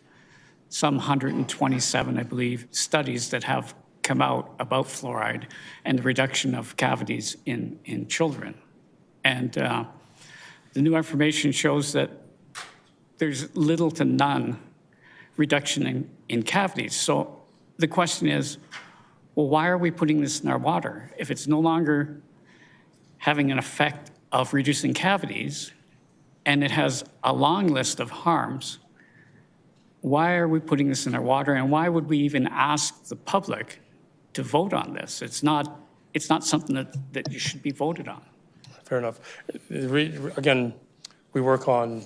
some 127, I believe, studies that have come out about fluoride and the reduction of cavities in children. And the new information shows that there's little to none reduction in cavities. So the question is, well, why are we putting this in our water? If it's no longer having an effect of reducing cavities and it has a long list of harms, why are we putting this in our water, and why would we even ask the public to vote on this? It's not something that you should be voted on. Fair enough. Again, we work on,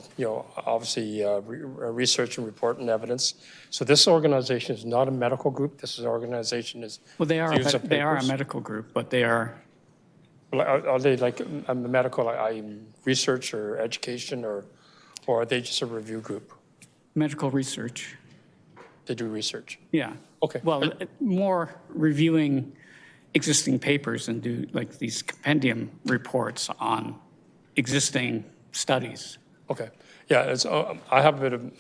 obviously research and report and evidence. So this organization is not a medical group. This is an organization is. Well, they are a medical group, but they are. Are they like a medical research or education, or are they just a review group? Medical research. They do research. Yeah. Okay. Well, more reviewing existing papers and do like these compendium reports on existing studies. Okay. Yeah, I have a bit of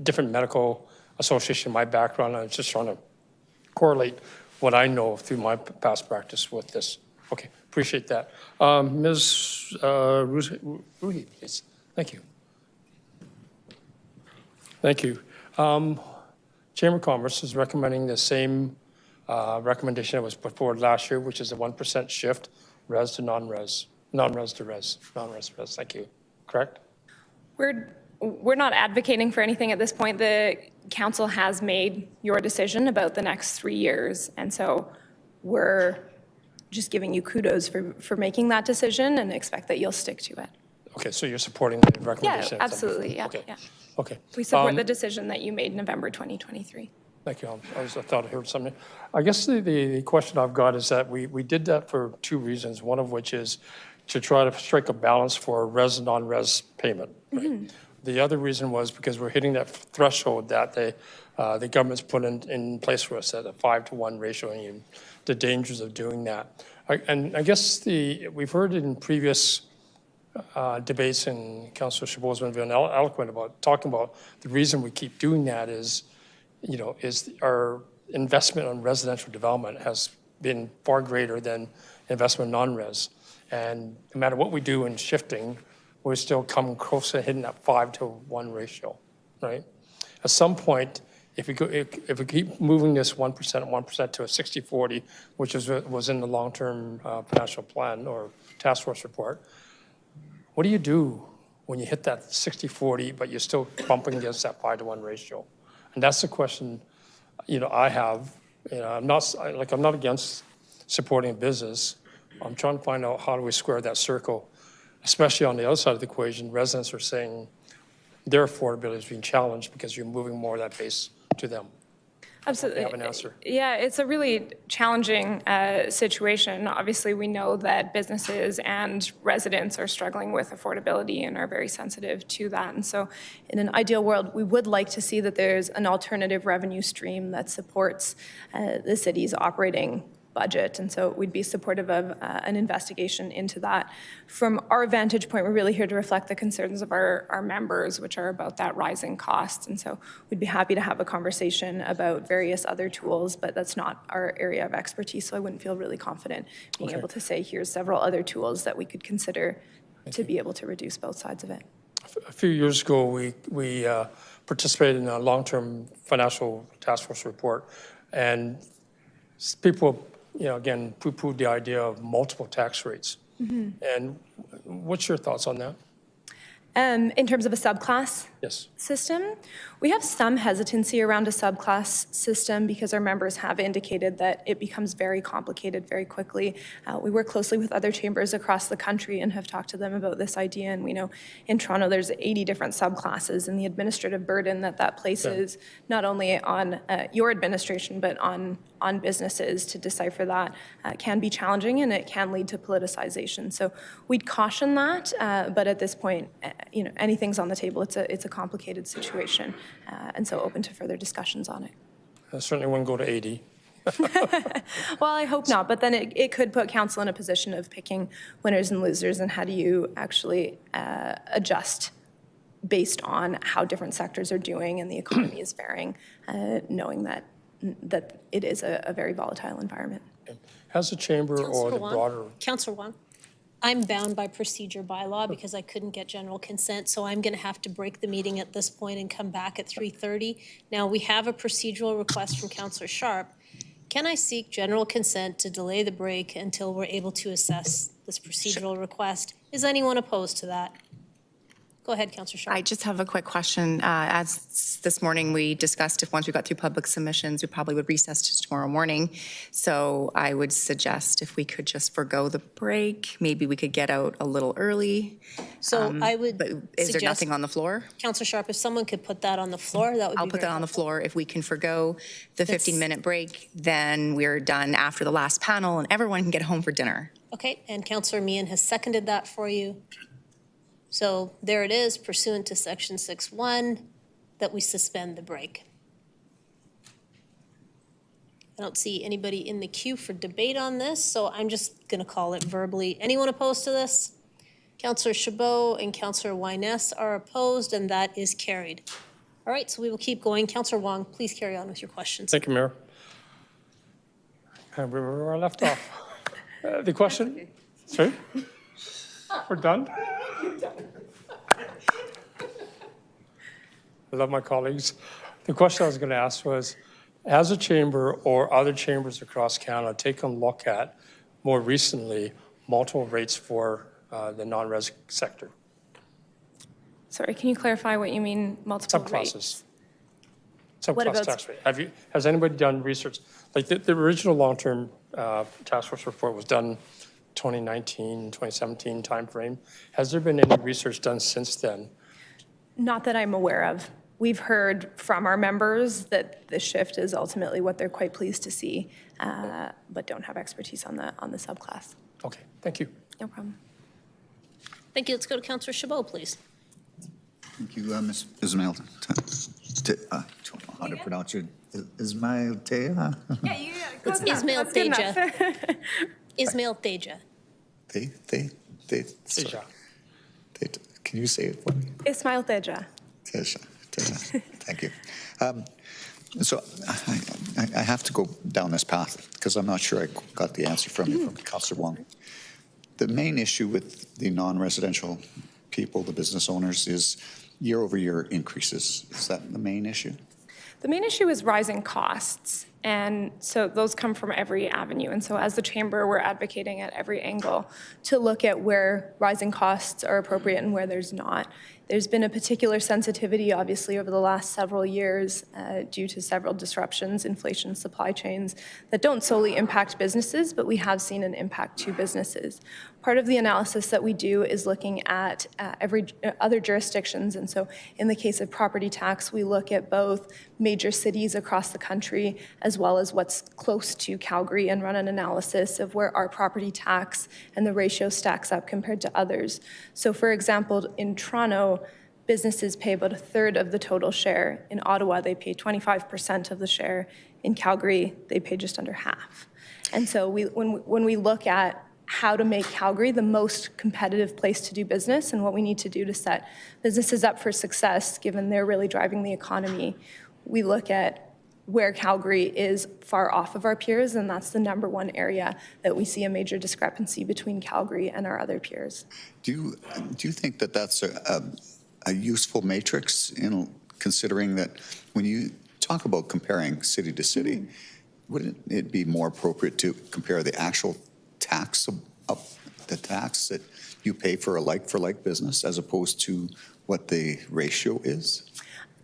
different medical association in my background. I'm just trying to correlate what I know through my past practice with this. Okay, appreciate that. Ms. Ruhi, please. Thank you. Thank you. Chamber of Commerce is recommending the same recommendation that was put forward last year, which is a 1% shift, res to non-res. Non-res to res, non-res to res, thank you. Correct? We're not advocating for anything at this point. The council has made your decision about the next 3 years, and so we're just giving you kudos for making that decision and expect that you'll stick to it. Okay, so you're supporting the recommendation? Yeah, absolutely, yeah. Okay. Yeah. Okay. We support the decision that you made in November 2023. Thank you. I thought I heard something. I guess the question I've got is that we did that for 2 reasons, one of which is to try to strike a balance for res and non-res payment. Right? Mm-hmm. The other reason was because we're hitting that threshold that the government's put in place for us at a 5-to-1 ratio, and the dangers of doing that. And I guess we've heard in previous debates, and Councillor Chabot's been very eloquent about talking about the reason we keep doing that is our investment on residential development has been far greater than investment in non-res. And no matter what we do in shifting, we still come close to hitting that 5-to-1 ratio, right? At some point, if we keep moving this 1% and 1% to a 60-40, which was in the long-term financial plan or task force report, what do you do when you hit that 60-40, but you're still bumping against that 5-to-1 ratio? And that's the question, I have. I'm not against supporting business. I'm trying to find out how do we square that circle, especially on the other side of the equation. Residents are saying their affordability is being challenged because you're moving more of that base to them. Absolutely. Have an answer. Yeah, it's a really challenging situation. Obviously, we know that businesses and residents are struggling with affordability and are very sensitive to that. And so in an ideal world, we would like to see that there's an alternative revenue stream that supports the city's operating budget, and so we'd be supportive of an investigation into that. From our vantage point, we're really here to reflect the concerns of our members, which are about that rising cost, and so we'd be happy to have a conversation about various other tools, but that's not our area of expertise, so I wouldn't feel really confident being able to say here's several other tools that we could consider to be able to reduce both sides of it. A few years ago, we participated in a long-term financial task force report, and people, again, poo-pooed the idea of multiple tax rates. Mm-hmm. And what's your thoughts on that? In terms of a subclass system, we have some hesitancy around a subclass system because our members have indicated that it becomes very complicated very quickly. We work closely with other chambers across the country and have talked to them about this idea. And we know in Toronto there's 80 different subclasses, and the administrative burden that places not only on your administration but on businesses to decipher that can be challenging, and it can lead to politicization. So we'd caution that, but at this point, anything's on the table. It's a complicated situation, and so open to further discussions on it. I certainly wouldn't go to 80. Well, I hope not, but then it could put council in a position of picking winners and losers, and how do you actually adjust based on how different sectors are doing and the economy is faring, knowing that it is a very volatile environment. Has the chamber or the broader... Councillor Wong, I'm bound by procedure by law because I couldn't get general consent, so I'm going to have to break the meeting at this point and come back at 3:30. Now, we have a procedural request from Councillor Sharp. Can I seek general consent to delay the break until we're able to assess this procedural request? Is anyone opposed to that? Go ahead, Councillor Sharp. I just have a quick question. As this morning we discussed, if once we got through public submissions, we probably would recess to tomorrow morning. So I would suggest if we could just forgo the break, maybe we could get out a little early. So I would But is there nothing on the floor? Councillor Sharp, if someone could put that on the floor, that would I'll be put that on the floor. If we can forgo the That's- 15-minute break, then we're done after the last panel and everyone can get home for dinner. Okay, and Councillor Meehan has seconded that for you. So there it is, pursuant to Section 6(1), that we suspend the break. I don't see anybody in the queue for debate on this, so I'm just going to call it verbally. Anyone opposed to this? Councillor Chabot and Councillor Wyness are opposed, and that is carried. All right, so we will keep going. Councillor Wong, please carry on with your questions. Thank you, Mayor. I remember where I left off. The question? Sorry? We're done? I love my colleagues. The question I was going to ask was, has a chamber or other chambers across Canada taken a look at, more recently, multiple rates for the non-res sector? Sorry, can you clarify what you mean, multiple Subclasses. rates? What Subclass about tax rate. Has anybody done research? Like the original long-term task force report was done 2019, 2017 timeframe. Has there been any research done since then? Not that I'm aware of. We've heard from our members that the shift is ultimately what they're quite pleased to see, but don't have expertise on the subclass. Okay, thank you. No problem. Thank you. Let's go to Councillor Chabot, please. Thank you, Ms. Ismail. I don't know how to pronounce it. Ismail Teja? Yeah, you It's Ismail Teja. Ismail Teja. Teja. Can you say it for me? Ismail Teja. Teja. Thank you. So I have to go down this path because I'm not sure I got the answer from you, from Councillor Wong. The main issue with the non-residential people, the business owners, is year-over-year increases. Is that the main issue? The main issue is rising costs. And so those come from every avenue. And so as the chamber, we're advocating at every angle to look at where rising costs are appropriate and where there's not. There's been a particular sensitivity, obviously, over the last several years due to several disruptions, inflation, supply chains, that don't solely impact businesses, but we have seen an impact to businesses. Part of the analysis that we do is looking at other jurisdictions. And so in the case of property tax, we look at both major cities across the country as well as what's close to Calgary and run an analysis of where our property tax and the ratio stacks up compared to others. So for example, in Toronto, businesses pay about a third of the total share. In Ottawa, they pay 25% of the share. In Calgary, they pay just under half. And so when we look at how to make Calgary the most competitive place to do business and what we need to do to set businesses up for success, given they're really driving the economy, we look at where Calgary is far off of our peers, and that's the number one area that we see a major discrepancy between Calgary and our other peers. Do you think that that's a useful matrix, considering that when you talk about comparing city to city, wouldn't it be more appropriate to compare the actual tax the tax that you pay for a like-for-like business as opposed to what the ratio is?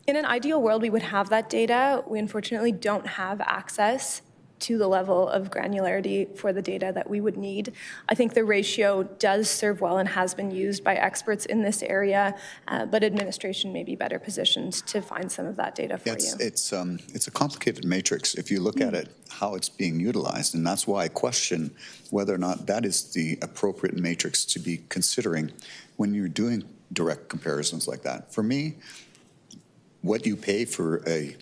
In an ideal world, we would have that data. We unfortunately don't have access to the level of granularity for the data that we would need. I think the ratio does serve well and has been used by experts in this area, but administration may be better positioned to find some of that data for you. It's a complicated matrix if you look at it, how it's being utilized, and that's why I question whether or not that is the appropriate matrix to be considering when you're doing direct comparisons like that. For me, what you pay for a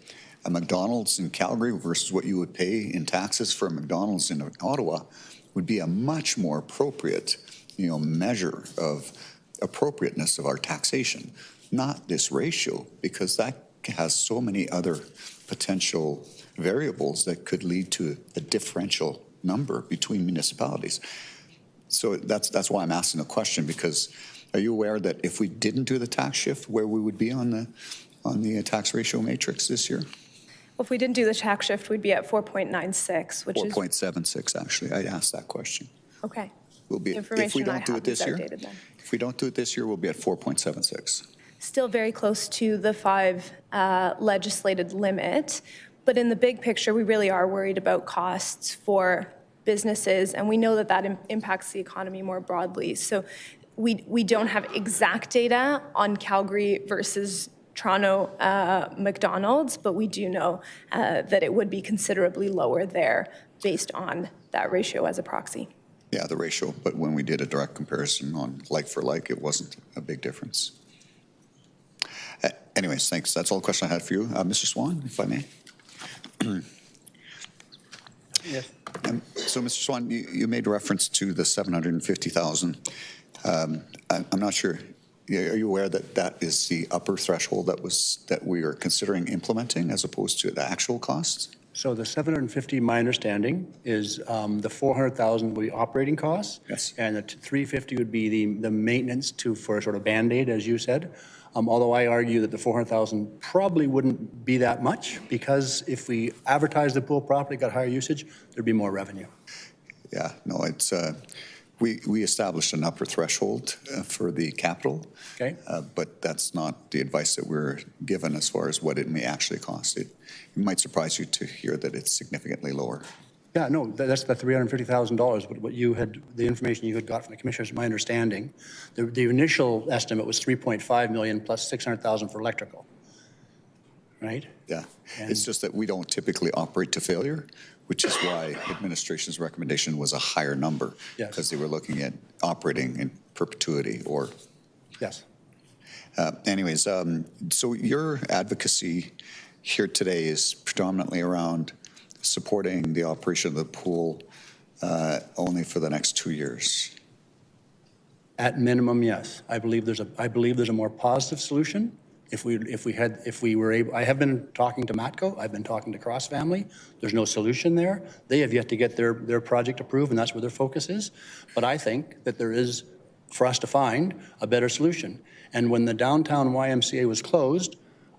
McDonald's in Calgary versus what you would pay in taxes for a McDonald's in Ottawa would be a much more appropriate, measure of appropriateness of our taxation, not this ratio, because that has so many other potential variables that could lead to a differential number between municipalities. So that's why I'm asking the question, because are you aware that if we didn't do the tax shift, where we would be on the tax ratio matrix this year? Well, if we didn't do the tax shift, we'd be at 4.96, which is 4.76, actually. I asked that question. Okay. We'll be, if we don't do it this year, if we don't do it this year, we'll be at 4.76. Still very close to the 5 legislated limit, but in the big picture, we really are worried about costs for businesses, and we know that that impacts the economy more broadly. So we don't have exact data on Calgary versus Toronto McDonald's, but we do know that it would be considerably lower there based on that ratio as a proxy. Yeah, the ratio, but when we did a direct comparison on like for like, it wasn't a big difference. Anyways, thanks. That's all the question I had for you. Mr. Swan, if I may. Yes. So, Mr. Swan, you made reference to the $750,000. I'm not sure. Are you aware that that is the upper threshold that we are considering implementing as opposed to the actual costs? So the 750, my understanding, is the 400,000 will be operating costs. Yes. And the 350 would be the maintenance for sort of Band-Aid, as you said. Although I argue that the 400,000 probably wouldn't be that much, because if we advertise the pool properly, got higher usage, there'd be more revenue. Yeah, no, it's we established an upper threshold for the capital, okay, but that's not the advice that we're given as far as what it may actually cost. It might surprise you to hear that it's significantly lower. Yeah, no, that's the $350,000, but what you had, the information you had got from the commissioners, my understanding, the initial estimate was 3.5 million plus 600,000 for electrical, right? Yeah, it's just that we don't typically operate to failure, which is why administration's recommendation was a higher number, because they were looking at operating in perpetuity or. Yes. Anyways, so your advocacy here today is predominantly around supporting the operation of the pool only for the next 2 years. At minimum, yes. I believe there's a more positive solution. If we were able, I have been talking to Matco, I've been talking to Cross Family. There's no solution there. They have yet to get their project approved, and that's where their focus is. But I think that there is, for us to find a better solution. And when the downtown YMCA was closed,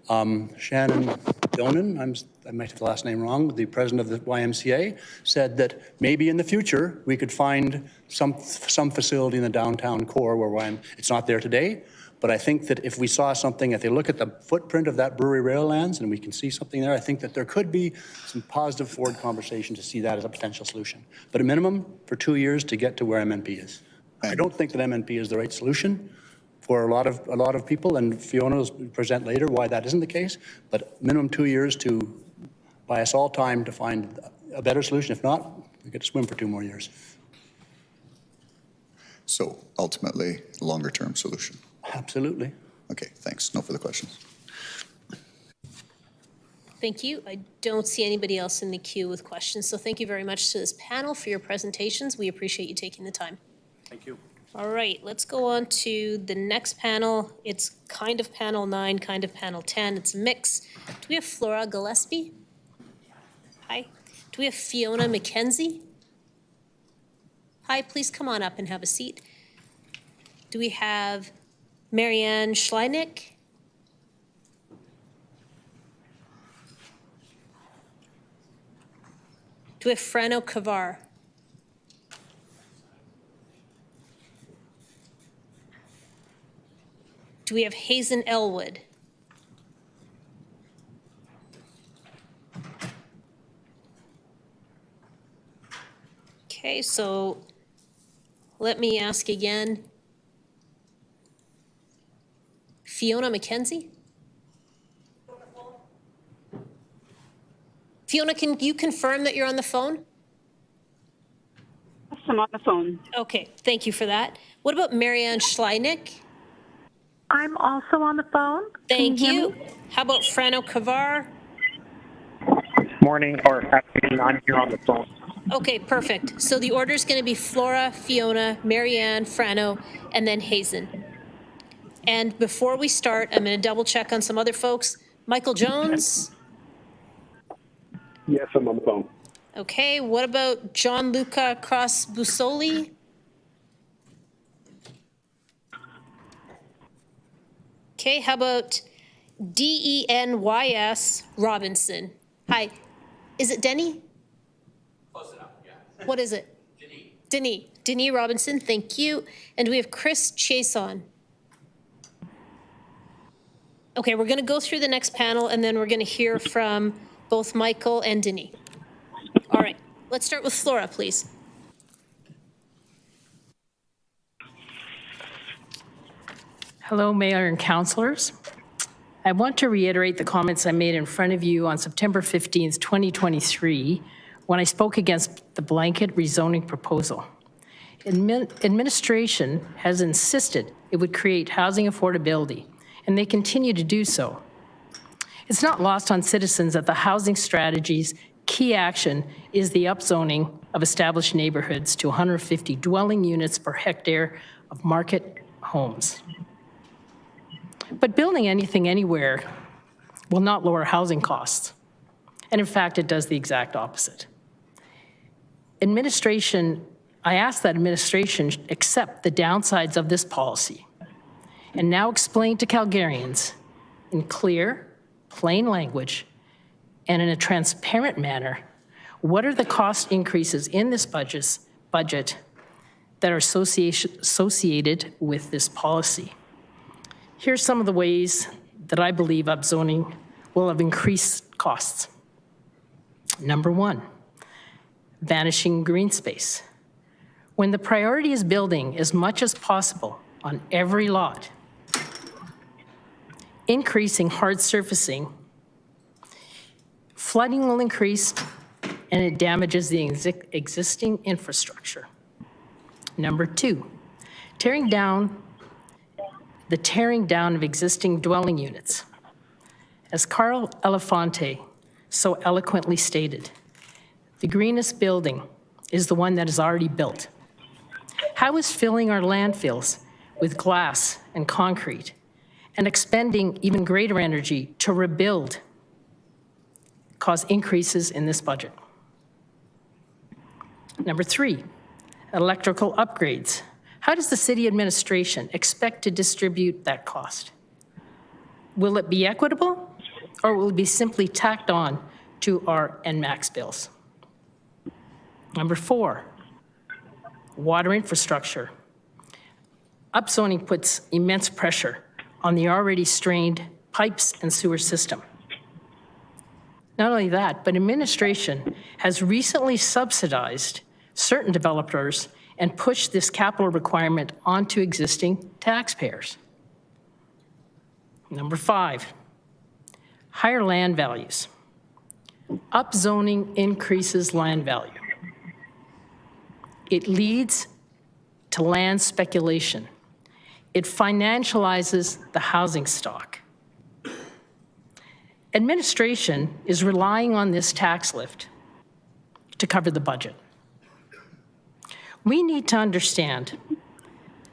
Shannon Donan, I might have the last name wrong, the president of the YMCA, said that maybe in the future we could find some facility in the downtown core where it's not there today. But I think that if we saw something, if they look at the footprint of that brewery rail lands and we can see something there, I think that there could be some positive forward conversation to see that as a potential solution. But a minimum for 2 years to get to where MNP is. I don't think that MNP is the right solution for a lot of people, and Fiona will present later why that isn't the case, but minimum 2 years to buy us all time to find a better solution. If not, we get to swim for 2 more years. So ultimately, longer term solution. Absolutely. Okay, thanks. No further questions. Thank you. I don't see anybody else in the queue with questions, so thank you very much to this panel for your presentations. We appreciate you taking the time. Thank you. All right, let's go on to the next panel. It's kind of panel 9, kind of panel 10. It's a mix. Do we have Flora Gillespie? Hi. Do we have Fiona McKenzie? Hi, please come on up and have a seat. Do we have Marianne Schleinig? Do we have Frano Kavar? Do we have Hazen Elwood? Okay, so let me ask again. Fiona McKenzie? Fiona, can you confirm that you're on the phone? Yes, I'm on the phone. Okay, thank you for that. What about Marianne Schleinig? I'm also on the phone. Thank you. How about Frano Kavar? Morning or afternoon, I'm here on the phone. Okay, perfect. So the order is going to be Flora, Fiona, Marianne, Frano, and then Hazen. And before we start, I'm going to double check on some other folks. Michael Jones? Yes, I'm on the phone. Okay, what about Gianluca Cross-Busoli? Okay, how about Denys Robinson? Hi, is it Denny? Close enough, yeah. What is it? Denny Robinson, thank you. And we have Chris Chason. Okay, we're gonna go through the next panel and then we're gonna hear from both Michael and Denny. All right, let's start with Flora, please. Hello, Mayor and Councillors. I want to reiterate the comments I made in front of you on September 15th, 2023, when I spoke against the blanket rezoning proposal. Administration has insisted it would create housing affordability, and they continue to do so. It's not lost on citizens that the housing strategy's key action is the upzoning of established neighborhoods to 150 dwelling units per hectare of market homes. But building anything anywhere will not lower housing costs. And in fact, it does the exact opposite. I ask that administration accept the downsides of this policy and now explain to Calgarians in clear, plain language and in a transparent manner what are the cost increases in this budget that are associated with this policy. Here's some of the ways that I believe upzoning will have increased costs. Number 1, vanishing green space. When the priority is building as much as possible on every lot, increasing hard surfacing, flooding will increase and it damages the existing infrastructure. Number 2, tearing down of existing dwelling units. As Carl Elefante so eloquently stated, the greenest building is the one that is already built. How is filling our landfills with glass and concrete and expending even greater energy to rebuild cause increases in this budget? Number 3, electrical upgrades. How does the city administration expect to distribute that cost? Will it be equitable or will be simply tacked on to our NMAX bills? Number 4, water infrastructure. Upzoning puts immense pressure on the already strained pipes and sewer system. Not only that, but administration has recently subsidized certain developers and pushed this capital requirement onto existing taxpayers. Number 5, higher land values. Upzoning increases land value. It leads to land speculation. It financializes the housing stock. Administration is relying on this tax lift to cover the budget. We need to understand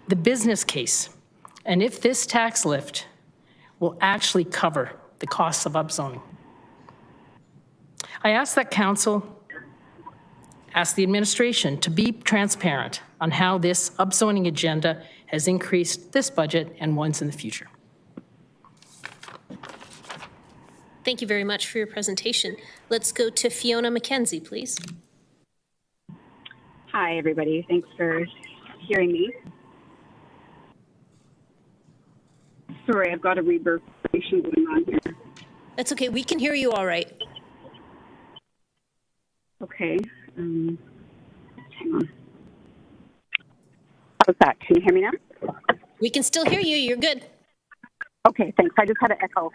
the business case and if this tax lift will actually cover the costs of upzoning. I ask that Council ask the administration to be transparent on how this upzoning agenda has increased this budget and ones in the future. Thank you very much for your presentation. Let's go to Fiona McKenzie, please. Hi, everybody. Thanks for hearing me. Sorry, I've got a reverberation going on here. That's okay. We can hear you all right. Okay. Hang on. How's that? Can you hear me now? We can still hear you. You're good. Okay, thanks. I just had an echo.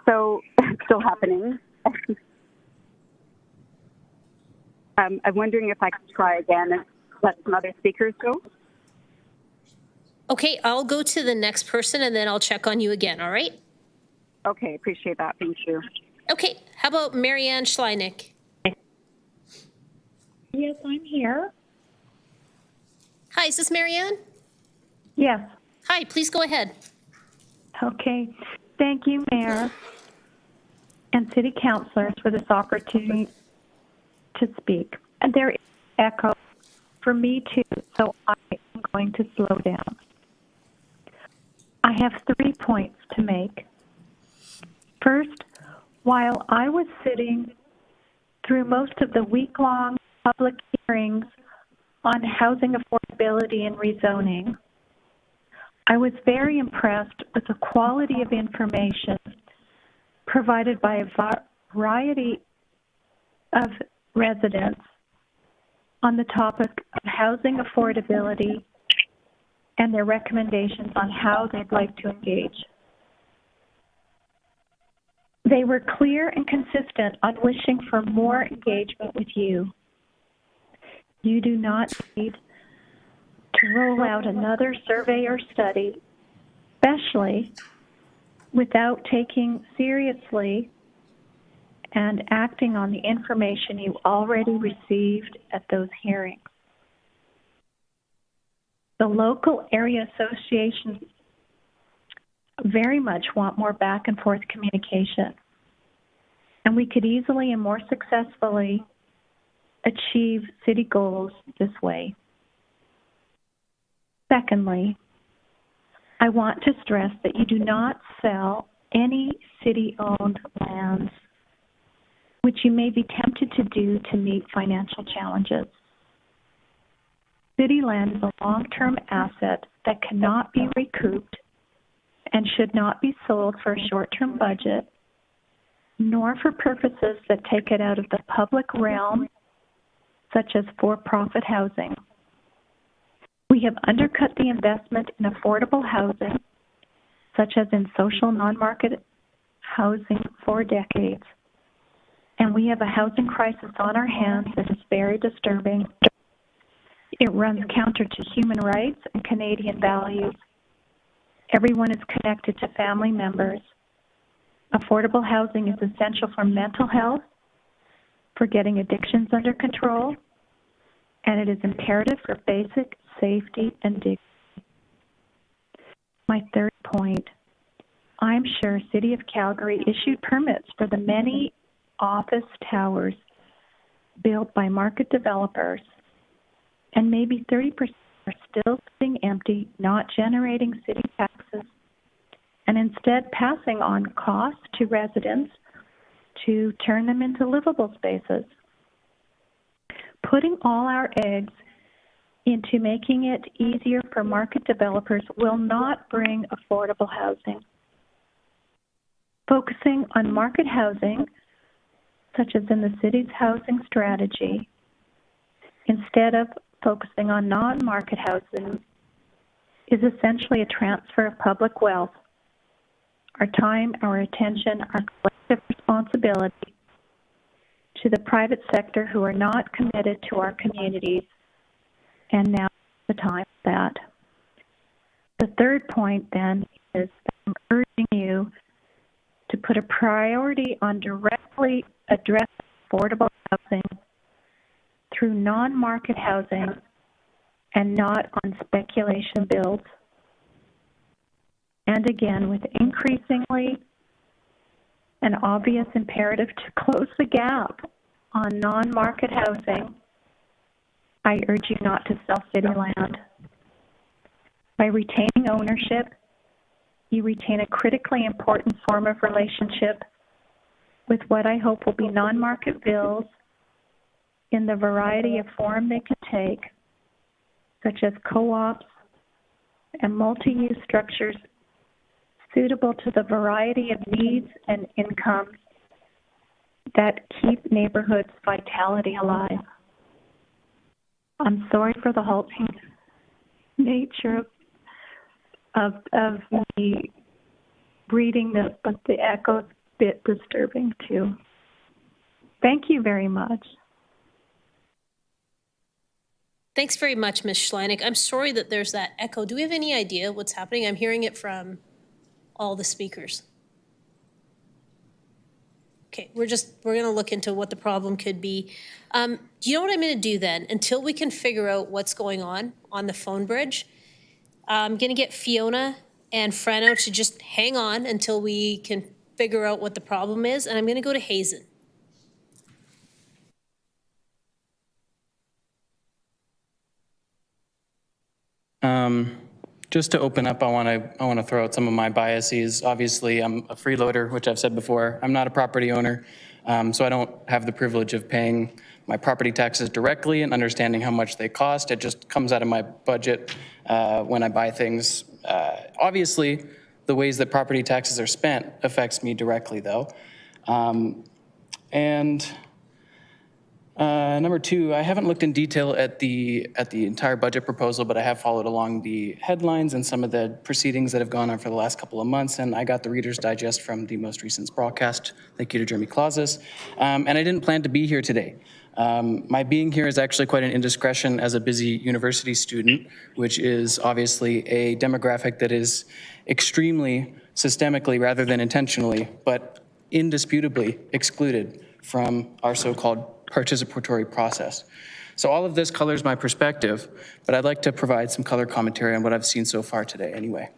So, it's still happening. I'm wondering if I could try again and let some other speakers go. Okay, I'll go to the next person and then I'll check on you again, all right? Okay, appreciate that. Thank you. Okay, how about Marianne Schleinig? Yes, I'm here. Hi, is this Marianne? Yes. Hi, please go ahead. Okay. Thank you, Mayor and City Councilors, for this opportunity to speak. And there is echo for me too, so I am going to slow down. I have 3 points to make. First, while I was sitting through most of the week-long public hearings on housing affordability and rezoning, I was very impressed with the quality of information provided by a variety of residents on the topic of housing affordability and their recommendations on how they'd like to engage. They were clear and consistent on wishing for more engagement with you. You do not need to roll out another survey or study, especially without taking seriously and acting on the information you already received at those hearings. The local area associations very much want more back and forth communication, and we could easily and more successfully achieve city goals this way. Secondly, I want to stress that you do not sell any city-owned lands, which you may be tempted to do to meet financial challenges. City land is a long-term asset that cannot be recouped and should not be sold for a short-term budget, nor for purposes that take it out of the public realm, such as for-profit housing. We have undercut the investment in affordable housing, such as in social non-market housing, for decades, and we have a housing crisis on our hands that is very disturbing. It runs counter to human rights and Canadian values. Everyone is connected to family members. Affordable housing is essential for mental health, for getting addictions under control, and it is imperative for basic safety and dignity. My third point, I'm sure City of Calgary issued permits for the many office towers built by market developers, and maybe 30% are still sitting empty, not generating city taxes, and instead passing on costs to residents to turn them into livable spaces. Putting all our eggs into making it easier for market developers will not bring affordable housing. Focusing on market housing, such as in the city's housing strategy, instead of focusing on non-market housing, is essentially a transfer of public wealth, our time, our attention, our collective responsibility to the private sector who are not committed to our communities, and now the time for that. The third point then is that I'm urging you to put a priority on directly addressing affordable housing through non-market housing and not on speculation builds. And again, with increasingly an obvious imperative to close the gap on non-market housing, I urge you not to sell city land. By retaining ownership, you retain a critically important form of relationship with what I hope will be non-market bills in the variety of form they can take, such as co-ops and multi-use structures suitable to the variety of needs and incomes that keep neighborhoods' vitality alive. I'm sorry for the halting nature of me reading this, but the echo's a bit disturbing too. Thank you very much. Thanks very much, Ms. Schleinig. I'm sorry that there's that echo. Do we have any idea what's happening? I'm hearing it from all the speakers. Okay, we're going to look into what the problem could be. Do you know what I'm going to do then? Until we can figure out what's going on the phone bridge, I'm going to get Fiona and Frano to just hang on until we can figure out what the problem is, and I'm going to go to Hazen. Just to open up, I want to throw out some of my biases. Obviously, I'm a freeloader, which I've said before. I'm not a property owner, so I don't have the privilege of paying my property taxes directly and understanding how much they cost. It just comes out of my budget when I buy things. Obviously, the ways that property taxes are spent affects me directly, though. Number two, I haven't looked in detail at the entire budget proposal, but I have followed along the headlines and some of the proceedings that have gone on for the last couple of months, and I got the Reader's Digest from the most recent broadcast. Thank you to Jeremy Clauses. And I didn't plan to be here today. My being here is actually quite an indiscretion as a busy university student, which is obviously a demographic that is extremely systemically rather than intentionally, but indisputably excluded from our so-called participatory process. So all of this colors my perspective, but I'd like to provide some color commentary on what I've seen so far today anyway.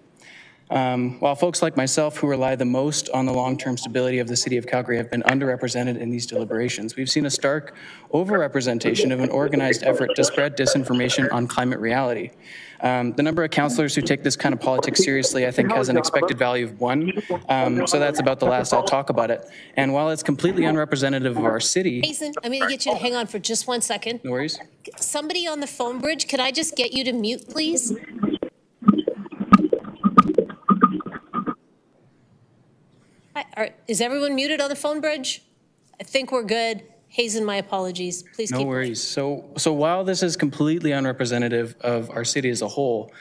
While folks like myself who rely the most on the long-term stability of the City of Calgary have been underrepresented in these deliberations, we've seen a stark overrepresentation of an organized effort to spread disinformation on climate reality. The number of councillors who take this kind of politics seriously, I think, has an expected value of 1. So that's about the last I'll talk about it. And while it's completely unrepresentative of our city— Hazen, I'm going to get you to hang on for just 1 second. No worries. Somebody on the phone bridge, could I just get you to mute, please? Is everyone muted on the phone bridge? I think we're good. Hazen, my apologies. Please keep No worries. So while this is completely unrepresentative of our city as a whole,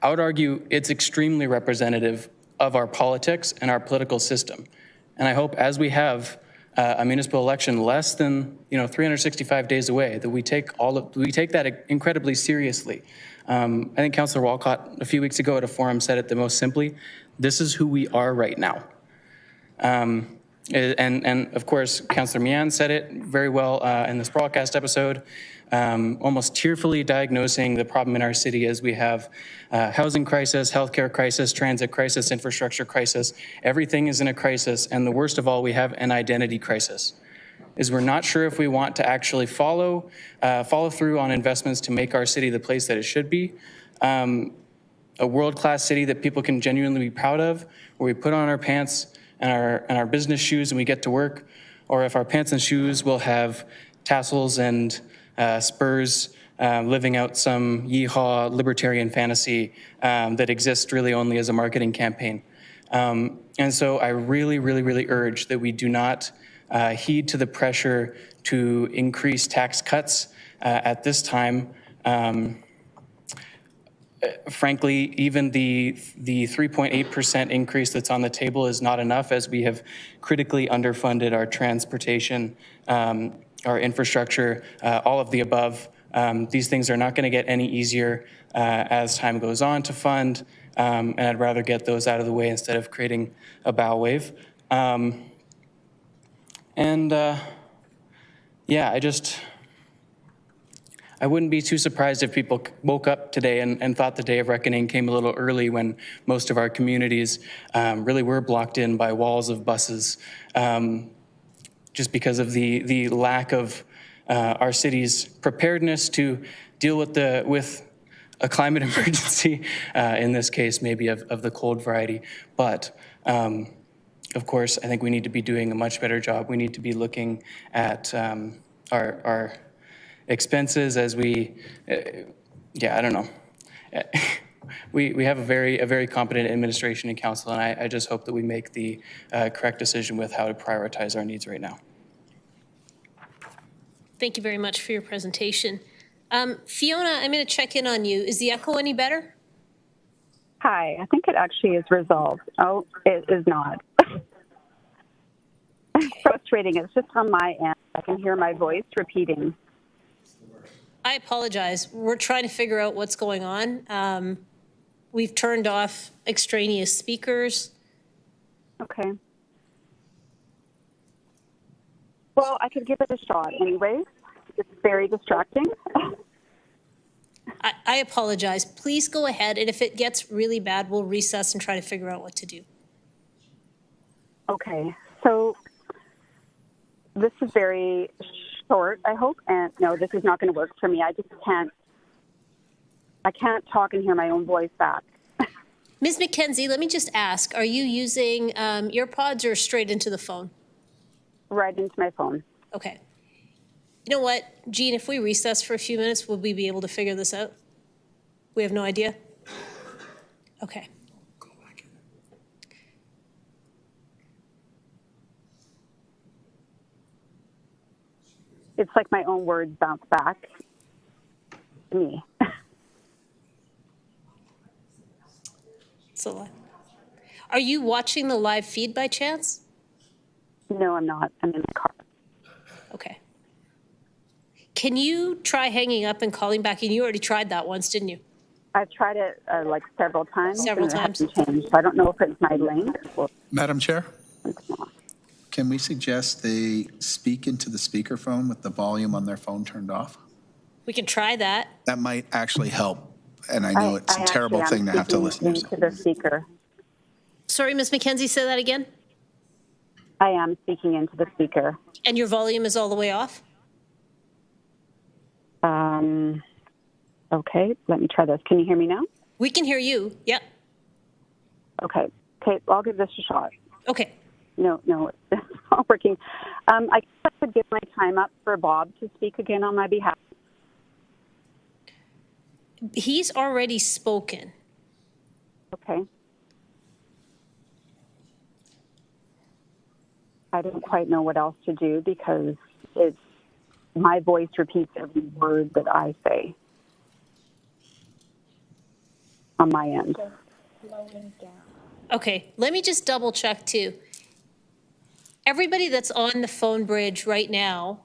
I would argue it's extremely representative of our politics and our political system. And I hope as we have a municipal election less than 365 days away, that we take that incredibly seriously. I think Councillor Walcott a few weeks ago at a forum said it the most simply: this is who we are right now. And of course, Councillor Mian said it very well in this broadcast episode, almost tearfully diagnosing the problem in our city as we have housing crisis, healthcare crisis, transit crisis, infrastructure crisis. Everything is in a crisis, and the worst of all, we have an identity crisis. We're not sure if we want to actually follow through on investments to make our city the place that it should be. a world-class city that people can genuinely be proud of, where we put on our pants and our business shoes and we get to work, or if our pants and shoes will have tassels and spurs living out some yeehaw libertarian fantasy that exists really only as a marketing campaign. And so I really, really, really urge that we do not heed to the pressure to increase tax cuts at this time. Frankly, even the 3.8% increase that's on the table is not enough, as we have critically underfunded our transportation, our infrastructure, all of the above. These things are not going to get any easier as time goes on to fund, and I'd rather get those out of the way instead of creating a bow wave. Yeah, I wouldn't be too surprised if people woke up today and thought the day of reckoning came a little early, when most of our communities really were blocked in by walls of buses, just because of the lack of our city's preparedness to deal with a climate emergency, in this case maybe of the cold variety. But of course, I think we need to be doing a much better job. We need to be looking at our expenses as we, I don't know. We have a very competent administration and council, and I just hope that we make the correct decision with how to prioritize our needs right now. Thank you very much for your presentation. Fiona, I'm going to check in on you. Is the echo any better? Hi, I think it actually is resolved. Oh, it is not. It's frustrating. It's just on my end. I can hear my voice repeating. I apologize. We're trying to figure out what's going on. We've turned off extraneous speakers. Okay. Well, I could give it a shot anyway. It's very distracting. I apologize. Please go ahead, and if it gets really bad, we'll recess and try to figure out what to do. Okay. So this is very short, I hope, and no, this is not going to work for me. I can't talk and hear my own voice back. Ms. McKenzie, let me just ask, are you using earpods or straight into the phone? Right into my phone. Okay. You know what, Jean, if we recess for a few minutes, will we be able to figure this out? We have no idea? Okay. It's like my own words bounce back to me. It's a lot. Are you watching the live feed by chance? No, I'm not. I'm in the car. Okay. Can you try hanging up and calling back? And you already tried that once, didn't you? I've tried it like several times. Several and times. It hasn't changed. So I don't know if it's my link. Or Madam Chair, can we suggest they speak into the speakerphone with the volume on their phone turned off? We can try that. That might actually help. And I know it's a terrible thing to have to listen to. Into the speaker. Sorry, Ms. McKenzie, say that again. I am speaking into the speaker. And your volume is all the way off? Okay, let me try this. Can you hear me now? We can hear you. Yep. Okay, I'll give this a shot. Okay. No, it's not working. I guess I could give my time up for Bob to speak again on my behalf. He's already spoken. Okay. I don't quite know what else to do because my voice repeats every word that I say on my end. Okay, let me just double check too. Everybody that's on the phone bridge right now,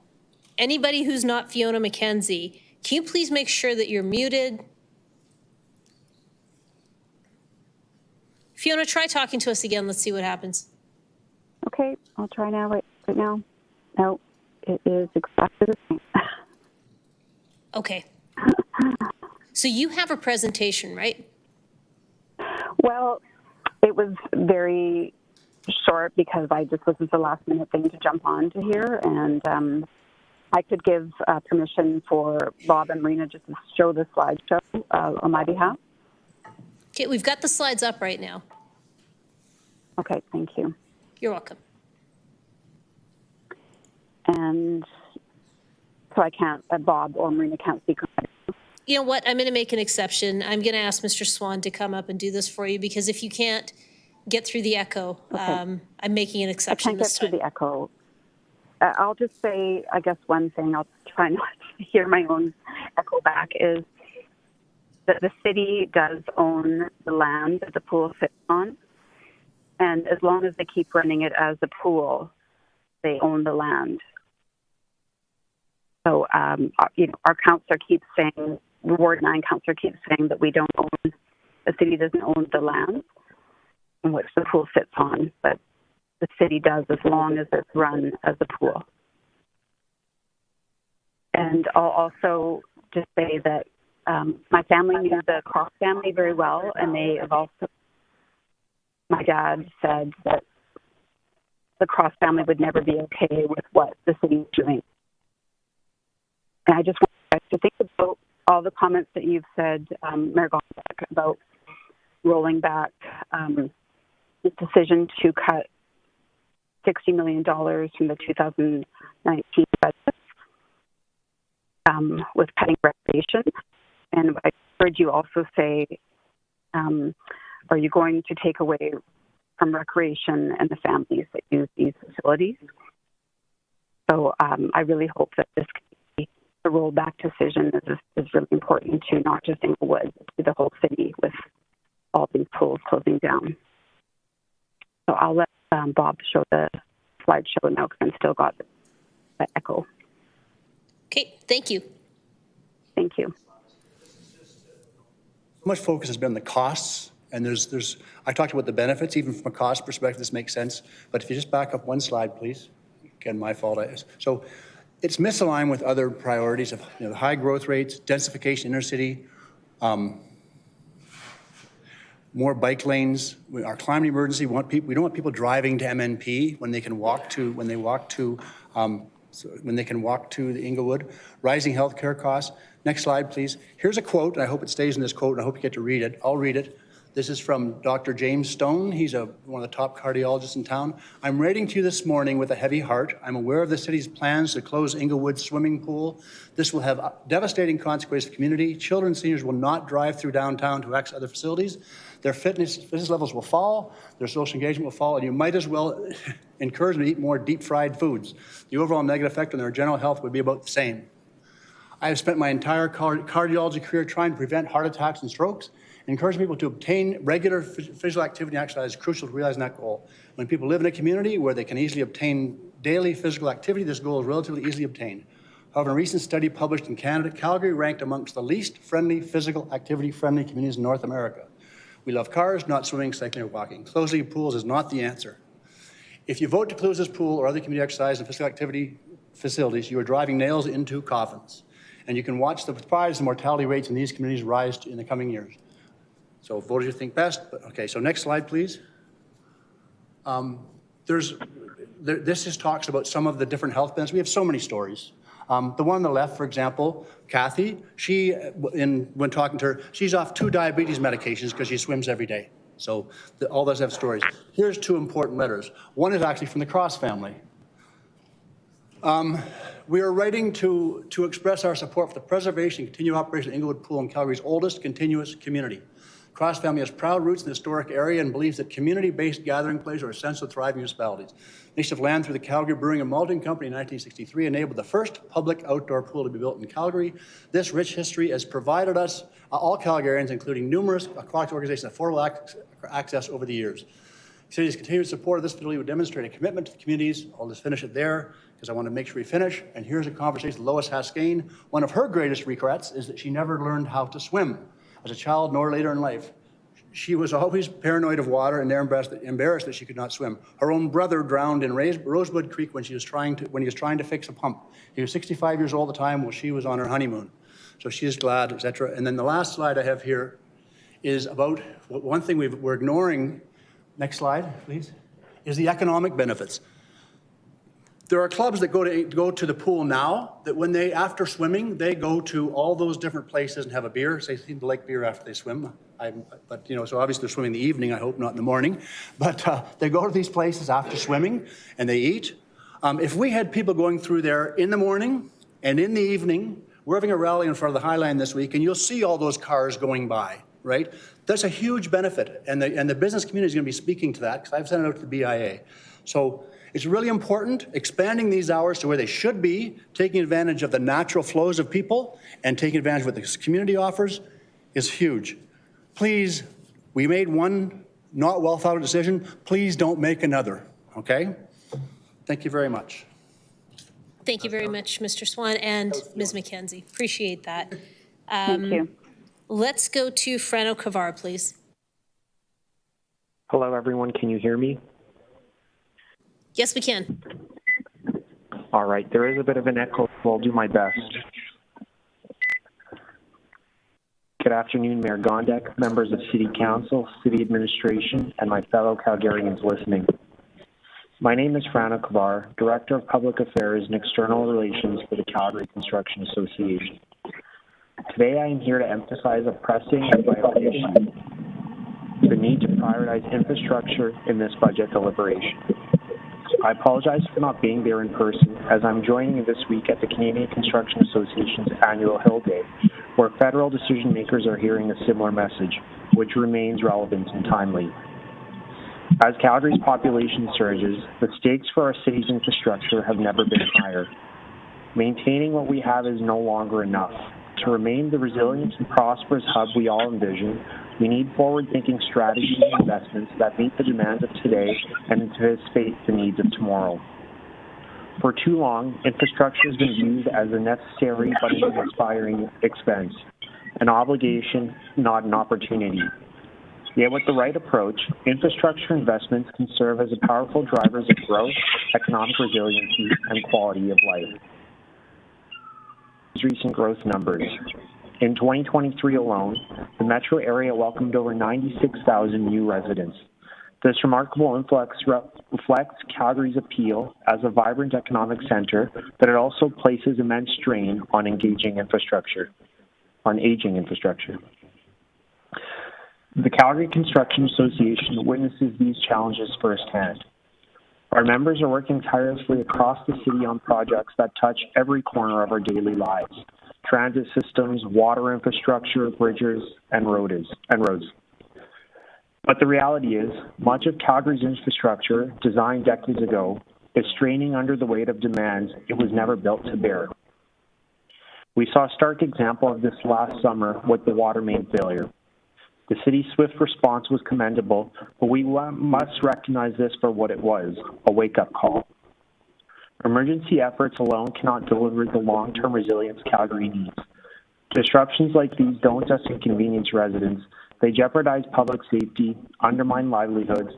anybody who's not Fiona McKenzie, can you please make sure that you're muted? Fiona, try talking to us again. Let's see what happens. Okay, I'll try now. Right now. No, it is exactly the same. Okay. So you have a presentation, right? Well, it was very short because this was a last minute thing to jump on to here, and I could give permission for Bob and Marina just to show the slideshow on my behalf. Okay, we've got the slides up right now. Okay, thank you. You're welcome. And so I can't, Bob or Marina can't speak. You know what? I'm going to make an exception. I'm going to ask Mr. Swan to come up and do this for you, because if you can't get through the echo, okay. I'm making an exception I can't get through the echo. I'll just say, I guess one thing, I'll try not to hear my own echo back, is that the city does own the land that the pool sits on. And as long as they keep running it as a pool, they own the land. So, you know, our councillor keeps saying, Ward 9 councillor keeps saying that we don't own, the city doesn't own the land in which the pool sits on, but the city does as long as it's run as a pool. And I'll also just say that my family knew the Cross family very well, and they have also, my dad said that the Cross family would never be okay with what the city is doing. And I just want you guys to think about all the comments that you've said, Mayor Gombeck, about rolling back the decision to cut $60 million from the 2019 budget with cutting recreation. And I heard you also say, are you going to take away from recreation and the families that use these facilities? So I really hope that this can be a rollback decision is really important to not just Inglewood, but to the whole city with all these pools closing down. So I'll let Bob show the slideshow now, because I've still got the echo. Okay, thank you. Thank you. So much focus has been on the costs, and I talked about the benefits. Even from a cost perspective, this makes sense. But if you just back up one slide, please. Again, my fault. So it's misaligned with other priorities of the high growth rates, densification, inner city, more bike lanes. Our climate emergency, we don't want people driving to MNP when they can walk to the Inglewood. Rising healthcare costs. Next slide, please. Here's a quote, and I hope it stays in this quote, and I hope you get to read it. I'll read it. This is from Dr. James Stone. He's one of the top cardiologists in town. I'm writing to you this morning with a heavy heart. I'm aware of the city's plans to close Inglewood's swimming pool. This will have devastating consequences for the community. Children and seniors will not drive through downtown to access other facilities. Their fitness levels will fall, their social engagement will fall, and you might as well encourage them to eat more deep-fried foods. The overall negative effect on their general health would be about the same. I have spent my entire cardiology career trying to prevent heart attacks and strokes, and encourage people to obtain regular physical activity and exercise is crucial to realizing that goal. When people live in a community where they can easily obtain daily physical activity, this goal is relatively easily obtained. However, a recent study published in Canada, Calgary ranked amongst the least physical activity-friendly communities in North America. We love cars, not swimming, cycling, or walking. Closing pools is not the answer. If you vote to close this pool or other community exercise and physical activity facilities, you are driving nails into coffins. And you can watch the rise in mortality rates in these communities rise in the coming years. So vote as you think best. But, okay, so next slide, please. This just talks about some of the different health benefits. We have so many stories. The one on the left, for example, Kathy, when talking to her, she's off 2 diabetes medications because she swims every day. So all those have stories. Here's 2 important letters. One is actually from the Cross family. We are writing to express our support for the preservation and continued operation of Inglewood Pool in Calgary's oldest continuous community. Cross family has proud roots in the historic area and believes that community-based gathering places are essential to thriving municipalities. Lease of land through the Calgary Brewing and Malting Company in 1963 enabled the first public outdoor pool to be built in Calgary. This rich history has provided us, all Calgarians, including numerous aquatic organizations, affordable access over the years. The city's continued support of this facility would demonstrate a commitment to the communities. I'll just finish it there because I want to make sure we finish. And here's a conversation with Lois Haskane. One of her greatest regrets is that she never learned how to swim as a child nor later in life. She was always paranoid of water and embarrassed that she could not swim. Her own brother drowned in Rosebud Creek when he was trying to fix a pump. He was 65 years old at the time while she was on her honeymoon. So she is glad, etc. And then the last slide I have here is about one thing we're ignoring. Next slide, please, is the economic benefits. There are clubs that go to the pool now that when they, after swimming, they go to all those different places and have a beer. They seem to like beer after they swim. But you know, so obviously they're swimming in the evening, I hope not in the morning. But they go to these places after swimming and they eat. If we had people going through there in the morning and in the evening, we're having a rally in front of the Highline this week, and you'll see all those cars going by, right? That's a huge benefit, and the business community is going to be speaking to that because I've sent it out to the BIA. So it's really important, expanding these hours to where they should be, taking advantage of the natural flows of people and taking advantage of what the community offers is huge. Please, we made one not well thought out decision. Please don't make another, okay? Thank you very much. Thank you very much, Mr. Swan and Ms. McKenzie. Appreciate that. Thank you. Let's go to Frano Kavar, please. Hello, everyone. Can you hear me? Yes, we can. All right. There is a bit of an echo, so I'll do my best. Good afternoon, Mayor Gondek, members of City Council, City Administration, and my fellow Calgarians listening. My name is Frano Kavar, Director of Public Affairs and External Relations for the Calgary Construction Association. Today I am here to emphasize a pressing and vital issue, the need to prioritize infrastructure in this budget deliberation. I apologize for not being there in person, as I'm joining you this week at the Canadian Construction Association's annual Hill Day, where federal decision makers are hearing a similar message, which remains relevant and timely. As Calgary's population surges, the stakes for our city's infrastructure have never been higher. Maintaining what we have is no longer enough. To remain the resilient and prosperous hub we all envision, we need forward-thinking strategies and investments that meet the demands of today and anticipate the needs of tomorrow. For too long, infrastructure has been viewed as a necessary but an inspiring expense, an obligation, not an opportunity. Yet with the right approach, infrastructure investments can serve as powerful drivers of growth, economic resiliency, and quality of life. Recent growth numbers. In 2023 alone, the metro area welcomed over 96,000 new residents. This remarkable influx reflects Calgary's appeal as a vibrant economic center, but it also places immense strain on aging infrastructure. The Calgary Construction Association witnesses these challenges firsthand. Our members are working tirelessly across the city on projects that touch every corner of our daily lives: transit systems, water infrastructure, bridges, and roads. But the reality is, much of Calgary's infrastructure, designed decades ago, is straining under the weight of demands it was never built to bear. We saw a stark example of this last summer with the water main failure. The city's swift response was commendable, but we must recognize this for what it was, a wake-up call. Emergency efforts alone cannot deliver the long-term resilience Calgary needs. Disruptions like these don't just inconvenience residents, they jeopardize public safety, undermine livelihoods,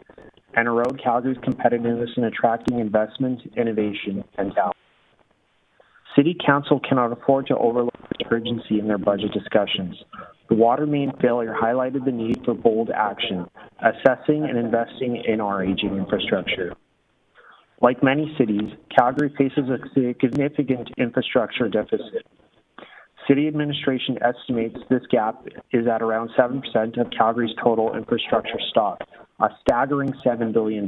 and erode Calgary's competitiveness in attracting investment, innovation, and talent. City Council cannot afford to overlook this urgency in their budget discussions. The water main failure highlighted the need for bold action, assessing and investing in our aging infrastructure. Like many cities, Calgary faces a significant infrastructure deficit. City administration estimates this gap is at around 7% of Calgary's total infrastructure stock, a staggering $7 billion.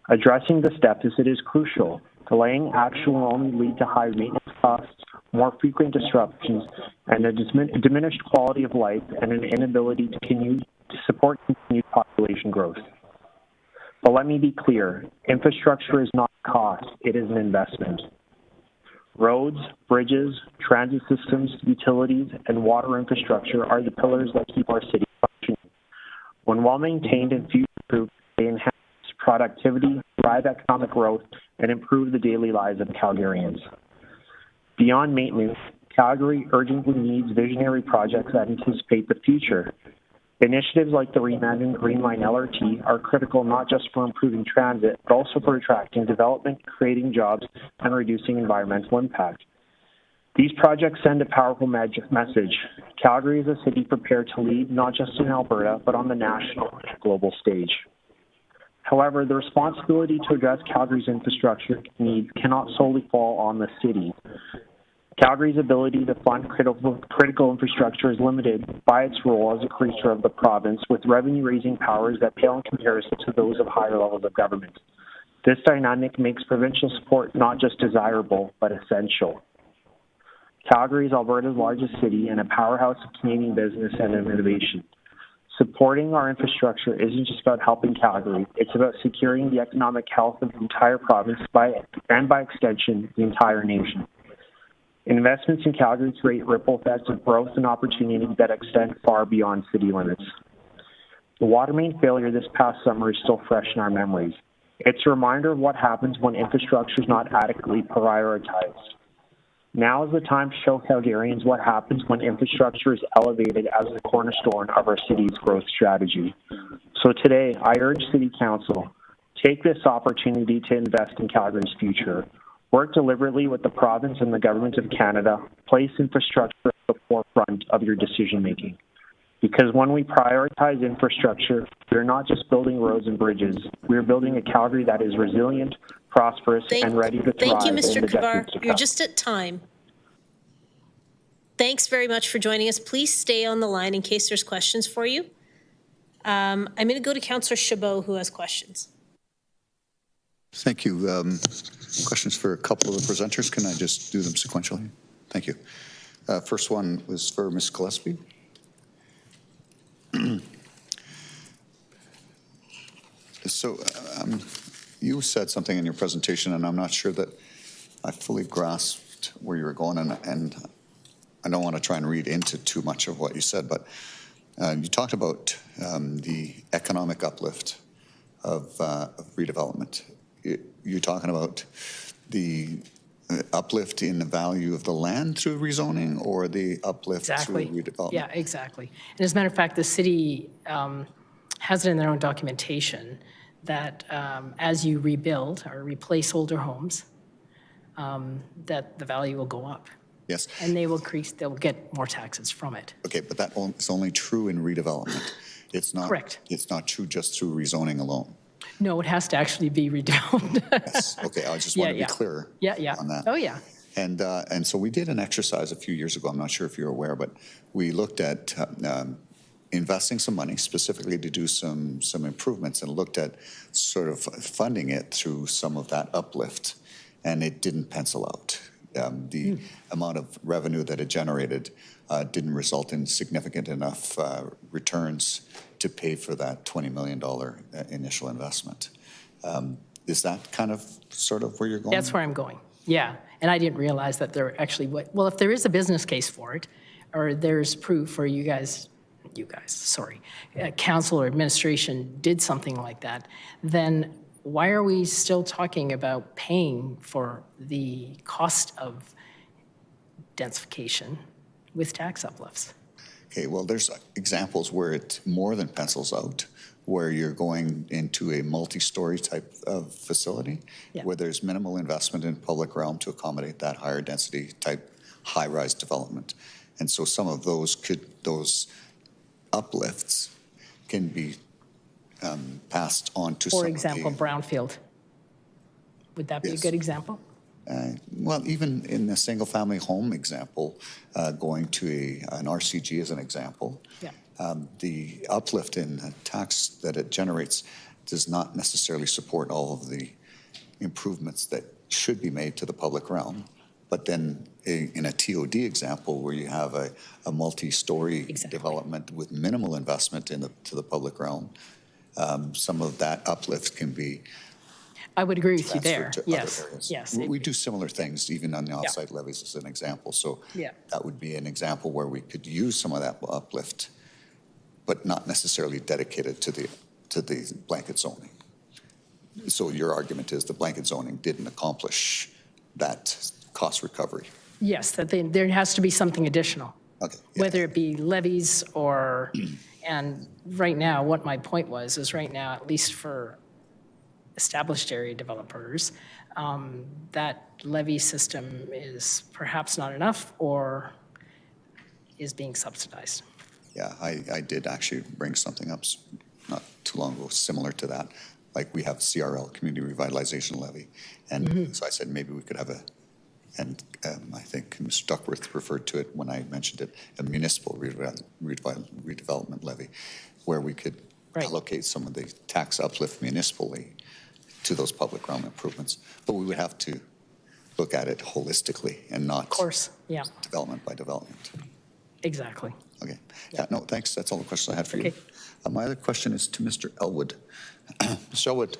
Addressing this deficit is crucial. Delaying action will only lead to high maintenance costs, more frequent disruptions, and a diminished quality of life and an inability to support continued population growth. But let me be clear, infrastructure is not a cost, it is an investment. Roads, bridges, transit systems, utilities, and water infrastructure are the pillars that keep our city functioning. When well maintained and future-proof, they enhance productivity, drive economic growth, and improve the daily lives of Calgarians. Beyond maintenance, Calgary urgently needs visionary projects that anticipate the future. Initiatives like the reimagined Green Line LRT are critical not just for improving transit, but also for attracting development, creating jobs, and reducing environmental impact. These projects send a powerful message. Calgary is a city prepared to lead not just in Alberta, but on the national and global stage. However, the responsibility to address Calgary's infrastructure needs cannot solely fall on the city. Calgary's ability to fund critical infrastructure is limited by its role as a creature of the province, with revenue-raising powers that pale in comparison to those of higher levels of government. This dynamic makes provincial support not just desirable, but essential. Calgary is Alberta's largest city and a powerhouse of Canadian business and innovation. Supporting our infrastructure isn't just about helping Calgary, it's about securing the economic health of the entire province and by extension, the entire nation. Investments in Calgary create ripple effects of growth and opportunity that extend far beyond city limits. The water main failure this past summer is still fresh in our memories. It's a reminder of what happens when infrastructure is not adequately prioritized. Now is the time to show Calgarians what happens when infrastructure is elevated as the cornerstone of our city's growth strategy. So today, I urge City Council, take this opportunity to invest in Calgary's future. Work deliberately with the province and the Government of Canada. Place infrastructure at the forefront of your decision-making. Because when we prioritize infrastructure, we're not just building roads and bridges. We're building a Calgary that is resilient, prosperous, and ready to thrive. Thank you, Mr. in the Kavar. decades to You're come. just at time. Thanks very much for joining us. Please stay on the line in case there's questions for you. I'm going to go to Councillor Chabot, who has questions. Thank you. Questions for a couple of the presenters. Can I just do them sequentially? Thank you. First one was for Ms. Gillespie. So you said something in your presentation, and I'm not sure that I fully grasped where you were going, and I don't want to try and read into too much of what you said, but you talked about the economic uplift of redevelopment. You're talking about the uplift in the value of the land through rezoning, or the uplift through redevelopment? Yeah, exactly. And as a matter of fact, the city has it in their own documentation that as you rebuild or replace older homes, that the value will go up. Yes. And they'll get more taxes from it. Okay, but that is only true in redevelopment. It's not. Correct. It's not true just through rezoning alone. No, it has to actually be redeveloped. Yes. Okay, I just want to be clear on that. Oh, yeah. And so we did an exercise a few years ago. I'm not sure if you're aware, but we looked at investing some money specifically to do some improvements, and looked at sort of funding it through some of that uplift, and it didn't pencil out. The amount of revenue that it generated didn't result in significant enough returns to pay for that $20 million initial investment. Is that kind of sort of where you're going? That's where I'm going, yeah. And I didn't realize that there actually, well, if there is a business case for it, or there's proof for council or administration did something like that, then why are we still talking about paying for the cost of densification with tax uplifts? Okay, well, there's examples where it more than pencils out, where you're going into a multi-story type of facility, where there's minimal investment in public realm to accommodate that higher density type high-rise development. And so some of those uplifts can be passed on to some. For example, brownfield. Would that be a good example? Well, even in the single-family home example, going to an RCG as an example, the uplift in tax that it generates does not necessarily support all of the improvements that should be made to the public realm. But then in a TOD example, where you have a multi-story development with minimal investment to the public realm, some of that uplift can be I would agree with you there. Yes. Yes. We do similar things, even on the offsite levies as an example. So that would be an example where we could use some of that uplift, but not necessarily dedicated to the blanket zoning. So your argument is the blanket zoning didn't accomplish that cost recovery. Yes, that there has to be something additional. Okay. Whether it be levies or, and right now, what my point was, is right now, at least for established area developers, that levy system is perhaps not enough or is being subsidized. Yeah, I did actually bring something up not too long ago similar to that. like we have CRL, Community Revitalization Levy. And so I said maybe we could have and I think Mr. Duckworth referred to it when I mentioned it, a municipal redevelopment levy, where we could allocate some of the tax uplift municipally to those public realm improvements. But we would have to look at it holistically and not Of course, yeah, development by development. exactly. Okay. Yeah, no, thanks. That's all the questions I had for you. My other question is to Mr. Elwood. Mr. Elwood,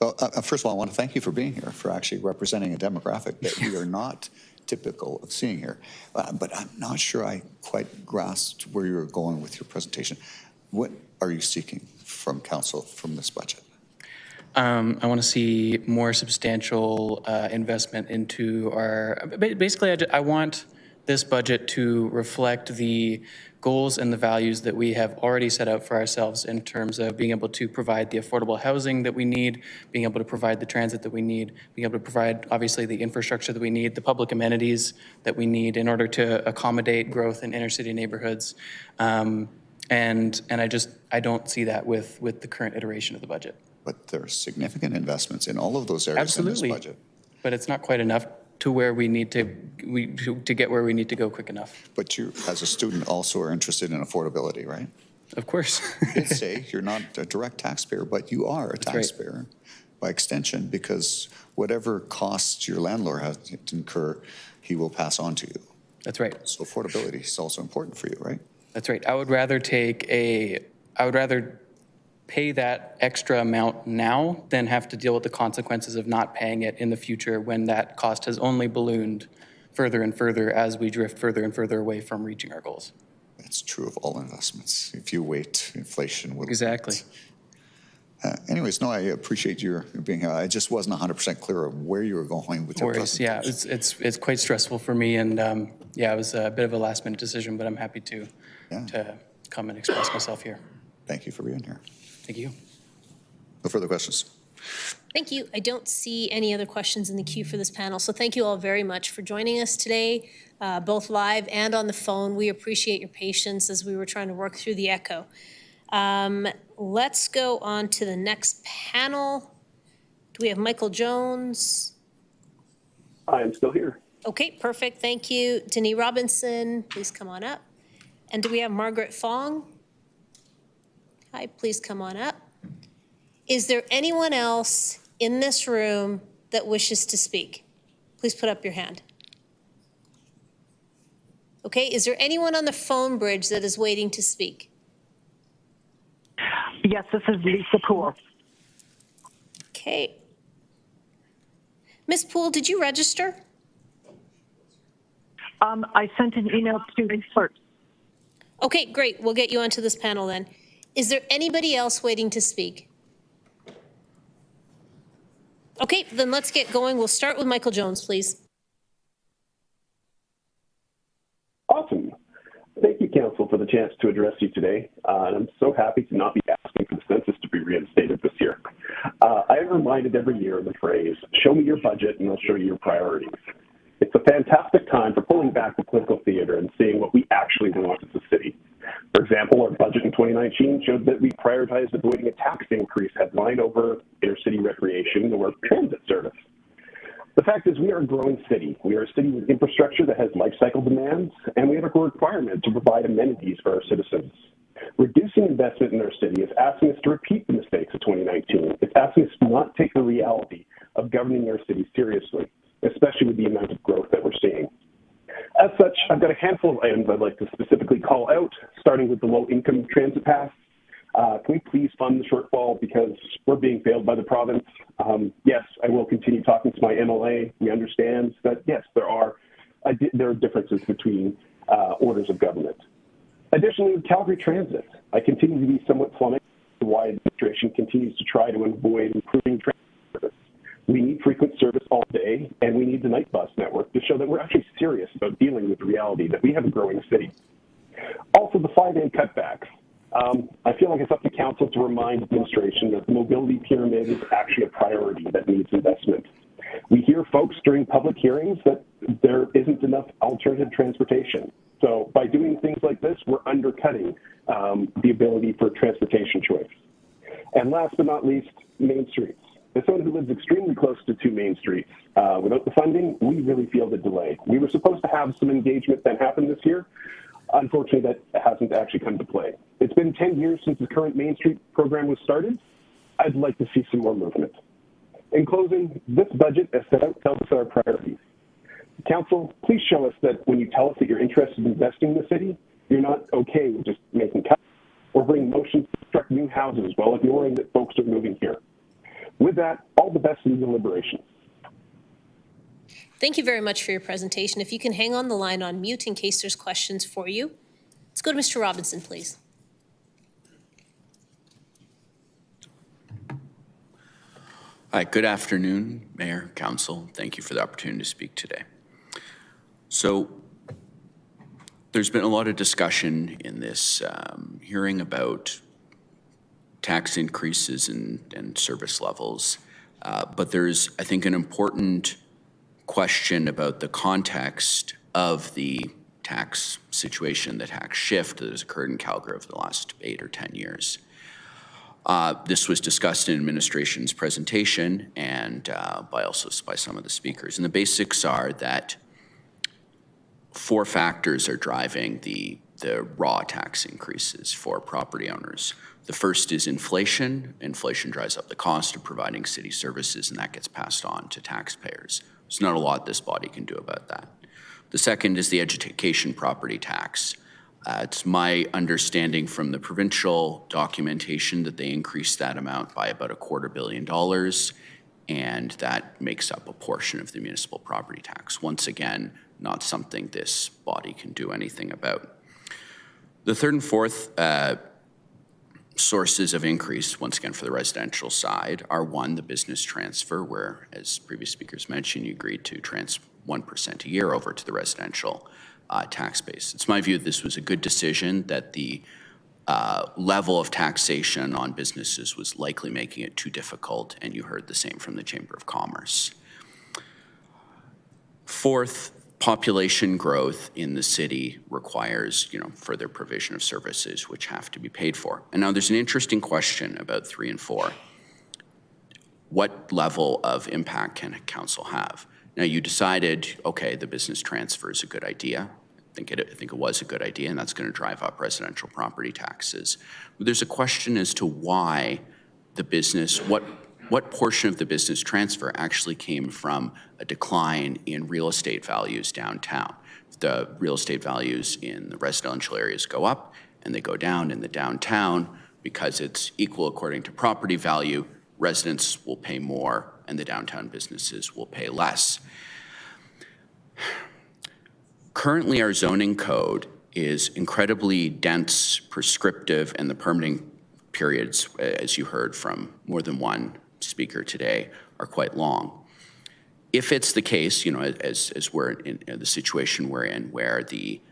well, first of all, I want to thank you for being here, for actually representing a demographic that we are not typical of seeing here. But I'm not sure I quite grasped where you were going with your presentation. What are you seeking from council from this budget? I want to see more substantial investment into our, basically I want this budget to reflect the goals and the values that we have already set out for ourselves in terms of being able to provide the affordable housing that we need, being able to provide the transit that we need, being able to provide obviously the infrastructure that we need, the public amenities that we need in order to accommodate growth in inner city neighborhoods. And I don't see that with the current iteration of the budget. But there are significant investments in all of those areas Absolutely. in this budget. But it's not quite enough to where we need to get where we need to go quick enough. But you, as a student, also are interested in affordability, right? Of course. You could say you're not a direct taxpayer, but you are a taxpayer by extension, because whatever costs your landlord has to incur, he will pass on to you. That's right. So affordability is also important for you, right? That's right. I would rather pay that extra amount now than have to deal with the consequences of not paying it in the future when that cost has only ballooned further and further as we drift further and further away from reaching our goals. That's true of all investments. If you wait, inflation will. Exactly. Anyways, no, I appreciate your being here. I just wasn't 100% clear of where you were going with your presentation. Yeah, it's quite stressful for me, and yeah, it was a bit of a last minute decision, but I'm happy to come and express myself here. Thank you for being here. Thank you. No further questions. Thank you. I don't see any other questions in the queue for this panel, so thank you all very much for joining us today, both live and on the phone. We appreciate your patience as we were trying to work through the echo. Let's go on to the next panel. Do we have Michael Jones? I am still here. Okay, perfect. Thank you. Denis Robinson, please come on up. And do we have Margaret Fong? Hi, please come on up. Is there anyone else in this room that wishes to speak? Please put up your hand. Okay, is there anyone on the phone bridge that is waiting to speak? Yes, this is Lisa Poole. Okay. Ms. Poole, did you register? I sent an email to the clerk. Okay, great. We'll get you onto this panel then. Is there anybody else waiting to speak? Okay, then let's get going. We'll start with Michael Jones, please. Awesome. Thank you, Council, for the chance to address you today. And I'm so happy to not be asking for the census to be reinstated this year. I am reminded every year of the phrase, show me your budget and I'll show you your priorities. It's a fantastic time for pulling back the political theater and seeing what we actually want as a city. For example, our budget in 2019 showed that we prioritized avoiding a tax increase headline over inner-city recreation or transit service. The fact is we are a growing city. We are a city with infrastructure that has life cycle demands, and we have a requirement to provide amenities for our citizens. Reducing investment in our city is asking us to repeat the mistakes of 2019. It's asking us to not take the reality of governing our city seriously, especially with the amount of growth that we're seeing. As such, I've got a handful of items I'd like to specifically call out, starting with the low-income transit pass. Can we please fund the shortfall because we're being failed by the province? Yes, I will continue talking to my MLA. We understand that, yes, there are differences between orders of government. Additionally, with Calgary Transit, I continue to be somewhat flummoxed why administration continues to try to avoid improving transit service. We need frequent service all day, and we need the night bus network to show that we're actually serious about dealing with the reality that we have a growing city. Also, the 5A cutbacks. I feel like it's up to council to remind administration that the mobility pyramid is actually a priority that needs investment. We hear folks during public hearings that there isn't enough alternative transportation. So by doing things like this, we're undercutting the ability for transportation choice. And last but not least, main streets. As someone who lives extremely close to 2 main streets, without the funding, we really feel the delay. We were supposed to have some engagement that happened this year. Unfortunately, that hasn't actually come to play. It's been 10 years since the current Main Street program was started. I'd like to see some more movement. In closing, this budget, as set out, tells us our priorities. Council, please show us that when you tell us that you're interested in investing in the city, you're not okay with just making cuts or bringing motions to construct new houses while ignoring that folks are moving here. With that, all the best in the deliberations. Thank you very much for your presentation. If you can hang on the line on mute in case there's questions for you. Let's go to Mr. Robinson, please. Hi, good afternoon, Mayor, Council. Thank you for the opportunity to speak today. So there's been a lot of discussion in this hearing about tax increases and service levels, but there's, I think, an important question about the context of the tax situation, the tax shift that has occurred in Calgary over the last 8 or 10 years. This was discussed in administration's presentation and by some of the speakers. And the basics are that 4 factors are driving the raw tax increases for property owners. The first is inflation. Inflation drives up the cost of providing city services, and that gets passed on to taxpayers. There's not a lot this body can do about that. The second is the education property tax. It's my understanding from the provincial documentation that they increased that amount by about $250 million, and that makes up a portion of the municipal property tax. Once again, not something this body can do anything about. The third and fourth sources of increase, once again for the residential side, are one, the business transfer, where, as previous speakers mentioned, you agreed to 1% a year over to the residential tax base. It's my view that this was a good decision, that the level of taxation on businesses was likely making it too difficult, and you heard the same from the Chamber of Commerce. Fourth, population growth in the city requires, further provision of services which have to be paid for. And now there's an interesting question about 3 and 4. What level of impact can a council have? Now you decided, okay, the business transfer is a good idea. I think it was a good idea, and that's going to drive up residential property taxes. But there's a question as to why the business, what portion of the business transfer actually came from a decline in real estate values downtown. The real estate values in the residential areas go up, and they go down in the downtown because it's equal according to property value. Residents will pay more, and the downtown businesses will pay less. Currently, our zoning code is incredibly dense, prescriptive, and the permitting periods, as you heard from more than one speaker today, are quite long. If it's the case, as we're in the situation we're in, where the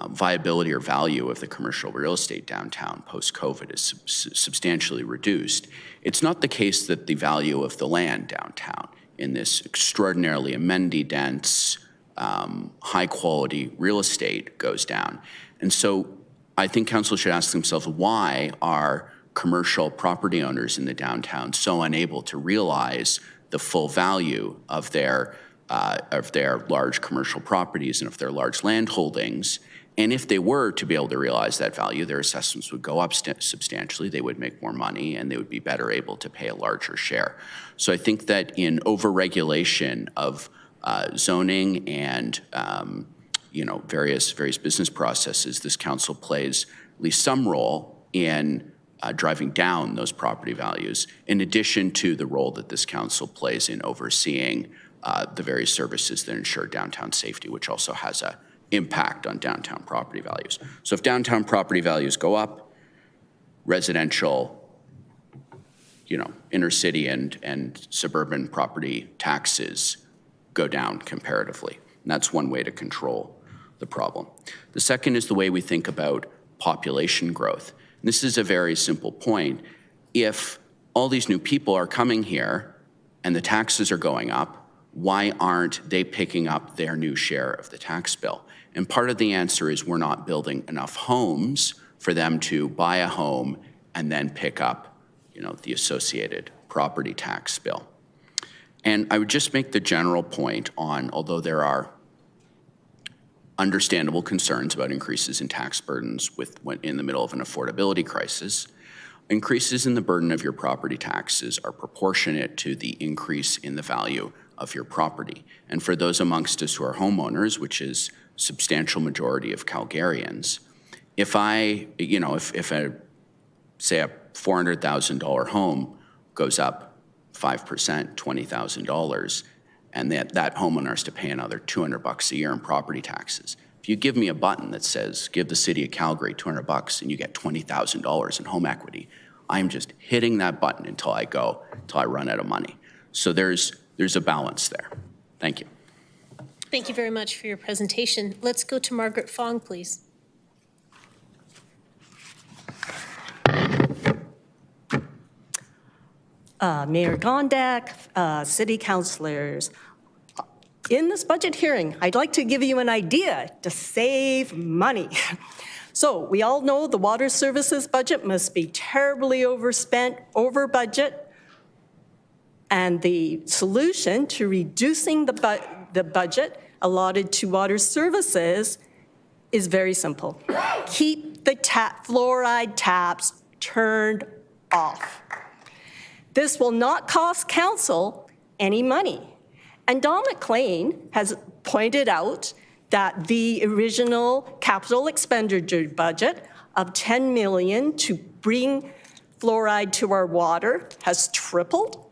viability or value of the commercial real estate downtown post-COVID is substantially reduced, it's not the case that the value of the land downtown in this extraordinarily amenity-dense, high-quality real estate goes down. And so I think council should ask themselves, why are commercial property owners in the downtown so unable to realize the full value of their large commercial properties and of their large land holdings? And if they were to be able to realize that value, their assessments would go up substantially, they would make more money, and they would be better able to pay a larger share. So I think that in overregulation of zoning and various business processes, this council plays at least some role in driving down those property values, in addition to the role that this council plays in overseeing the various services that ensure downtown safety, which also has an impact on downtown property values. So if downtown property values go up, residential, inner city and suburban property taxes go down comparatively. And that's one way to control the problem. The second is the way we think about population growth. And this is a very simple point. If all these new people are coming here and the taxes are going up, why aren't they picking up their new share of the tax bill? And part of the answer is we're not building enough homes for them to buy a home and then pick up, the associated property tax bill. And I would just make the general point on, although there are understandable concerns about increases in tax burdens in the middle of an affordability crisis, increases in the burden of your property taxes are proportionate to the increase in the value of your property. And for those amongst us who are homeowners, which is a substantial majority of Calgarians, if say a $400,000 home goes up 5%, $20,000, and that homeowner has to pay another $200 a year in property taxes. If you give me a button that says, give the city of Calgary $200 and you get $20,000 in home equity, I'm just hitting that button until I run out of money. So there's a balance there. Thank you. Thank you very much for your presentation. Let's go to Margaret Fong, please. Mayor Gondak, city councilors, in this budget hearing, I'd like to give you an idea to save money. So we all know the water services budget must be terribly overspent, over budget, and the solution to reducing the budget allotted to water services is very simple. Keep the fluoride taps turned off. This will not cost council any money. And Don McLean has pointed out that the original capital expenditure budget of $10 million to bring fluoride to our water has tripled.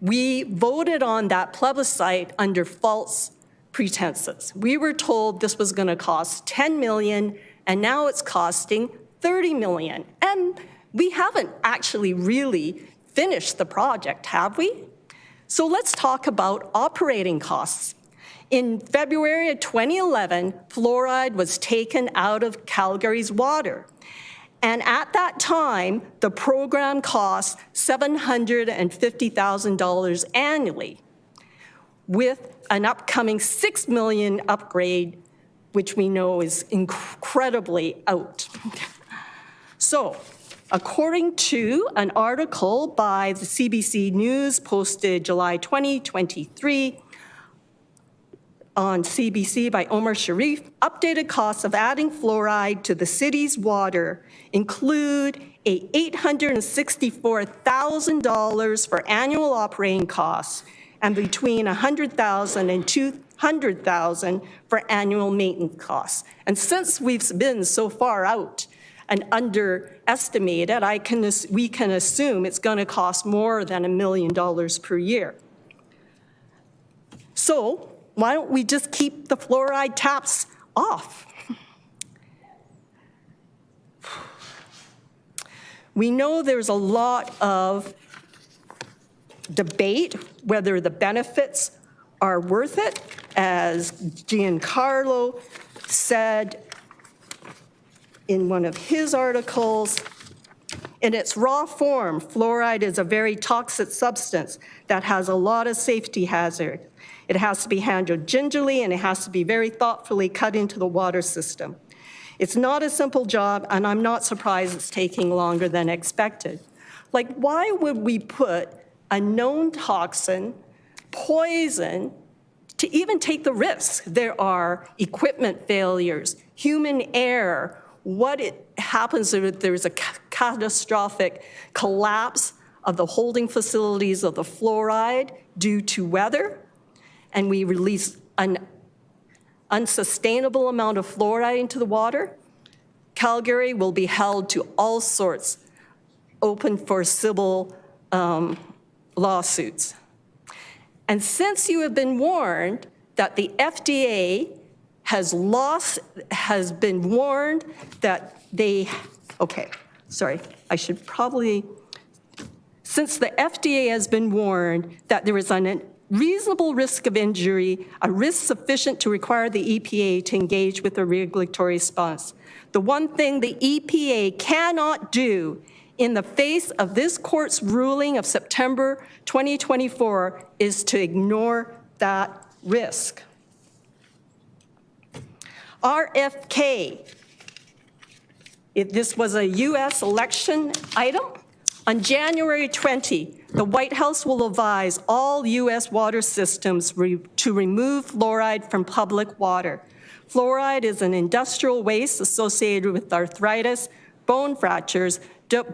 We voted on that plebiscite under false pretenses. We were told this was going to cost $10 million, and now it's costing $30 million. And we haven't actually really finished the project, have we? So let's talk about operating costs. In February of 2011, fluoride was taken out of Calgary's water. And at that time, the program cost $750,000 annually, with an upcoming $6 million upgrade, which we know is incredibly out. So, according to an article by the CBC News posted July 2023 on CBC by Omar Sharif, updated costs of adding fluoride to the city's water include a $864,000 for annual operating costs and between $100,000 and $200,000 for annual maintenance costs. And since we've been so far out and underestimated, we can assume it's going to cost more than $1 million per year. So why don't we just keep the fluoride taps off? We know there's a lot of debate whether the benefits are worth it. As Giancarlo said in one of his articles, in its raw form, fluoride is a very toxic substance that has a lot of safety hazards. It has to be handled gingerly, and it has to be very thoughtfully cut into the water system. It's not a simple job, and I'm not surprised it's taking longer than expected. Like, why would we put a known toxin, poison, to even take the risk? There are equipment failures, human error. What happens if there's a catastrophic collapse of the holding facilities of the fluoride due to weather, and we release an unsustainable amount of fluoride into the water? Calgary will be held to all sorts, open for civil lawsuits. And since you have been warned that the FDA has been warned that since the FDA has been warned that there is a reasonable risk of injury, a risk sufficient to require the EPA to engage with a regulatory response. The one thing the EPA cannot do in the face of this court's ruling of September 2024 is to ignore that risk. RFK, if this was a US election item, On January 20, the White House will advise all U.S. water systems to remove fluoride from public water. Fluoride is an industrial waste associated with arthritis, bone fractures,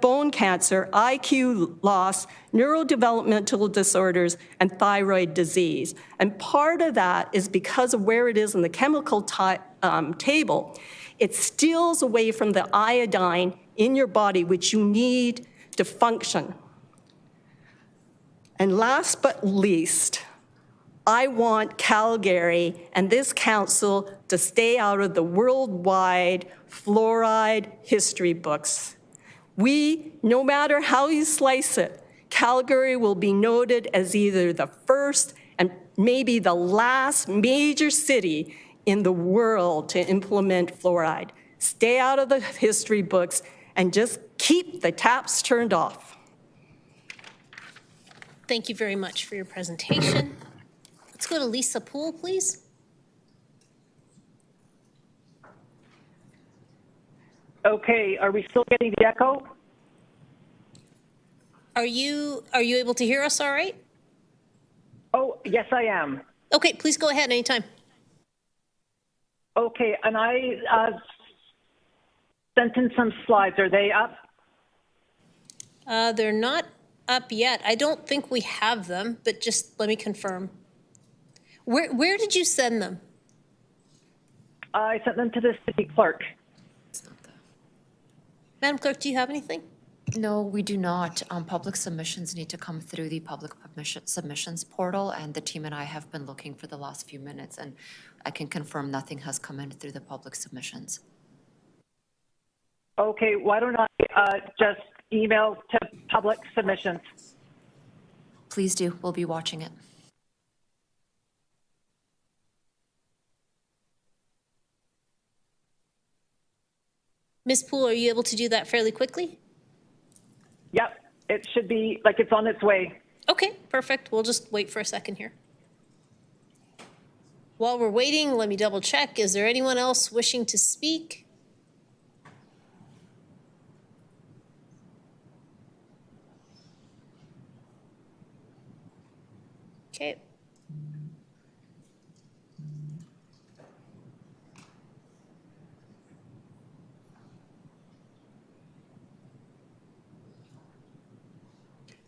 bone cancer, IQ loss, neurodevelopmental disorders, and thyroid disease. And part of that is because of where it is in the chemical table. It steals away from the iodine in your body, which you need to function. And last but least, I want Calgary and this council to stay out of the worldwide fluoride history books. No matter how you slice it, Calgary will be noted as either the first and maybe the last major city in the world to implement fluoride. Stay out of the history books and just keep the taps turned off. Thank you very much for your presentation. Let's go to Lisa Poole, please. Okay, are we still getting the echo? Are you able to hear us all right? Oh, yes, I am. Okay, please go ahead anytime. Okay, and I sent in some slides. Are they up? They're not up yet. I don't think we have them, but just let me confirm. Where did you send them? I sent them to the city clerk. Madam Clerk, do you have anything? No, we do not. Public submissions need to come through the public submissions portal, and the team and I have been looking for the last few minutes, and I can confirm nothing has come in through the public submissions. Okay, why don't I just email to public submissions? Please do. We'll be watching it. Ms. Poole, are you able to do that fairly quickly? Yep, it should be like it's on its way. Okay, perfect. We'll just wait for a second here. While we're waiting, let me double check. Is there anyone else wishing to speak? Okay.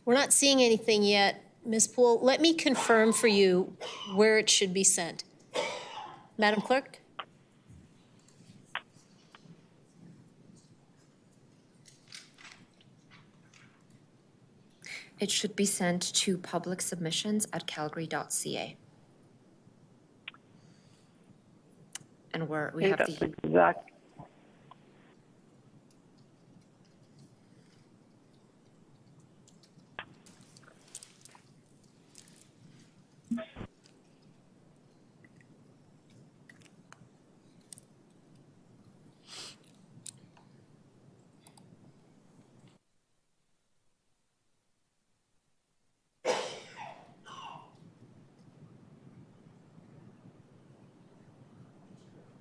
We're not seeing anything yet, Ms. Poole. Let me confirm for you where it should be sent. Madam Clerk? It should be sent to public submissions at calgary.ca. And we have the exact.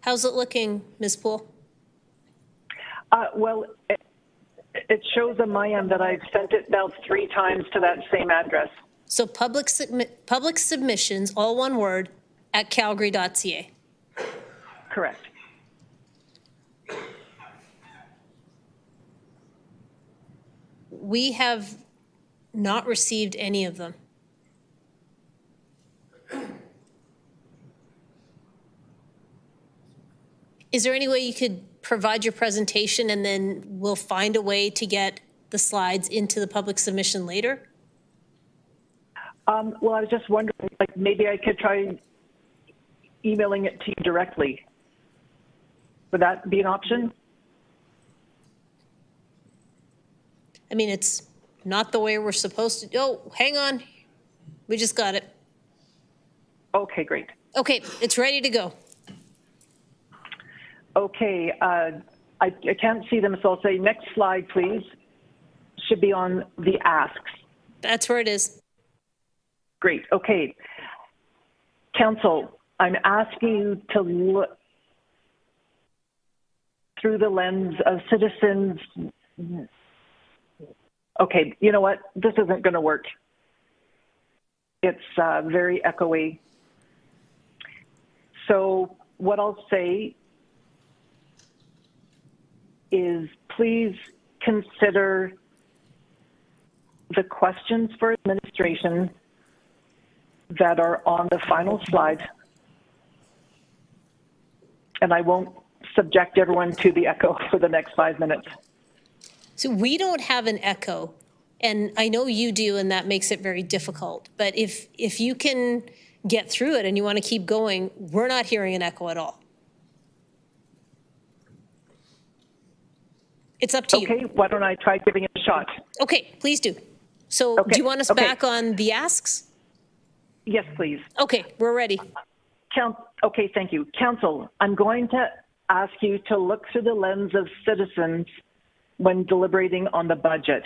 How's it looking, Ms. Poole? Well, it shows on my end that I've sent it now 3 times to that same address. So public submissions, all one word, at calgary.ca. Correct. We have not received any of them. Is there any way you could provide your presentation and then we'll find a way to get the slides into the public submission later? Well, I was just wondering, like, maybe I could try emailing it to you directly. Would that be an option? I mean, it's not the way we're supposed to. Oh, hang on. We just got it. Okay, great. Okay, it's ready to go. Okay, I can't see them, so I'll say next slide, please. Should be on the asks. That's where it is. Great, okay. Council, I'm asking you to look through the lens of citizens' Okay, you know what? This isn't going to work. It's very echoey. So what I'll say is please consider the questions for administration that are on the final slide. And I won't subject everyone to the echo for the next 5 minutes. So we don't have an echo, and I know you do, and that makes it very difficult. But if you can get through it and you want to keep going, we're not hearing an echo at all. It's up to you. Okay, why don't I try giving it a shot? Okay, please do. So do you want us back on the asks? Yes, please. Okay, we're ready. Okay, thank you. Council, I'm going to ask you to look through the lens of citizens when deliberating on the budget.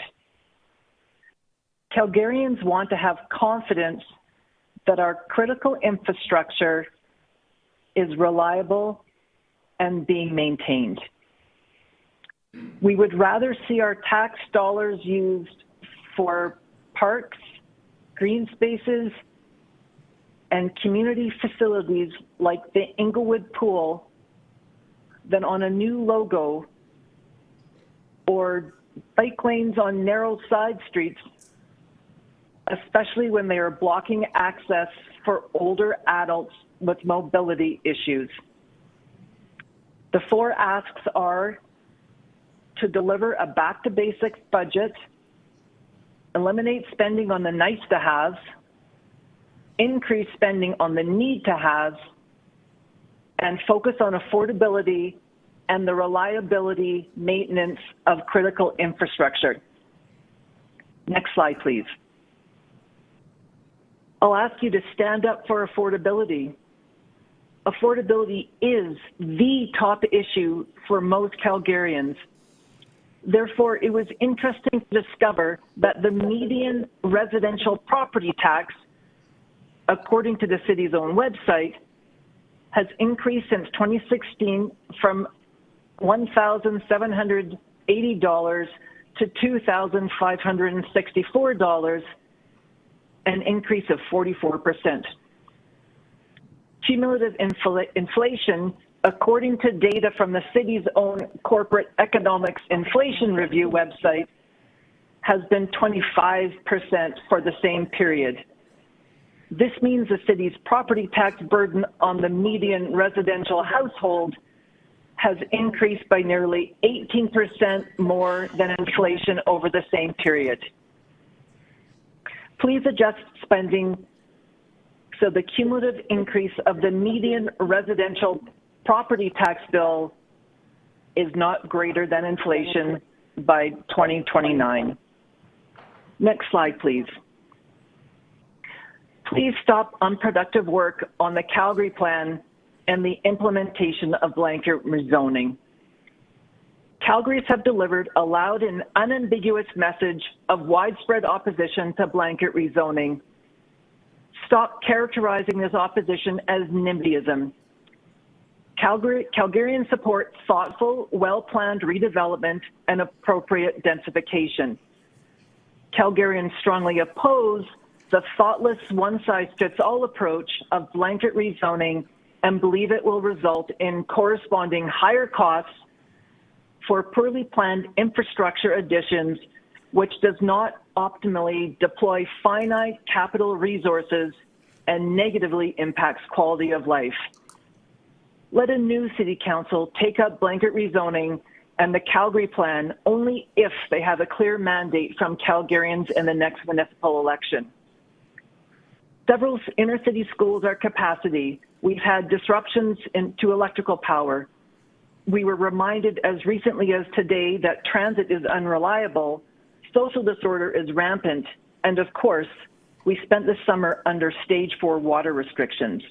Calgarians want to have confidence that our critical infrastructure is reliable and being maintained. We would rather see our tax dollars used for parks, green spaces, and community facilities like the Inglewood Pool than on a new logo or bike lanes on narrow side streets, especially when they are blocking access for older adults with mobility issues. The 4 asks are to deliver a back-to-basics budget, eliminate spending on the nice-to-haves, increase spending on the need-to-haves, and focus on affordability and the reliability maintenance of critical infrastructure. Next slide, please. I'll ask you to stand up for affordability. Affordability is the top issue for most Calgarians. Therefore, it was interesting to discover that the median residential property tax, according to the city's own website, has increased since 2016 from $1,780 to $2,564, an increase of 44%. Cumulative inflation, according to data from the city's own Corporate Economics Inflation Review website, has been 25% for the same period. This means the city's property tax burden on the median residential household has increased by nearly 18% more than inflation over the same period. Please adjust spending so the cumulative increase of the median residential property tax bill is not greater than inflation by 2029. Next slide, please. Please stop unproductive work on the Calgary plan and the implementation of blanket rezoning. Calgary's have delivered a loud and unambiguous message of widespread opposition to blanket rezoning. Stop characterizing this opposition as NIMBYism. Calgarians support thoughtful, well-planned redevelopment and appropriate densification. Calgarians strongly oppose the thoughtless one-size-fits-all approach of blanket rezoning and believe it will result in corresponding higher costs for poorly planned infrastructure additions, which does not optimally deploy finite capital resources and negatively impacts quality of life. Let a new city council take up blanket rezoning and the Calgary plan only if they have a clear mandate from Calgarians in the next municipal election. Several inner city schools are capacity. We've had disruptions to electrical power. We were reminded as recently as today that transit is unreliable, social disorder is rampant, and of course, we spent the summer under stage 4 water restrictions.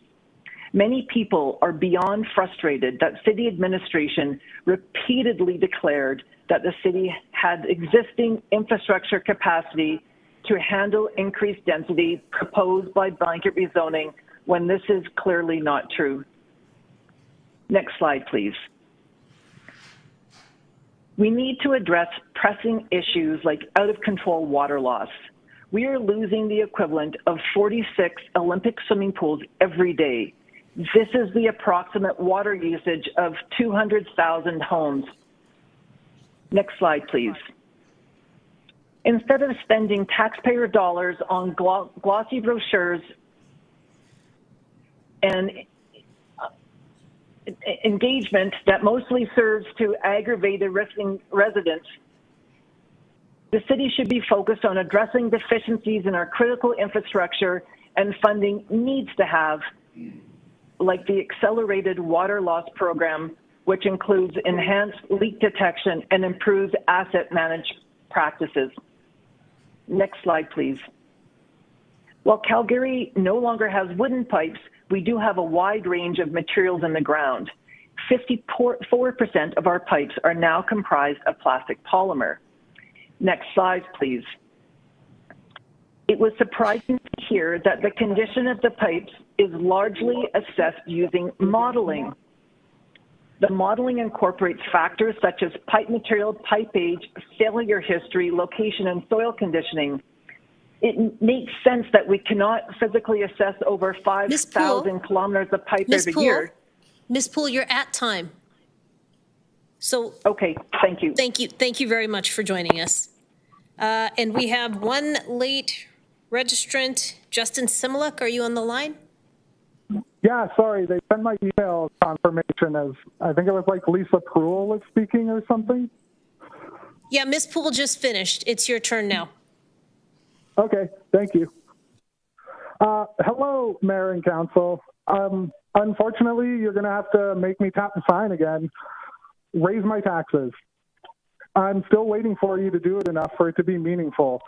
Many people are beyond frustrated that city administration repeatedly declared that the city had existing infrastructure capacity to handle increased density proposed by blanket rezoning when this is clearly not true. Next slide, please. We need to address pressing issues like out-of-control water loss. We are losing the equivalent of 46 Olympic swimming pools every day. This is the approximate water usage of 200,000 homes. Next slide, please. Instead of spending taxpayer dollars on glossy brochures and engagement that mostly serves to aggravate residents, the city should be focused on addressing deficiencies in our critical infrastructure, and funding needs to have, like the accelerated water loss program, which includes enhanced leak detection and improved asset management practices. Next slide, please. While Calgary no longer has wooden pipes, we do have a wide range of materials in the ground. 54% of our pipes are now comprised of plastic polymer. Next slide, please. It was surprising to hear that the condition of the pipes is largely assessed using modeling. The modeling incorporates factors such as pipe material, pipe age, failure history, location, and soil conditioning. It makes sense that we cannot physically assess over 5,000 kilometers of pipe every year. Ms. Poole, you're at time. So okay, thank you. Thank you very much for joining us. And we have one late registrant, Justin Similuk. Are you on the line? Yeah, sorry, they sent my email confirmation as, I think it was like Lisa Pruill was speaking or something. Yeah, Ms. Poole just finished. It's your turn now. Okay, thank you. Hello, Mayor and Council. Unfortunately, you're going to have to make me tap the sign again. Raise my taxes. I'm still waiting for you to do it enough for it to be meaningful.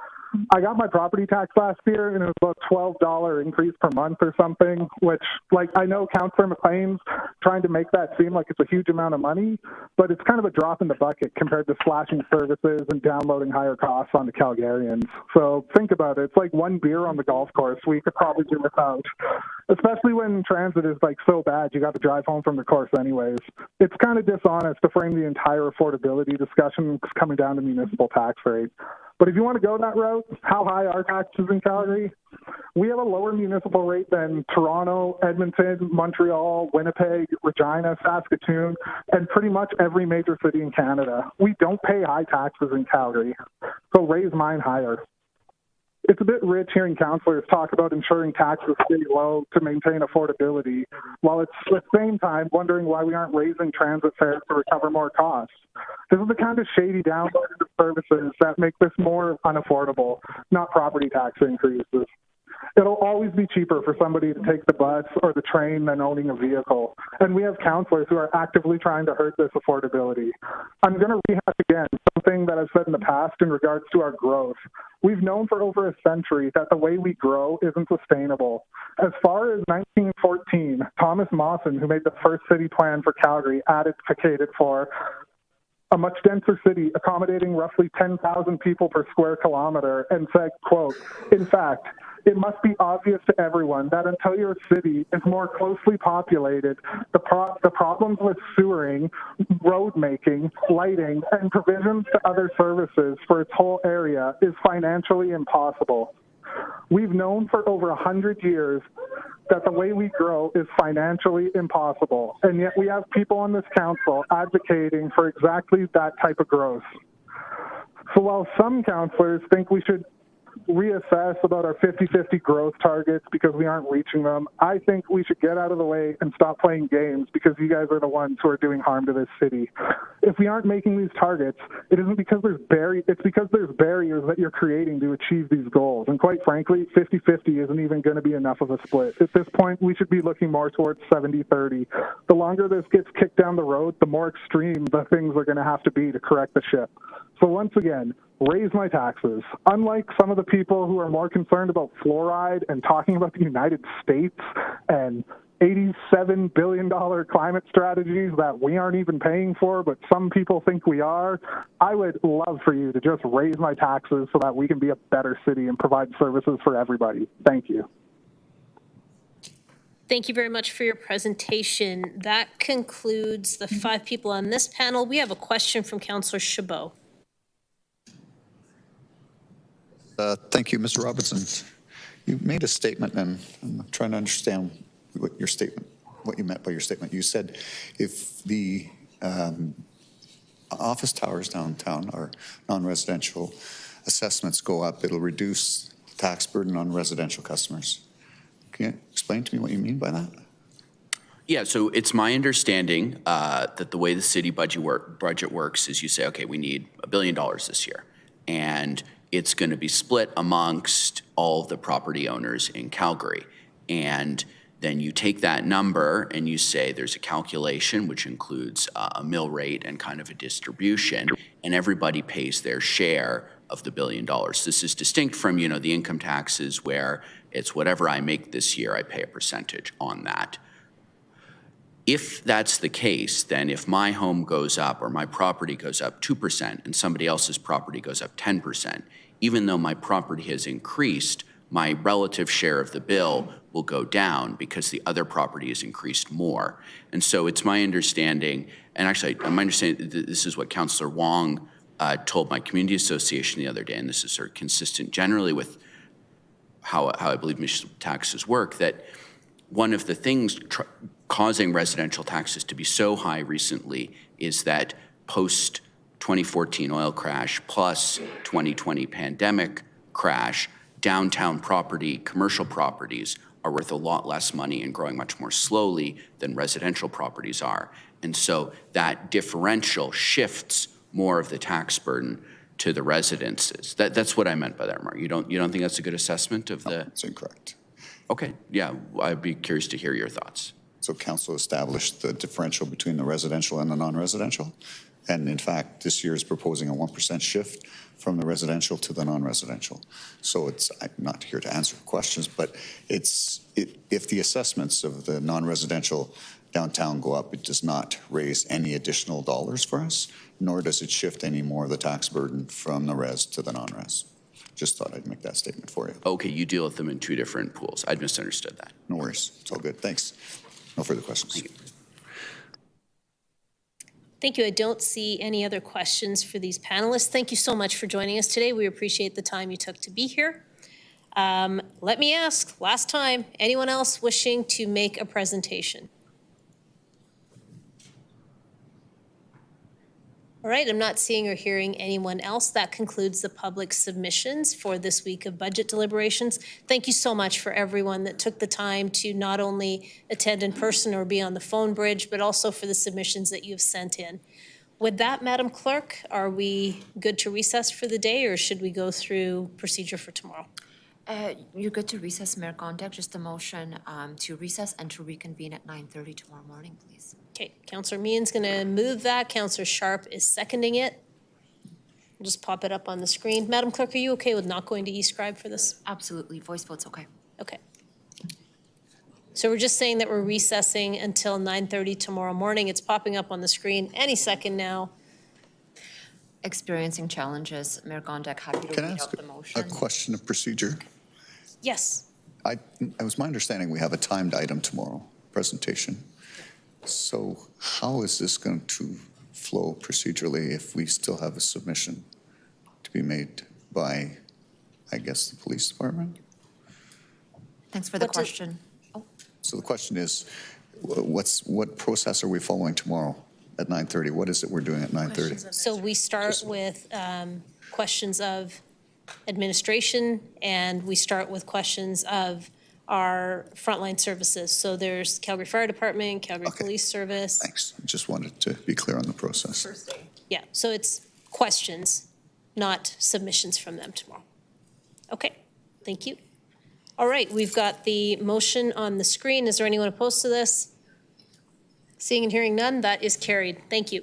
I got my property tax last year, and it was about $12 increase per month or something, which, like, I know Councillor McLean's trying to make that seem like it's a huge amount of money, but it's kind of a drop in the bucket compared to slashing services and downloading higher costs onto Calgarians. So think about it. It's like one beer on the golf course we could probably do without, especially when transit is, like, so bad you got to drive home from the course anyways. It's kind of dishonest to frame the entire affordability discussion coming down to municipal tax rate. But if you want to go that route, how high are taxes in Calgary? We have a lower municipal rate than Toronto, Edmonton, Montreal, Winnipeg, Regina, Saskatoon, and pretty much every major city in Canada. We don't pay high taxes in Calgary, so raise mine higher. It's a bit rich hearing councillors talk about ensuring taxes stay low to maintain affordability, while at the same time wondering why we aren't raising transit fares to recover more costs. This is the kind of shady downloading of services that make this more unaffordable, not property tax increases. It'll always be cheaper for somebody to take the bus or the train than owning a vehicle. And we have councillors who are actively trying to hurt this affordability. I'm going to rehash again something that I've said in the past in regards to our growth. We've known for over a century that the way we grow isn't sustainable. As far as 1914, Thomas Mawson, who made the first city plan for Calgary, advocated for a much denser city accommodating roughly 10,000 people per square kilometer and said, quote, "In fact, it must be obvious to everyone that until your city is more closely populated, the problems with sewering, road making, lighting, and provisions to other services for its whole area is financially impossible." We've known for over 100 years that the way we grow is financially impossible, and yet we have people on this council advocating for exactly that type of growth. So while some councillors think we should reassess about our 50-50 growth targets because we aren't reaching them, I think we should get out of the way and stop playing games because you guys are the ones who are doing harm to this city. If we aren't making these targets, it isn't because it's because there's barriers that you're creating to achieve these goals. And quite frankly, 50-50 isn't even going to be enough of a split. At this point, we should be looking more towards 70-30. The longer this gets kicked down the road, the more extreme the things are going to have to be to correct the ship. So once again, raise my taxes. Unlike some of the people who are more concerned about fluoride and talking about the United States and $87 billion climate strategies that we aren't even paying for, but some people think we are, I would love for you to just raise my taxes so that we can be a better city and provide services for everybody. Thank you. Thank you very much for your presentation. That concludes the 5 people on this panel. We have a question from Councillor Chabot. Thank you, Mr. Robinson. You made a statement, and I'm trying to understand what you meant by your statement. You said if the office towers downtown are non-residential assessments go up, it'll reduce the tax burden on residential customers. Can you explain to me what you mean by that? Yeah, so it's my understanding that the way the city budget works is you say, okay, we need $1 billion this year, and it's going to be split amongst all of the property owners in Calgary. And then you take that number and you say there's a calculation which includes a mill rate and kind of a distribution, and everybody pays their share of the $1 billion. This is distinct from, the income taxes where it's whatever I make this year, I pay a percentage on that. If that's the case, then if my home goes up or my property goes up 2% and somebody else's property goes up 10%, even though my property has increased, my relative share of the bill will go down because the other property has increased more. And so it's my understanding, and actually my understanding, this is what Councillor Wong told my community association the other day, and this is sort of consistent generally with how I believe municipal taxes work, that one of the things causing residential taxes to be so high recently is that post-2014 oil crash plus 2020 pandemic crash, downtown property, commercial properties are worth a lot less money and growing much more slowly than residential properties are. And so that differential shifts more of the tax burden to the residences. That's what I meant by that, Mark. You don't think that's a good assessment of the? No, that's incorrect. Okay, yeah, I'd be curious to hear your thoughts. So council established the differential between the residential and the non-residential. And in fact, this year is proposing a 1% shift from the residential to the non-residential. So I'm not here to answer questions, but if the assessments of the non-residential downtown go up, it does not raise any additional dollars for us, nor does it shift any more of the tax burden from the res to the non-res. Just thought I'd make that statement for you. Okay, you deal with them in two different pools. I'd misunderstood that. No worries. It's all good. Thanks. No further questions. Thank you. Thank you. I don't see any other questions for these panelists. Thank you so much for joining us today. We appreciate the time you took to be here. Let me ask, last time, anyone else wishing to make a presentation? All right, I'm not seeing or hearing anyone else. That concludes the public submissions for this week of budget deliberations. Thank you so much for everyone that took the time to not only attend in person or be on the phone bridge, but also for the submissions that you've sent in. With that, Madam Clerk, are we good to recess for the day, or should we go through procedure for tomorrow? You're good to recess, Mayor Gondek. Just a motion to recess and to reconvene at 9:30 tomorrow morning, please. Okay, Councillor Meehan's going to move that. Councillor Sharp is seconding it. We'll just pop it up on the screen. Madam Clerk, are you okay with not going to e-scribe for this? Absolutely. Voice vote's okay. Okay. So we're just saying that we're recessing until 9:30 tomorrow morning. It's popping up on the screen any second now. Experiencing challenges. Mayor Gondek, happy to read out the motion. A question of procedure? Yes. It was my understanding we have a timed item tomorrow, presentation. So how is this going to flow procedurally if we still have a submission to be made by, I guess, the police department? Thanks for the question. So the question is, what process are we following tomorrow at 9:30? What is it we're doing at 9:30? So we start with questions of administration, and we start with questions of our frontline services. So there's Calgary Fire Department, Calgary Police Service. Thanks. I just wanted to be clear on the process. Yeah, so it's questions, not submissions from them tomorrow. Okay, thank you. All right, we've got the motion on the screen. Is there anyone opposed to this? Seeing and hearing none, that is carried. Thank you.